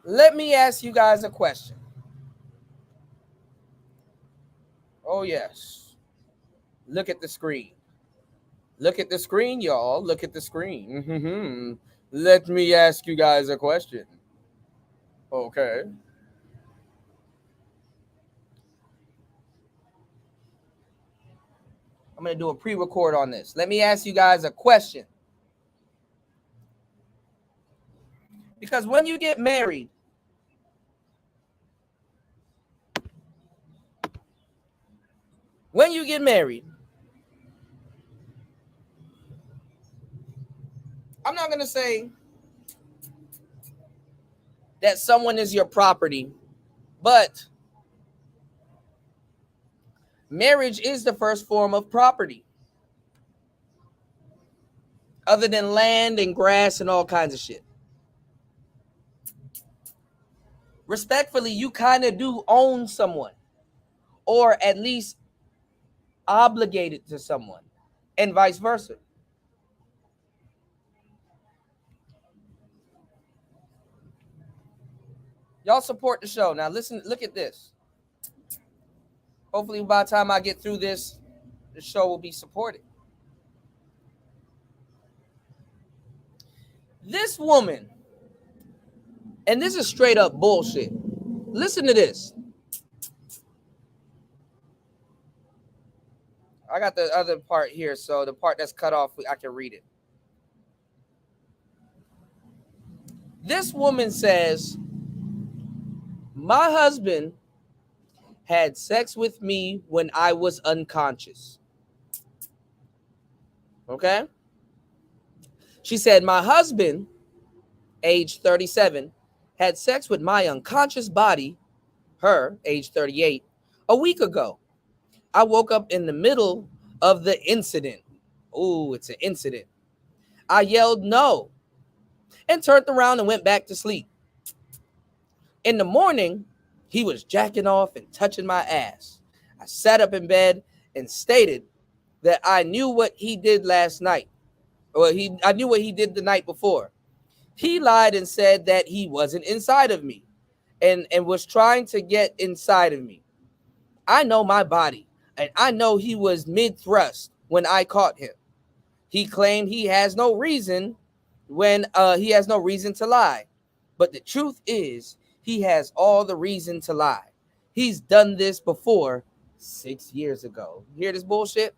Let me ask you guys a question. Oh yes. Look at the screen. Look at the screen, y'all. Look at the screen. Mm-hmm. Let me ask you guys a question. Okay. I'm going to do a pre-record on this. Let me ask you guys a question. Because when you get married, I'm not going to say that someone is your property, but marriage is the first form of property. Other than land and grass and all kinds of shit. Respectfully, you kind of do own someone, or at least obligated to someone, and vice versa. Y'all support the show. Now listen, look at this. Hopefully by the time I get through this, the show will be supported. This woman, and this is straight up bullshit. Listen to this. I got the other part here, so the part that's cut off, I can read it. This woman says, my husband had sex with me when I was unconscious. Okay? She said, my husband, age 37, had sex with my unconscious body, her, age 38, a week ago. I woke up in the middle of the incident. Ooh, it's an incident. I yelled no and turned around and went back to sleep. In the morning, he was jacking off and touching my ass. I sat up in bed and stated that I knew what he did last night. I knew what he did the night before. He lied and said that he wasn't inside of me and was trying to get inside of me. I know my body, and I know he was mid-thrust when I caught him. He claimed he has no reason to lie. But the truth is, he has all the reason to lie. He's done this before 6 years ago. You hear this bullshit?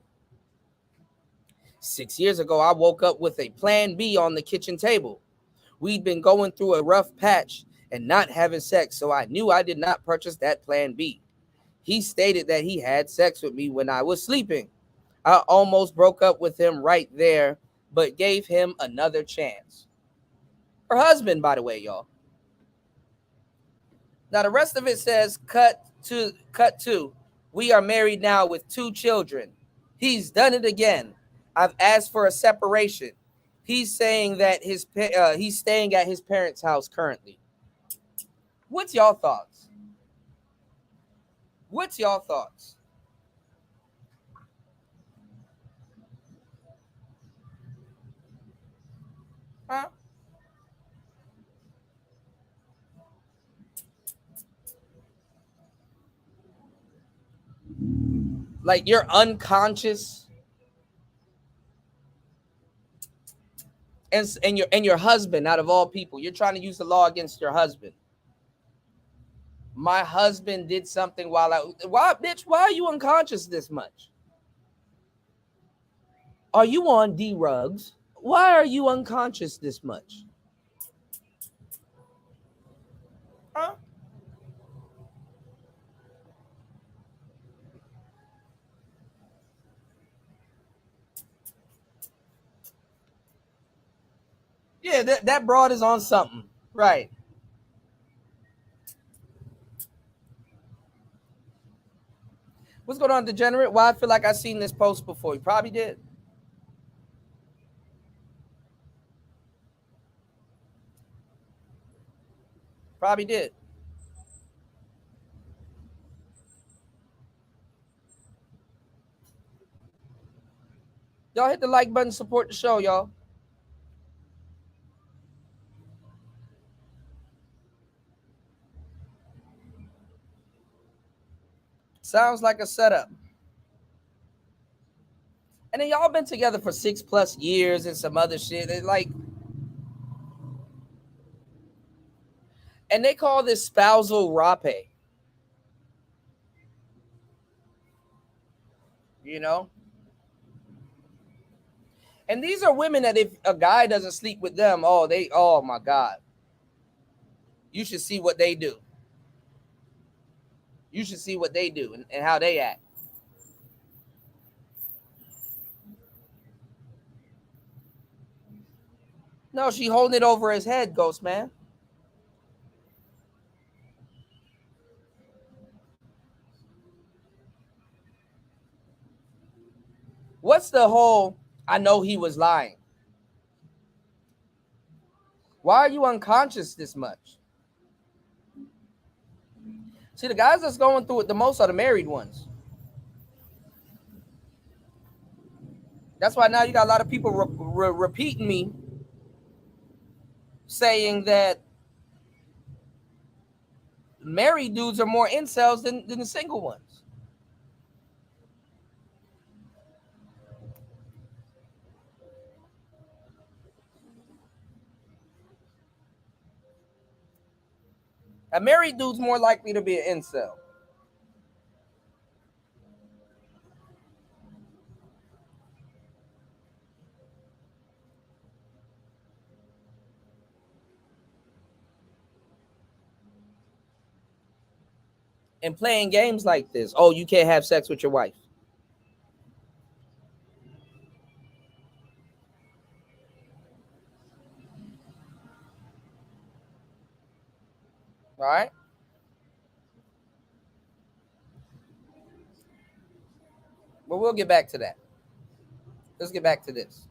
6 years ago, I woke up with a plan B on the kitchen table. We'd been going through a rough patch and not having sex, so I knew I did not purchase that plan B. He stated that he had sex with me when I was sleeping. I almost broke up with him right there, but gave him another chance. Her husband, by the way, y'all. Now, the rest of it says, cut to, we are married now with 2 children. He's done it again. I've asked for a separation. He's saying that he's staying at his parents' house currently. What's y'all thoughts? What's y'all thoughts? Huh? Like you're unconscious, and your husband, out of all people, you're trying to use the law against your husband. My husband did something why, bitch, why are you unconscious this much? Are you on D-Rugs? Why are you unconscious this much? Huh? Yeah, that broad is on something. Right. What's going on, Degenerate? Why I feel like I've seen this post before. You probably did. Probably did. Y'all hit the like button, support the show, y'all. Sounds like a setup. And then y'all been together for 6+ years and some other shit. It's like, and they call this spousal rape. You know? And these are women that if a guy doesn't sleep with them, oh my God. You should see what they do. You should see what they do and how they act. No, she holding it over his head, Ghost Man. What's the whole, I know he was lying? Why are you unconscious this much? See, the guys that's going through it the most are the married ones. That's why now you got a lot of people repeating me, saying that married dudes are more incels than the single ones. A married dude's more likely to be an incel. And playing games like this. Oh, you can't have sex with your wife. All right. But we'll get back to that. Let's get back to this.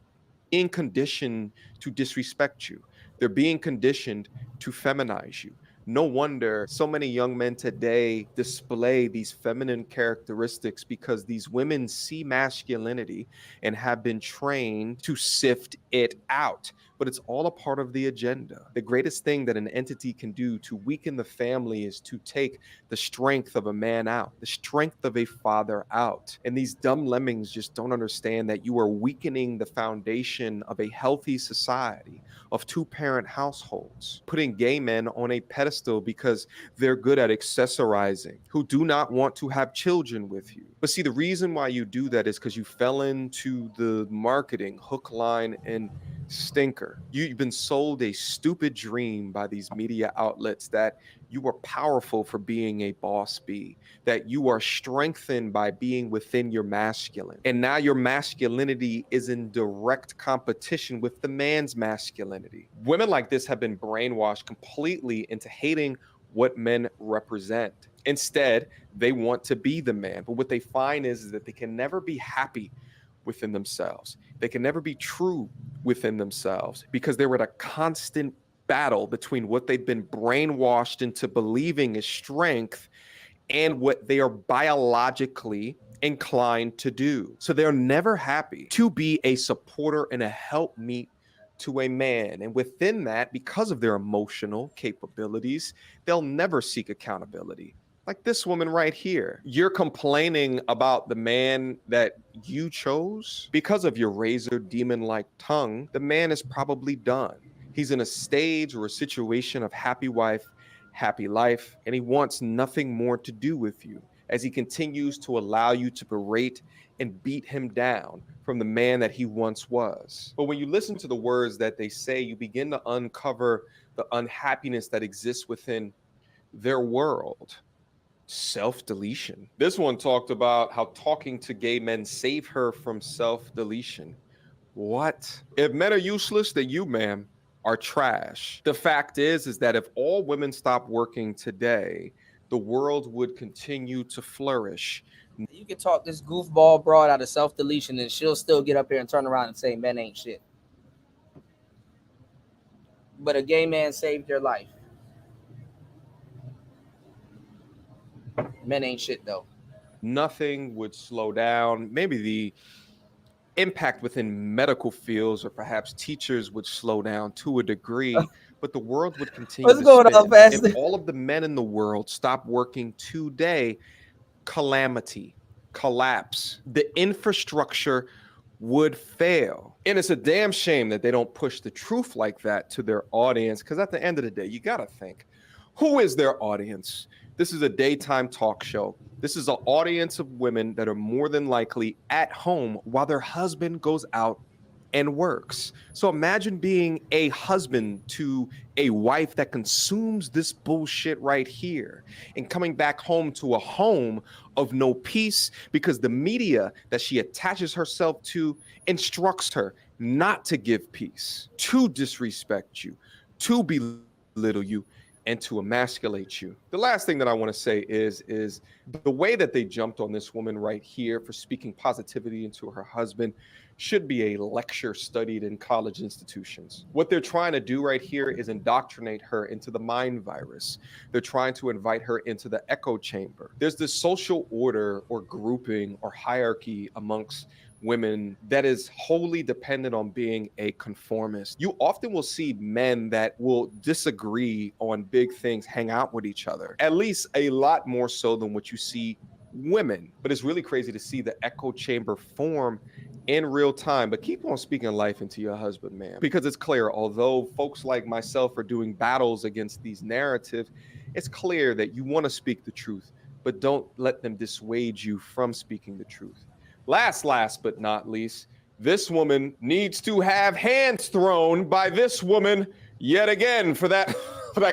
Being conditioned to disrespect you. They're being conditioned to feminize you. No wonder so many young men today display these feminine characteristics because these women see masculinity and have been trained to sift it out. But it's all a part of the agenda. The greatest thing that an entity can do to weaken the family is to take the strength of a man out, the strength of a father out. And these dumb lemmings just don't understand that you are weakening the foundation of a healthy society, of two-parent households, putting gay men on a pedestal because they're good at accessorizing, who do not want to have children with you. But see, the reason why you do that is because you fell into the marketing hook, line, and stinker. You've been sold a stupid dream by these media outlets that you are powerful for being a boss bee, that you are strengthened by being within your masculine. And now your masculinity is in direct competition with the man's masculinity. Women like this have been brainwashed completely into hating what men represent. Instead, they want to be the man. But what they find is that they can never be happy within themselves. They can never be true within themselves because they're at a constant battle between what they've been brainwashed into believing is strength and what they are biologically inclined to do. So they're never happy to be a supporter and a helpmeet to a man. And within that, because of their emotional capabilities, they'll never seek accountability. Like this woman right here. You're complaining about the man that you chose because of your razor demon-like tongue. The man is probably done. He's in a stage or a situation of happy wife, happy life, and he wants nothing more to do with you. as he continues to allow you to berate and beat him down from the man that he once was. But when you listen to the words that they say, you begin to uncover the unhappiness that exists within their world. Self-deletion. This one talked about how talking to gay men save her from self-deletion. What? If men are useless, then you, ma'am, are trash. The fact is that if all women stop working today, the world would continue to flourish. You can talk this goofball broad out of self-deletion and she'll still get up here and turn around and say men ain't shit. But a gay man saved their life. Men ain't shit though. Nothing would slow down. Maybe the impact within medical fields or perhaps teachers would slow down to a degree, but the world would continue What's to going spin. on, Pastor? If all of the men in the world stop working today, calamity, collapse, the infrastructure would fail. And it's a damn shame that they don't push the truth like that to their audience, because at the end of the day, you got to think, who is their audience? This is a daytime talk show. This is an audience of women that are more than likely at home while their husband goes out and works. So imagine being a husband to a wife that consumes this bullshit right here and coming back home to a home of no peace because the media that she attaches herself to instructs her not to give peace, to disrespect you, to belittle you, and to emasculate you. The last thing that I want to say is the way that they jumped on this woman right here for speaking positivity into her husband should be a lecture studied in college institutions. What they're trying to do right here is indoctrinate her into the mind virus. They're trying to invite her into the echo chamber. There's this social order or grouping or hierarchy amongst women that is wholly dependent on being a conformist. You often will see men that will disagree on big things hang out with each other, at least a lot more so than what you see women. But it's really crazy to see the echo chamber form in real time. But keep on speaking life into your husband, man, because it's clear, although folks like myself are doing battles against these narratives, it's clear that you want to speak the truth, but don't let them dissuade you from speaking the truth. Last but not least, this woman needs to have hands thrown by this woman yet again for that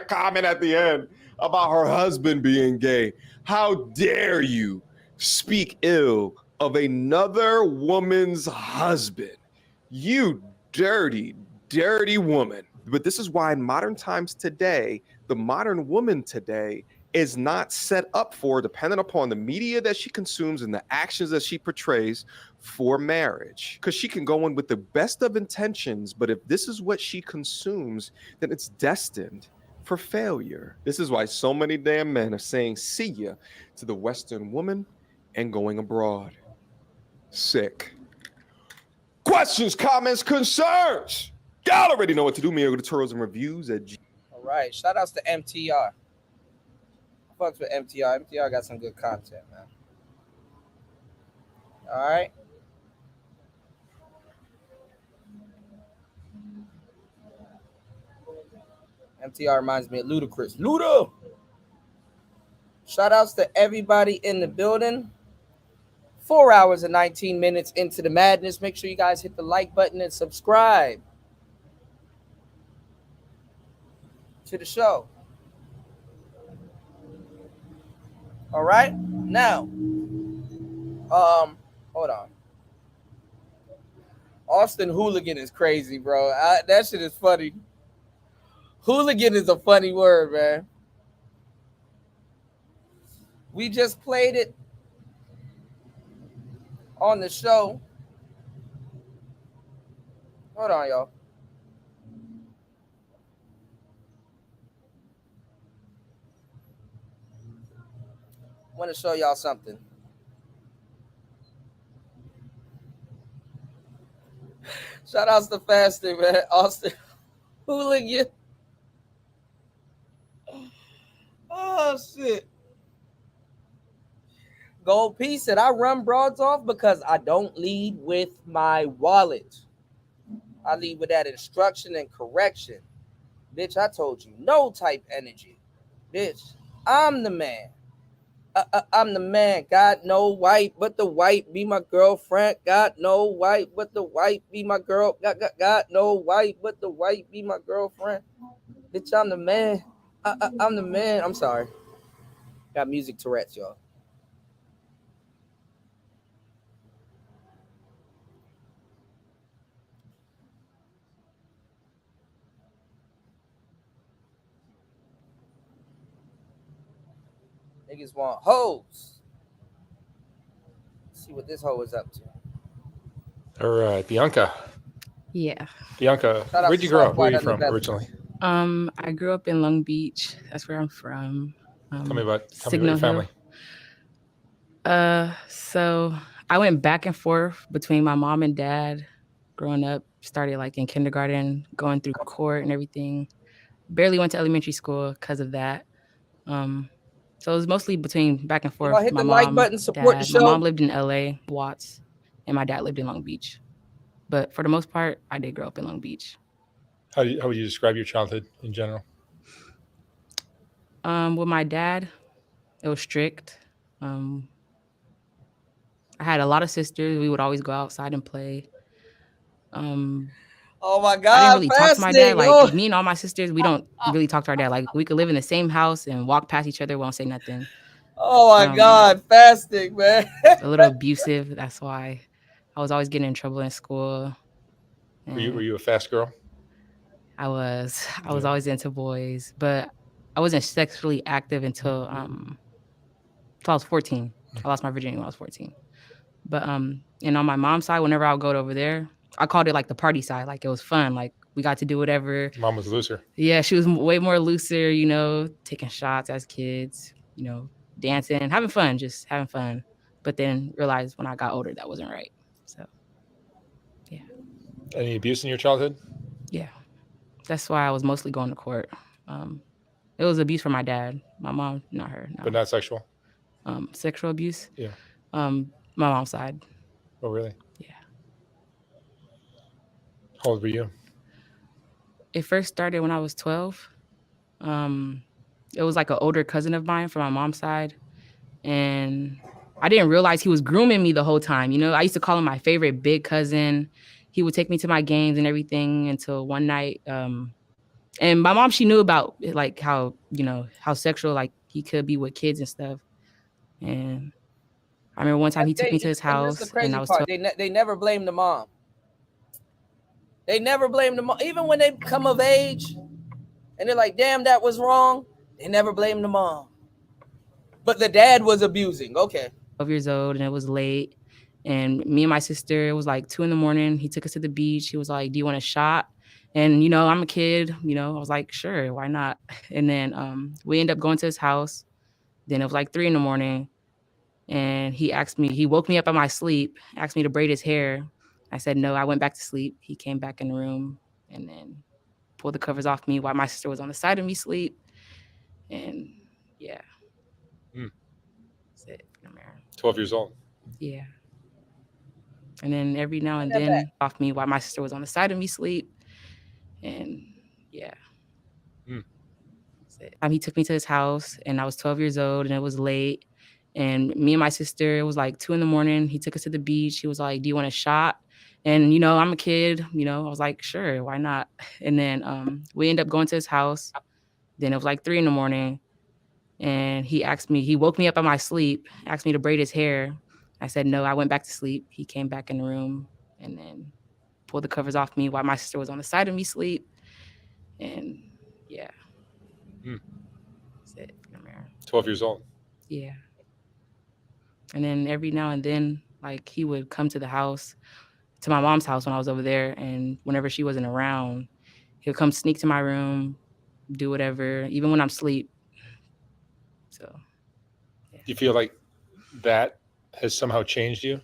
comment at the end about her husband being gay. How dare you speak ill of another woman's husband? You dirty, dirty woman. But this is why in modern times today, the modern woman today is not set up for, dependent upon the media that she consumes and the actions that she portrays, for marriage. Because she can go in with the best of intentions, but if this is what she consumes, then it's destined for failure. This is why so many damn men are saying see ya to the Western woman and going abroad. Sick. Questions, comments, concerns? Y'all already know what to do. Me, go to tutorials and reviews at All right, shout outs to MTR. Fucks with MTR. MTR got some good content, man. All right. MTR reminds me of Ludacris. Luda! Shout outs to everybody in the building. 4 hours and 19 minutes into the madness. Make sure you guys hit the like button and subscribe to the show. All right, now, hold on. Austin Hooligan is crazy, bro. That shit is funny. Hooligan is a funny word, man. We just played it on the show. Hold on, y'all. I want to show y'all something. Shout outs to Fasting, man. Austin Hooligan. Oh, shit. Gold P said, I run broads off because I don't lead with my wallet. I lead with that instruction and correction. Bitch, I told you, no type energy. Bitch, I'm the man. I'm the man. God no white, but the white be my girlfriend. God no white, but the white be my girl. God no white, but the white be my girlfriend. Bitch, I'm the man. I'm the man. I'm sorry. Got music Tourette's, y'all. Niggas want hoes. See what this hoe is up to. All right, Bianca. Yeah. Bianca, Shout out where'd to you grow Soft up? Where are White you on the from belly. originally? I grew up in Long Beach. That's where I'm from. Tell me about Signal your family. So I went back and forth between my mom and dad growing up. Started like in kindergarten, going through court and everything. Barely went to elementary school because of that. So it was mostly between back and forth. Y'all hit My the like mom, button, support the dad. My show. mom lived in LA, Watts, and my dad lived in Long Beach. But for the most part, I did grow up in Long Beach. How would you describe your childhood in general? With my dad, it was strict. I had a lot of sisters. We would always go outside and play. Oh my I didn't God, really talk to my dad. fasting. Like Oh. me and all my sisters, we don't really talk to our dad. Like we could live in the same house and walk past each other, we won't say nothing. Oh my God, fasting, man. A little abusive. That's why I was always getting in trouble in school. Were you a fast girl? I was always into boys, but I wasn't sexually active until I was 14. I lost my virginity when I was 14. But and on my mom's side, whenever I would go over there, I called it like the party side. Like it was fun. Like we got to do whatever. Mom was looser. Yeah, she was way more looser, you know, taking shots as kids, you know, dancing, having fun, just having fun. But then realized when I got older that wasn't right. So yeah. Any abuse in your childhood? Yeah. That's why I was mostly going to court. It was abuse from my dad. My mom, not her. No. But not sexual? Sexual abuse? Yeah. My mom's side. Oh, really? Yeah. How old were you? It first started when I was 12. It was like an older cousin of mine from my mom's side. And I didn't realize he was grooming me the whole time. You know, I used to call him my favorite big cousin. He would take me to my games and everything until one night. And my mom, she knew about like how, you know, how sexual like he could be with kids and stuff. And I remember one time he took me to his And this house is the and crazy I was part. They never blame the mom. They never blame the mom. Even when they come of age and they're like, damn, that was wrong. They never blame the mom. But the dad was abusing. Okay. 12 years old and it was late. And me and my sister, it was like 2 a.m. He took us to the beach. He was like, do you want a shot? And, you know, I'm a kid, you know, I was like, sure, why not? And then we ended up going to his house. Then it was like 3 a.m. And he woke me up in my sleep, asked me to braid his hair. I said, no, I went back to sleep. He came back in the room and then pulled the covers off me while my sister was on the side of me asleep. And yeah. That's it. 12 years old. Yeah. And then every now and then off me while my sister was on the side of me asleep. And yeah. That's it. He took me to his house and I was 12 years old and it was late. And me and my sister, it was like 2 a.m. He took us to the beach. He was like, do you want a shot? And, you know, I'm a kid, you know, I was like, sure, why not? And then we ended up going to his house. Then it was like 3 a.m. And he woke me up in my sleep, asked me to braid his hair. I said, no, I went back to sleep. He came back in the room and then pulled the covers off me while my sister was on the side of me asleep. And yeah. That's it. 12 years old. Yeah. And then every now and then, like he would come to the house, to my mom's house when I was over there. And whenever she wasn't around, he'll come sneak to my room, do whatever, even when I'm asleep. So. Do you feel like that has somehow changed you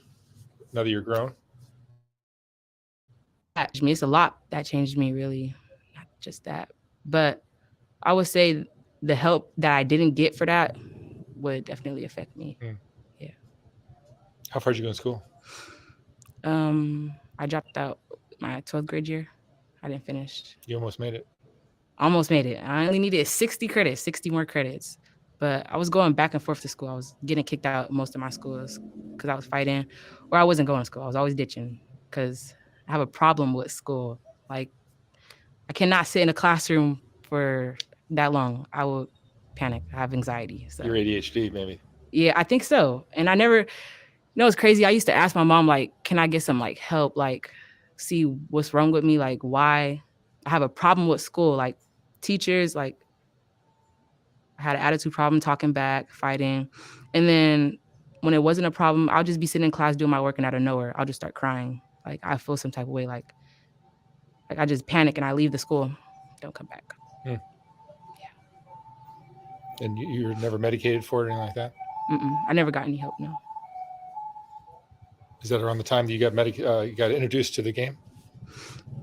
now that you're grown? It's a lot that changed me, really, not just that. But I would say the help that I didn't get for that would definitely affect me. Yeah. How far did you go in school? I dropped out my 12th grade year. I didn't finish. You almost made it. Almost made it. I only needed 60 more credits. But I was going back and forth to school. I was getting kicked out most of my schools because I was fighting, or I wasn't going to school. I was always ditching because I have a problem with school. Like, I cannot sit in a classroom for that long. I will panic. I have anxiety. So. Your ADHD, maybe. Yeah, I think so. And I never, it's crazy. I used to ask my mom, like, can I get some like help? Like, see what's wrong with me? Like, why I have a problem with school? Like, teachers, like, I had an attitude problem, talking back, fighting. And then when it wasn't a problem, I'll just be sitting in class doing my work, and out of nowhere, I'll just start crying. Like, I feel some type of way. Like I just panic and I leave the school, don't come back. Yeah. And you're never medicated for it or anything like that? I never got any help, no. Is that around the time that you got introduced to the game?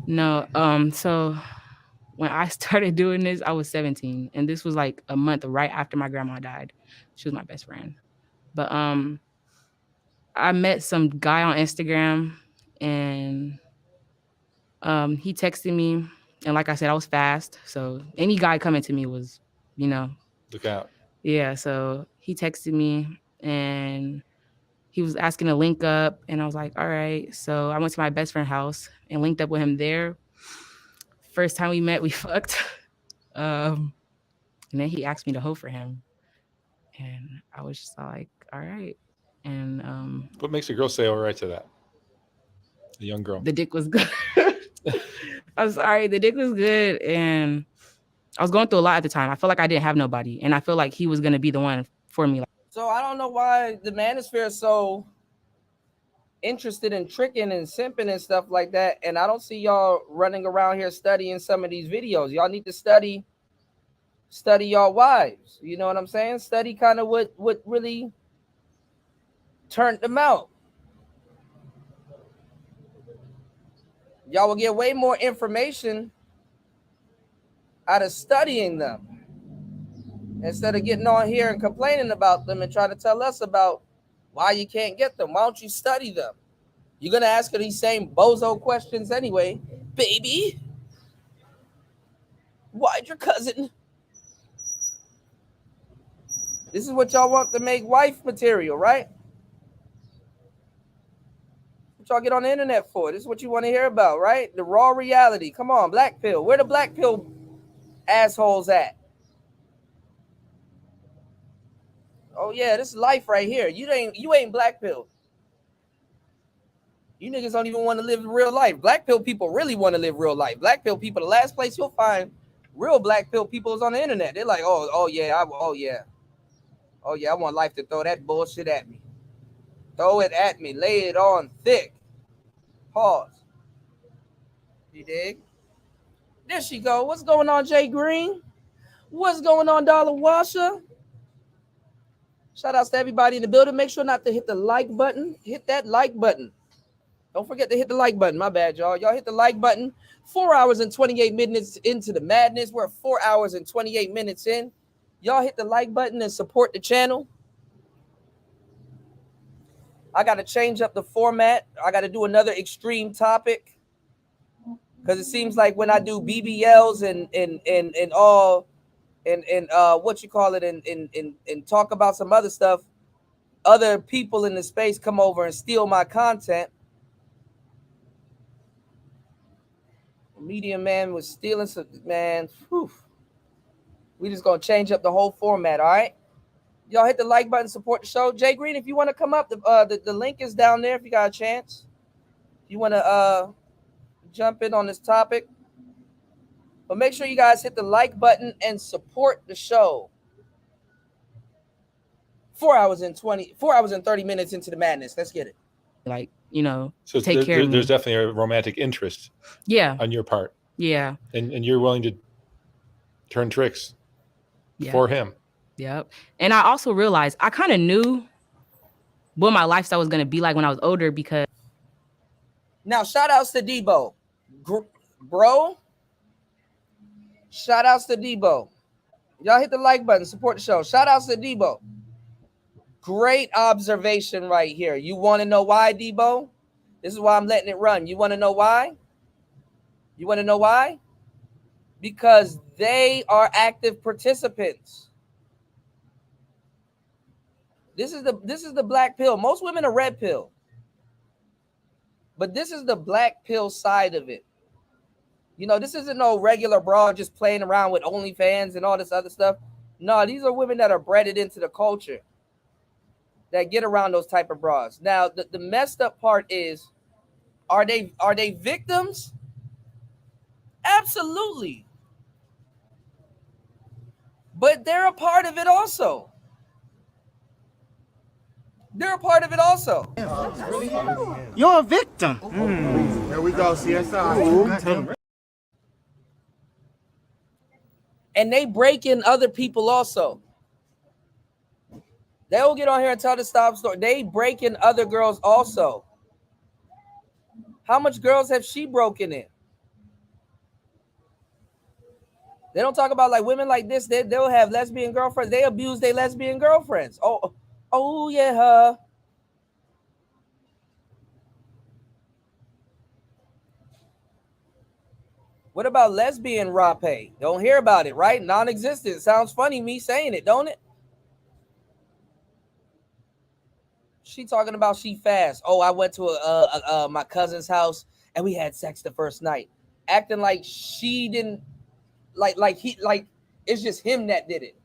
No. So when I started doing this, I was 17, and this was like a month right after my grandma died. She was my best friend. But I met some guy on Instagram, and he texted me, and like I said, I was fast. So any guy coming to me was, look out. Yeah. So he texted me, and he was asking to link up, and I was like, all right. So I went to my best friend's house and linked up with him there. First time we met, we fucked. And then he asked me to hoe for him. And I was just like, all right. And what makes a girl say all right to that? A young girl. The dick was good. I'm sorry, the dick was good. And I was going through a lot at the time. I felt like I didn't have nobody. And I feel like he was gonna be the one for me. So I don't know why the manosphere is so interested in tricking and simping and stuff like that. And I don't see y'all running around here studying some of these videos. Y'all need to study y'all wives. You know what I'm saying? Study kind of what really turned them out. Y'all will get way more information out of studying them instead of getting on here and complaining about them and trying to tell us about why you can't get them. Why don't you study them? You're going to ask her these same bozo questions anyway. Baby, why'd your cousin? This is what y'all want to make wife material, right? What y'all get on the internet for? This is what you want to hear about, right? The raw reality. Come on, black pill. Where the black pill assholes at? Oh yeah, this is life right here. You ain't black pill. You niggas don't even want to live real life. Black pill people really want to live real life. Black pill people, the last place you'll find real black pill people is on the internet. They're like, oh yeah, I want life to throw that bullshit at me. Throw it at me. Lay it on thick. Pause. You dig? There she go. What's going on, Jay Green? What's going on, Dollar Washer? Shout outs to everybody in the building. Make sure not to hit the like button. Hit that like button. Don't forget to hit the like button. My bad, y'all. Y'all hit the like button. 4 hours and 28 minutes into the madness. We're 4 hours and 28 minutes in. Y'all hit the like button and support the channel. I got to change up the format. I got to do another extreme topic. Because it seems like when I do BBLs and all and what you call it and talk about some other stuff, other people in the space come over and steal my content. Media man was stealing some, man. Whew. We just gonna change up the whole format, all right? Y'all hit the like button, support the show. Jay Green, if you want to come up, the link is down there if you got a chance. If you want to jump in on this topic. But make sure you guys hit the like button and support the show. 4 hours and 30 minutes into the madness. Let's get it. Like, so take care of me. There's definitely a romantic interest. Yeah. On your part. Yeah. And you're willing to turn tricks for him. Yep. And I also realized I kind of knew what my lifestyle was going to be like when I was older because. Now, shout outs to Debo. Bro. Shout outs to Debo. Y'all hit the like button, support the show. Shout outs to Debo. Great observation right here. You want to know why, Debo? This is why I'm letting it run. You want to know why? You want to know why? Because they are active participants. This is the black pill. Most women are red pill. But this is the black pill side of it. You know, this isn't no regular broad just playing around with OnlyFans and all this other stuff. No, these are women that are bred into the culture that get around those type of bras. Now, the messed up part is, are they victims? Absolutely. But they're a part of it also. They're a part of it also. You're a victim. Here we go, CSI. And they break in other people also. They'll get on here and tell the sob story. They break in other girls also. How much girls have she broken in? They don't talk about like women like this. They'll have lesbian girlfriends. They abuse their lesbian girlfriends. Oh yeah. What about lesbian rape? Don't hear about it, right? Non-existent. Sounds funny me saying it, don't it? She talking about she fast. Oh, I went to my cousin's house and we had sex the first night. Acting like she didn't like it's just him that did it.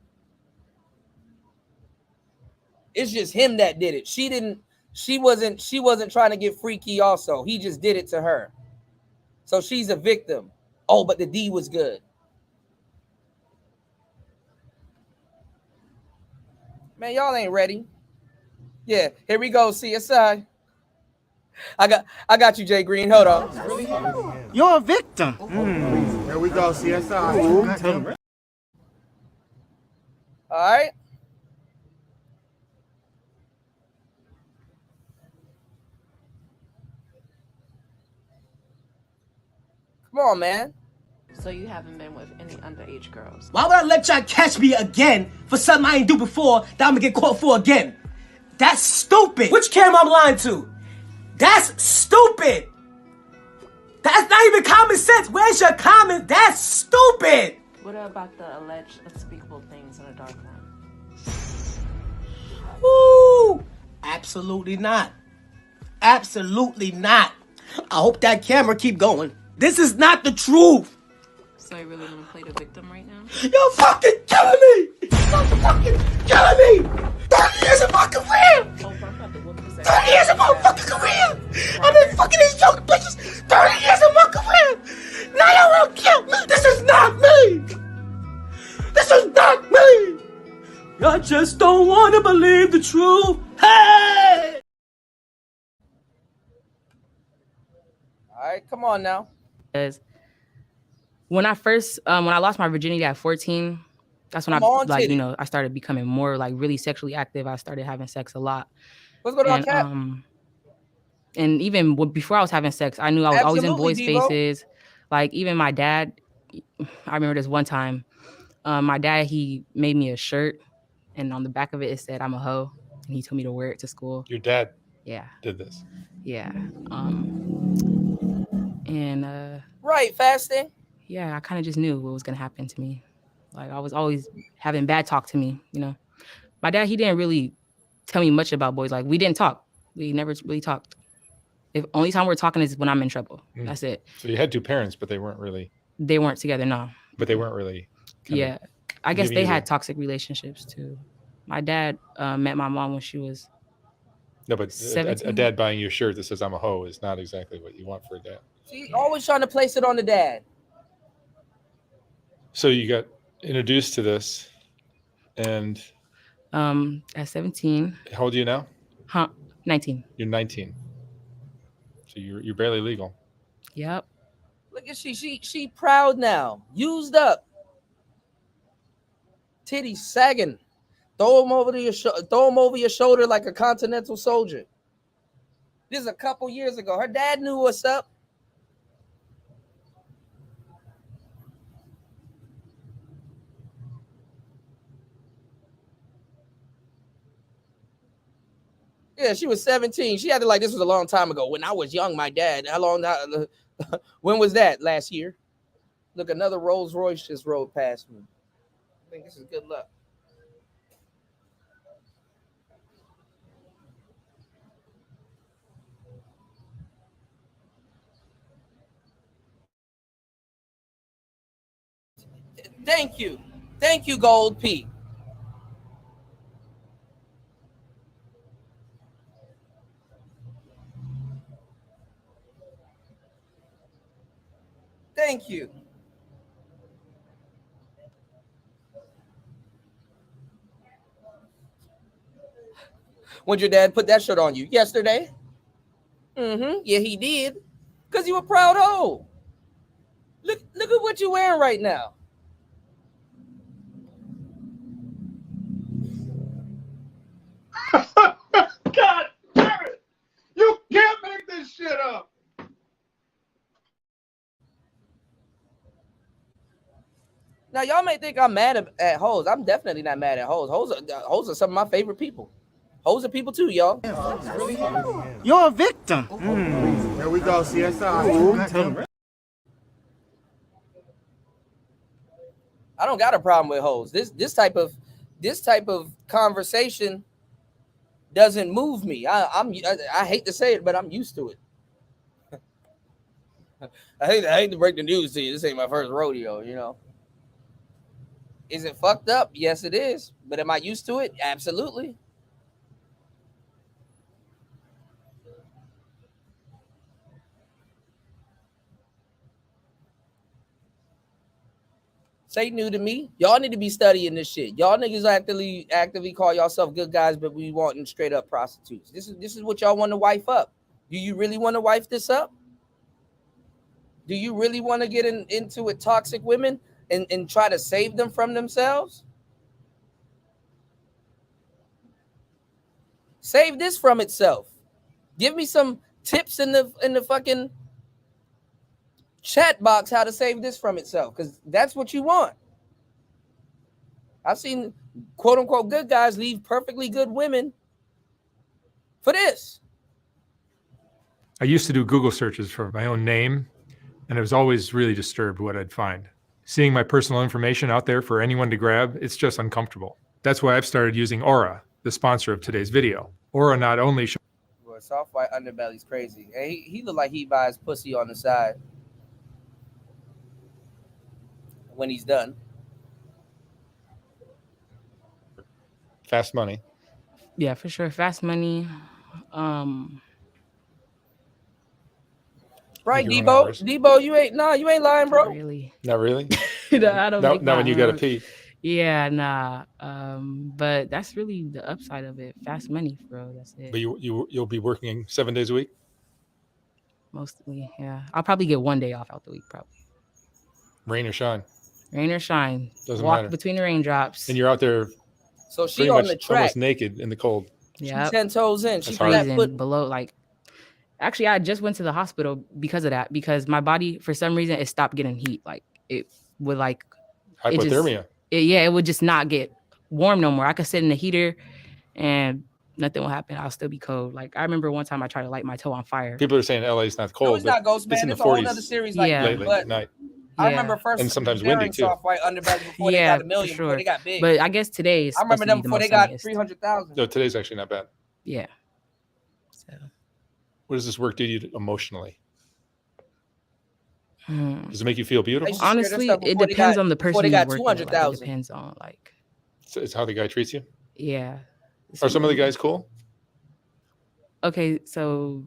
It's just him that did it. She wasn't trying to get freaky also. He just did it to her. So she's a victim. Oh, but the D was good. Man, y'all ain't ready. Yeah, here we go, CSI. I got you, Jay Green. Hold on. You're a victim. Here we go, CSI. All right. Come on, man. So you haven't been with any underage girls? Why would I let y'all catch me again for something I ain't do before that I'm gonna get caught for again? That's stupid. Which camera I'm lying to? That's stupid. That's not even common sense. Where's your common? That's stupid. What about the alleged unspeakable things in the dark room? Woo! Absolutely not. Absolutely not. I hope that camera keep going. This is not the truth. So you really want to play the victim right now? You're fucking killing me. You're fucking killing me. 30 years of my career. 30 years of my fucking career. I've been fucking these young bitches 30 years of my career. Now y'all want to kill me. This is not me. This is not me. Y'all just don't want to believe the truth. Hey! All right, come on now. Because when I lost my virginity at 14, that's when I started becoming more like really sexually active. I started having sex a lot. What's going on, Cap? And even before I was having sex, I knew I was always in boys' Devo. faces. Like even my dad, I remember this one time, my dad, he made me a shirt and on the back of it said, "I'm a hoe." And he told me to wear it to school. Your dad did this. Yeah. Right, fasting. Yeah, I kind of just knew what was going to happen to me. Like I was always having bad talk to me, you know. My dad, he didn't really tell me much about boys. Like we didn't talk. We never really talked. If only time we're talking is when I'm in trouble. That's it. So you had two parents, but they weren't together, no. But they weren't really. Yeah. I guess giving they you had toxic relationships too. My dad met my mom when she was No, but 17. a dad buying you a shirt that says "I'm a hoe" is not exactly what you want for a dad. See, always trying to place it on the dad. So you got introduced to this, and at 17. How old are you now? 19. You're 19. So you're barely legal. Yep. Look at she proud now. Used up. Titties sagging. Throw them over your shoulder like a continental soldier. This is a couple years ago. Her dad knew what's up. Yeah, she was 17. She acted like this was a long time ago. When I was young, my dad. When was that? Last year? Look, another Rolls Royce just rode past me. I think this is good luck. Thank you. Thank you, Gold P. Thank you. When your dad put that shirt on you? Yesterday? Mm-hmm. Yeah, he did. Because you a proud hoe. Look at what you're wearing right now. God damn it! You can't make this shit up. Now, y'all may think I'm mad at hoes. I'm definitely not mad at hoes. Hoes are some of my favorite people. Hoes are people too, y'all. You're a victim. Here we go, CSI. I don't got a problem with hoes. This type of conversation doesn't move me. I hate to say it, but I'm used to it. I hate to break the news to you. This ain't my first rodeo, you know. Is it fucked up? Yes, it is. But am I used to it? Absolutely. Say new to me. Y'all need to be studying this shit. Y'all niggas actively call yourself good guys, but we wanting straight up prostitutes. This is what y'all want to wife up. Do you really want to wife this up? Do you really want to get into with toxic women and try to save them from themselves? Save this from itself. Give me some tips in the fucking chat box how to save this from itself, because that's what you want. I've seen quote unquote good guys leave perfectly good women for this. I used to do Google searches for my own name, and I was always really disturbed what I'd find. Seeing my personal information out there for anyone to grab, it's just uncomfortable. That's why I've started using Aura, the sponsor of today's video. Aura not only Boy, soft white underbelly's crazy. And he look like he buys pussy on the side when he's done. fast money. Yeah, for sure. Fast money. Right, Make your own Debo. hours. Debo, you ain't lying, bro. Really. Not really? No, I don't make Not when my you gotta own. pee. Yeah, nah. But that's really the upside of it. Fast money, bro. That's it. But you'll be working 7 days a week? Mostly, yeah. I'll probably get 1 day off out the week, probably. Rain or shine. Rain or shine. Doesn't Walk matter. between the raindrops. And you're out there So she pretty on much the track. almost naked in the cold. Yeah. 10 toes in. She That's flat hard. Freezing foot. below, like, actually, I just went to the hospital because of that, because my body, for some reason, it stopped getting heat. Like, it would, like, it just- Hypothermia. it would just not get warm no more. I could sit in the heater and nothing will happen. I'll still be cold. Like, I remember one time I tried to light my toe on fire. People are saying LA is not cold. No, it's not Ghost but it's Man. in It's the a whole 40s other series like Yeah. that. lately But at night. I Yeah. remember first And sometimes wearing windy, too. soft white underbelly before they Yeah, got a million, for before sure. they got big. But I guess today is I remember supposed to them be the before they most got sunniest. 300,000. No, today's actually not bad. Yeah. What does this work do to you emotionally? Hmm. Does it make you feel beautiful? used to share this Honestly, stuff it before they depends got- on the before person they you're got working with. Like, it 200,000. depends on, like, So it's how the guy treats you? yeah. Are some of the guys cool? Okay, so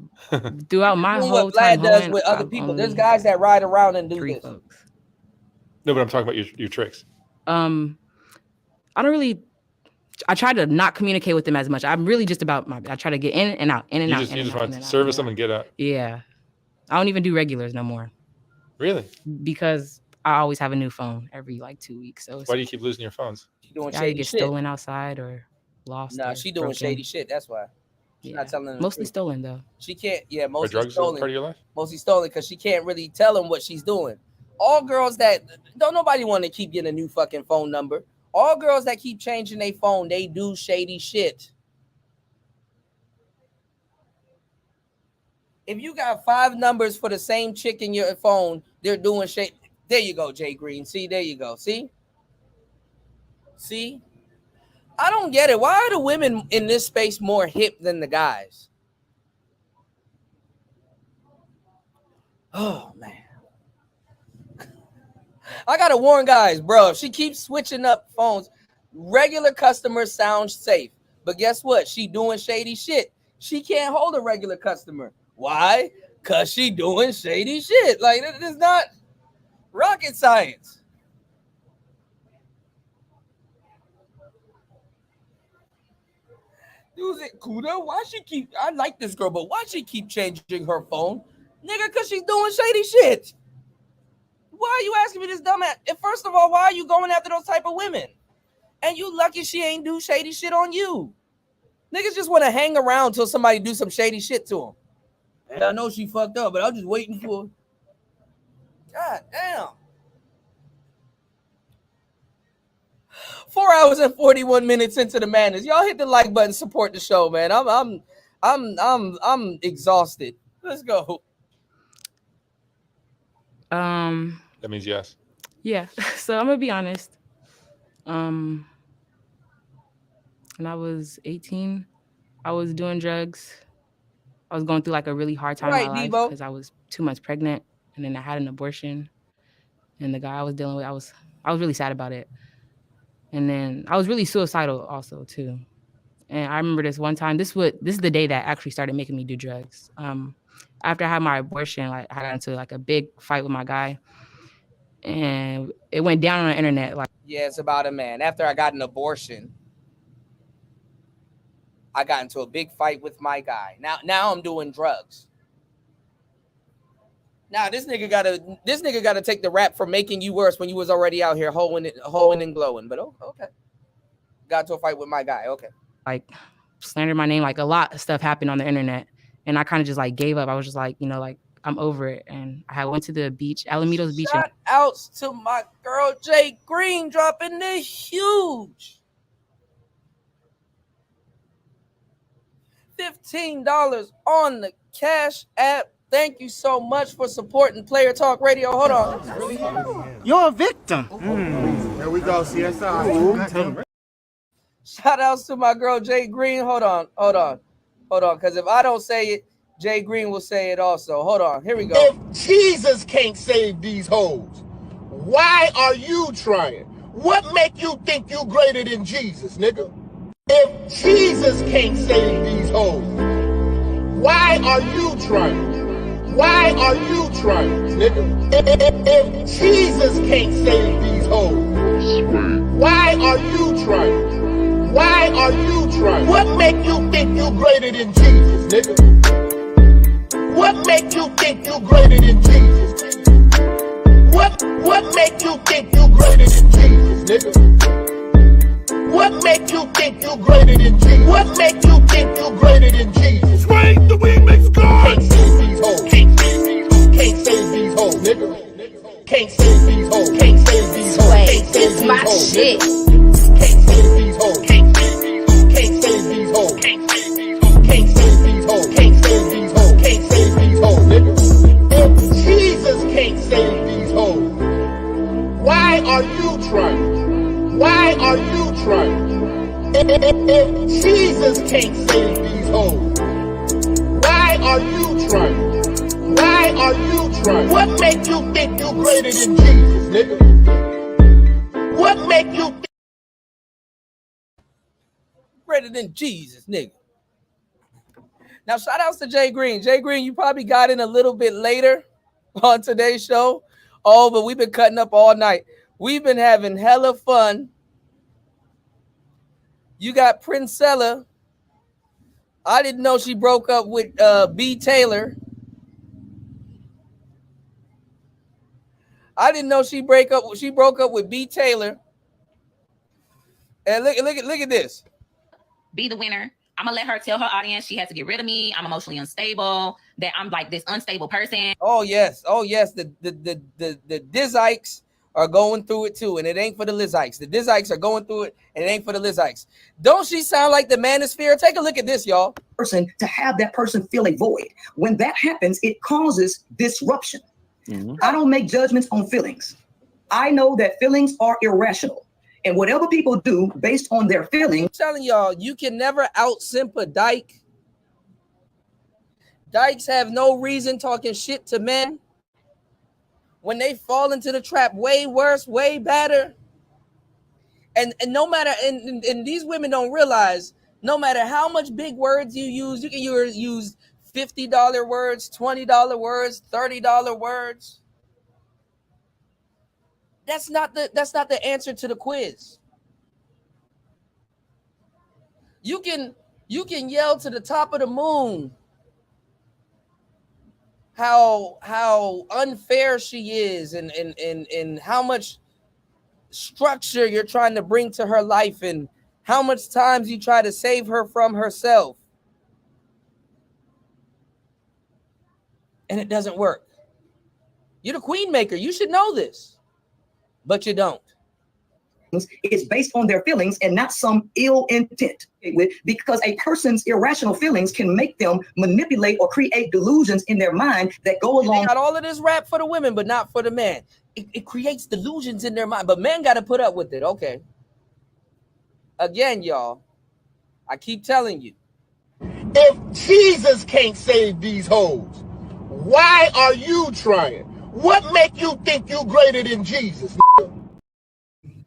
throughout my Doing whole what time Vlad does hoeing, with other I've people. There's only guys that ride around and do 3 this. folks. No, but I'm talking about your tricks. I don't really. I try to not communicate with them as much. I'm really just about I try to get in and out, in and You out, just in and out, want in to and out, service in them and and get out. out. Yeah, I don't even do regulars no more Really? because I always have a new phone every like 2 weeks. So it's, Why do you keep losing your phones? She doing I shady get shit. stolen outside or lost. Nah, or she doing broken. shady shit. That's why. She's not telling them the Mostly truth. stolen though. She can't. Yeah, Are mostly drugs stolen. part of your life? Mostly stolen because she can't really tell them what she's doing. All girls that don't nobody want to keep getting a new fucking phone number. All girls that keep changing their phone, they do shady shit. If you got 5 numbers for the same chick in your phone, they're doing shit. There you go, Jay Green. See, there you go. See? I don't get it. Why are the women in this space more hip than the guys? Oh, man. I gotta warn guys, bro. If she keeps switching up phones, regular customers sound safe. But guess what? She doing shady shit. She can't hold a regular customer. Why? Cause she doing shady shit. Like it is not rocket science. Use it, Kuda. Why she keep? I like this girl, but why she keep changing her phone, nigga? Cause she's doing shady shit. Why are you asking me this dumbass? And first of all, why are you going after those type of women? And you lucky she ain't do shady shit on you. Niggas just want to hang around till somebody do some shady shit to them. And I know she fucked up, but I'm just waiting for. God damn. 4 hours and 41 minutes into the madness. Y'all hit the like button, support the show, man. I'm exhausted. Let's go. That means yes. Yeah. So I'm gonna be honest. When I was 18, I was doing drugs. I was going through like a really hard time in my life because I was 2 months pregnant, and then I had an abortion. And the guy I was dealing with, I was really sad about it. And then I was really suicidal also too. And I remember this one time. This is the day that actually started making me do drugs. After I had my abortion, like I got into like a big fight with my guy, and it went down on the internet. Like, Yeah, it's about a man. After I got an abortion, I got into a big fight with my guy. Now I'm doing drugs. Now this nigga gotta take the rap for making you worse when you was already out here hoeing and glowing. But okay, got to a fight with my guy. Okay, like slandered my name. Like a lot of stuff happened on the internet, and I kind of just like gave up. I was just like, like I'm over it. And I went to the beach, Alamitos Beach. Shout outs to my girl Jay Green dropping the huge $15 on the Cash App. Thank you so much for supporting Player Talk Radio. Hold on. You're a victim. Here we go, CSI. Shout outs to my girl Jay Green. Hold on. Because if I don't say it, Jay Green will say it also. Hold on. Here we go. If Jesus can't save these hoes, why are you trying? What make you think you greater than Jesus, nigga? If Jesus can't save these hoes, why are you trying? Why are you trying, nigga? If Jesus can't save these hoes, why are you trying? Why are you trying? What make you think you greater than Jesus, nigga? What make you think you greater than Jesus? What make you think you greater than Jesus, nigga? What make you think you greater than Jesus? What make you think you greater than Jesus? Swing the remix God! Can't save these hoes. Can't save these hoes, nigga. Can't save these hoes. Can't save these hoes. Can't save my shit. Can't save these hoes. Can't save these hoes. Can't save these hoes. Can't save these hoes. Can't save these hoes. Can't save these hoes, nigga. If Jesus can't save these hoes, why are you trying? Why are you trying? If Jesus can't save these hoes, why are you trying? Why are you trying? What make you think you greater than Jesus, nigga? What make you think greater than Jesus, nigga? Now, shout outs to Jay Green. Jay Green, you probably got in a little bit later on today's show. Oh, but we've been cutting up all night. We've been having hella fun. You got Princella. I didn't know she broke up with B. Taylor. I didn't know she broke up with B. Taylor. And look at this. Be the winner. I'm gonna let her tell her audience she has to get rid of me. I'm emotionally unstable. That I'm like this unstable person. Oh yes. The Dizikes are going through it too, and it ain't for the Lizikes. The Dizikes are going through it, and it ain't for the Lizikes. Don't she sound like the manosphere? Take a look at this, y'all. Person to have that person feel a void. When that happens, it causes disruption. I don't make judgments on feelings. I know that feelings are irrational. And whatever people do based on their feelings. I'm telling y'all, you can never out-simp a dyke. Dykes have no reason talking shit to men. when they fall into the trap, way worse, way badder. And no matter, and these women don't realize, no matter how much big words you can use $50 words, $20 words, $30 words. That's not the answer to the quiz. You can yell to the top of the moon how unfair she is and how much structure you're trying to bring to her life and how much times you try to save her from herself. And it doesn't work. You're the queen maker. You should know this, but you don't. It's based on their feelings and not some ill intent, because a person's irrational feelings can make them manipulate or create delusions in their mind that go along. They got all of this rap for the women, but not for the man. It creates delusions in their mind, but men got to put up with it. Okay. Again, y'all, I keep telling you. If Jesus can't save these hoes, why are you trying? What make you think you greater than Jesus?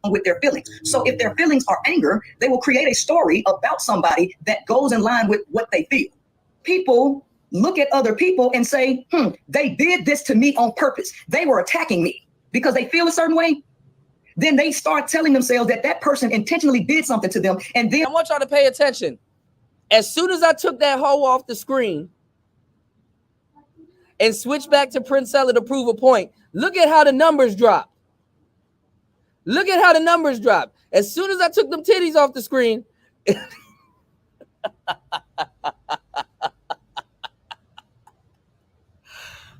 With their feelings. So if their feelings are anger, they will create a story about somebody that goes in line with what they feel. People look at other people and say, they did this to me on purpose. They were attacking me because they feel a certain way. Then they start telling themselves that that person intentionally did something to them. And then I want y'all to pay attention. As soon as I took that hoe off the screen and switched back to Princella to prove a point, look at how the numbers drop. Look at how the numbers drop. As soon as I took them titties off the screen.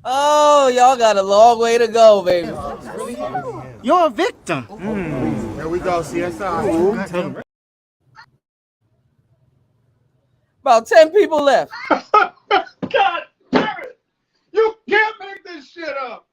Oh, y'all got a long way to go, baby. You're a victim. Here we go, CSI. About 10 people left. God damn it! You can't make this shit up.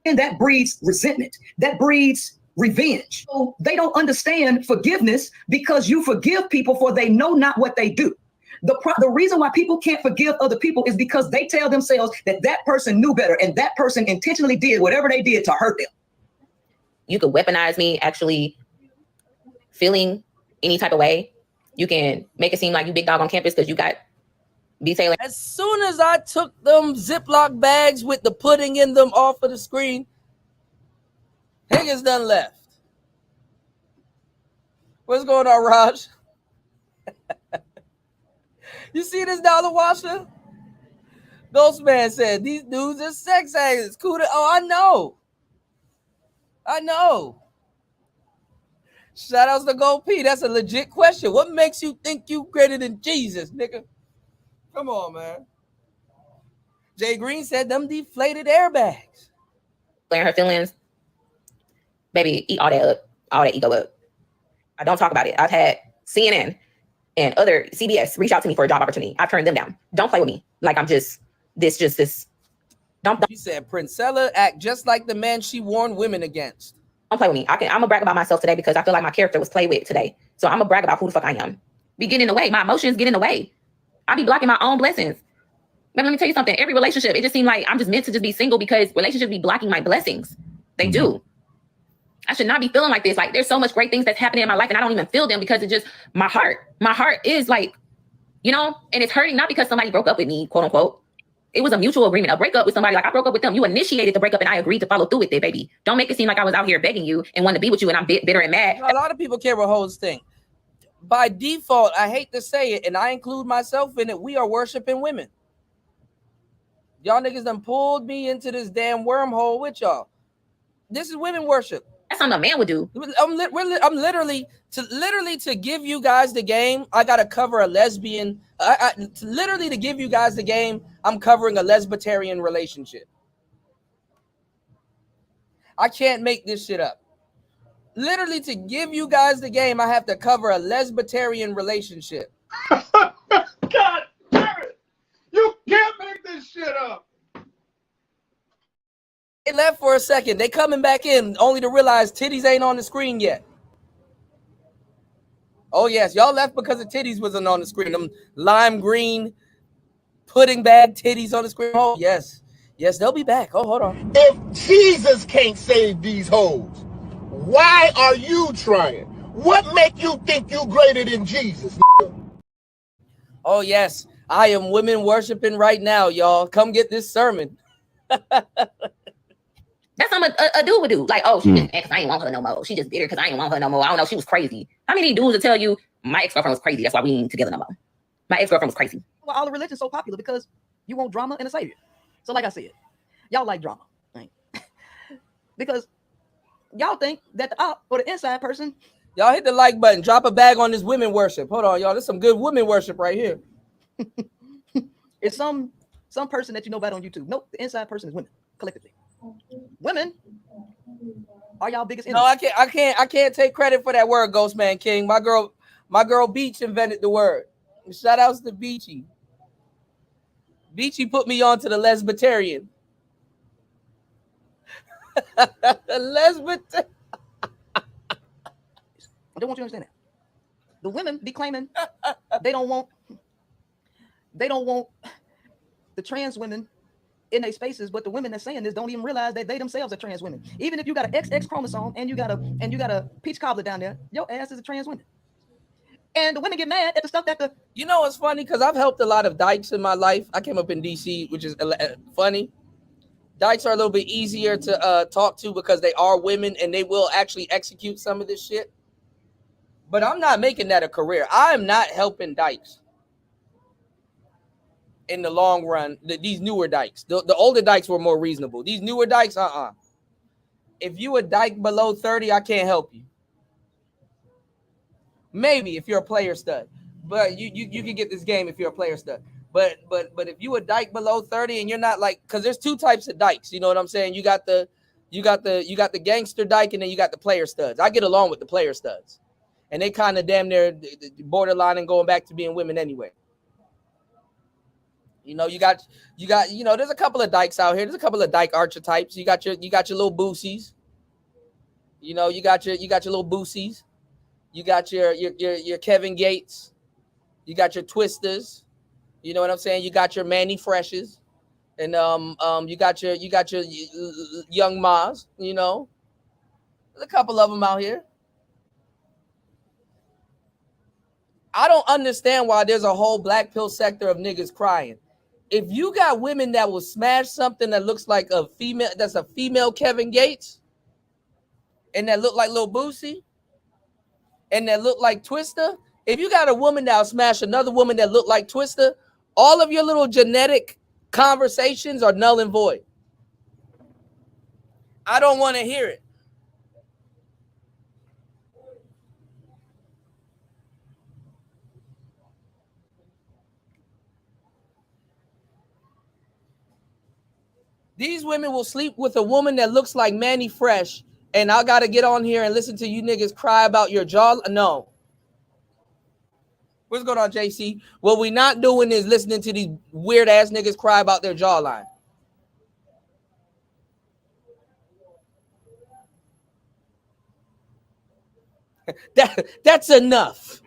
And that breeds resentment. That breeds revenge. So they don't understand forgiveness because you forgive people for they know not what they do. The reason why people can't forgive other people is because they tell themselves that that person knew better and that person intentionally did whatever they did to hurt them. You could weaponize me actually feeling any type of way. You can make it seem like you big dog on campus because you got detailing. As soon as I took them Ziploc bags with the pudding in them off of the screen, Higgins done left. What's going on, Raj? You see this dollar washer? Ghostman said, these dudes are sex actors. Oh, I know. I know. Shout outs to Gold P. That's a legit question. What makes you think you greater than Jesus, nigga? Come on, man. Jay Green said them deflated airbags. Playing her feelings. Baby, eat all that ego up. I don't talk about it. I've had CNN and other CBS reach out to me for a job opportunity. I've turned them down. Don't play with me. Like I'm just this. Don't. She said Princella act just like the man she warned women against. Don't play with me. I'm gonna brag about myself today because I feel like my character was played with today. So I'm gonna brag about who the fuck I am. Be getting in the way. My emotions get in the way. I be blocking my own blessings. But let me tell you something. Every relationship, it just seemed like I'm just meant to just be single because relationships be blocking my blessings. They do. I should not be feeling like this. Like there's so much great things that's happening in my life and I don't even feel them because it's just my heart. My heart is like, you know, and it's hurting not because somebody broke up with me, quote unquote. It was a mutual agreement. A breakup with somebody, like I broke up with them. You initiated the breakup and I agreed to follow through with it, baby. Don't make it seem like I was out here begging you and wanted to be with you and I'm bitter and mad. A lot of people care what hoes think. By default, I hate to say it, and I include myself in it, we are worshiping women. Y'all niggas done pulled me into this damn wormhole with y'all. This is women worship. That's something a man would do. I'm literally to give you guys the game. I gotta cover a lesbian. Literally to give you guys the game. I'm covering a lesbitarian relationship. I can't make this shit up. Literally to give you guys the game, I have to cover a lesbitarian relationship. God damn it! You can't make this shit up. They left for a second. They coming back in only to realize titties ain't on the screen yet. Oh yes, y'all left because the titties wasn't on the screen. Them lime green Pudding bag titties on the screen. Oh, yes. Yes, they'll be back. Oh, hold on. If Jesus can't save these hoes, why are you trying? What make you think you greater than Jesus? Oh, yes. I am women worshiping right now, y'all. Come get this sermon. That's something a dude would do. Like, oh, she just because I ain't want her no more. She just bitter because I ain't want her no more. I don't know. She was crazy. How many dudes will tell you my ex-girlfriend was crazy? That's why we ain't together no more. My ex-girlfriend was crazy. Well, all the religion's so popular because you want drama and a savior. So like I said, y'all like drama. Right? Because y'all think that the op or the inside person. Y'all hit the like button. Drop a bag on this women worship. Hold on, y'all. There's some good women worship right here. It's some person that you know about on YouTube. Nope, the inside person is women collectively. Women are y'all biggest enemies. No, I can't take credit for that word, Ghostman King. My girl Beach invented the word. Shout outs to Beachy. Beachy put me on to the lesbitarian. Lesbitarian. I don't want you to understand that. The women be claiming they don't want the trans women in their spaces, but the women that's saying this don't even realize that they themselves are trans women. Even if you got an XX chromosome and you got a peach cobbler down there, your ass is a trans woman. And the women get mad at the stuff that the You know what's funny? Because I've helped a lot of dykes in my life. I came up in DC, which is funny. Dykes are a little bit easier to talk to because they are women and they will actually execute some of this shit. But I'm not making that a career. I'm not helping dykes in the long run. These newer dykes. The older dykes were more reasonable. These newer dykes, If you a dyke below 30, I can't help you. Maybe if you're a player stud. But you can get this game if you're a player stud. But if you a dyke below 30 and you're not like, because there's two types of dykes, you know what I'm saying? You got the gangster dyke and then you got the player studs. I get along with the player studs. And they kind of damn near borderline and going back to being women anyway. You know, you got, there's a couple of dykes out here. There's a couple of dyke archetypes. You got your little boosies. You know, you got your little boosies. You got your Kevin Gates. You got your twisters. You know what I'm saying? You got your Manny Freshes. And you got your young Maz, you know. There's a couple of them out here. I don't understand why there's a whole black pill sector of niggas crying. If you got women that will smash something that looks like a female, that's a female Kevin Gates, and that look like Lil Boosie, and that look like Twister, if you got a woman that'll smash another woman that look like Twister, all of your little genetic conversations are null and void. I don't want to hear it. These women will sleep with a woman that looks like Manny Fresh, and I got to get on here and listen to you niggas cry about your jaw. No. What's going on, JC? What we not doing is listening to these weird-ass niggas cry about their jawline. That's enough.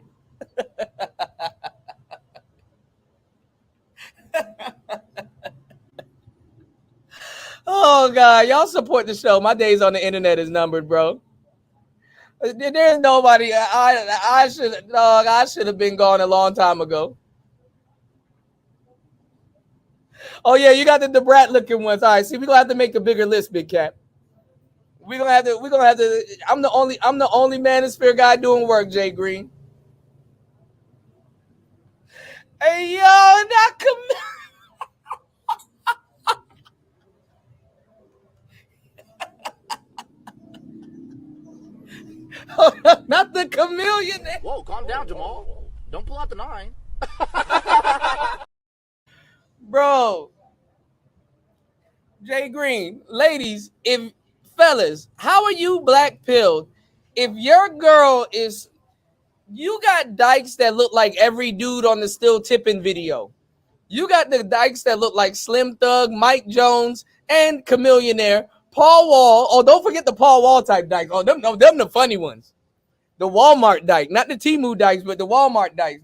Oh God, y'all support the show. My days on the internet is numbered, bro. There's nobody. I should have been gone a long time ago. Oh yeah, you got the Debrat looking ones. All right, see, we're gonna have to make a bigger list, Big Cat. We're gonna have to. I'm the only manosphere guy doing work, Jay Green. Hey yo, not not the chameleon. Whoa, calm down, Jamal. Don't pull out the 9. Bro. Jay Green, ladies, fellas, how are you black pilled? If your girl is, you got dykes that look like every dude on the Still Tipping video. You got the dykes that look like Slim Thug, Mike Jones, and Chameleonaire, Paul Wall. Oh, don't forget the Paul Wall type dykes. Oh, them the funny ones. The Walmart dyke, not the Temu dykes, but the Walmart dykes.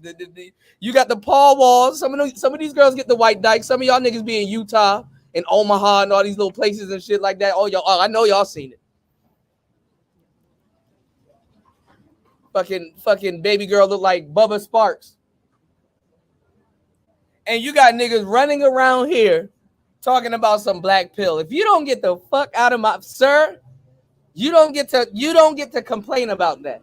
You got the Paul Walls. Some of these girls get the white dykes. Some of y'all niggas be in Utah and Omaha and all these little places and shit like that. I know y'all seen it. Fucking baby girl look like Bubba Sparks. And you got niggas running around here talking about some black pill. If you don't get the fuck out of my sir, you don't get to complain about that.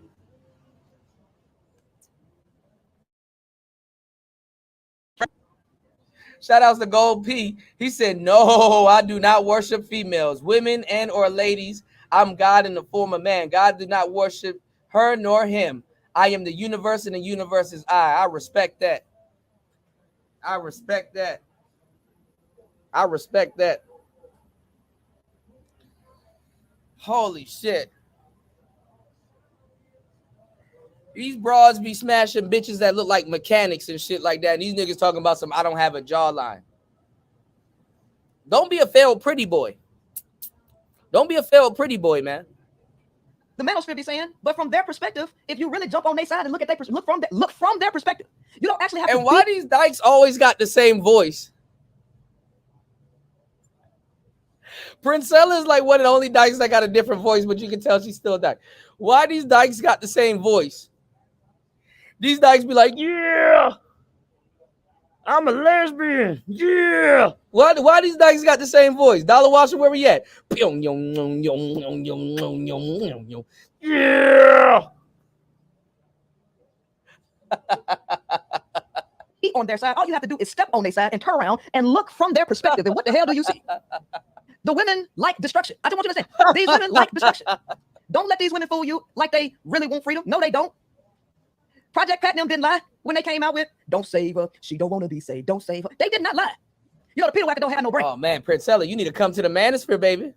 Shout outs to Gold P. He said, "No, I do not worship females, women and or ladies. I'm God in the form of man. God do not worship her nor him. I am the universe and the universe is I." I respect that. I respect that. I respect that. Holy shit. These broads be smashing bitches that look like mechanics and shit like that. And these niggas talking about some I don't have a jawline. Don't be a failed pretty boy. Don't be a failed pretty boy, man. The manosphere be saying, but from their perspective, if you really jump on their side and look at look from their perspective, you don't actually have to. And why these dykes always got the same voice? Princella is like one of the only dykes that got a different voice, but you can tell she's still a dyke. Why these dykes got the same voice? These dykes be like, yeah, I'm a lesbian. Yeah. Why these dykes got the same voice? Dollar Washer, where we at? Yeah. On their side, all you have to do is step on their side and turn around and look from their perspective. And what the hell do you see? The women like destruction. I just want you to say, these women like destruction. Don't let these women fool you like they really want freedom. No, they don't. Project Pat and them didn't lie when they came out with, don't save her. She don't want to be saved. Don't save her. They did not lie. You know, the Peter Wacker don't have no brain. Oh, man, Princella, you need to come to the manosphere, baby.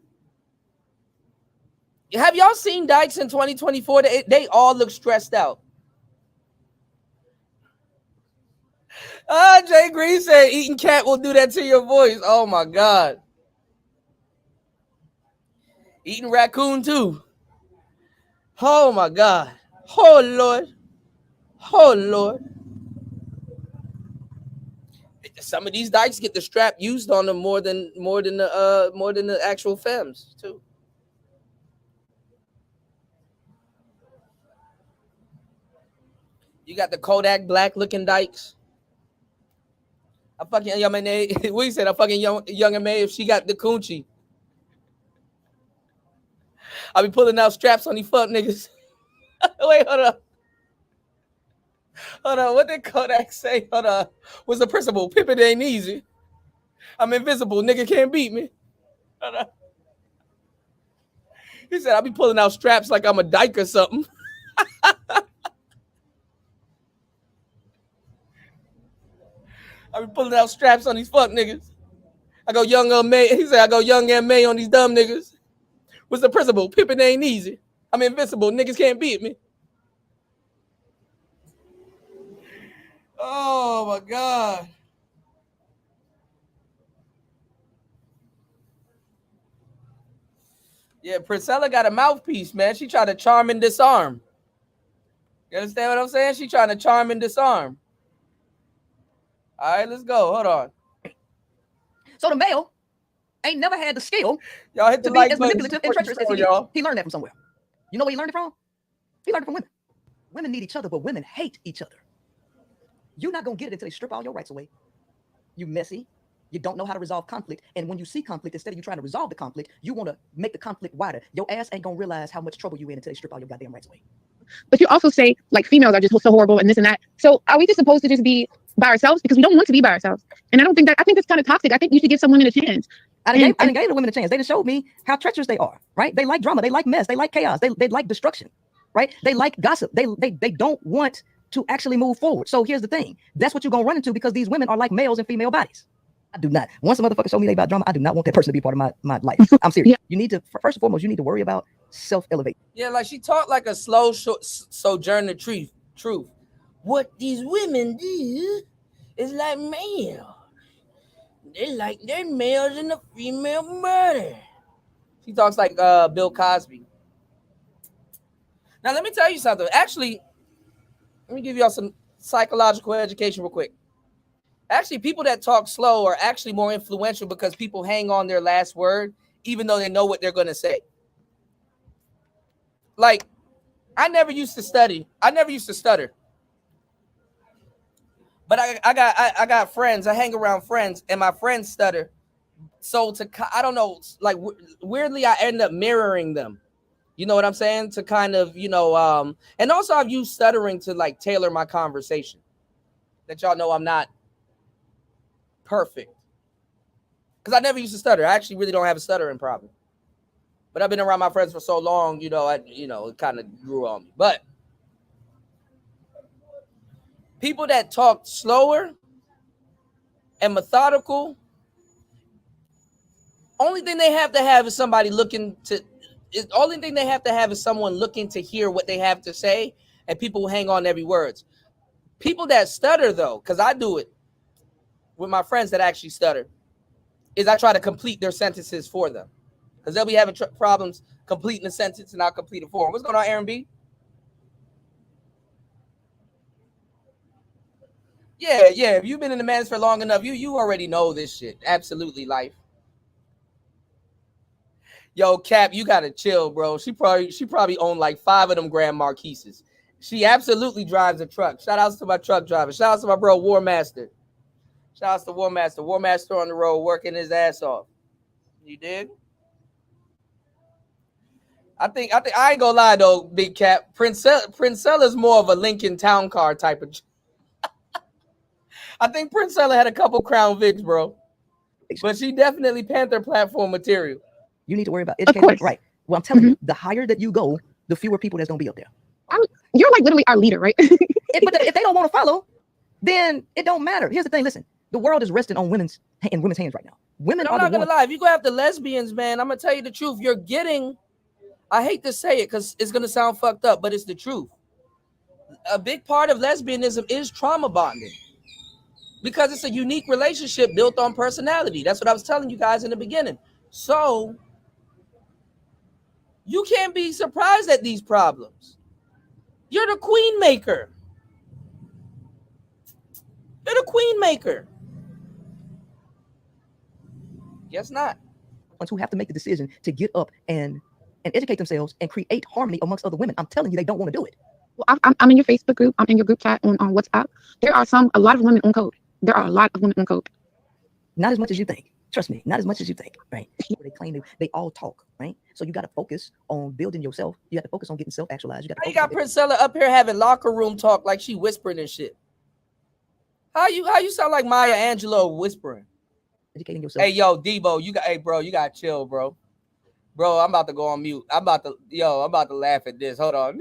Have y'all seen dykes in 2024? They all look stressed out. Jay Green said eating cat will do that to your voice. Oh, my God. Eating raccoon, too. Oh, my God. Oh, Lord. Oh, Lord. Some of these dykes get the strap used on them more than the actual femmes, too. You got the Kodak black looking dykes. I fucking young man. We said I fucking young and May if she got the coochie. I be pulling out straps on these fuck niggas. Wait, hold on. Hold on. What did Kodak say? Hold on. What's the principle? Pimpin' ain't easy. I'm invisible. Nigga can't beat me. Hold on. He said I be pulling out straps like I'm a dyke or something. I be pulling out straps on these fuck niggas. I go young and May. He said I go young and May on these dumb niggas. What's the principle? Pimpin' ain't easy. I'm invincible. Niggas can't beat me. Oh my God. Yeah, Priscilla got a mouthpiece, man. She tried to charm and disarm. You understand what I'm saying? She trying to charm and disarm. All right, let's go. Hold on. So the male ain't never had the skill y'all hit the to be like as manipulative and treacherous as he is. Y'all. He learned that from somewhere. You know where he learned it from? He learned it from women. Women need each other, but women hate each other. You're not going to get it until they strip all your rights away. You messy. You don't know how to resolve conflict. And when you see conflict, instead of you trying to resolve the conflict, you want to make the conflict wider. Your ass ain't going to realize how much trouble you in until they strip all your goddamn rights away. But you also say, like, females are just so horrible and this and that. So are we just supposed to just be by ourselves? Because we don't want to be by ourselves. And I think that's kind of toxic. I think you should give someone a chance. I didn't give the women a chance. They just showed me how treacherous they are, right? They like drama. They like mess. They like chaos. They like destruction, right? They like gossip. They don't want to actually move forward. So here's the thing. That's what you're going to run into because these women are like males in female bodies. I do not. Once a motherfucker show me they about drama, I do not want that person to be part of my life. I'm serious. Yeah. You need to, first and foremost, you need to worry about self-elevation. Yeah, like she talked like a slow sojourner truth. What these women do is like males. They like their males in the female murder. She talks like Bill Cosby. Now, let me tell you something. Actually, let me give y'all some psychological education real quick. Actually, people that talk slow are actually more influential because people hang on their last word, even though they know what they're going to say. Like, I never used to study. I never used to stutter. But I got friends. I hang around friends, and my friends stutter. So I don't know, like weirdly, I end up mirroring them. You know what I'm saying? To kind of, you know, and also I've used stuttering to like tailor my conversation. That y'all know I'm not perfect. Because I never used to stutter. I actually really don't have a stuttering problem. But I've been around my friends for so long, you know, it kind of grew on me. But people that talk slower and methodical, only thing they have to have is somebody looking to. The only thing they have to have is someone looking to hear what they have to say, and people will hang on to every word. People that stutter, though, because I do it with my friends that actually stutter, is I try to complete their sentences for them. Because they'll be having problems completing a sentence and I'll complete it for them. What's going on, Aaron B? Yeah. If you've been in the manosphere long enough, you already know this shit. Absolutely, life. Yo, Cap, you gotta chill, bro. She probably owned like 5 of them Grand Marquises. She absolutely drives a truck. Shout outs to my truck driver. Shout outs to my bro War Master. Shout outs to War Master. War Master on the road working his ass off. You dig? I think I ain't gonna lie though, Big Cap. Princella's more of a Lincoln Town Car type of. I think Princella had a couple Crown Vics, bro. But she definitely Panther platform material. You need to worry about educating, right? Well, I'm telling you, the higher that you go, the fewer people that's gonna be up there. You're like literally our leader, right? But if they don't want to follow, then it don't matter. Here's the thing. Listen, the world is resting on women's hands right now. Women I'm are not the gonna lie. If you go after lesbians, man, I'm gonna tell you the truth. You're getting. I hate to say it because it's gonna sound fucked up, but it's the truth. A big part of lesbianism is trauma bonding. Because it's a unique relationship built on personality. That's what I was telling you guys in the beginning. So you can't be surprised at these problems. You're the queen maker. You're the queen maker. Guess not. Ones who have to make the decision to get up and educate themselves and create harmony amongst other women. I'm telling you, they don't want to do it. Well, I'm in your Facebook group. I'm in your group chat on WhatsApp. There are a lot of women on code. There are a lot of women on code. Not as much as you think. Trust me, not as much as you think, right? They claim they all talk, right? So you got to focus on building yourself. You got to focus on getting self-actualized. You got Princella up here having locker room talk like she whispering and shit. How you sound like Maya Angelou whispering? Educating yourself. Hey, yo, Debo, you got to chill, bro. Bro, I'm about to go on mute. I'm about to laugh at this. Hold on.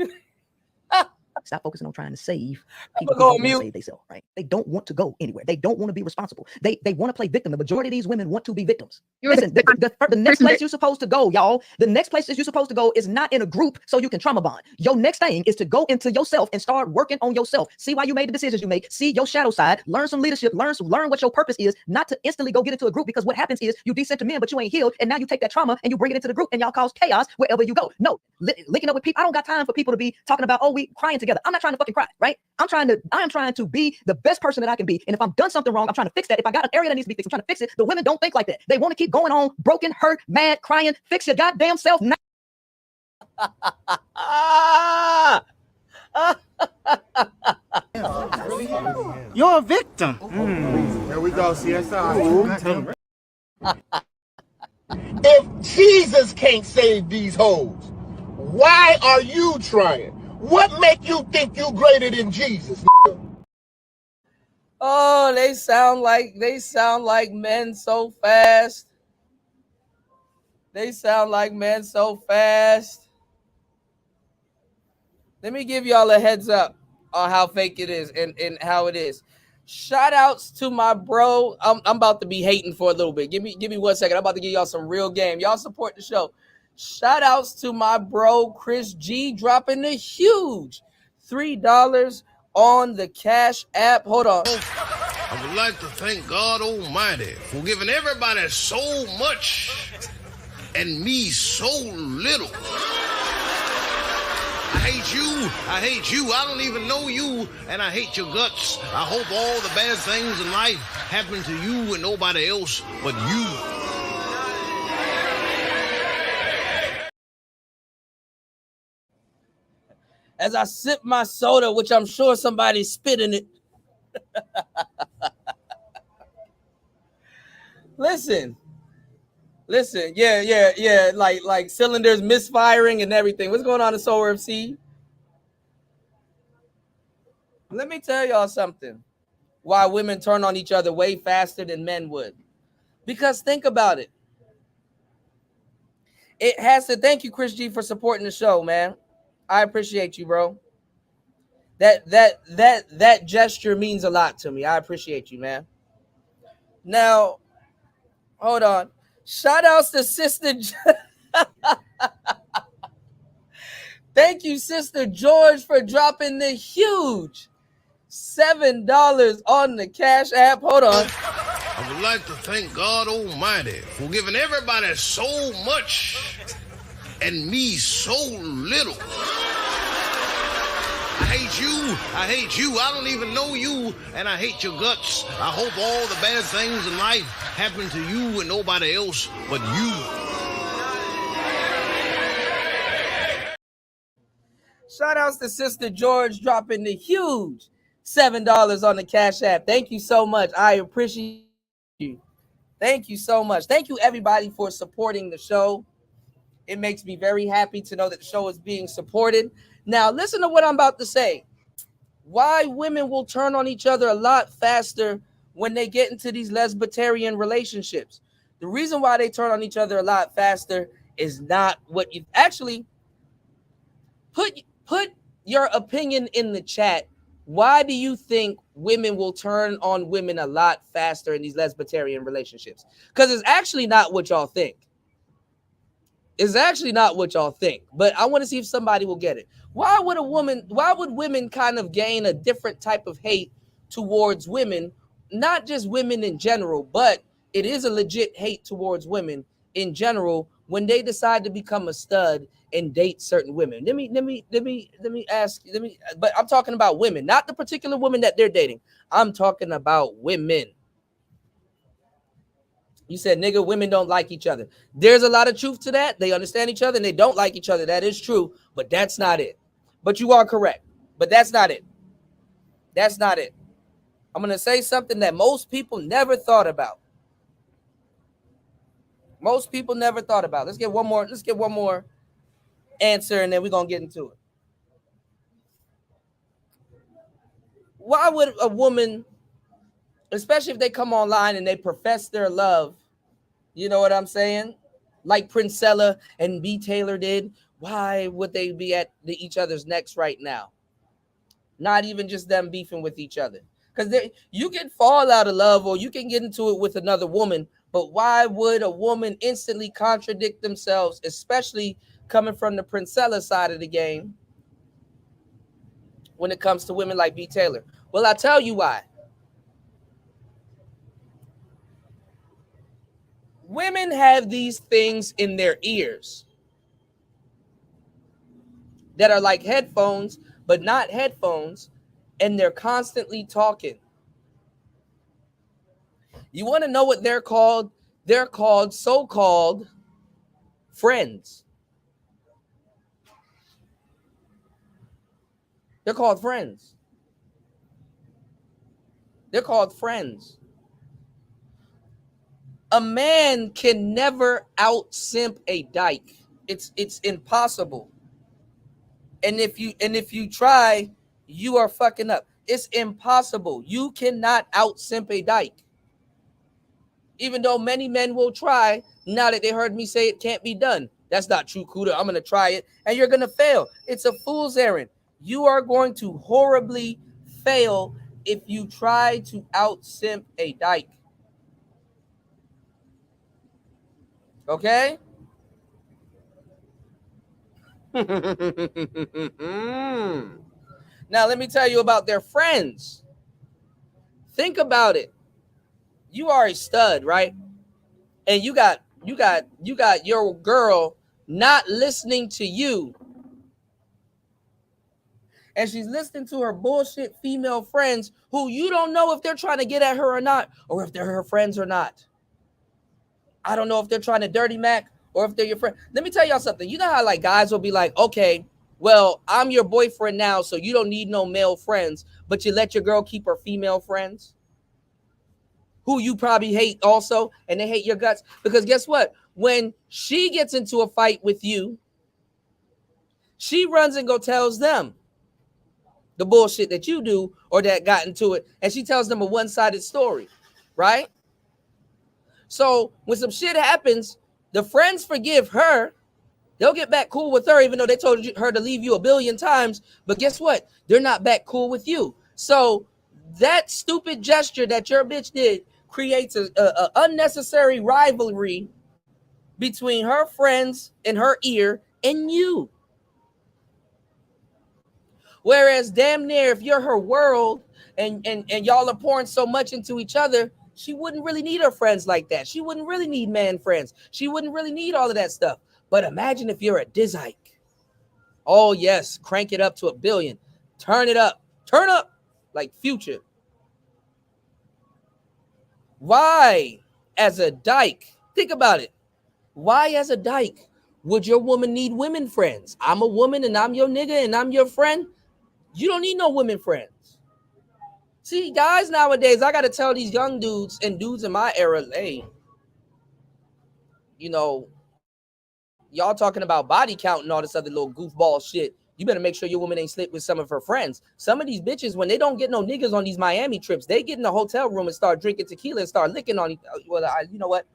Stop focusing on trying to save people who don't save themselves, right? They don't want to go anywhere. They don't want to be responsible. They want to play victim. The majority of these women want to be victims. Listen, the next place you're supposed to go, y'all, the next place that you're supposed to go is not in a group so you can trauma bond. Your next thing is to go into yourself and start working on yourself. See why you made the decisions you make. See your shadow side. Learn some leadership. Learn what your purpose is. Not to instantly go get into a group, because what happens is you decent to men, but you ain't healed, and now you take that trauma and you bring it into the group and y'all cause chaos wherever you go. No, linking up with people. I don't got time for people to be talking about, oh, we crying together. I'm not trying to fucking cry, right? I am trying to be the best person that I can be. And if I've done something wrong, I'm trying to fix that. If I got an area that needs to be fixed, I'm trying to fix it. The women don't think like that. They want to keep going on, broken, hurt, mad, crying. Fix your goddamn self now. You're a victim. Here we go, CSI. If Jesus can't save these hoes, why are you trying? What make you think you greater than Jesus? Oh, they sound like men so fast. They sound like men so fast. Let me give y'all a heads up on how fake it is and how it is. Shout outs to my bro. I'm about to be hating for a little bit. Give me 1 second. I'm about to give y'all some real game. Y'all support the show. Shout outs to my bro Chris G dropping a huge $3 on the Cash App. Hold on. I would like to thank God Almighty for giving everybody so much and me so little. I hate you. I hate you. I don't even know you, and I hate your guts. I hope all the bad things in life happen to you and nobody else but you. As I sip my soda, which I'm sure somebody's spitting it. Listen, yeah, like cylinders misfiring and everything. What's going on in Solar FC? Let me tell y'all something. Why women turn on each other way faster than men would. Because think about it. It has to. Thank you, Chris G, for supporting the show, man. I appreciate you, bro. That gesture means a lot to me. I appreciate you, man. Now, hold on. Shout outs to Sister. Thank you, Sister George, for dropping the huge $7 on the Cash App. Hold on. I would like to thank God Almighty for giving everybody so much and me so little. I hate you. I hate you. I don't even know you, and I hate your guts. I hope all the bad things in life happen to you and nobody else but you. Shout outs to Sister George dropping the huge $7 on the Cash App. Thank you so much. I appreciate you. Thank you so much. Thank you, everybody, for supporting the show. It makes me very happy to know that the show is being supported. Now, listen to what I'm about to say. Why women will turn on each other a lot faster when they get into these lesbian relationships. The reason why they turn on each other a lot faster is not what you actually put your opinion in the chat. Why do you think women will turn on women a lot faster in these lesbian relationships? Because it's actually not what y'all think. It's actually not what y'all think, but I want to see if somebody will get it. Why would women kind of gain a different type of hate towards women, not just women in general, but it is a legit hate towards women in general when they decide to become a stud and date certain women? Let me ask, but I'm talking about women, not the particular women that they're dating. I'm talking about women. You said, nigga, women don't like each other. There's a lot of truth to that. They understand each other and they don't like each other. That is true, but that's not it. But you are correct. But that's not it. That's not it. I'm going to say something that most people never thought about. Most people never thought about. Let's get one more answer and then we're going to get into it. Why would a woman, especially if they come online and they profess their love, you know what I'm saying? Like Princella and B. Taylor did. Why would they be at each other's necks right now? Not even just them beefing with each other. Because you can fall out of love or you can get into it with another woman, but why would a woman instantly contradict themselves, especially coming from the Princella side of the game when it comes to women like B. Taylor? Well, I'll tell you why. Women have these things in their ears that are like headphones, but not headphones, and they're constantly talking. You want to know what they're called? They're called so-called friends. They're called friends. They're called friends. A man can never out-simp a dyke. It's impossible. And if you try, you are fucking up. It's impossible. You cannot out-simp a dyke. Even though many men will try, now that they heard me say it can't be done. That's not true, Kuda. I'm going to try it, and you're going to fail. It's a fool's errand. You are going to horribly fail if you try to out-simp a dyke. Okay? Now, let me tell you about their friends. Think about it. You are a stud, right? And you got your girl not listening to you and she's listening to her bullshit female friends who you don't know if they're trying to get at her or not, or if they're her friends or not. I don't know if they're trying to dirty Mac or if they're your friend. Let me tell y'all something. You know how like guys will be like, okay, well, I'm your boyfriend now, so you don't need no male friends, but you let your girl keep her female friends who you probably hate also, and they hate your guts. Because guess what? When she gets into a fight with you, she runs and go tells them the bullshit that you do or that got into it, and she tells them a one-sided story, right? So when some shit happens, the friends forgive her. They'll get back cool with her, even though they told her to leave you a billion times. But guess what? They're not back cool with you. So that stupid gesture that your bitch did creates a unnecessary rivalry between her friends in her ear and you. Whereas damn near if you're her world and y'all are pouring so much into each other, she wouldn't really need her friends like that. She wouldn't really need man friends. She wouldn't really need all of that stuff. But imagine if you're a Dizike. Oh, yes. Crank it up to 1 billion. Turn it up. Turn up like Future. Why, as a dyke, think about it. Why, as a dyke, would your woman need women friends? I'm a woman and I'm your nigga and I'm your friend. You don't need no women friends. See, guys nowadays, I got to tell these young dudes and dudes in my era, hey, you know, y'all talking about body count and all this other little goofball shit. You better make sure your woman ain't slept with some of her friends. Some of these bitches, when they don't get no niggas on these Miami trips, they get in the hotel room and start drinking tequila and start licking on each other. Well, you know what?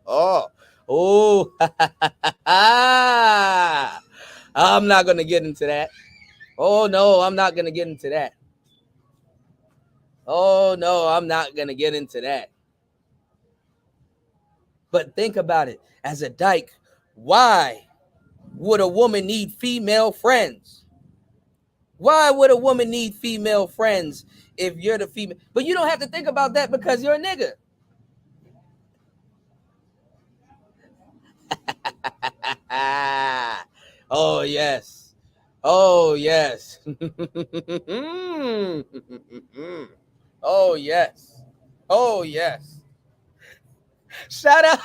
Oh, I'm not going to get into that. Oh, no, I'm not going to get into that. Oh, no, I'm not going to get into that. But think about it. As a dyke, why would a woman need female friends? Why would a woman need female friends if you're the female? But you don't have to think about that because you're a nigga. Oh, yes. Oh, yes. Oh, yes. Oh, yes. Shout out.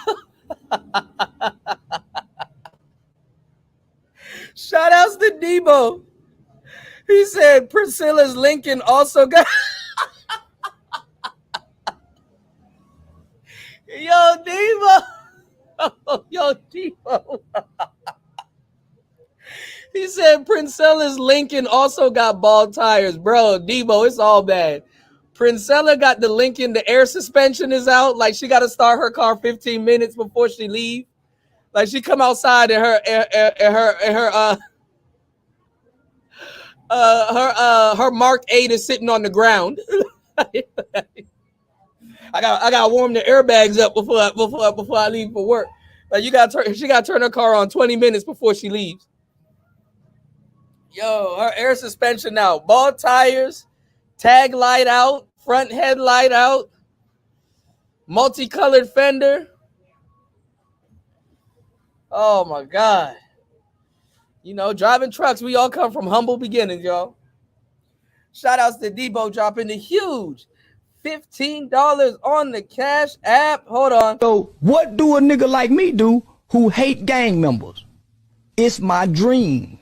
Shout outs to Debo. He said Priscilla's Lincoln also got. Yo, Debo. Oh, yo, Debo. He said Princella's Lincoln also got bald tires. Bro, Debo, it's all bad. Princella got the Lincoln, the air suspension is out. Like she got to start her car 15 minutes before she leave. Like she come outside and her Mark 8 is sitting on the ground. I got to warm the airbags up before I leave for work. Like she got to turn her car on 20 minutes before she leaves. Yo, her air suspension out, bald tires, tag light out, front headlight out, multicolored fender. Oh my God. You know, driving trucks, we all come from humble beginnings, y'all. Shout outs to Debo dropping the huge $15 on the Cash App. Hold on. So what do a nigga like me do who hate gang members? It's my dream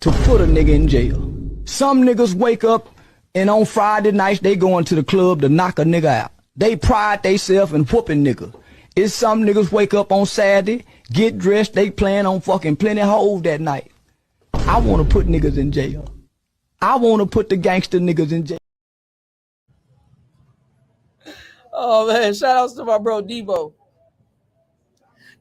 to put a nigga in jail. Some niggas wake up and on Friday nights they going to the club to knock a nigga out. They pride theyself in whooping niggas. It's some niggas wake up on Saturday, get dressed, they plan on fucking plenty hoes that night. I want to put niggas in jail. I want to put the gangster niggas in jail. Oh man, shout outs to my bro Debo.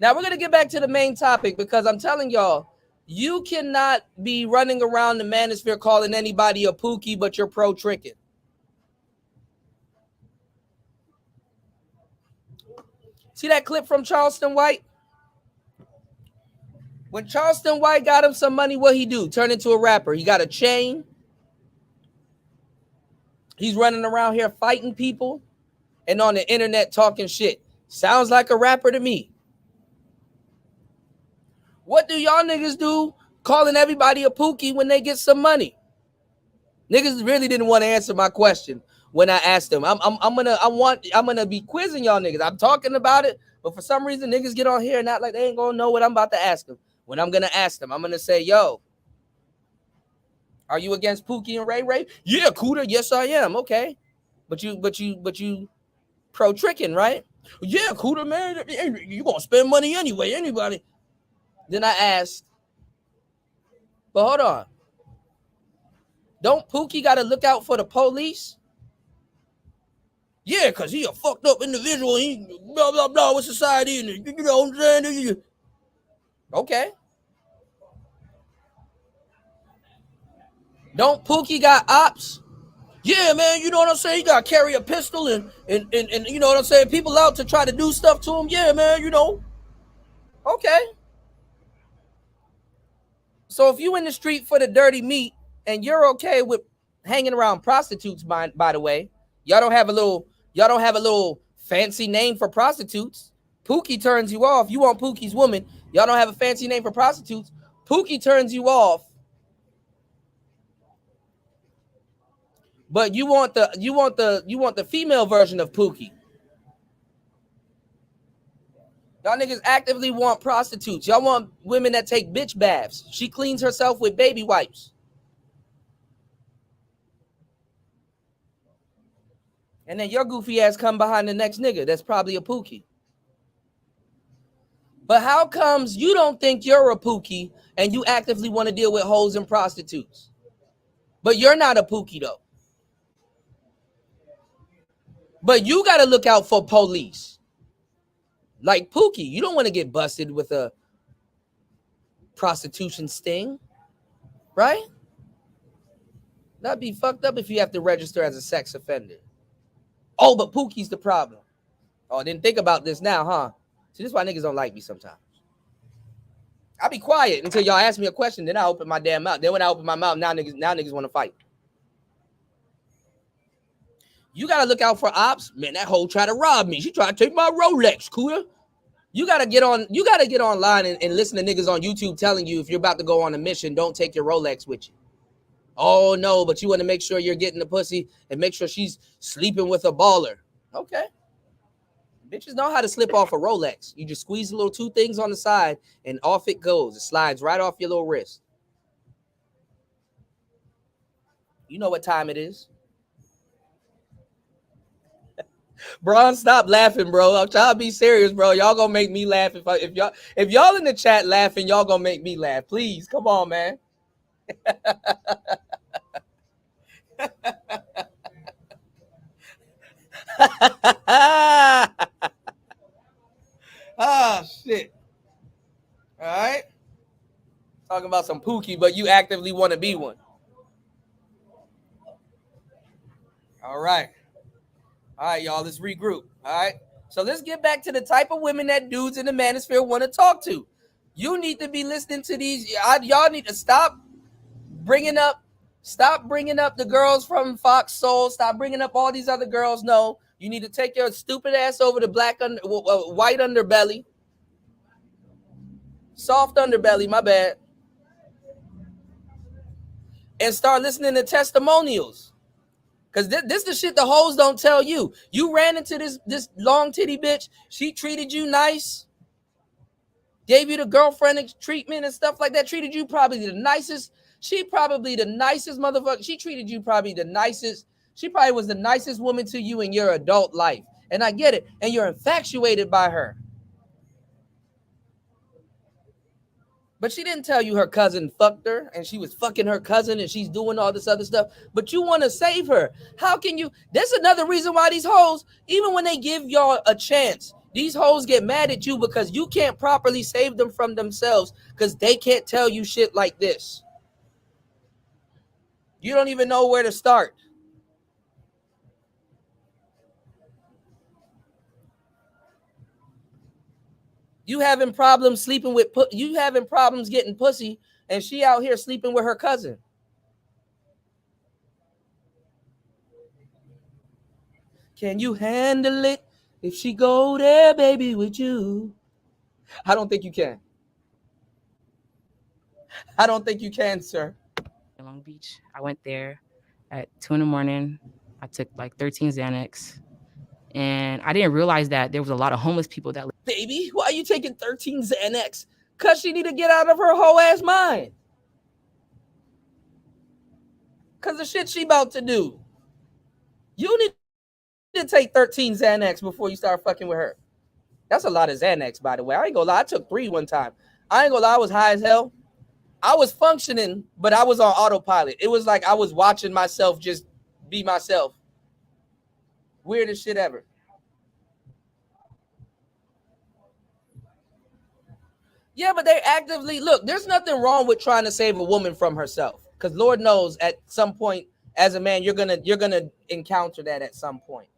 Now we're going to get back to the main topic because I'm telling y'all, you cannot be running around the manosphere calling anybody a pookie, but you're pro tricking. See that clip from Charleston White? When Charleston White got him some money, what he do? Turn into a rapper. He got a chain. He's running around here fighting people and on the internet talking shit. Sounds like a rapper to me. What do y'all niggas do calling everybody a pookie when they get some money. Niggas really didn't want to answer my question when I asked them. I'm gonna be quizzing y'all niggas. I'm talking about it, but for some reason niggas get on here and not like they ain't gonna know what I'm about to ask them. When I'm gonna ask them, I'm gonna say, yo, are you against Pookie and Ray Ray? Yeah, Cooter. Yes, I am. Okay. But you pro tricking, right? Yeah, Cooter, man. You gonna spend money anyway, anybody. Then I asked, but hold on. Don't Pookie gotta look out for the police? Yeah, because he a fucked up individual. He blah, blah, blah with society. And you know what I'm saying? Okay. Don't Pookie got ops? Yeah, man, you know what I'm saying? He got to carry a pistol and you know what I'm saying? People out to try to do stuff to him. Yeah, man, you know. Okay. So if you in the street for the dirty meat and you're okay with hanging around prostitutes, by the way, y'all don't have a little fancy name for prostitutes. Pookie turns you off. You want Pookie's woman. Y'all don't have a fancy name for prostitutes. Pookie turns you off. But you want the female version of Pookie. Y'all niggas actively want prostitutes. Y'all want women that take bitch baths. She cleans herself with baby wipes. And then your goofy ass come behind the next nigga that's probably a Pookie. But how comes you don't think you're a Pookie and you actively want to deal with hoes and prostitutes? But you're not a Pookie though. But you got to look out for police. Like Pookie, you don't want to get busted with a prostitution sting, right? That'd be fucked up if you have to register as a sex offender. Oh, but Pookie's the problem. Oh, didn't think about this now, huh? See, this is why niggas don't like me sometimes. I'll be quiet until y'all ask me a question, then I open my damn mouth. Then when I open my mouth, now niggas want to fight. You gotta look out for ops. Man, that hoe tried to rob me. She tried to take my Rolex, Cooter. You gotta get online and listen to niggas on YouTube telling you if you're about to go on a mission, don't take your Rolex with you. Oh no, but you want to make sure you're getting the pussy and make sure she's sleeping with a baller. Okay. Bitches know how to slip off a Rolex. You just squeeze the little two things on the side and off it goes. It slides right off your little wrist. You know what time it is. Bron, stop laughing, bro. I'm trying to be serious, bro. Y'all gonna make me laugh if y'all in the chat laughing, y'all gonna make me laugh. Please, come on, man. Ah, shit. All right. Talking about some Pookie, but you actively want to be one. All right. All right, y'all, let's regroup. All right. So let's get back to the type of women that dudes in the manosphere want to talk to. You need to be listening to these. Y'all need to stop bringing up the girls from Fox Soul. Stop bringing up all these other girls. No, you need to take your stupid ass over to white underbelly. Soft underbelly, my bad. And start listening to testimonials. Because this the shit the hoes don't tell you. You ran into this long titty bitch. She treated you nice. Gave you the girlfriend treatment and stuff like that. Treated you probably the nicest. She probably the nicest motherfucker. She treated you probably the nicest. She probably was the nicest woman to you in your adult life. And I get it. And you're infatuated by her. But she didn't tell you her cousin fucked her and she was fucking her cousin and she's doing all this other stuff. But you want to save her. How can you? That's another reason why these hoes, even when they give y'all a chance, these hoes get mad at you because you can't properly save them from themselves because they can't tell you shit like this. You don't even know where to start. You having problems sleeping with, you having problems getting pussy, and she out here sleeping with her cousin. Can you handle it if she go there, baby, with you? I don't think you can. I don't think you can, sir. In Long Beach. I went there at 2 in the morning. I took like 13 Xanax. And I didn't realize that there was a lot of homeless people that lived. Baby, why are you taking 13 Xanax? Because she need to get out of her whole ass mind. Because the shit she about to do. You need to take 13 Xanax before you start fucking with her. That's a lot of Xanax, by the way. I ain't gonna lie. I took 3 one time. I ain't gonna lie. I was high as hell. I was functioning, but I was on autopilot. It was like I was watching myself just be myself. Weirdest shit ever. Yeah, but they actively look. There's nothing wrong with trying to save a woman from herself, because Lord knows at some point, as a man, you're gonna encounter that at some point,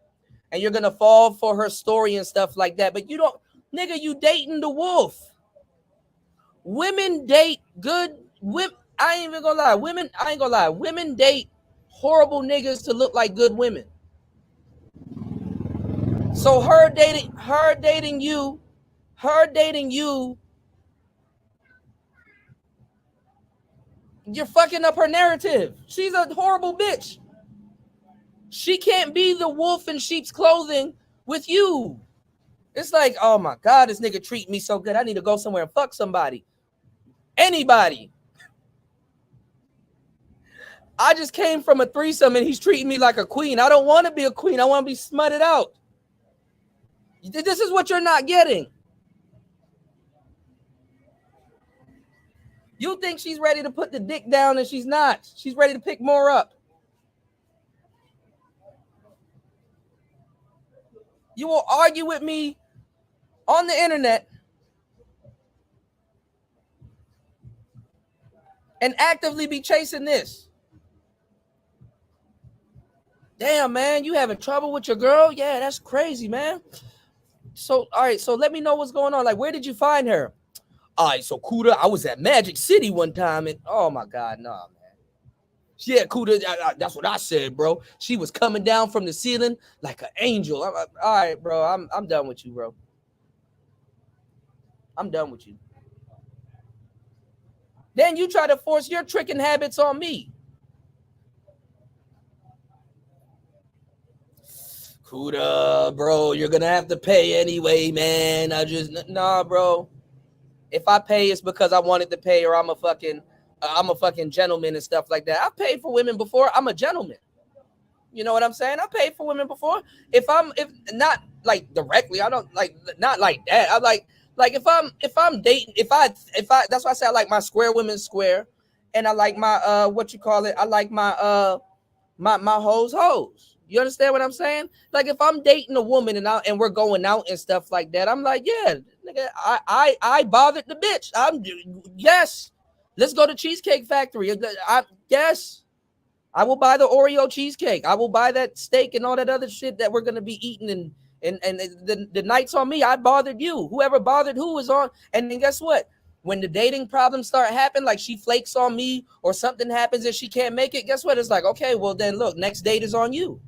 and you're gonna fall for her story and stuff like that. But you don't, nigga. You dating the wolf. Women date good women. I ain't even gonna lie. Women, I ain't gonna lie. Women date horrible niggas to look like good women. So her dating you, you're fucking up her narrative. She's a horrible bitch. She can't be the wolf in sheep's clothing with you. It's like, oh my God, this nigga treat me so good. I need to go somewhere and fuck somebody. Anybody. I just came from a threesome and he's treating me like a queen. I don't want to be a queen. I want to be smutted out. This is what you're not getting. You think she's ready to put the dick down and she's not. She's ready to pick more up. You will argue with me on the internet and actively be chasing this. Damn, man, you having trouble with your girl? Yeah, that's crazy, man. So, all right, so let me know what's going on. Like, where did you find her? All right, so Kuda, I was at Magic City one time, and oh my God, nah, man. Yeah, Kuda, that's what I said, bro. She was coming down from the ceiling like an angel. All right, bro, I'm done with you, bro. I'm done with you. Then you try to force your tricking habits on me. Kuda, bro, you're gonna have to pay anyway, man. Nah, bro. If I pay, it's because I wanted to pay, or I'm a fucking gentleman and stuff like that. I've paid for women before. I'm a gentleman. You know what I'm saying? I paid for women before. If not like directly, I don't like not like that. I like if I'm dating, if I that's why I say I like my square women square, and I like my I like my my hoes. You understand what I'm saying? Like if I'm dating a woman and we're going out and stuff like that, I'm like, yeah, nigga, I bothered the bitch. Yes, let's go to Cheesecake Factory. Yes, I will buy the Oreo cheesecake. I will buy that steak and all that other shit that we're gonna be eating. And the night's on me. I bothered you. Whoever bothered who is on. And then guess what? When the dating problems start happening, like she flakes on me or something happens and she can't make it, guess what? It's like, okay, well then look, next date is on you.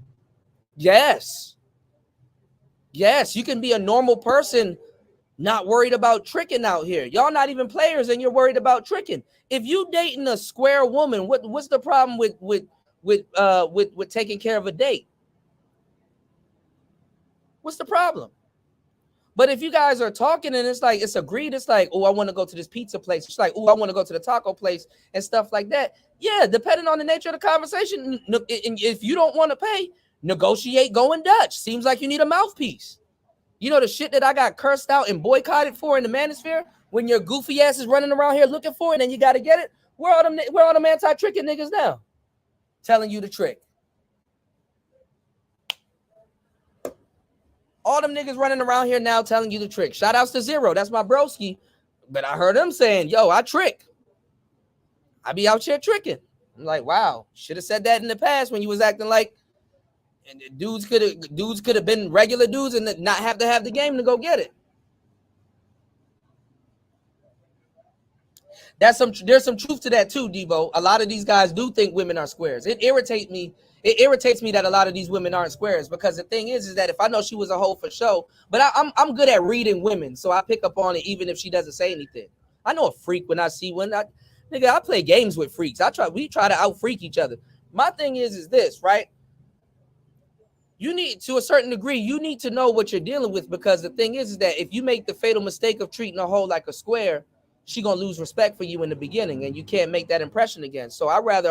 Yes, you can be a normal person, not worried about tricking out here. Y'all not even players, and you're worried about tricking. If you dating a square woman, what's the problem with taking care of a date? What's the problem? But if you guys are talking and it's like it's agreed, it's like, oh, I want to go to this pizza place. It's like, oh, I want to go to the taco place and stuff like that. Yeah, depending on the nature of the conversation, and if you don't want to pay, negotiate going Dutch. Seems like you need a mouthpiece. You know the shit that I got cursed out and boycotted for in the manosphere when your goofy ass is running around here looking for it and then you got to get it. Where are them anti-tricking niggas now? Telling you the trick. All them niggas running around here now telling you the trick. Shout outs to Zero. That's my broski. But I heard him saying, yo, I trick. I be out here tricking. I'm like, wow. Should have said that in the past when you was acting like and dudes could have been regular dudes and not have to have the game to go get it. There's some truth to that too, Debo. A lot of these guys do think women are squares. It irritates me that a lot of these women aren't squares, because the thing is that if I know she was a hoe for show, but I'm good at reading women, so I pick up on it even if she doesn't say anything. I know a freak when I see one. Nigga, I play games with freaks. We try to out freak each other. My thing is this, right? You need, to a certain degree, you need to know what you're dealing with, because the thing is that if you make the fatal mistake of treating a hoe like a square, she gonna lose respect for you in the beginning, and you can't make that impression again. So I'd rather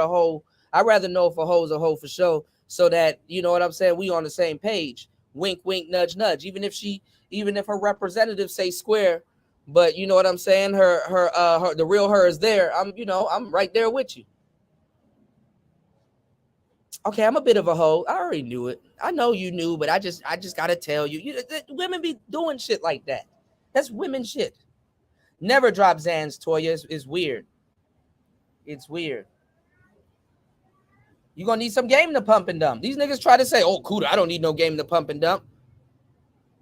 know if a hoe's a hoe for sure, so that, you know what I'm saying, we on the same page. Wink, wink, nudge, nudge. Even if her representative say square, but you know what I'm saying, her the real her is there. I'm right there with you. Okay, I'm a bit of a hoe. I already knew it. I know you knew, but I just gotta tell you. Women be doing shit like that. That's women shit. Never drop Zan's, Toya. It's weird. It's weird. You're gonna need some game to pump and dump. These niggas try to say, oh, Kuda, I don't need no game to pump and dump.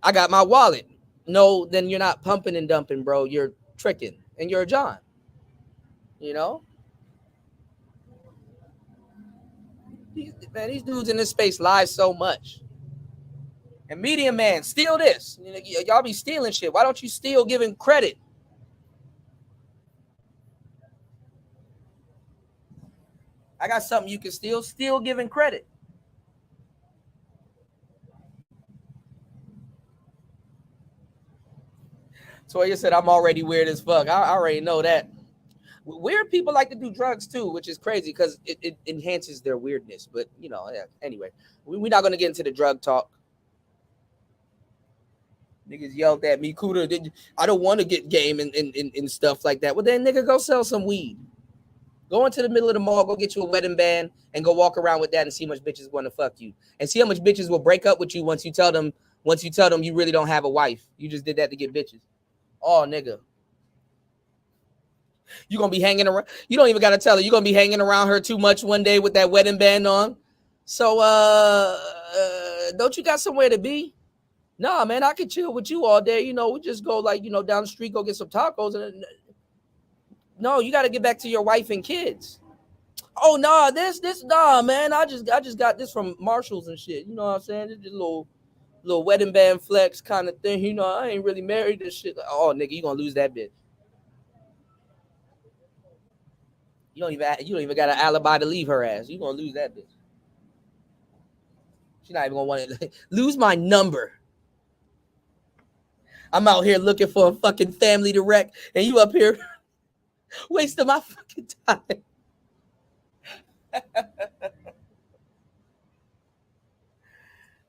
I got my wallet. No, then you're not pumping and dumping, bro. You're tricking, and you're a John. You know? These dudes in this space lie so much. And Media Man, steal this. Y'all be stealing shit. Why don't you steal giving credit? I got something you can steal. Still giving credit. Toya said, I'm already weird as fuck. I already know that. Weird people like to do drugs too, which is crazy because it enhances their weirdness. But, yeah, anyway, we're not going to get into the drug talk. Niggas yelled at me, Kuda, I don't want to get game and stuff like that. Well, then, nigga, go sell some weed. Go into the middle of the mall, go get you a wedding band, and go walk around with that and see how much bitches want to fuck you. And see how much bitches will break up with you once you tell them you really don't have a wife. You just did that to get bitches. Oh, nigga. You're going to be hanging around. You don't even got to tell her. You're going to be hanging around her too much one day with that wedding band on. So, don't you got somewhere to be? Nah, man, I could chill with you all day. We just go down the street, go get some tacos. No, you got to get back to your wife and kids. Oh, nah, nah, man. I just got this from Marshalls and shit. You know what I'm saying? It's just a little wedding band flex kind of thing. I ain't really married this shit. Oh, nigga, you going to lose that bitch. You don't even got an alibi to leave her ass. You gonna lose that bitch. She's not even gonna want to lose my number. I'm out here looking for a fucking family to wreck, and you up here wasting my fucking time.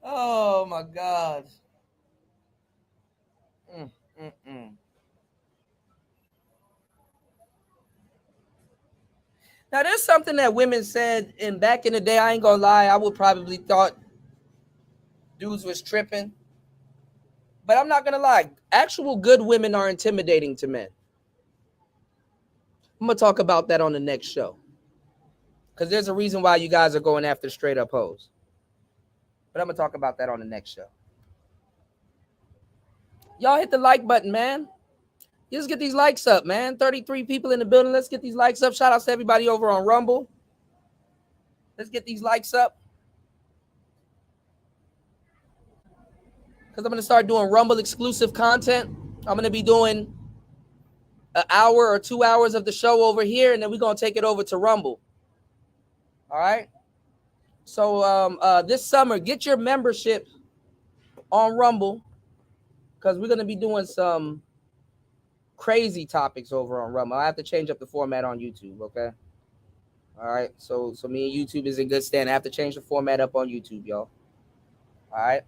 Oh my God. Now, there's something that women said, and back in the day, I ain't gonna lie, I would probably thought dudes was tripping. But I'm not gonna lie, actual good women are intimidating to men. I'm gonna talk about that on the next show. Because there's a reason why you guys are going after straight up hoes. But I'm gonna talk about that on the next show. Y'all hit the like button, man. Let's get these likes up, man. 33 people in the building. Let's get these likes up. Shout out to everybody over on Rumble. Let's get these likes up. Because I'm going to start doing Rumble exclusive content. I'm going to be doing an hour or 2 hours of the show over here, and then we're going to take it over to Rumble. All right? So this summer, get your membership on Rumble, because we're going to be doing some crazy topics over on Rumble. I have to change up the format on YouTube, okay? All right, so me and YouTube is in good stand. I have to change the format up on YouTube, y'all. All right?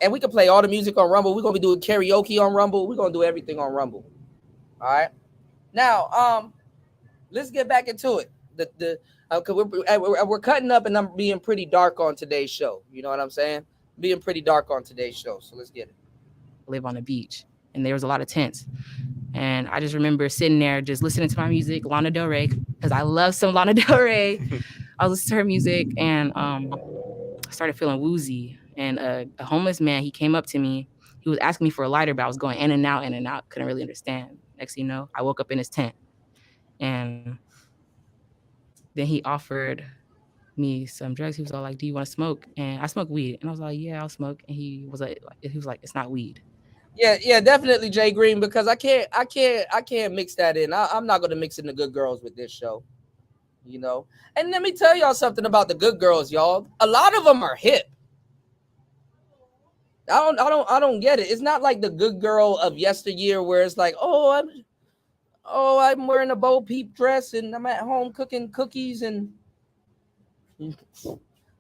And we can play all the music on Rumble. We're going to be doing karaoke on Rumble. We're going to do everything on Rumble. All right? Now, let's get back into it. We're cutting up, and I'm being pretty dark on today's show. You know what I'm saying? Being pretty dark on today's show. So let's get it. Live on the beach, and there was a lot of tents. And I just remember sitting there just listening to my music, Lana Del Rey, because I love some Lana Del Rey. I was listening to her music, and I started feeling woozy. And a homeless man, he came up to me. He was asking me for a lighter, but I was going in and out, couldn't really understand. Next thing you know, I woke up in his tent. And then he offered me some drugs. He was all like, do you want to smoke? And I smoke weed. And I was like, yeah, I'll smoke. And he was like, it's not weed. Yeah, definitely Jay Green, because I can't mix that in. I'm not gonna mix in the good girls with this show, you know. And let me tell y'all something about the good girls, y'all. A lot of them are hip. I don't get it. It's not like the good girl of yesteryear where it's like, I'm wearing a Bo Peep dress and I'm at home cooking cookies and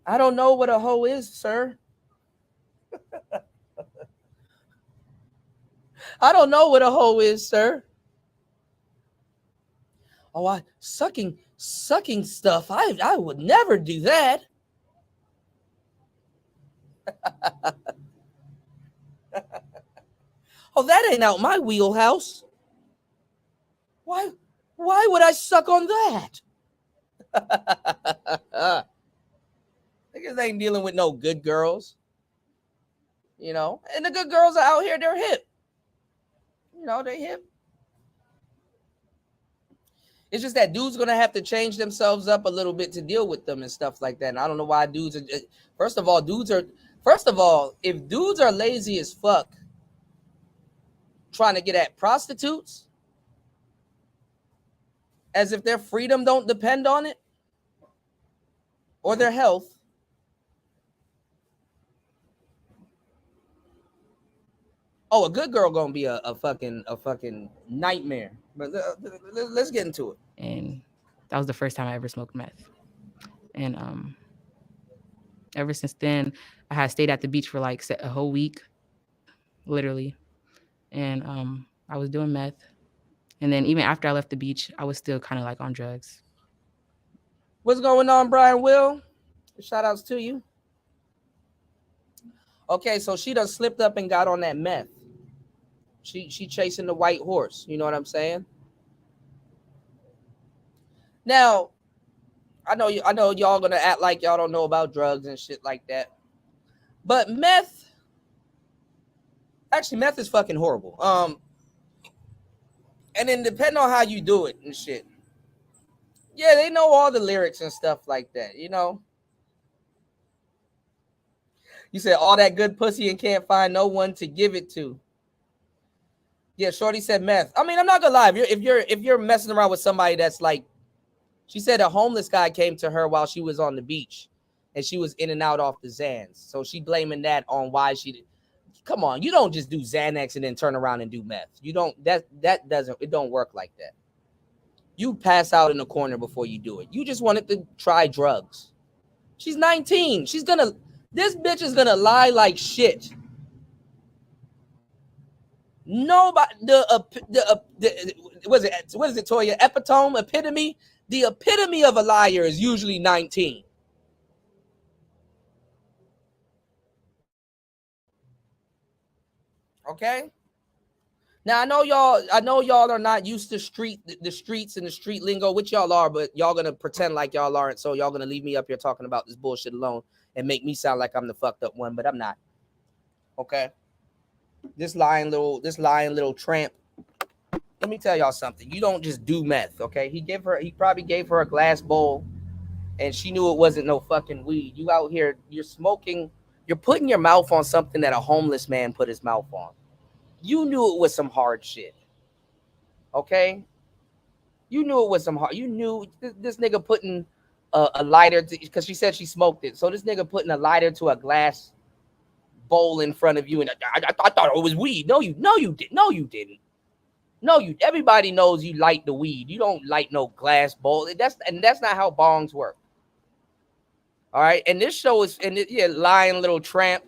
I don't know what a hoe is, sir. I don't know what a hoe is, sir. Oh, I sucking stuff. I would never do that. Oh, that ain't out my wheelhouse. Why would I suck on that? Niggas ain't dealing with no good girls. You know, and the good girls are out here, they're hip. You know, they hip. It's just that dudes gonna have to change themselves up a little bit to deal with them and stuff like that. And I don't know why dudes are. First of all, if dudes are lazy as fuck, trying to get at prostitutes, as if their freedom don't depend on it or their health. Oh, a good girl gonna be a fucking nightmare. But let's get into it. And that was the first time I ever smoked meth. And ever since then, I had stayed at the beach for like a whole week, literally. And I was doing meth. And then even after I left the beach, I was still kind of like on drugs. What's going on, Brian Will? Shout outs to you. Okay, so she done slipped up and got on that meth. She chasing the white horse. You know what I'm saying? Now, I know y'all gonna act like y'all don't know about drugs and shit like that. But meth is fucking horrible. And then depending on how you do it and shit. Yeah, they know all the lyrics and stuff like that, you know. You said all that good pussy and can't find no one to give it to. Yeah, Shorty said meth. I mean, I'm not gonna lie. If you're messing around with somebody that's like, she said a homeless guy came to her while she was on the beach, and she was in and out off the Xans. So she blaming that on why she did. Come on, you don't just do Xanax and then turn around and do meth. You don't. It don't work like that. You pass out in the corner before you do it. You just wanted to try drugs. She's 19. This bitch is gonna lie like shit. Nobody, what is it, Toya? Epitome? The epitome of a liar is usually 19. Okay? Now I know y'all are not used to the streets and the street lingo, which y'all are, but y'all gonna pretend like y'all aren't, so y'all gonna leave me up here talking about this bullshit alone and make me sound like I'm the fucked up one, but I'm not. Okay? This lying little tramp. Let me tell y'all something. You don't just do meth, okay? He probably gave her a glass bowl and she knew it wasn't no fucking weed. You out here, you're smoking, you're putting your mouth on something that a homeless man put his mouth on. You knew it was some hard shit. Okay? You knew it was some hard. You knew this nigga putting a lighter, because she said she smoked it. So this nigga putting a lighter to a glass bowl in front of you, and I thought it was weed. No, you didn't. Everybody knows you light the weed. You don't light no glass bowl. That's not how bongs work. All right, and this show is, lying little tramp.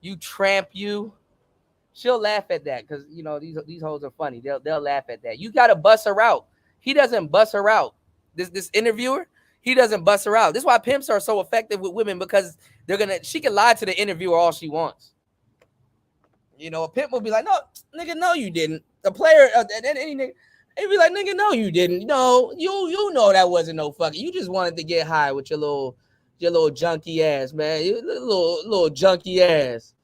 You tramp, you. She'll laugh at that because you know these hoes are funny. They'll laugh at that. You gotta bust her out. He doesn't bust her out. This interviewer, he doesn't bust her out. This is why pimps are so effective with women, because she can lie to the interviewer all she wants. You know, a pimp will be like, no, nigga, no, you didn't. The player, any nigga, he'd be like, nigga, no, you didn't. No, you know that wasn't no fucking. You just wanted to get high with your little junky ass, man. Your little junky ass,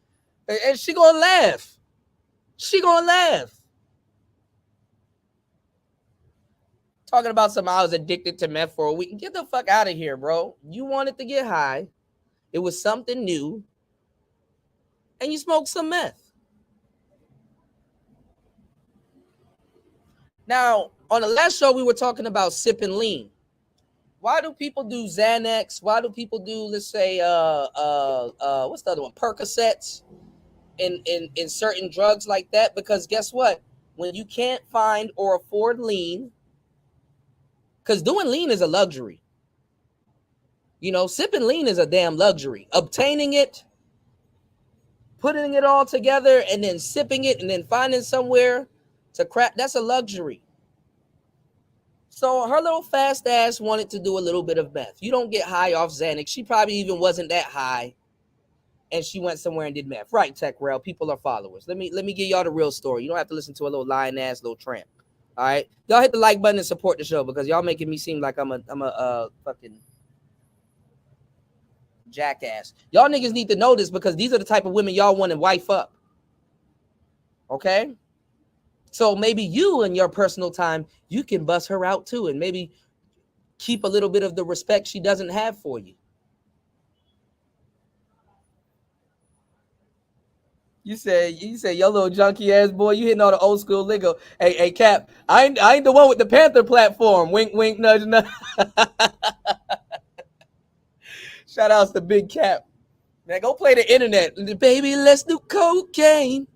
and she gonna laugh. She gonna laugh. Talking about something, I was addicted to meth for a week. Get the fuck out of here, bro. You wanted to get high. It was something new. And you smoked some meth. Now, on the last show, we were talking about sipping lean. Why do people do Xanax? Why do people do, let's say, what's the other one? Percocets in certain drugs like that? Because guess what? When you can't find or afford lean, because doing lean is a luxury. You know, sipping lean is a damn luxury. Obtaining it, putting it all together, and then sipping it, and then finding somewhere to crack, that's a luxury. So her little fast ass wanted to do a little bit of meth. You don't get high off Xanax. She probably even wasn't that high, and she went somewhere and did meth. Right, Tech Rail. People are followers. Let me give y'all the real story. You don't have to listen to a little lying ass little tramp. All right, y'all hit the like button and support the show because y'all making me seem like I'm a fucking jackass. Y'all niggas need to know this because these are the type of women y'all want to wife up. Okay. So maybe you in your personal time, you can bust her out too and maybe keep a little bit of the respect she doesn't have for you. You say your little junkie ass boy, you hitting all the old school lingo. Hey, Cap, I ain't the one with the Panther platform. Wink, wink, nudge, nudge. Shout outs to Big Cap. Man, go play the internet. Baby, let's do cocaine.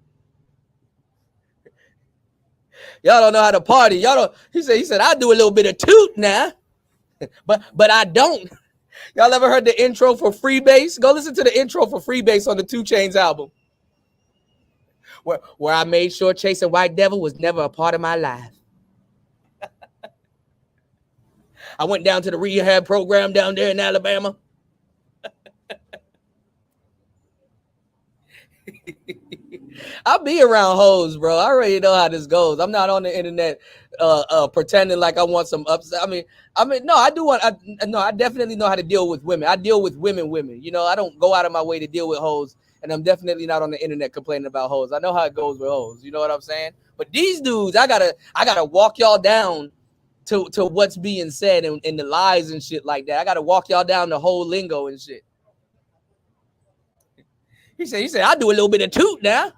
Y'all don't know how to party. Y'all don't. He said, I do a little bit of toot now, but I don't. Y'all ever heard the intro for Freebase? Go listen to the intro for Freebase on the 2 Chainz album, where I made sure chasing White Devil was never a part of my life. I went down to the rehab program down there in Alabama. I'll be around hoes, bro. I already know how this goes. I'm not on the internet pretending like I want some upside. I mean, no, I do want. I definitely know how to deal with women. I deal with women. You know, I don't go out of my way to deal with hoes, and I'm definitely not on the internet complaining about hoes. I know how it goes with hoes. You know what I'm saying? But these dudes, I gotta walk y'all down to what's being said and the lies and shit like that. I gotta walk y'all down the whole lingo and shit. He said, I do a little bit of toot now.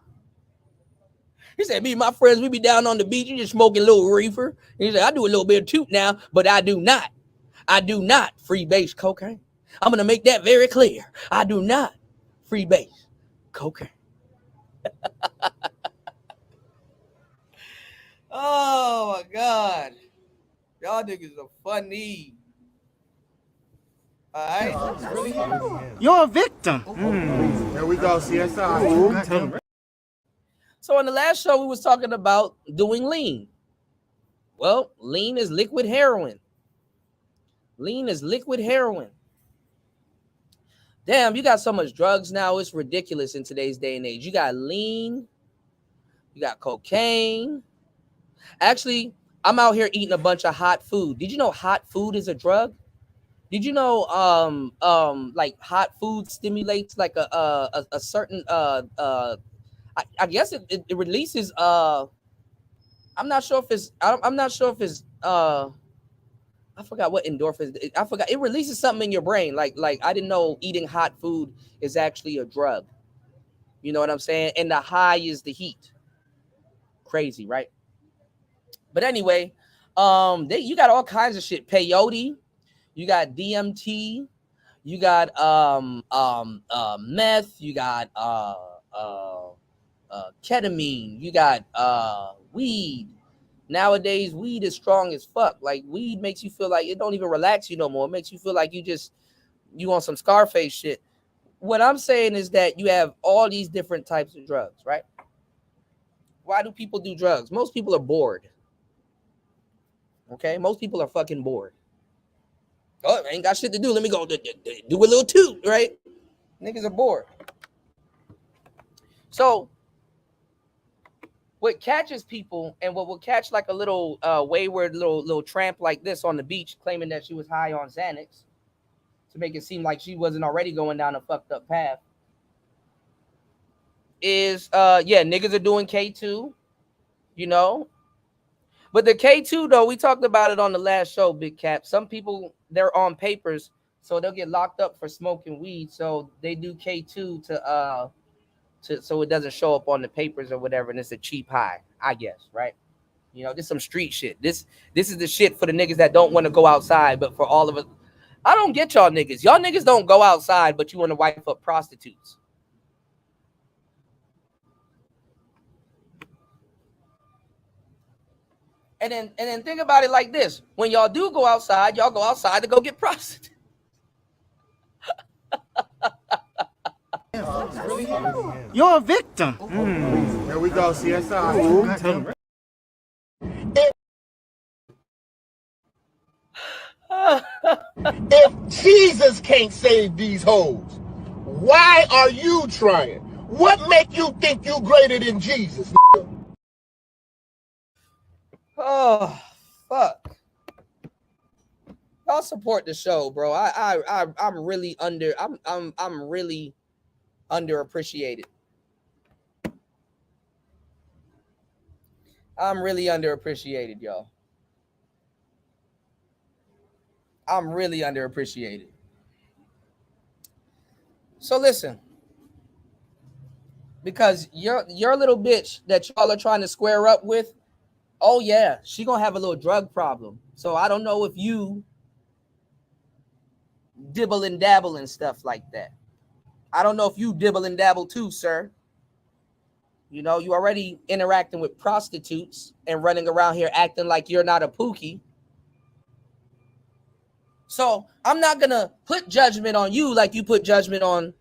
He said, me and my friends, we be down on the beach, you just smoking a little reefer. He said, I do a little bit of toot now, but I do not freebase cocaine. I'm going to make that very clear. I do not freebase cocaine. Oh, my God. Y'all niggas are funny. All right. You're a victim. Here we go, CSI. So on the last show, we was talking about doing lean. Well, lean is liquid heroin. Lean is liquid heroin. Damn, you got so much drugs now. It's ridiculous in today's day and age. You got lean. You got cocaine. Actually, I'm out here eating a bunch of hot food. Did you know hot food is a drug? Did you know like hot food stimulates like a certain I guess it releases I'm not sure if it's I forgot what endorphins. I forgot. It releases something in your brain. Like I didn't know eating hot food is actually a drug. You know what I'm saying? And the high is the heat. Crazy, right? But anyway, you got all kinds of shit. Peyote, you got DMT, you got meth, you got ketamine, you got weed. Nowadays, weed is strong as fuck. Like weed makes you feel like it don't even relax you no more. It makes you feel like you on some Scarface shit. What I'm saying is that you have all these different types of drugs, right? Why do people do drugs? Most people are bored. Okay, most people are fucking bored. Oh, I ain't got shit to do. Let me go do a little toot, right? Niggas are bored. So what catches people and what will catch like a little wayward little tramp like this on the beach claiming that she was high on Xanax to make it seem like she wasn't already going down a fucked up path is niggas are doing K2, you know. But the K2 though, we talked about it on the last show, Big Cap. Some people, they're on papers, so they'll get locked up for smoking weed. So they do K2 to so it doesn't show up on the papers or whatever, and it's a cheap high, I guess, right? You know, this some street shit. This is the shit for the niggas that don't want to go outside, but for all of us, I don't get y'all niggas. Y'all niggas don't go outside, but you want to wife up prostitutes. And then think about it like this. When y'all do go outside, y'all go outside to go get prostitutes. You're a victim. Here we go, CSI. If Jesus can't save these hoes, why are you trying? What make you think you greater than Jesus? Oh, fuck. Y'all support the show, bro. I'm really I'm really underappreciated. I'm really underappreciated, y'all. I'm really underappreciated. So listen, because your little bitch that y'all are trying to square up with, oh yeah, she gonna have a little drug problem. So I don't know if you dibble and dabble and stuff like that. I don't know if you dibble and dabble too, sir. You know, you already interacting with prostitutes and running around here acting like you're not a pookie. So I'm not going to put judgment on you like you put judgment on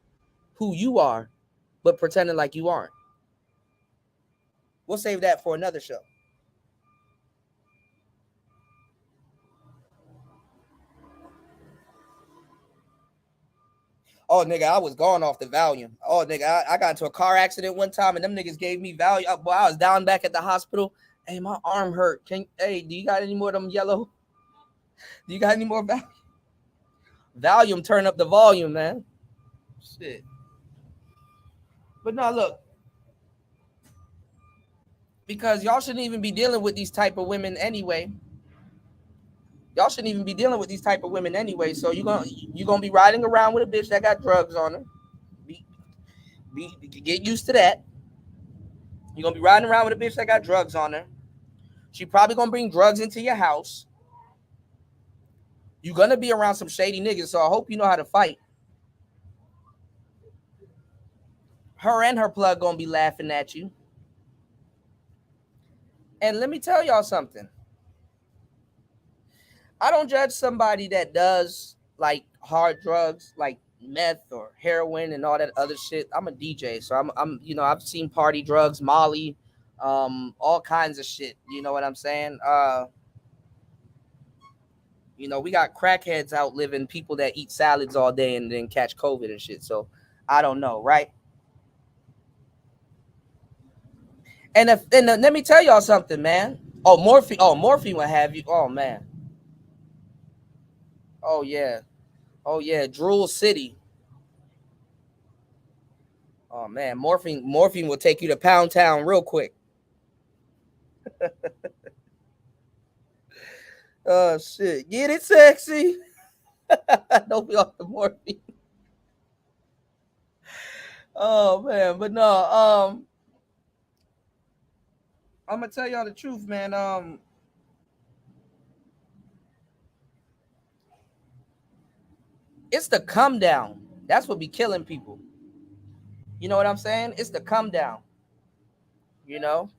who you are, but pretending like you aren't. We'll save that for another show. Oh, nigga, I was gone off the Valium. Oh, nigga, I got into a car accident one time, and them niggas gave me Valium. Boy, I was down back at the hospital. Hey, my arm hurt. Hey, do you got any more of them yellow? Do you got any more Valium? Valium, turn up the volume, man. Shit. But no, look. Because y'all shouldn't even be dealing with these type of women anyway. Y'all shouldn't even be dealing with these type of women anyway. So you're gonna be riding around with a bitch that got drugs on her. Get used to that. You're gonna be riding around with a bitch that got drugs on her. She probably gonna bring drugs into your house. You're gonna be around some shady niggas, so I hope you know how to fight. Her and her plug gonna be laughing at you. And let me tell y'all something. I don't judge somebody that does like hard drugs, like meth or heroin and all that other shit. I'm a DJ, so I'm you know, I've seen party drugs, Molly, all kinds of shit. You know what I'm saying? You know, we got crackheads out living, people that eat salads all day and then catch COVID and shit. So I don't know, right? And let me tell y'all something, man. Oh, morphine will have you. Oh man. Oh yeah. Oh yeah, Drool City. Oh man, morphine will take you to Pound Town real quick. Oh shit, get it sexy. Don't be off the morphine. Oh man, but no, I'm gonna tell y'all the truth, man. It's the come down. That's what be killing people. You know what I'm saying? It's the come down. You know?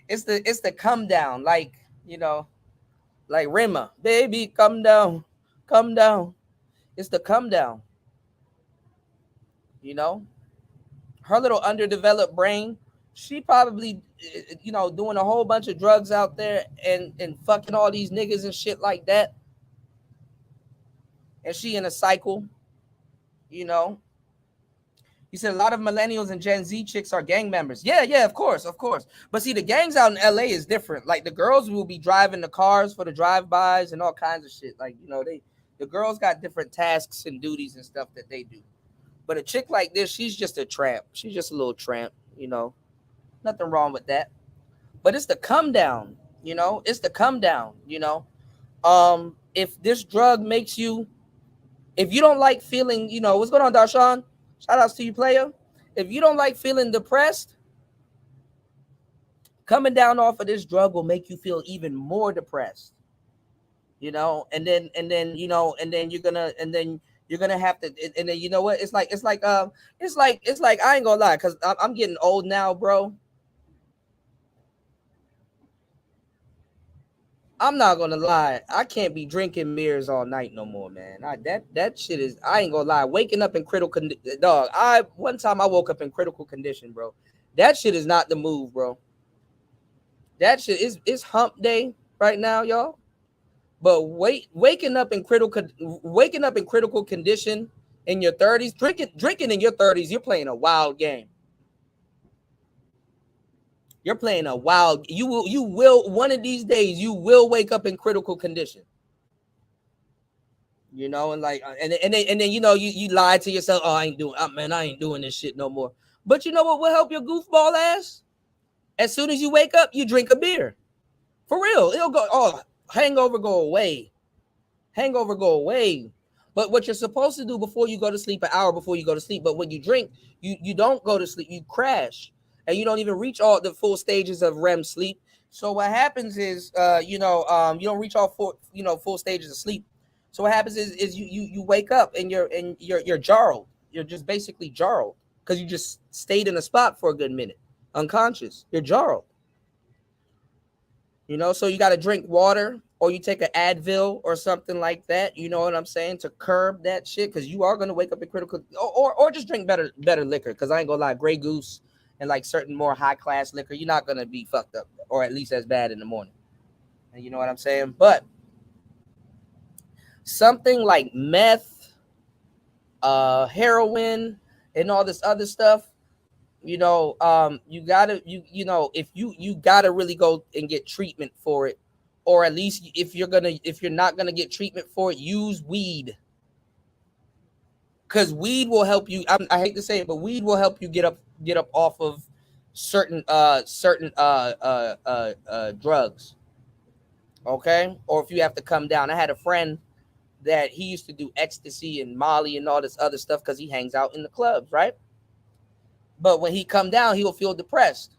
It's the come down, like, you know, like Rima, baby, come down, come down. It's the come down. You know? Her little underdeveloped brain, she probably, you know, doing a whole bunch of drugs out there and fucking all these niggas and shit like that. And she in a cycle, you know. You said a lot of millennials and Gen Z chicks are gang members. Yeah, of course. But see, the gangs out in LA is different. Like the girls will be driving the cars for the drive-bys and all kinds of shit. Like, you know, the girls got different tasks and duties and stuff that they do. But a chick like this, she's just a tramp. She's just a little tramp, you know. Nothing wrong with that. But it's the come down, you know. It's the come down, you know. If this drug makes you, if you don't like feeling, you know, what's going on, Darshan? Shout outs to you, player. If you don't like feeling depressed, Coming down off of this drug will make you feel even more depressed. You know, and then you're gonna have to, and then you know what? It's like I ain't gonna lie, because I'm getting old now, bro. I'm not gonna lie, I can't be drinking mirrors all night no more, man. That shit is, I ain't gonna lie, waking up in critical condition, dog. One time I woke up in critical condition, bro. That shit is not the move, bro. That shit is, it's hump day right now, y'all. But waking up in critical condition in your 30s, drinking in your 30s, you're playing a wild game. You're playing a wild. You will one of these days you will wake up in critical condition. You know, and like and then you know you lie to yourself. Oh, I ain't doing this shit no more. But you know what will help your goofball ass? As soon as you wake up, you drink a beer. For real, it'll go. Oh, hangover go away. Hangover go away. But what you're supposed to do before you go to sleep, an hour before you go to sleep. But when you drink, you don't go to sleep. You crash. And you don't even reach all the full stages of REM sleep. So what happens is, you don't reach all full stages of sleep. So what happens is you wake up and you're jarred. You're just basically jarred because you just stayed in a spot for a good minute, unconscious. You're jarred. You know, so you got to drink water, or you take an Advil or something like that. You know what I'm saying, to curb that shit, because you are gonna wake up in critical, or just drink better liquor. Because I ain't gonna lie, Grey Goose and like certain more high class liquor, you're not gonna be fucked up, or at least as bad in the morning. And you know what I'm saying? But something like meth, heroin, and all this other stuff, you know, you gotta if you gotta really go and get treatment for it, or at least if you're not gonna get treatment for it, use weed. Because weed will help you. I hate to say it, but weed will help you get up off of certain drugs. Okay, or if you have to come down. I had a friend that he used to do ecstasy and Molly and all this other stuff because he hangs out in the clubs, right? But when he come down, he will feel depressed.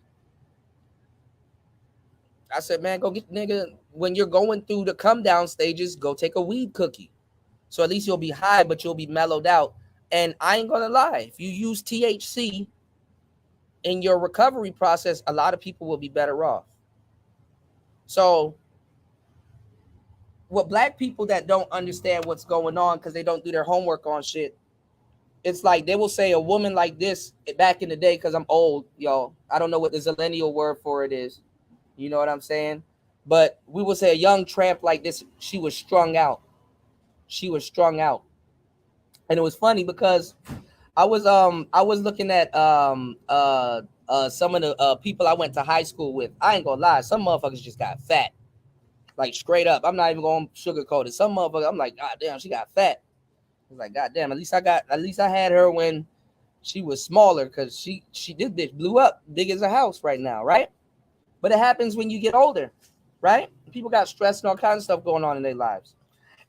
I said, man, go get, nigga, when you're going through the come down stages, go take a weed cookie. So at least you'll be high, but you'll be mellowed out. And I ain't gonna lie, if you use THC in your recovery process, a lot of people will be better off. So what black people that don't understand what's going on because they don't do their homework on shit, it's like they will say a woman like this back in the day, because I'm old, y'all. I don't know what the zillennial word for it is. You know what I'm saying? But we will say a young tramp like this, she was strung out. She was strung out. And it was funny because I was looking at some of the people I went to high school with. I ain't gonna lie, some motherfuckers just got fat. Like straight up. I'm not even gonna sugarcoat it. Some motherfuckers, I'm like, God damn, she got fat. I was like, God damn, at least I had her when she was smaller, because she did this, blew up, big as a house right now, right? But it happens when you get older, right? People got stress and all kinds of stuff going on in their lives.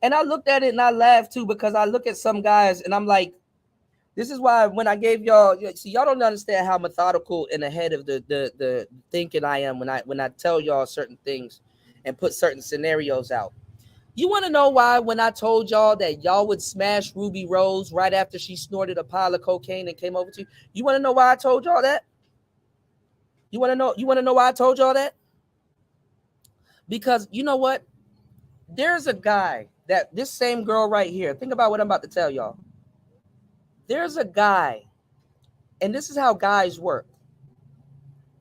And I looked at it and I laughed too, because I look at some guys and I'm like, this is why when I gave y'all, see, y'all don't understand how methodical and ahead of the thinking I am when I tell y'all certain things and put certain scenarios out. You want to know why when I told y'all that y'all would smash Ruby Rose right after she snorted a pile of cocaine and came over to you? You want to know why I told y'all that? You want to know why I told y'all that? Because you know what? There's a guy that this same girl right here, think about what I'm about to tell y'all. There's a guy, and this is how guys work.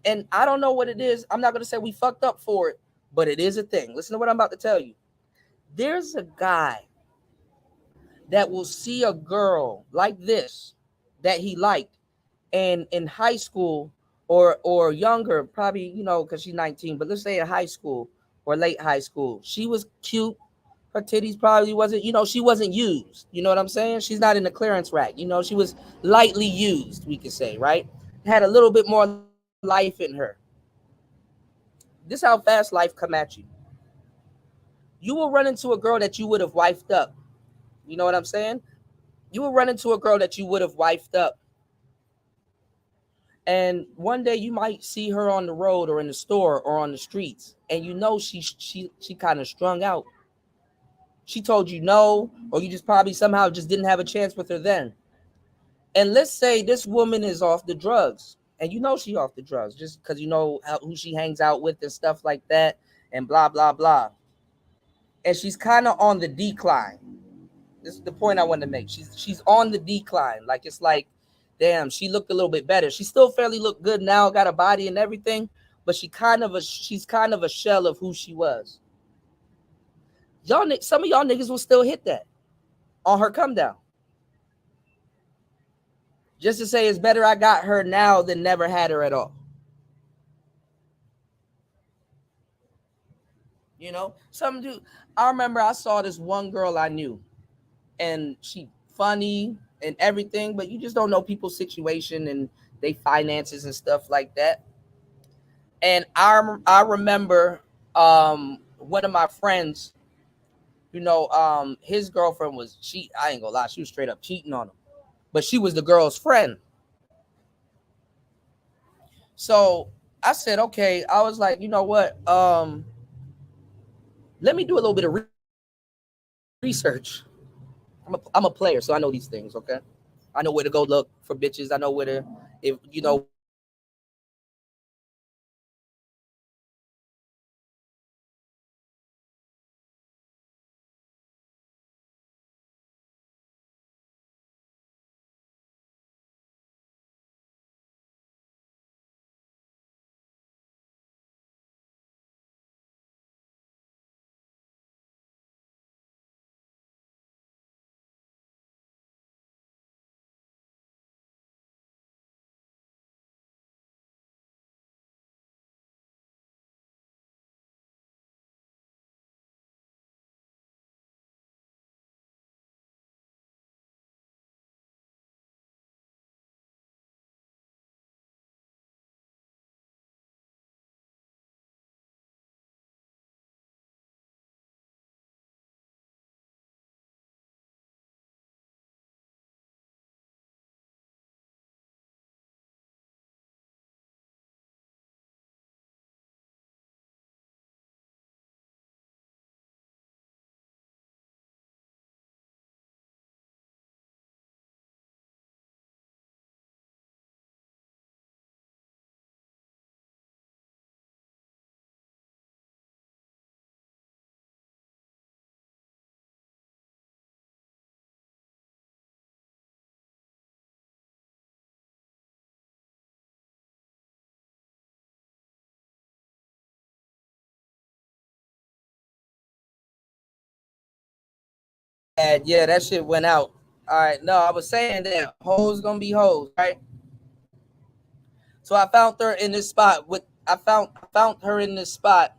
And I don't know what it is. I'm not going to say we fucked up for it, but it is a thing. Listen to what I'm about to tell you. There's a guy that will see a girl like this that he liked, and in high school or younger, probably, you know, because she's 19, but let's say in high school or late high school, she was cute. Her titties probably wasn't, you know, she wasn't used. You know what I'm saying? She's not in the clearance rack. You know, she was lightly used, we could say, right? Had a little bit more life in her. This is how fast life come at you. You will run into a girl that you would have wifed up. You know what I'm saying? You will run into a girl that you would have wifed up. And one day you might see her on the road or in the store or on the streets, and you know she kind of strung out. She told you no, or you just probably somehow just didn't have a chance with her then. And let's say this woman is off the drugs, and you know she off the drugs just because you know who she hangs out with and stuff like that, and blah blah blah. And she's kind of on the decline. This is the point I want to make. She's on the decline. Like it's like, damn, she looked a little bit better. She still fairly look good now, got a body and everything, but she's kind of a shell of who she was. Some of y'all niggas will still hit that on her come down. Just to say it's better I got her now than never had her at all. You know, some dude. I remember I saw this one girl I knew, and she funny and everything, but you just don't know people's situation and they finances and stuff like that. And I remember one of my friends, you know, his girlfriend was I ain't gonna lie, she was straight up cheating on him, but she was the girl's friend. So I said, okay, I was like, you know what? Let me do a little bit of research. I'm a player, so I know these things, okay? I know where to go look for bitches. I know where to, if you know. Yeah, that shit went out. All right, no, I was saying that hoes gonna be hoes, right? So I found her in this spot with I found her in this spot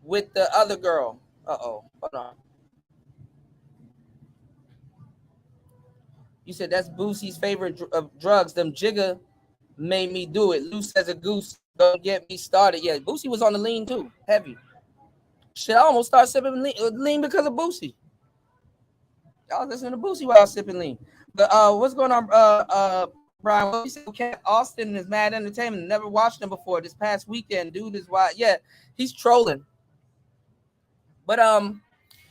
with the other girl. Hold on. You said that's Boosie's favorite drugs. Them Jigga made me do it. Loose as a goose. Don't get me started. Yeah, Boosie was on the lean too, heavy. Shit, I almost started sipping lean because of Boosie. I was listening to Boosie while I was sipping lean. But what's going on, Brian? What you said? Okay, Austin is mad entertainment. Never watched him before. This past weekend, dude is wild. Yeah, he's trolling. But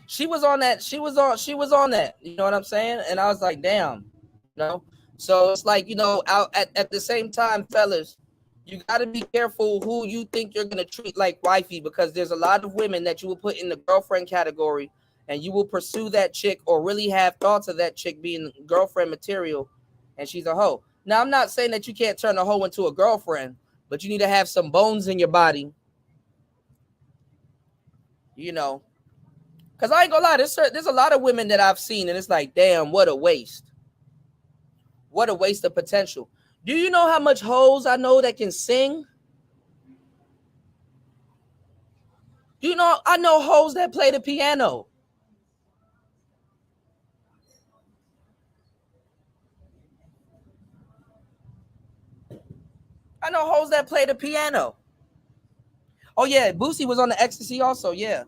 she was on that. She was on that. You know what I'm saying? And I was like, damn. You know. So it's like, you know, out at the same time, fellas, you got to be careful who you think you're gonna treat like wifey, because there's a lot of women that you will put in the girlfriend category, and you will pursue that chick or really have thoughts of that chick being girlfriend material, and she's a hoe. Now, I'm not saying that you can't turn a hoe into a girlfriend, but you need to have some bones in your body, you know. Because I ain't gonna lie, there's a lot of women that I've seen, and it's like, damn, what a waste. What a waste of potential. Do you know how much hoes I know that can sing? Do you know I know hoes that play the piano? I know hoes that play the piano. Oh yeah, Boosie was on the ecstasy also. Yeah.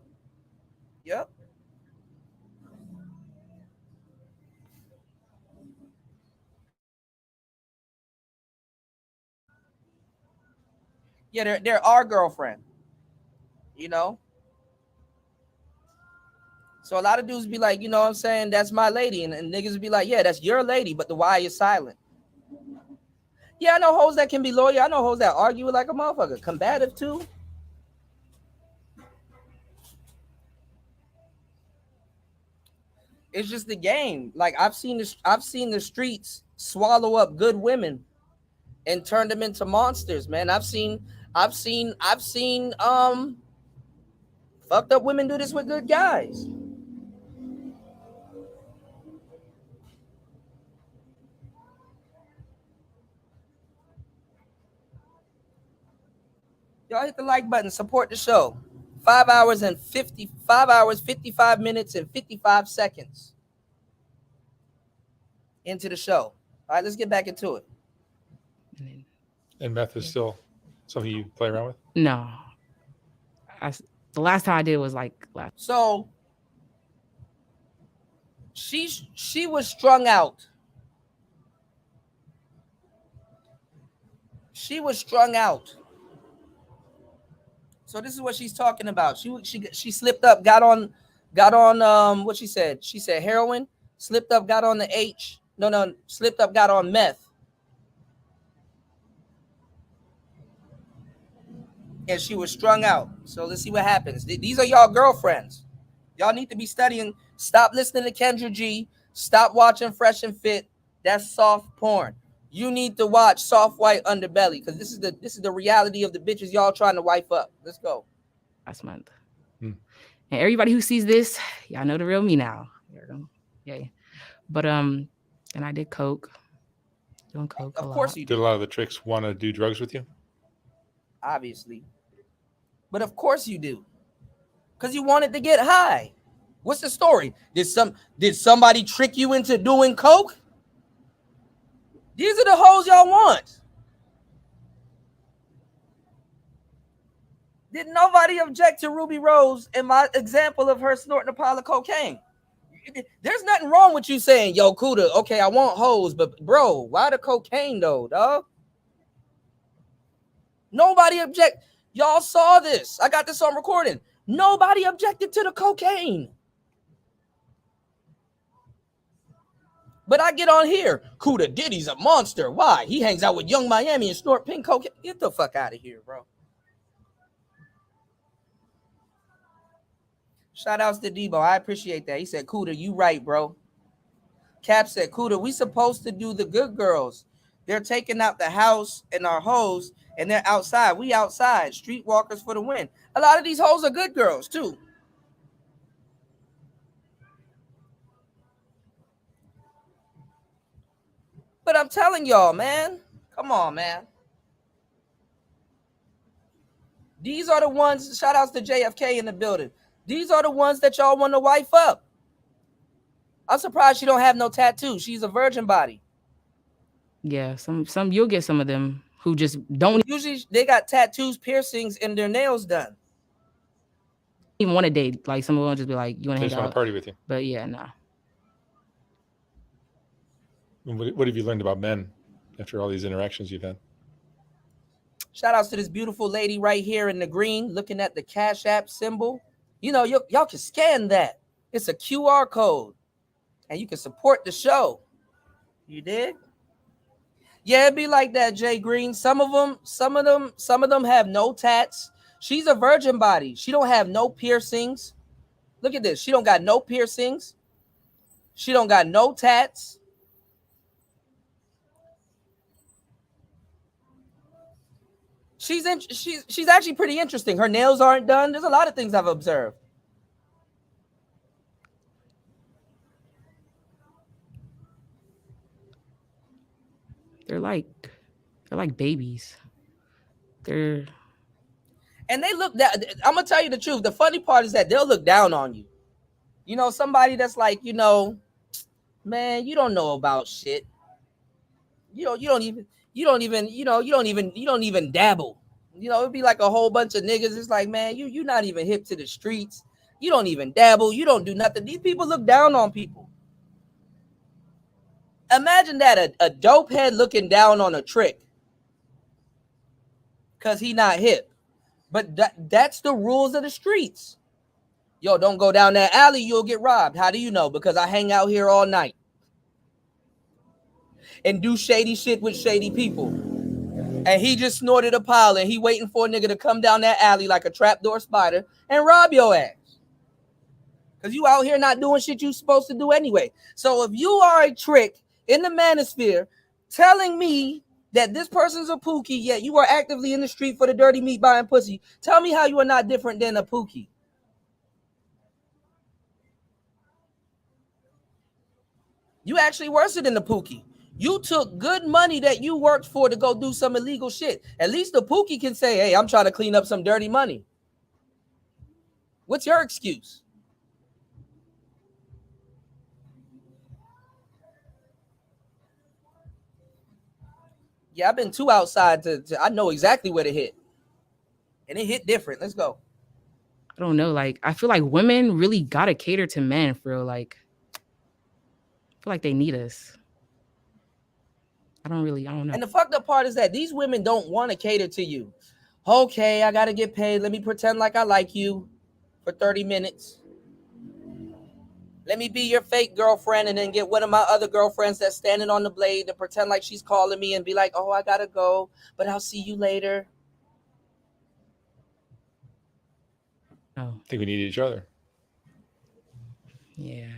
Yep. Yeah, they're our girlfriend. You know? So a lot of dudes be like, you know what I'm saying? That's my lady. And niggas be like, yeah, that's your lady, but the why is silent. Yeah, I know hoes that can be loyal. I know hoes that argue like a motherfucker. Combative too. It's just the game. Like I've seen the streets swallow up good women and turn them into monsters, man. I've seen fucked up women do this with good guys. Y'all hit the like button, support the show. 5 hours, 55 minutes and 55 seconds into the show. All right, let's get back into it. And meth is still something you play around with? No. The last time I did was like last. So she was strung out. She was strung out. So this is what she's talking about. She slipped up, got on what she said. She said heroin, slipped up, got on the H. No, slipped up, got on meth. And she was strung out. So let's see what happens. These are y'all girlfriends. Y'all need to be studying. Stop listening to Kendra G. Stop watching Fresh and Fit. That's soft porn. You need to watch Soft White Underbelly because this is the reality of the bitches y'all trying to wife up. Let's go. Last month. And everybody who sees this, y'all know the real me now. Yay. But and I did coke. Doing coke. Of course you did. A lot of the tricks want to do drugs with you? Obviously. But of course you do. Because you wanted to get high. What's the story? Did somebody trick you into doing coke? These are the hoes y'all want. Did nobody object to Ruby Rose in my example of her snorting a pile of cocaine? There's nothing wrong with you saying, yo, Kuda, okay, I want hoes, but bro, why the cocaine though, dog? Nobody object. Y'all saw this. I got this on recording. Nobody objected to the cocaine. But I get on here. Kuda Diddy's a monster. Why? He hangs out with Young Miami and snort pink cocaine. Get the fuck out of here, bro. Shout outs to Debo. I appreciate that. He said, Kuda, you right, bro. Cap said, Kuda, we supposed to do the good girls. They're taking out the house and our hoes, and they're outside. We outside. Streetwalkers for the win. A lot of these hoes are good girls, too. But I'm telling y'all, man. Come on, man. These are the ones, shout outs to JFK in the building. These are the ones that y'all want to wife up. I'm surprised she don't have no tattoo. She's a virgin body. Yeah, some you'll get some of them who just don't usually they got tattoos, piercings, and their nails done. Even want to date. Like some of them just be like, you want to hang just out. want to party with you. But yeah, nah. What have you learned about men after all these interactions you've had? Shout outs to this beautiful lady right here in the green, looking at the Cash App symbol. You know, y'all can scan that. It's a QR code, and you can support the show. You did? Yeah, it'd be like that, Jay Green. Some of them have no tats. She's a virgin body. She don't have no piercings. Look at this. She don't got no piercings. She don't got no tats. She's actually pretty interesting. Her nails aren't done. There's a lot of things I've observed. They're like babies. And they look down. I'm gonna tell you the truth. The funny part is that they'll look down on you. You know, somebody that's like, you know, man, you don't know about shit. You don't even dabble. You know, it'd be like a whole bunch of niggas. It's like, man, you're not even hip to the streets. You don't even dabble. You don't do nothing. These people look down on people. Imagine that, a dope head looking down on a trick. because he not hip. But that's the rules of the streets. Yo, don't go down that alley, you'll get robbed. How do you know? Because I hang out here all night and do shady shit with shady people. And he just snorted a pile and he waiting for a nigga to come down that alley like a trapdoor spider and rob your ass. Because you out here not doing shit you supposed to do anyway. So if you are a trick in the manosphere telling me that this person's a pookie, yet you are actively in the street for the dirty meat buying pussy, tell me how you are not different than a pookie. You actually worse than the pookie. You took good money that you worked for to go do some illegal shit. At least the pookie can say, hey, I'm trying to clean up some dirty money. What's your excuse? Yeah, I've been too outside to I know exactly where to hit. And it hit different. Let's go. I don't know. Like, I feel like women really gotta cater to men for real. Like, I feel like they need us. I don't know. And the fucked up part is that these women don't want to cater to you. Okay, I gotta get paid. Let me pretend like I like you for 30 minutes. Let me be your fake girlfriend and then get one of my other girlfriends that's standing on the blade and pretend like she's calling me and be like, oh, I gotta go, but I'll see you later. I think we need each other. Yeah.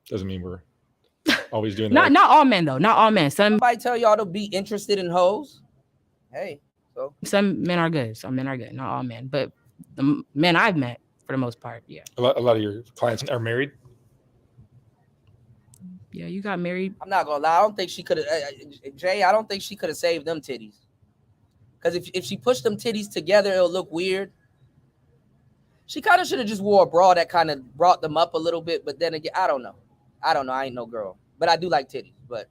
Doesn't mean we're always doing that. Not all men though. Not all men. Somebody tell y'all to be interested in hoes. Hey, so some men are good. Some men are good. Not all men, but the men I've met for the most part, yeah. A lot of your clients are married. Yeah, you got married. I'm not gonna lie. I don't think she could have. Jay, I don't think she could have saved them titties. Because if she pushed them titties together, it'll look weird. She kind of should have just wore a bra that kind of brought them up a little bit. But then again, I don't know. I ain't no girl, but I do like titties. But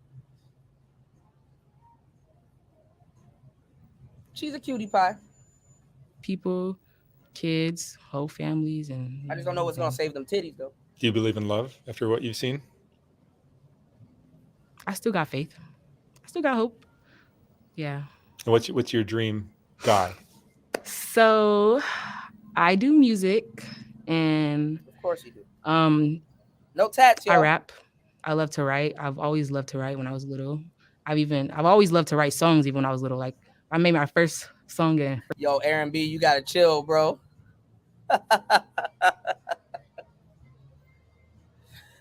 she's a cutie pie. People, kids, whole families, and I just don't know what's gonna save them titties though. Do you believe in love after what you've seen? I still got faith. I still got hope. Yeah. And what's your dream guy? So I do music and of course you do. No tats, y'all. I rap. I love to write. I've always loved to write when I was little. I've always loved to write songs even when I was little. Like I made my first song in. Yo, Aaron B, you gotta chill, bro.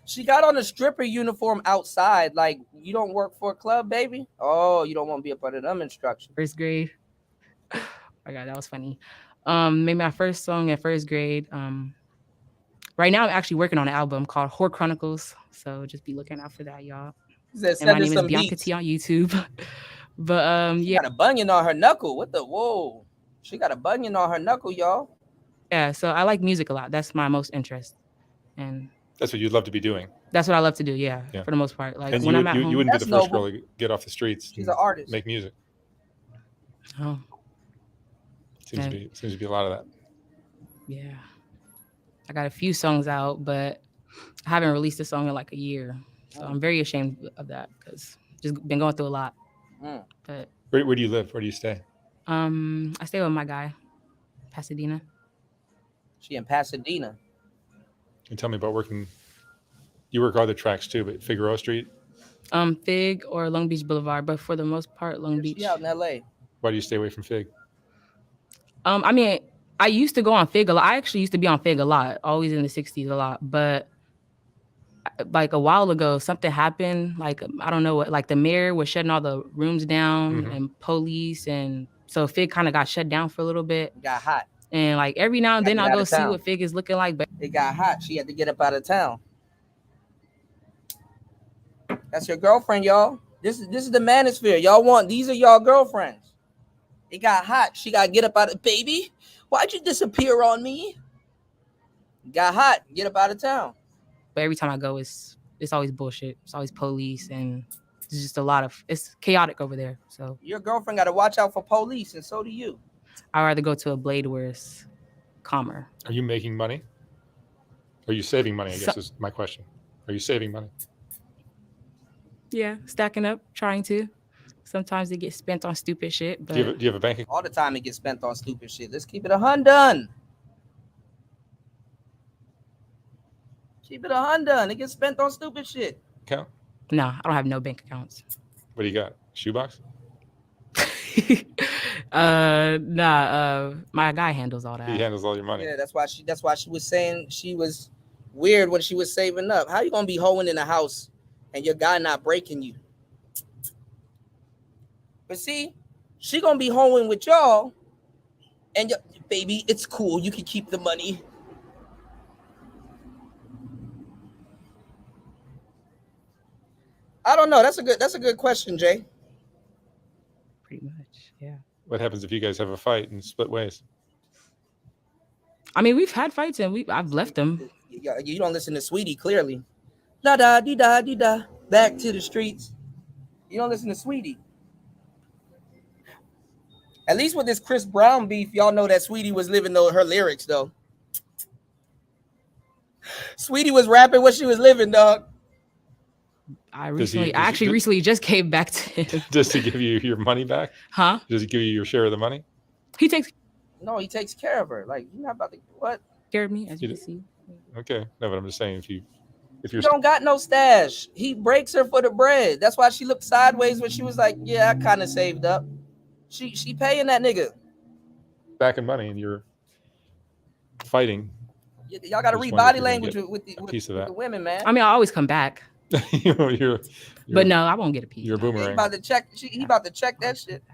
She got on a stripper uniform outside. Like, you don't work for a club, baby? Oh, you don't want to be a part of them instructions. First grade. Oh my God, that was funny. Made my first song at first grade. Right now, I'm actually working on an album called Whore Chronicles. So just be looking out for that, y'all. And my name is Bianca T on YouTube. But yeah. She got a bunion on her knuckle. What the? Whoa. She got a bunion on her knuckle, y'all. Yeah, so I like music a lot. That's my most interest. And that's what you'd love to be doing. That's what I love to do, yeah. For the most part. Like and when I'm at home. You wouldn't be the first girl to get off the streets. She's an artist. Make music. Oh. Seems to be a lot of that. Yeah. I got a few songs out, but I haven't released a song in like a year. So I'm very ashamed of that because just been going through a lot. But where do you live? Where do you stay? I stay with my guy, Pasadena. She in Pasadena. And tell me about working. You work other tracks too, but Figueroa Street? Fig or Long Beach Boulevard, but for the most part, Long Beach. She out in LA. Why do you stay away from Fig? I mean, I used to go on Fig a lot. I actually used to be on Fig a lot, always in the 60s a lot. But like a while ago, something happened. Like, I don't know what, like the mayor was shutting all the rooms down and police. And so Fig kind of got shut down for a little bit. Got hot. And like every now and then I'll go see what Fig is looking like. But it got hot. She had to get up out of town. That's your girlfriend, y'all. This is the manosphere. These are y'all girlfriends. It got hot. She got to get up out of, baby, why'd you disappear on me? Got hot. Get up out of town. But every time I go, it's always bullshit. It's always police, and it's just it's chaotic over there. So your girlfriend got to watch out for police, and so do you. I'd rather go to a blade where it's calmer. Are you making money? Are you saving money, I guess is my question. Are you saving money? Yeah, stacking up, trying to. Sometimes it gets spent on stupid shit. But Do you have a bank account? All the time it gets spent on stupid shit. Let's keep it 100. Keep it 100. It gets spent on stupid shit. No, I don't have no bank accounts. What do you got? Shoebox? My guy handles all that. He handles all your money. Yeah, that's why she was saying she was weird when she was saving up. How you gonna be hoeing in the house and your guy not breaking you? But see, she gonna be hoeing with y'all, and baby, it's cool. You can keep the money. I don't know. That's a good question, Jay. Pretty much, yeah. What happens if you guys have a fight and split ways? I mean, we've had fights and I've left them. You don't listen to Sweetie, clearly. Da da dee da dee da. Back to the streets. You don't listen to Sweetie. At least with this Chris Brown beef, y'all know that Sweetie was living her lyrics, though. Sweetie was rapping what she was living, dog. I actually recently just came back to him. Just to give you your money back? Huh? Does he give you your share of the money? He takes care of her. Like, you're not about to what? Care of me, as you can see. Okay. No, but I'm just saying if You you're don't got no stash. He breaks her for the bread. That's why she looked sideways when she was like, yeah, I kind of saved up. She paying that nigga. back in money and you're fighting. Y'all got to read body language with the women, man. I mean, I always come back. you're, but no, I won't get a piece. You're a boomerang. He about to check. He about to check that shit.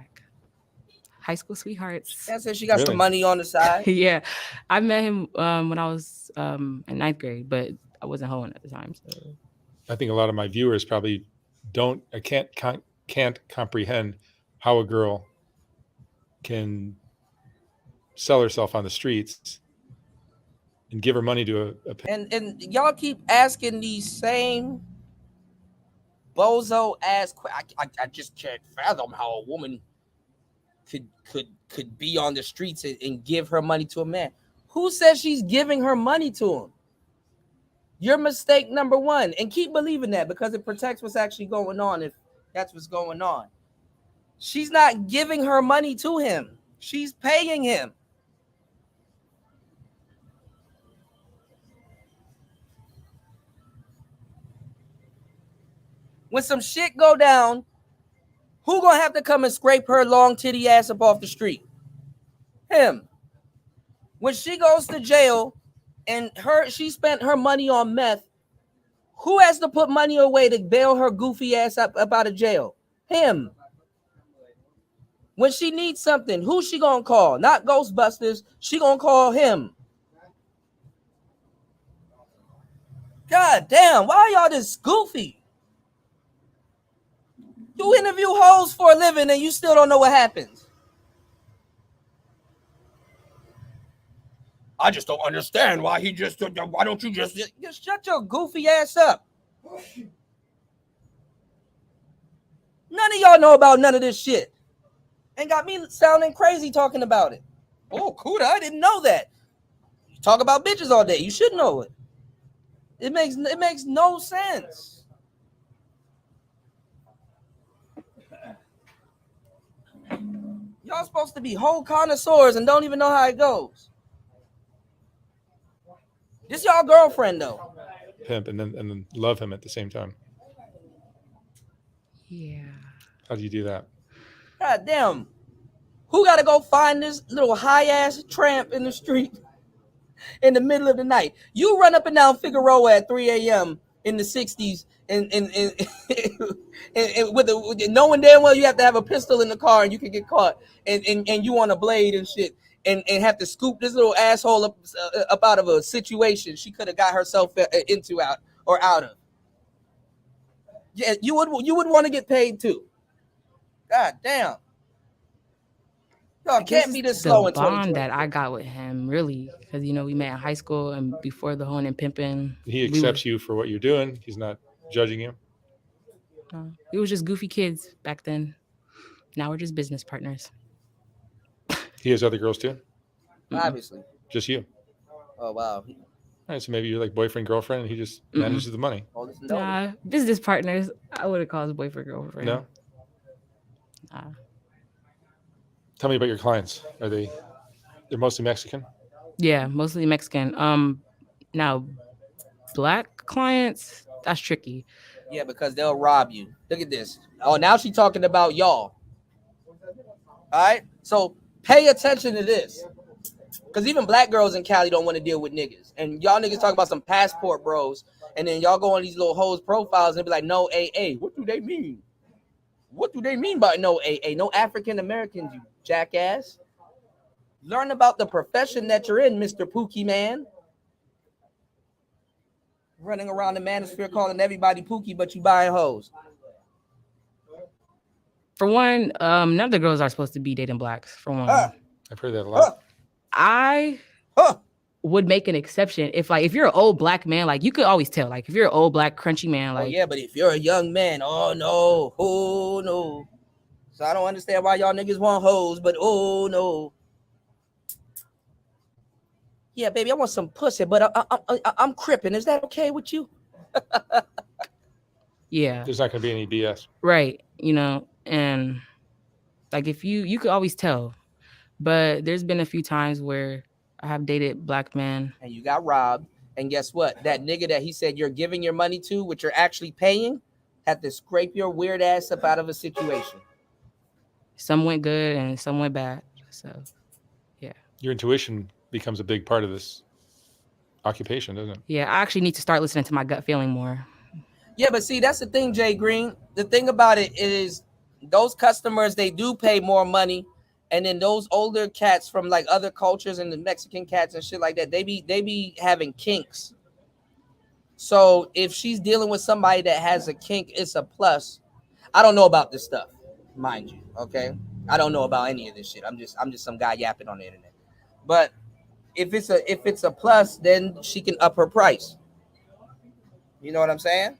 High school sweethearts. That's it. She got some money on the side. Yeah, I met him when I was in 9th grade, but I wasn't hoeing at the time. So I think a lot of my viewers probably can't comprehend how a girl can sell herself on the streets and give her money to a and y'all keep asking these same bozo ass. I just can't fathom how a woman could be on the streets and give her money to a man. Who says she's giving her money to him? Your mistake number one, and keep believing that because it protects what's actually going on. If that's what's going on, she's not giving her money to him. She's paying him. When some shit go down, who gonna have to come and scrape her long titty ass up off the street? Him. When she goes to jail and she spent her money on meth, who has to put money away to bail her goofy ass up out of jail? Him. When she needs something, who she gonna call? Not Ghostbusters. She gonna call him. God damn, why y'all this goofy? You interview hoes for a living and you still don't know what happens. I just don't understand why why don't you just shut your goofy ass up? None of y'all know about none of this shit. And got me sounding crazy talking about it. Oh, Kuda, I didn't know that. You talk about bitches all day. You should know it. It makes no sense. Y'all supposed to be whole connoisseurs and don't even know how it goes. This y'all girlfriend though. pimp and then love him at the same time. Yeah. How do you do that? God damn. Who got to go find this little high ass tramp in the street in the middle of the night? You run up and down Figueroa at 3 a.m. in the 60s and with knowing damn well you have to have a pistol in the car and you can get caught and you on a blade and shit and have to scoop this little asshole up out of a situation she could have got herself into out of. Yeah, you would want to get paid too. God damn. Y'all can't be this slow in 2020. The bond that I got with him, really, because we met in high school and before the hoeing and pimping. He accepts you for what you're doing. He's not judging you. We was just goofy kids back then. Now we're just business partners. He has other girls too? Obviously. Just you? Oh, wow. All right, so maybe you're like boyfriend, girlfriend, and he just manages the money. Nah, business partners. I wouldn't call us boyfriend, girlfriend. No? Tell me about your clients. They're mostly Mexican? Yeah, mostly Mexican. Now black clients, that's tricky. Yeah, because they'll rob you. Look at this. Oh, now she's talking about y'all. All right, so pay attention to this, because even black girls in Cali don't want to deal with niggas, and y'all niggas talk about some passport bros, and then y'all go on these little hoes profiles and be like, no AA. What do they mean? What do they mean by no AA? No African Americans, you jackass. Learn about the profession that you're in, Mr. Pookie Man. Running around the manosphere calling everybody Pookie, but you buying hoes. For one, none of the girls are supposed to be dating blacks. For one, I've heard that a lot. I would make an exception if you're an old black man, like you could always tell. Like if you're an old black crunchy man, like yeah, but if you're a young man, oh no. So I don't understand why y'all niggas want hoes, but oh no. Yeah, baby, I want some pussy, but I'm cripping. Is that okay with you? yeah, There's not going to be any BS. right. You know, and like if you could always tell, but there's been a few times where I have dated black men and you got robbed. And guess what? That nigga that he said you're giving your money to, which you're actually paying, had to scrape your weird ass up out of a situation. Some went good and some went bad. So, yeah. Your intuition becomes a big part of this occupation, doesn't it? Yeah, I actually need to start listening to my gut feeling more. Yeah, but see, that's the thing, Jay Green. The thing about it is those customers, they do pay more money. And then those older cats from like other cultures and the Mexican cats and shit like that, they be having kinks. So if she's dealing with somebody that has a kink, it's a plus. I don't know about this stuff, mind you. Okay, I don't know about any of this shit. I'm just some guy yapping on the internet. But if it's a plus, then she can up her price. You know what I'm saying?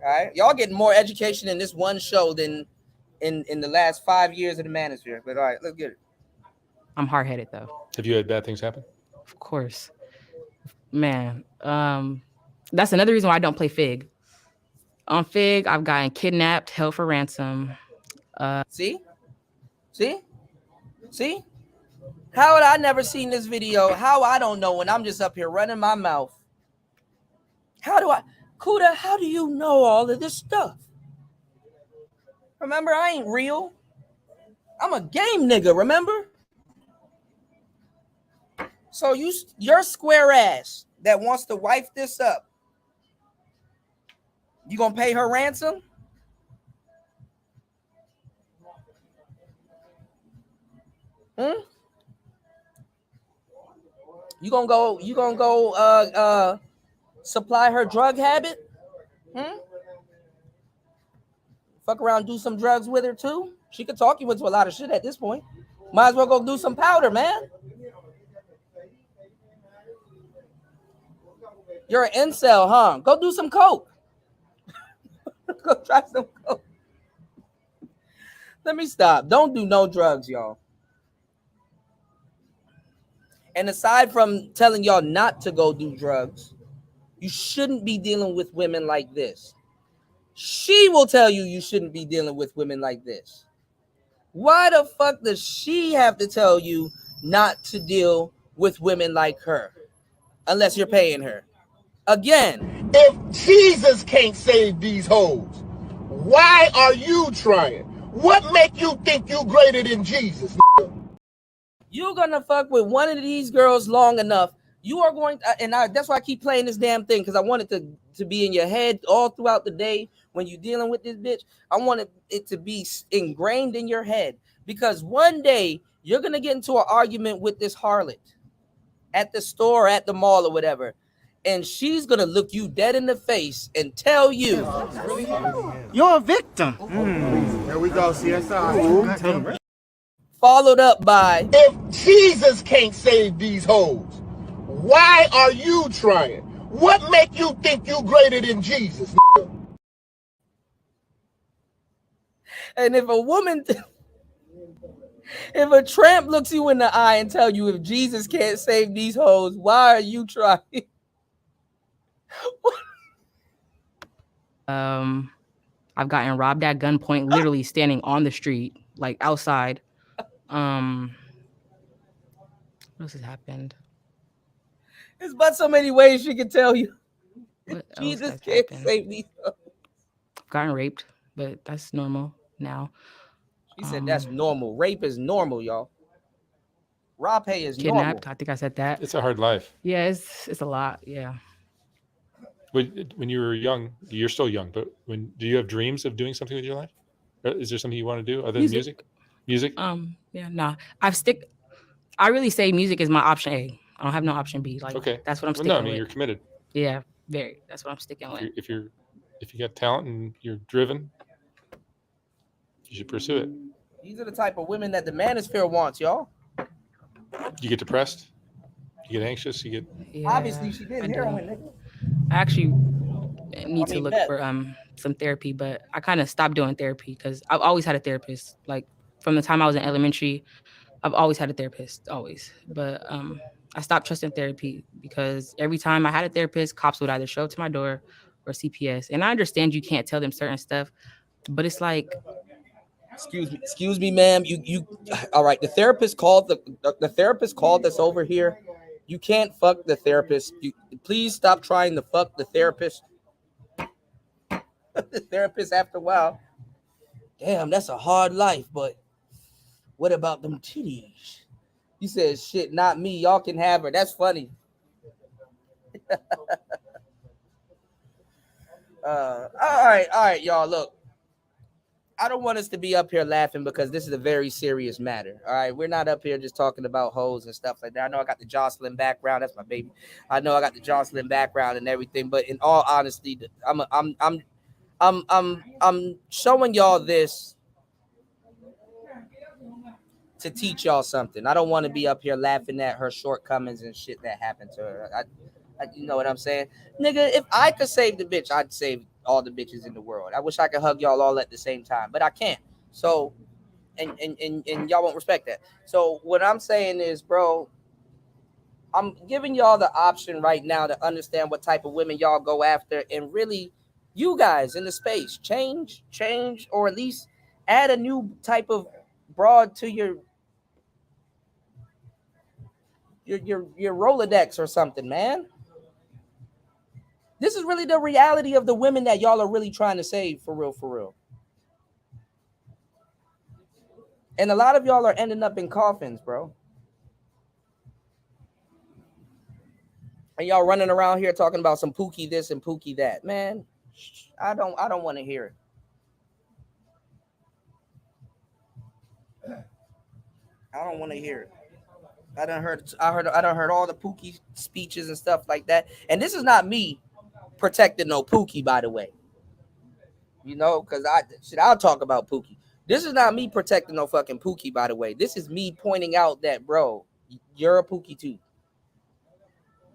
All right, y'all getting more education in this one show than in the last 5 years of the manosphere. But all right, let's get it. I'm hard-headed though. Have you had bad things happen? Of course, man. That's another reason why I don't play Fig. On Fig, I've gotten kidnapped, held for ransom. See? How had I never seen this video? How I don't know when I'm just up here running my mouth. Kuda, how do you know all of this stuff? Remember, I ain't real. I'm a game nigga, remember? So your square ass that wants to wife this up, you gonna pay her ransom? You gonna go supply her drug habit? Fuck around, do some drugs with her too. She could talk you into a lot of shit at this point. Might as well go do some powder, man. You're an incel, huh? Go do some coke. Go try some coke. Let me stop. Don't do no drugs, y'all. And aside from telling y'all not to go do drugs, you shouldn't be dealing with women like this. She will tell you shouldn't be dealing with women like this. Why the fuck does she have to tell you not to deal with women like her? Unless you're paying her. Again. If Jesus can't save these hoes, why are you trying? What make you think you greater than Jesus? You're gonna fuck with one of these girls long enough. You are going to, that's why I keep playing this damn thing, because I want it to be in your head all throughout the day when you're dealing with this bitch. I want it to be ingrained in your head, because one day you're gonna get into an argument with this harlot at the store, at the mall, or whatever, and she's gonna look you dead in the face and tell you, "You're a victim." Here we go, CSI. Followed up by, if Jesus can't save these hoes, why are you trying? What make you think you greater than Jesus? And if a woman, if a tramp looks you in the eye and tell you if Jesus can't save these hoes, why are you trying? I've gotten robbed at gunpoint, literally standing on the street, like outside. What else has happened? There's but so many ways she can tell you. What else Jesus has can't happened? save these. I've gotten raped, but that's normal now. She said that's normal. Rape is normal, y'all. Raw pay is Kidnapped. normal. I think I said that. It's a hard life. Yeah, it's a lot. Yeah. When you were young, you're still young, but do you have dreams of doing something with your life? Is there something you want to do other than music? Music? Yeah, nah. I really say music is my option A. I don't have no option B. Like, Okay, that's what I'm well, sticking no, I mean with. you're committed. Yeah, very. That's what I'm sticking with. If you got talent and you're driven, you should pursue it. These are the type of women that the manosphere wants, y'all. You get depressed, you get anxious, you get. Yeah, Obviously, she did I heroin, do. nigga. I actually need to look meth. for some therapy, but I kind of stopped doing therapy because I've always had a therapist. Like from the time I was in elementary, I've always had a therapist, always. But I stopped trusting therapy because every time I had a therapist, cops would either show up to my door or CPS. And I understand you can't tell them certain stuff, but it's like, Excuse me, ma'am. You all right? The therapist called the therapist called us over here. You can't fuck the therapist. Please stop trying to fuck the therapist. The therapist after a while. Damn, that's a hard life, but what about them titties? You said shit, not me. Y'all can have her. That's funny. All right, y'all. Look, I don't want us to be up here laughing because this is a very serious matter. All right, we're not up here just talking about hoes and stuff like that. I know I got the Jocelyn background. That's my baby. I know I got the Jocelyn background and everything. But in all honesty, I'm showing y'all this to teach y'all something. I don't want to be up here laughing at her shortcomings and shit that happened to her. You know what I'm saying? Nigga, if I could save the bitch, I'd save all the bitches in the world. I wish I could hug y'all all at the same time, but I can't. So, and y'all won't respect that. So what I'm saying is, bro, I'm giving y'all the option right now to understand what type of women y'all go after, and really, you guys in the space, change, or at least add a new type of broad to your Rolodex or something, man. This is really the reality of the women that y'all are really trying to save, for real. And a lot of y'all are ending up in coffins, bro. And y'all running around here talking about some Pookie this and Pookie that. Man, I don't want to hear it. I don't want to hear it. I done heard all the Pookie speeches and stuff like that. And this is not me protecting no Pookie, by the way. You know, because I'll talk about Pookie. This is not me protecting no fucking Pookie, by the way. This is me pointing out that, bro, you're a Pookie too.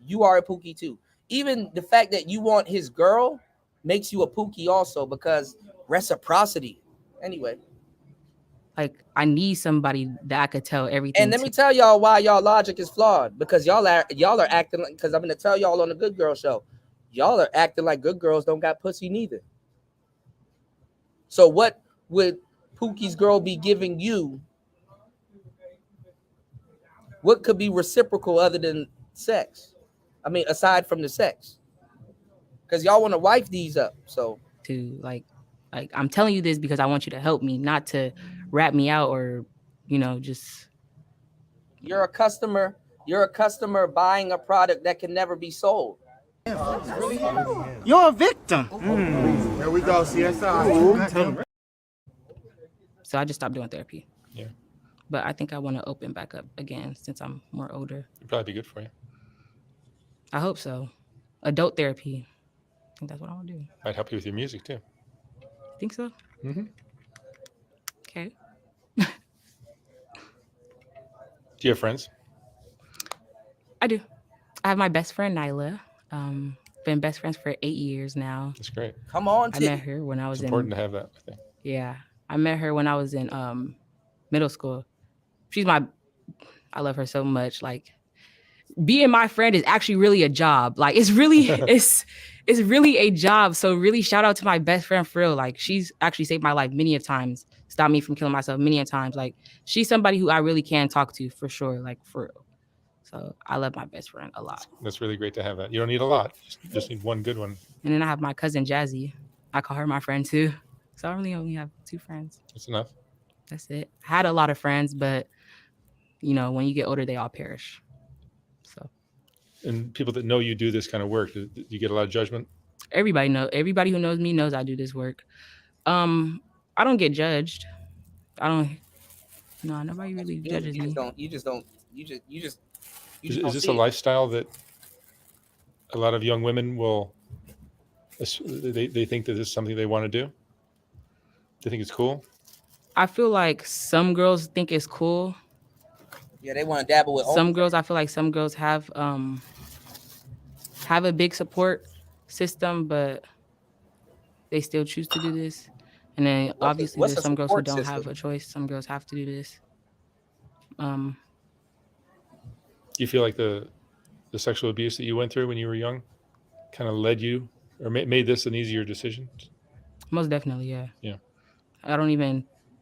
You are a Pookie too. Even the fact that you want his girl makes you a Pookie also, because reciprocity. Anyway. like, I need somebody that I could tell everything. And let me tell y'all why y'all logic is flawed. Because y'all are acting like, because I'm gonna tell y'all on the Good Girl Show, y'all are acting like good girls don't got pussy neither. So what would Pookie's girl be giving you? What could be reciprocal other than sex? I mean, aside from the sex, because y'all want to wife these up. So to like I'm telling you this because I want you to help me, not to rat me out or, you know, just. You're a customer buying a product that can never be sold. You're a victim. Here we go, CSI. So I just stopped doing therapy. Yeah. But I think I want to open back up again since I'm more older. It'd probably be good for you. I hope so. Adult therapy. I think that's what I want to do. Might help you with your music too. Think so? Mm-hmm. Okay. Do you have friends? I do. I have my best friend, Nyla. Been best friends for 8 years now. That's great. Come on, I met her when I was it's important to have that, I think. Yeah. I met her when I was in middle school. I love her so much. Like, being my friend is actually really a job. Like it's really it's really a job. So really shout out to my best friend for real. Like she's actually saved my life many of times, stopped me from killing myself many of times. Like she's somebody who I really can talk to for sure, like for real. So I love my best friend a lot. That's really great to have that. You don't need a lot. Just need one good one. And then I have my cousin Jazzy. I call her my friend too. So I really only have 2 friends. That's enough. That's it. I had a lot of friends, but you know, when you get older, they all perish. So. And people that know you do this kind of work, do you get a lot of judgment? Everybody who knows me knows I do this work. I don't get judged. Nobody really judges me. Is this a lifestyle that a lot of young women will, they think that this is something they want to do? They think it's cool? I feel like some girls think it's cool. Yeah, they want to dabble with some girls. I feel like some girls have a big support system, but they still choose to do this. And then obviously there's some girls who don't have a choice. Some girls have to do this. Do you feel like the sexual abuse that you went through when you were young kind of led you or made this an easier decision? Most definitely, yeah. Yeah.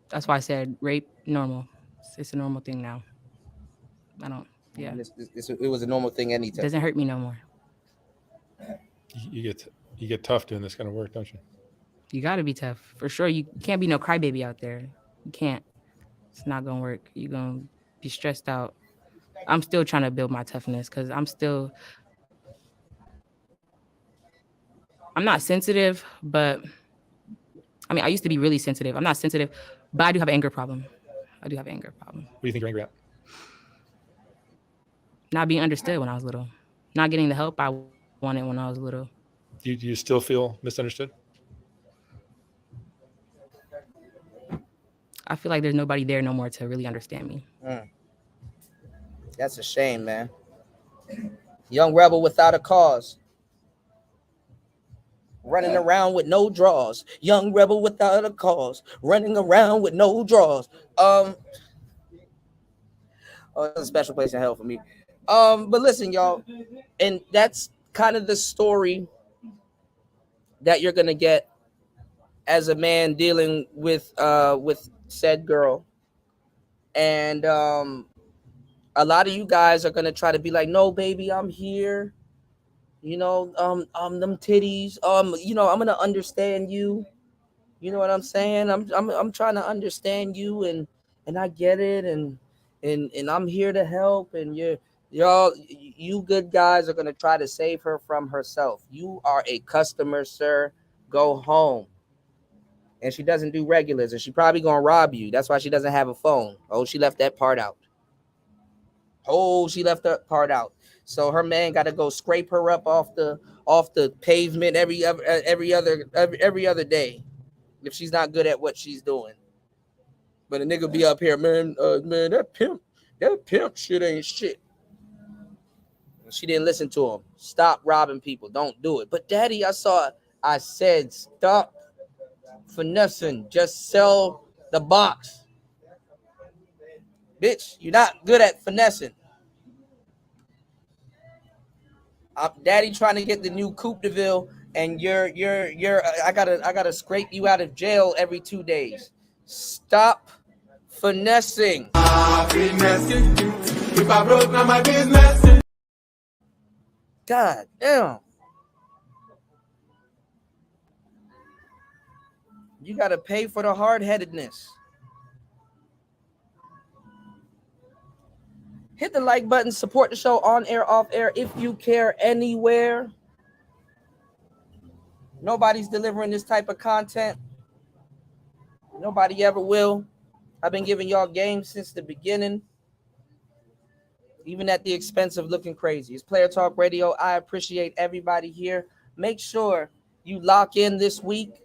That's why I said rape, normal. It's a normal thing now. Yeah. It was a normal thing anytime. It doesn't hurt me no more. You get tough doing this kind of work, don't you? You got to be tough. For sure. You can't be no crybaby out there. You can't. It's not going to work. You're going to be stressed out. I'm still trying to build my toughness because I'm not sensitive, but I used to be really sensitive. I'm not sensitive, but I do have an anger problem. What do you think you're angry at? Not being understood when I was little. Not getting the help I wanted when I was little. Do you still feel misunderstood? I feel like there's nobody there no more to really understand me. That's a shame, man. Young rebel without a cause. Running around with no draws. Young rebel without a cause. Running around with no draws. Oh, that's a special place in hell for me. But listen, y'all, and that's kind of the story that you're gonna get as a man dealing with said girl. And a lot of you guys are gonna try to be like, no, baby, I'm here. You know, them titties. You know, I'm gonna understand you. You know what I'm saying? I'm trying to understand you, and I get it, and I'm here to help. And you good guys are gonna try to save her from herself. You are a customer, sir. Go home. And she doesn't do regulars, and she probably gonna rob you. That's why she doesn't have a phone. Oh, she left that part out. So her man got to go scrape her up off the pavement every other day if she's not good at what she's doing. But a nigga be up here, man, that pimp shit ain't shit. She didn't listen to him. Stop robbing people. Don't do it. But daddy, I said stop finessing. Just sell the box. Bitch, you're not good at finessing. Daddy trying to get the new Coupe de Ville, and I gotta scrape you out of jail every 2 days. Stop finessing. If I broke, now my business. God damn. You gotta pay for the hard-headedness. Hit the like button, support the show on air, off air, if you care anywhere. Nobody's delivering this type of content. Nobody ever will. I've been giving y'all games since the beginning, even at the expense of looking crazy. It's Player Talk Radio. I appreciate everybody here. Make sure you lock in this week.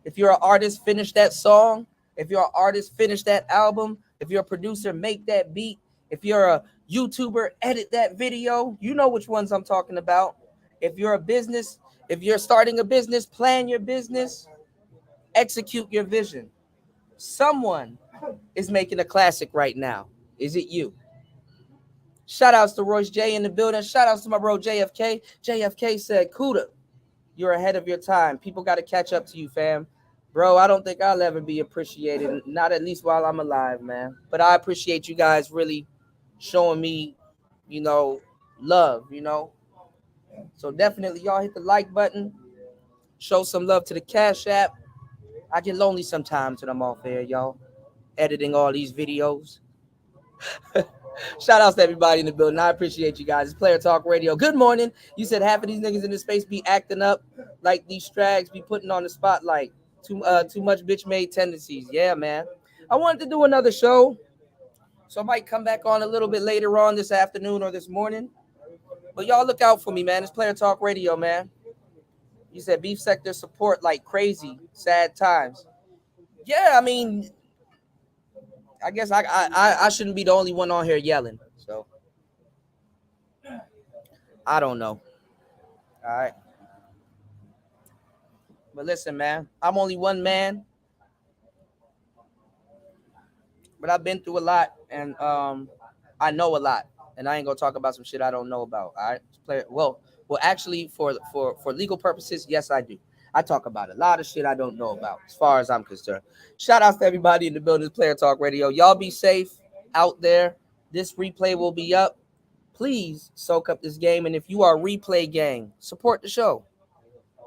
If you're an artist, finish that song. If you're an artist, finish that album. If you're a producer, make that beat. If you're a YouTuber, edit that video. You know which ones I'm talking about. If you're starting a business, plan your business, execute your vision. Someone is making a classic right now. Is it you? Shout outs to Royce J in the building. Shout outs to my bro JFK. JFK said, Kuda, you're ahead of your time. People got to catch up to you, fam. Bro, I don't think I'll ever be appreciated, not at least while I'm alive, man. But I appreciate you guys really showing me, love, So definitely, y'all hit the like button. Show some love to the Cash App. I get lonely sometimes when I'm off air, y'all, editing all these videos. Shout outs to everybody in the building. I appreciate you guys. It's Player Talk Radio. Good morning. You said half of these niggas in this space be acting up like these strags be putting on the spotlight. Too much bitch made tendencies. Yeah, man. I wanted to do another show, so I might come back on a little bit later on this afternoon or this morning. But y'all look out for me, man. It's Player Talk Radio, man. You said beef sector support like crazy. Sad times. Yeah, I mean, I guess I shouldn't be the only one on here yelling. So I don't know. All right. But listen, man, I'm only one man. But I've been through a lot, and I know a lot. And I ain't gonna talk about some shit I don't know about. All right. Well, actually, for legal purposes, yes, I do. I talk about a lot of shit I don't know about, as far as I'm concerned. Shout out to everybody in the building, Player Talk Radio. Y'all be safe out there. This replay will be up. Please soak up this game. And if you are a replay gang, support the show.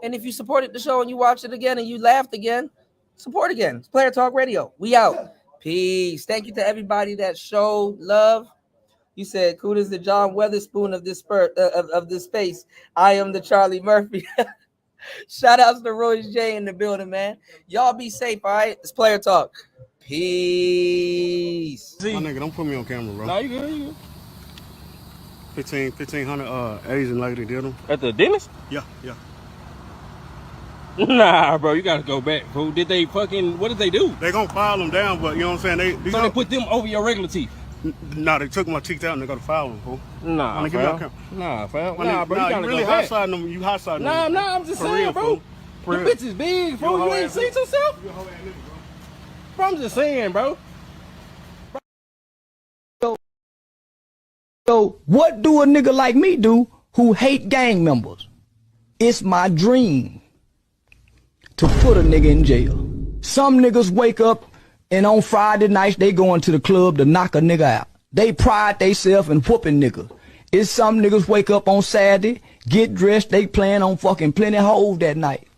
And if you supported the show and you watched it again and you laughed again, support again. It's Player Talk Radio. We out. Peace. Thank you to everybody that showed love. You said, Kuda's the John Weatherspoon of this of this space. I am the Charlie Murphy. Shout outs to Royce J in the building, man. Y'all be safe, all right? It's Player Talk. Peace. My nigga, don't put me on camera, bro. Nah, you good, you good. 1,500 Asian lady did them. At the dentist? Yeah. Nah, bro, you gotta go back, bro. What did they do? They gonna file them down, but you know what I'm saying? They put them over your regular teeth? Nah, they took my teeth out and they gotta file them, bro. Nah, fam. Nah, bro, Nah, you gotta you really go back. hot-siding them. You hot-siding them. Nah, I'm just For saying, real, bro. The bitch is big, bro. You ain't seen yourself? Bro, I'm just saying, bro. So what do a nigga like me do who hate gang members? It's my dream to put a nigga in jail. Some niggas wake up and on Friday nights they going to the club to knock a nigga out. They pride theyself in whooping niggas. It's some niggas wake up on Saturday, get dressed, they plan on fucking plenty hoes that night.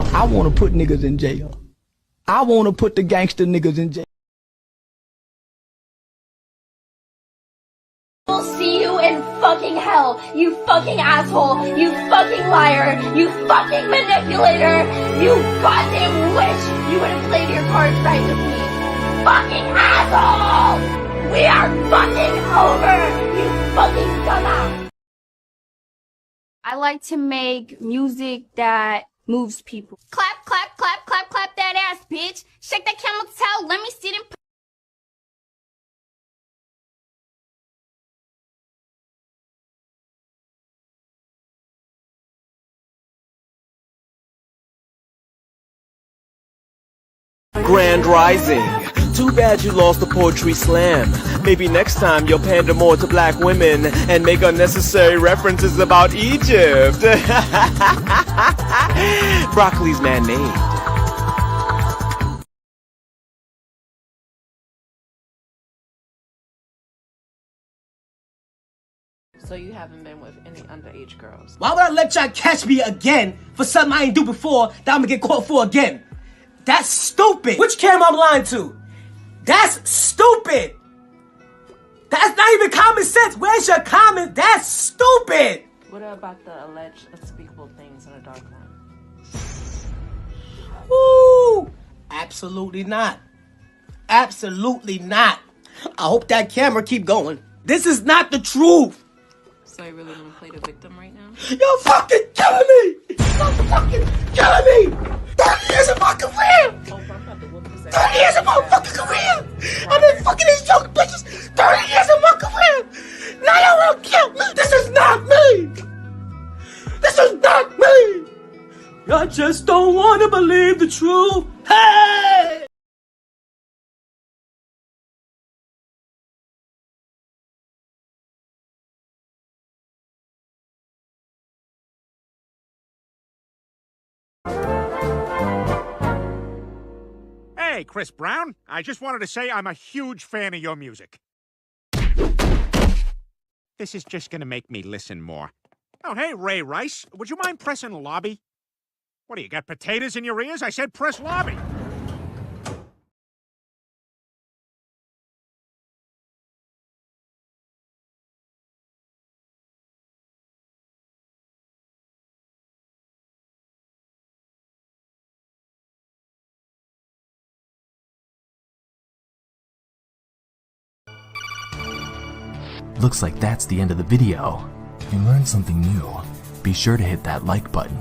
I want to put niggas in jail. I want to put the gangster niggas in jail. We'll see you in fucking hell, you fucking asshole, you fucking liar, you fucking manipulator, you goddamn wish you would have played your cards right with me. Fucking asshole! We are fucking over, you fucking dumbass. I like to make music that moves people. Clap, clap, clap, clap, clap that ass, bitch. Shake that camel toe, let me see them. Grand Rising. Too bad you lost the poetry slam. Maybe next time you'll pander more to black women and make unnecessary references about Egypt. Broccoli's man-made. So you haven't been with any underage girls? Why would I let y'all catch me again for something I ain't do before that I'm gonna get caught for again? That's stupid. Which camera I'm lying to? That's stupid. That's not even common sense. Where's your common? That's stupid. What about the alleged unspeakable things in a dark room? Woo! Absolutely not. Absolutely not. I hope that camera keep going. This is not the truth. So you really want to play the victim right now? You're fucking killing me. You're fucking killing me. 30 years of my career! 30 years of my fucking career! I've been fucking these young bitches 30 years of my career! Now y'all wanna kill me! This is not me! This is not me! Y'all just don't wanna believe the truth! Hey! Hey, Chris Brown. I just wanted to say I'm a huge fan of your music. This is just gonna make me listen more. Oh, hey, Ray Rice. Would you mind pressing lobby? What do you got, potatoes in your ears? I said press lobby. Looks like that's the end of the video. If you learned something new, be sure to hit that like button.